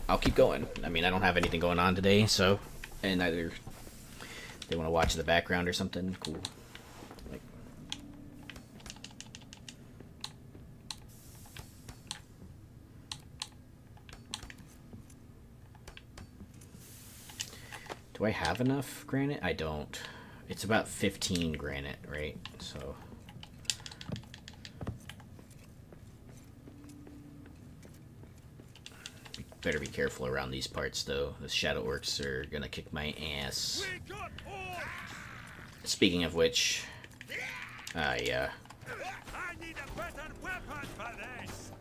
I'll keep going. I mean, I don't have anything going on today, so, and either they want to watch in the background or something, cool. Like, do I have enough granite? I don't. It's about 15 granite, right? So. Better be careful around these parts, though. The shadow orcs are gonna kick my ass. We got orcs! Speaking of which, yeah. I need a better weapon for this!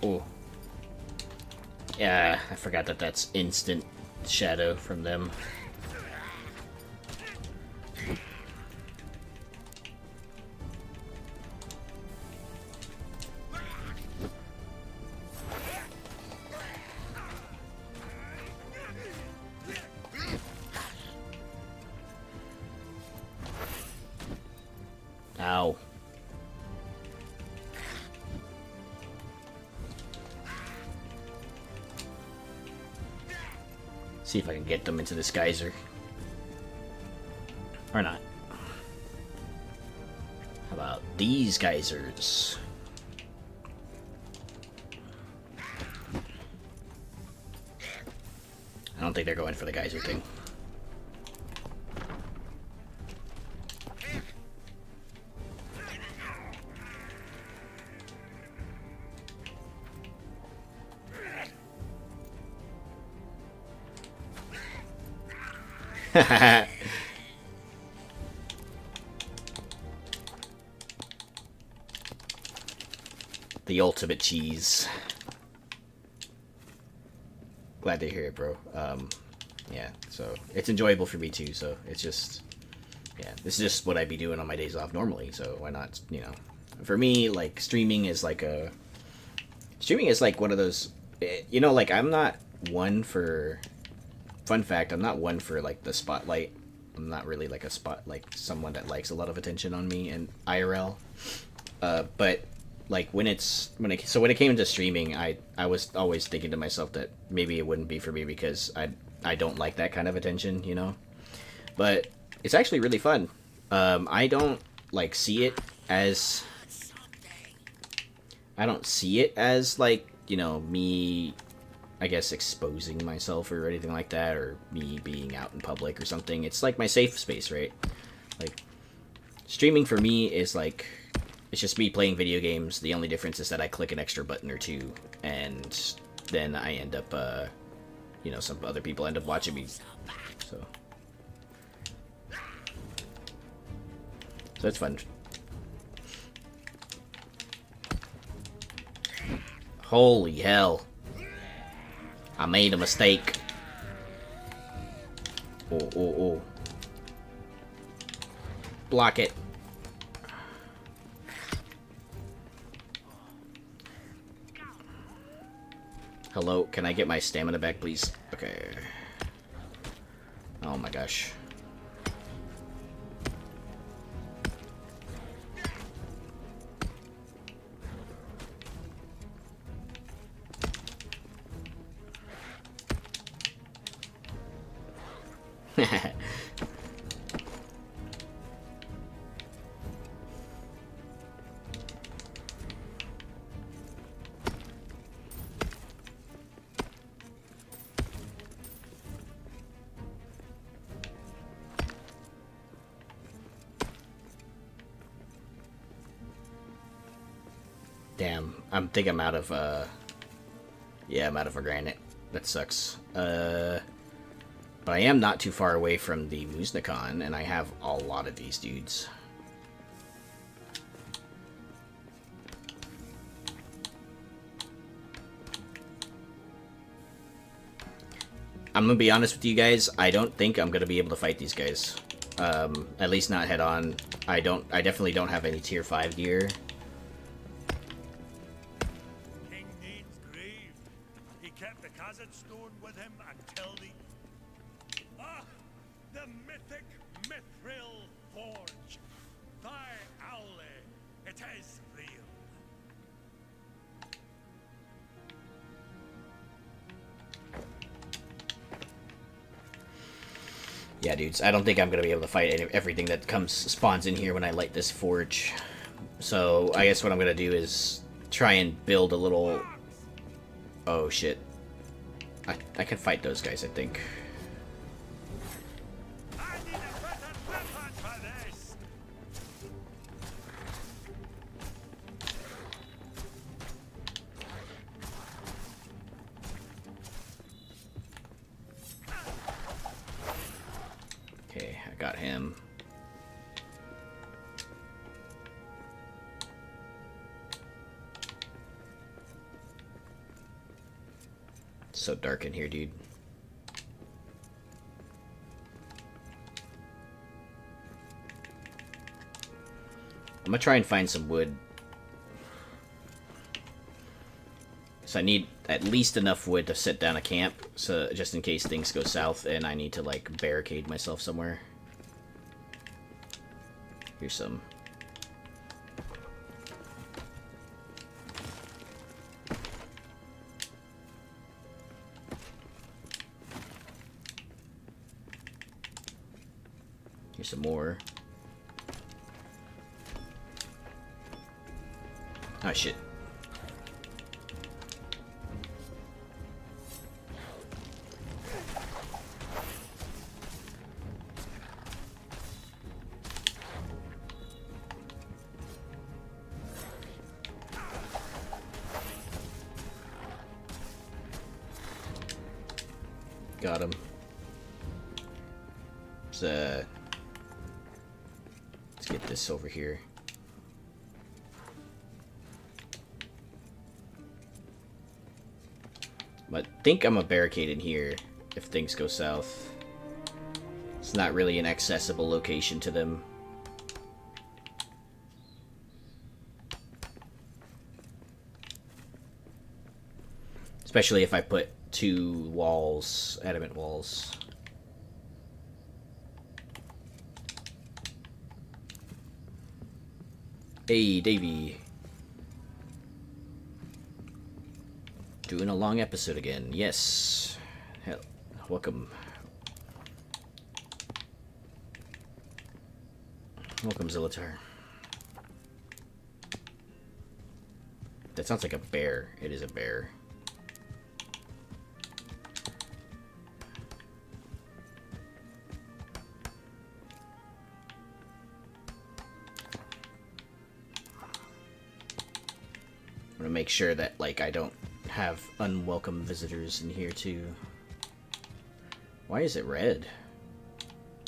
Oh. Yeah, I forgot that that's instant shadow from them. Ow. See if I can get them into this geyser. Or not. How about these geysers? I don't think they're going for the geyser thing. The ultimate cheese. Glad to hear it, bro. Yeah, so it's enjoyable for me too, so it's just, yeah, this is just what I'd be doing on my days off normally, so why not, you know. For me, like, streaming is like one of those, you know, like, I'm not one for, fun fact, I'm not one for, like, the spotlight. I'm not really, like, someone that likes a lot of attention on me and IRL. But, like, when it came to streaming, I was always thinking to myself that maybe it wouldn't be for me because I don't like that kind of attention, you know? But it's actually really fun. I don't, like, see it as, like, you know, me, I guess, exposing myself or anything like that, or me being out in public or something. It's like my safe space, right? Like, streaming for me is like, it's just me playing video games. The only difference is that I click an extra button or two, and then I end up, you know, some other people end up watching me. So it's fun. Holy hell. I made a mistake. Oh. Block it. Hello, can I get my stamina back, please? Okay. Oh my gosh. Damn, I'm out of, yeah, I'm out of a granite. That sucks. But I am not too far away from the Musnikon, and I have a lot of these dudes. I'm gonna be honest with you guys, I don't think I'm gonna be able to fight these guys. At least not head on. I definitely don't have any tier 5 gear. King needs grief. He kept the Kazan stone with him until the mythic Mithril Forge. Thy Owle, it is real. Yeah, dudes, I don't think I'm gonna be able to fight everything that spawns in here when I light this forge. So I guess what I'm gonna do is try and build a little... Oh, shit. I can fight those guys, I think. I need a better weapon for this. Okay, I got him. It's so dark in here, dude. I'm gonna try and find some wood. So I need at least enough wood to sit down a camp, so just in case things go south and I need to like barricade myself somewhere. Here's some. Here's some more. Oh shit. Got him. So, let's get this over here. But I think I'm a barricade in here if things go south. It's not really an accessible location to them. Especially if I put 2 walls, adamant walls. Hey, Davey. Doing a long episode again. Yes. Hell, welcome. Welcome, Zilitar. That sounds like a bear. It is a bear. I'm gonna make sure that, like, I don't have unwelcome visitors in here, too. Why is it red?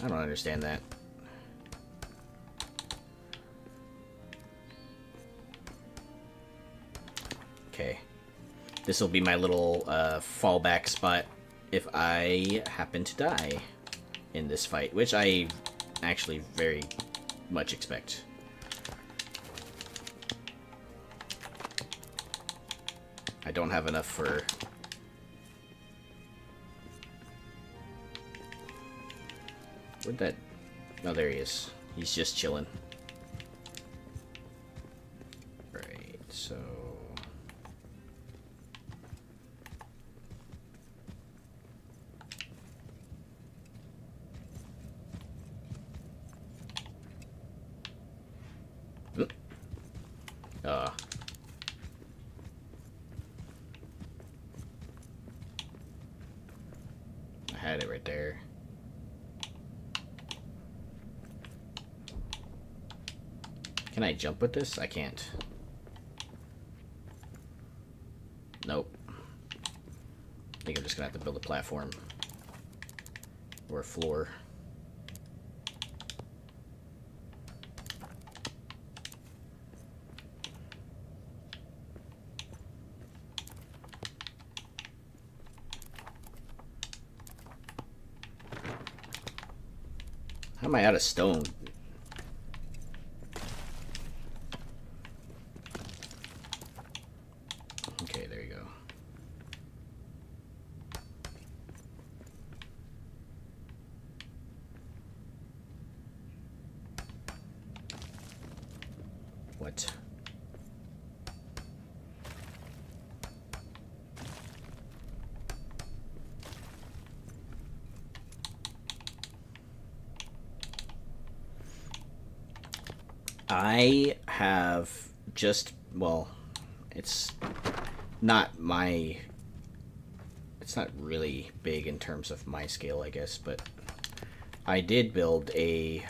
I don't understand that. Okay. This will be my little fallback spot if I happen to die in this fight, which I actually very much expect. I don't have enough for... Where'd that... Oh, there he is. He's just chilling. Right, so... I had it right there. Can I jump with this? I can't. Nope. I think I'm just gonna have to build a platform. Or a floor. How am I out of stone? Okay, there you go. What? I have just, well, It's not my... It's not really big in terms of my scale, I guess, but I did build a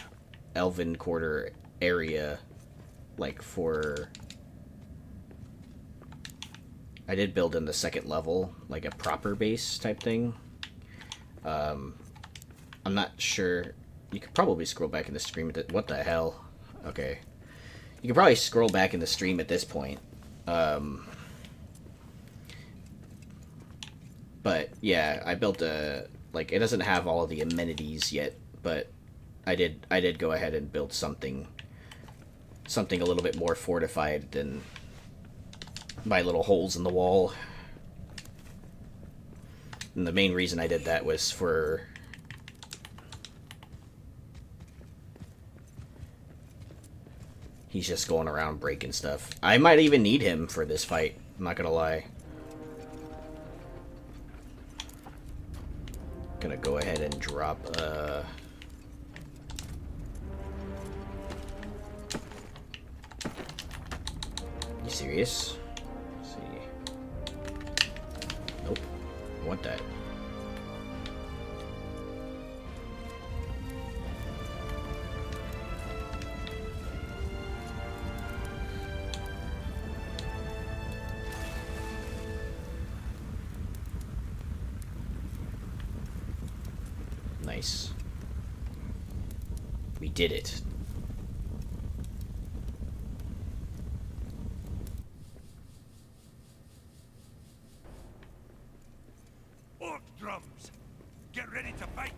elven quarter area, like for... I did build in the second level, like a proper base type thing. I'm not sure. You could probably scroll back in the stream. What the hell? Okay. You could probably scroll back in the stream at this point. But yeah, I built a... Like, it doesn't have all of the amenities yet, but I did go ahead and build something a little bit more fortified than my little holes in the wall. And the main reason I did that was for... He's just going around breaking stuff. I might even need him for this fight, I'm not gonna lie. Gonna go ahead and drop, You serious? Let's see. Nope. I want that. Nice. We did it. Orc drums! Get ready to fight!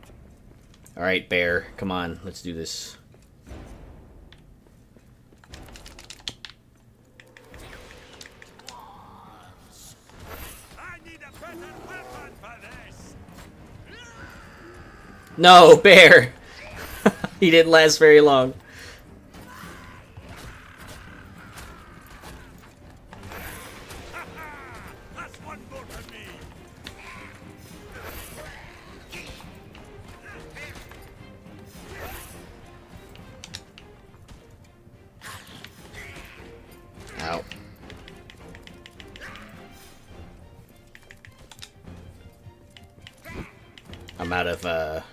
Alright, bear. Come on. Let's do this. I need a better weapon for this! No, bear! He didn't last very long. That's one more for me! Ow. I'm out of,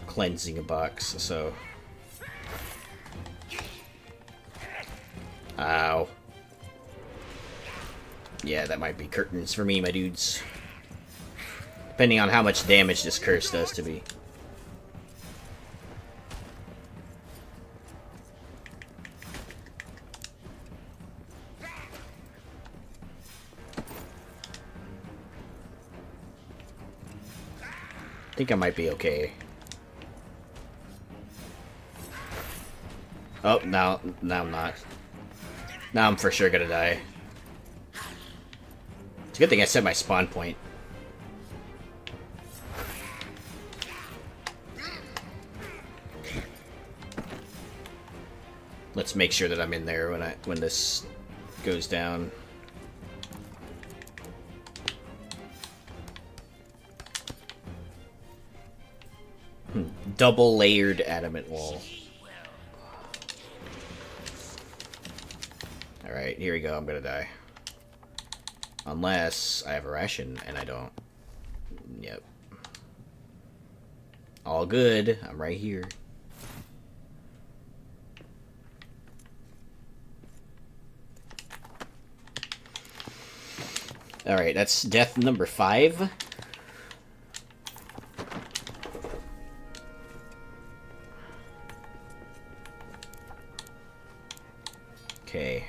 cleansing a box, so... Ow. Yeah, that might be curtains for me, my dudes. Depending on how much damage this curse does to me. I think I might be okay. Oh, now I'm not. Now I'm for sure gonna die. It's a good thing I set my spawn point. Let's make sure that I'm in there when this goes down. Double layered adamant wall. Alright, here we go. I'm gonna die. Unless I have a ration, and I don't. Yep. All good. I'm right here. Alright, that's death number 5. Okay.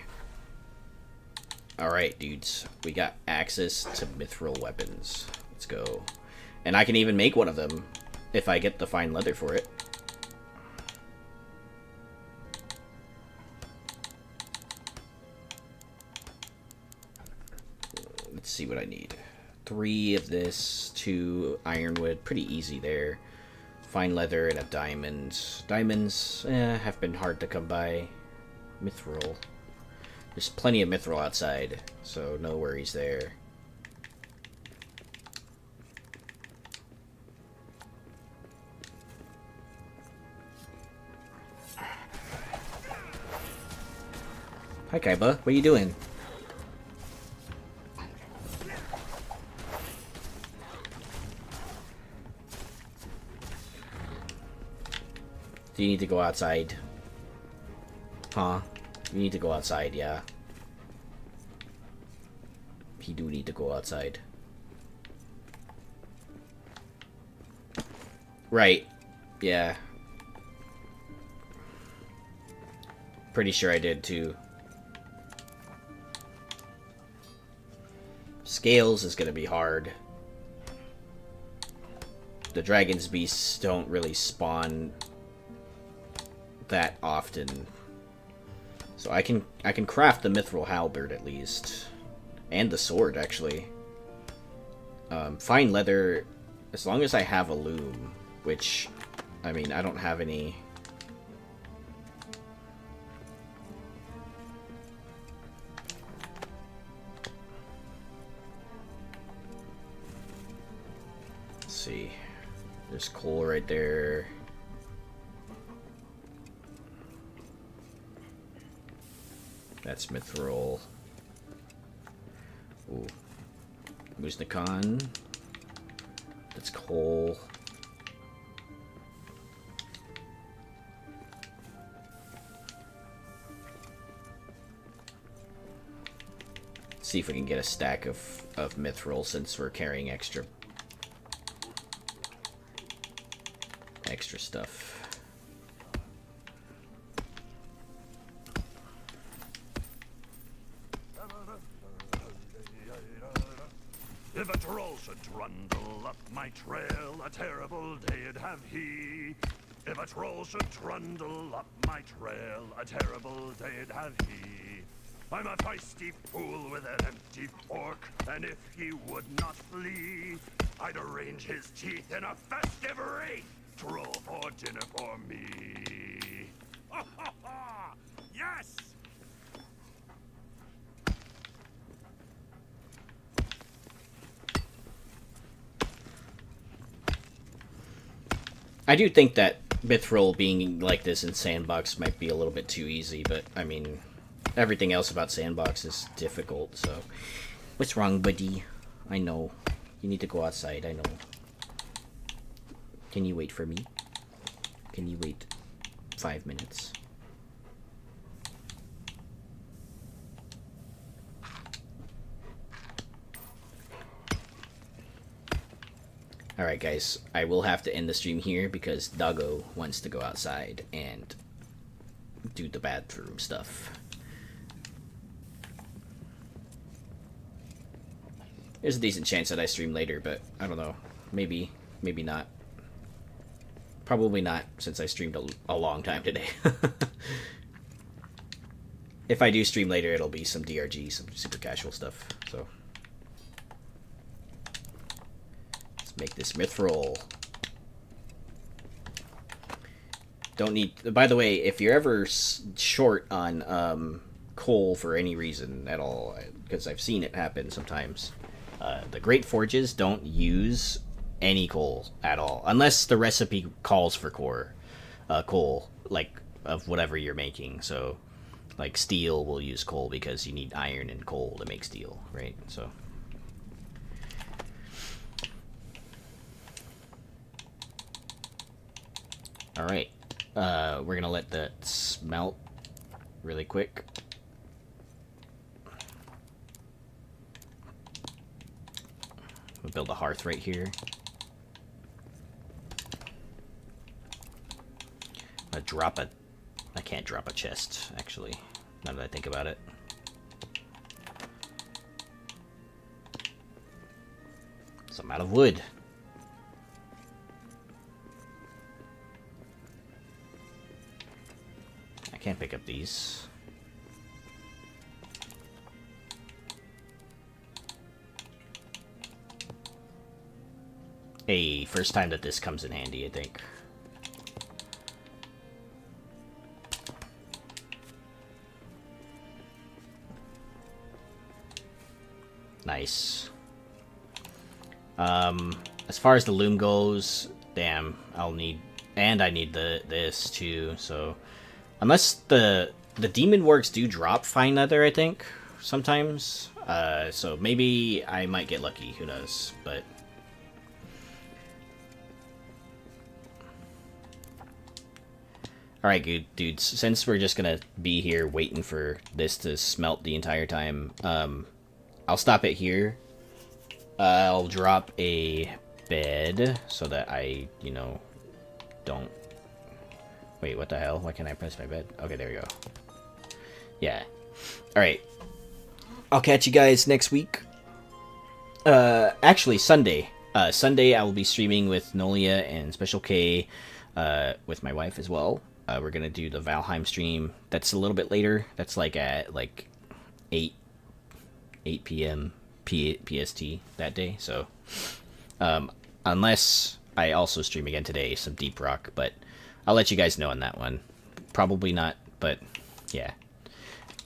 Alright, dudes. We got access to mithril weapons. Let's go. And I can even make one of them if I get the fine leather for it. Let's see what I need. 3 of this, 2 ironwood. Pretty easy there. Fine leather and a diamond. Diamonds have been hard to come by. Mithril. There's plenty of mithril outside, so no worries there. Hi, Kaiba. What are you doing? Do you need to go outside? Huh? You need to go outside, yeah. You do need to go outside. Right. Yeah. Pretty sure I did too. Scales is gonna be hard. The dragon's beasts don't really spawn that often. So I can craft the mithril halberd at least. And the sword, actually. Fine leather, as long as I have a loom, which, I mean, I don't have any. Let's see. There's coal right there. That's mithril. Ooh. Musnikan. That's coal. See if we can get a stack of mithril since we're carrying extra stuff. If a troll should trundle up my trail, a terrible day'd have he. If a troll should trundle up my trail, a terrible day'd have he. I'm a feisty fool with an empty fork, and if he would not flee, I'd arrange his teeth in a festive wreath. Troll for dinner for me. Ha ha ha! Yes! I do think that mithril being like this in Sandbox might be a little bit too easy, but I mean, everything else about Sandbox is difficult, so. What's wrong, buddy? I know. You need to go outside, I know. Can you wait for me? Can you wait 5 minutes? Alright guys, I will have to end the stream here because Doggo wants to go outside and do the bathroom stuff. There's a decent chance that I stream later, but I don't know. Maybe, maybe not. Probably not, since I streamed a long time today. If I do stream later, it'll be some DRG, some super casual stuff, so. Make this mithril. Don't need. By the way, if you're ever short on coal for any reason at all, because I've seen it happen sometimes, the Great Forges don't use any coal at all, unless the recipe calls for coal, like of whatever you're making. So, like steel will use coal because you need iron and coal to make steel, right? So. Alright, we're gonna let that smelt really quick. We'll build a hearth right here. I'm gonna I can't drop a chest, actually, now that I think about it. So I'm out of wood. I can't pick up these. Hey, first time that this comes in handy, I think. Nice. As far as the loom goes, damn, I'll need, and I need this too, so. Unless the demon works do drop fine leather, I think, sometimes. So maybe I might get lucky, who knows, but. Alright, good dudes. Since we're just gonna be here waiting for this to smelt the entire time, I'll stop it here. I'll drop a bed so that I, you know, don't... Wait, what the hell? Why can't I press my bed? Okay, there we go. Yeah. Alright. I'll catch you guys next week. Actually, Sunday. Sunday I will be streaming with Nolia and Special K, with my wife as well. We're gonna do the Valheim stream. That's a little bit later. That's like at like 8 p.m. PST that day. So, unless I also stream again today, some Deep Rock, but I'll let you guys know on that one. Probably not, but yeah.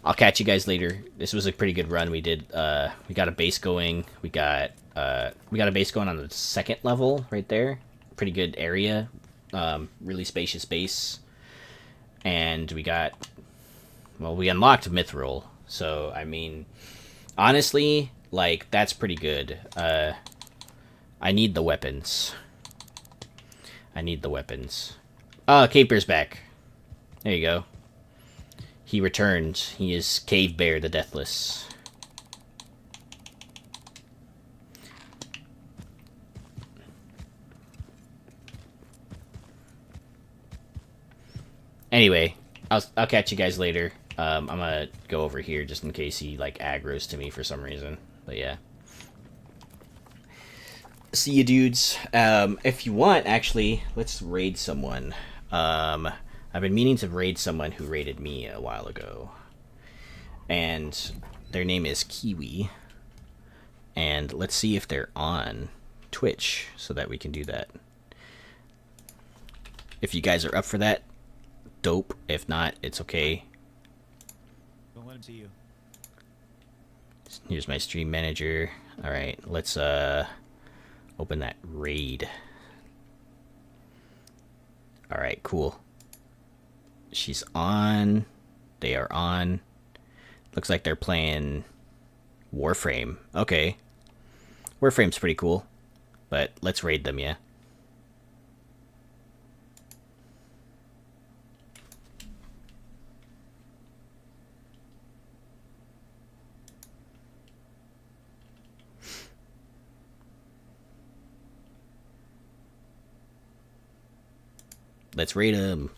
I'll catch you guys later. This was a pretty good run. We did. We got a base going. We got a base going on the 2nd level right there. Pretty good area. Really spacious base. And we got. Well, we unlocked Mithril. So I mean, honestly, like that's pretty good. I need the weapons. Oh, Caper's back. There you go. He returned. He is Cave Bear the Deathless. Anyway, I'll catch you guys later. I'm gonna go over here just in case he like aggroes to me for some reason. But yeah. See you dudes. If you want, actually, let's raid someone. I've been meaning to raid someone who raided me a while ago. And their name is Kiwi. And let's see if they're on Twitch so that we can do that. If you guys are up for that, dope. If not, it's okay. Don't let him see you. Here's my stream manager. Alright, let's open that raid. Alright, cool. She's on. They are on. Looks like they're playing Warframe. Okay. Warframe's pretty cool. But let's raid them, yeah? Let's raid them.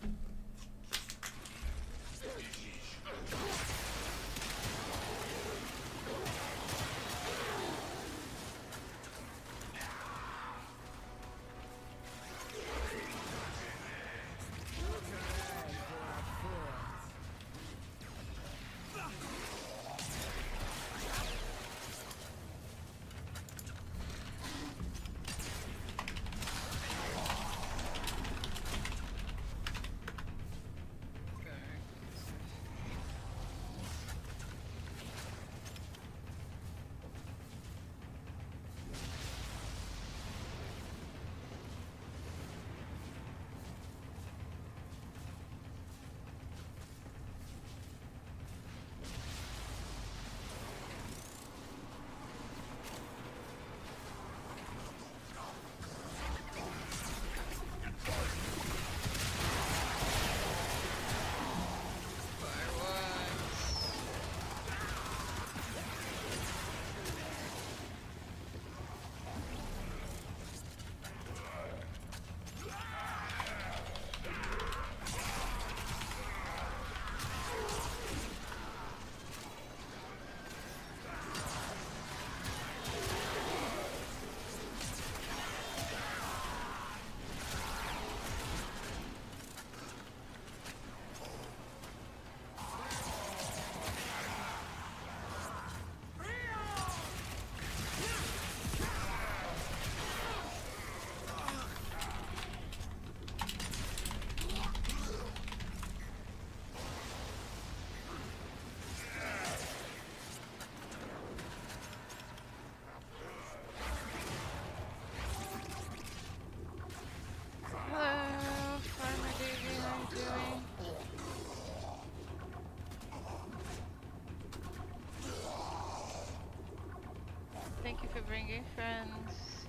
Thank you for bringing friends.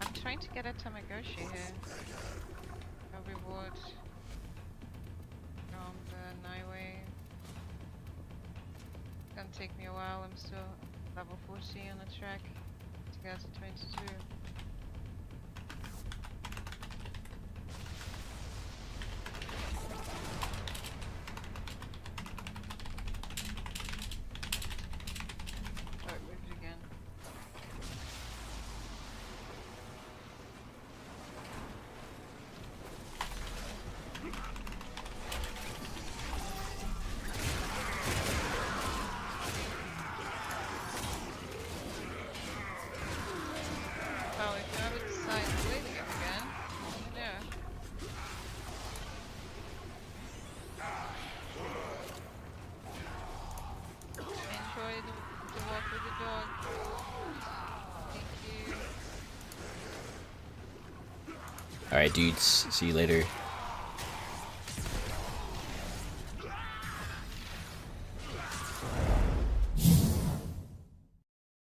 I'm trying to get a Tamagotchi here. A reward. on the Nightway. Gonna take me a while. I'm still level 40 on the track to get to 22. Oh, it moved again. Oh, if you ever decide to play the game again, yeah. Enjoy the walk with the dog. Thank you. All right, dudes. See you later.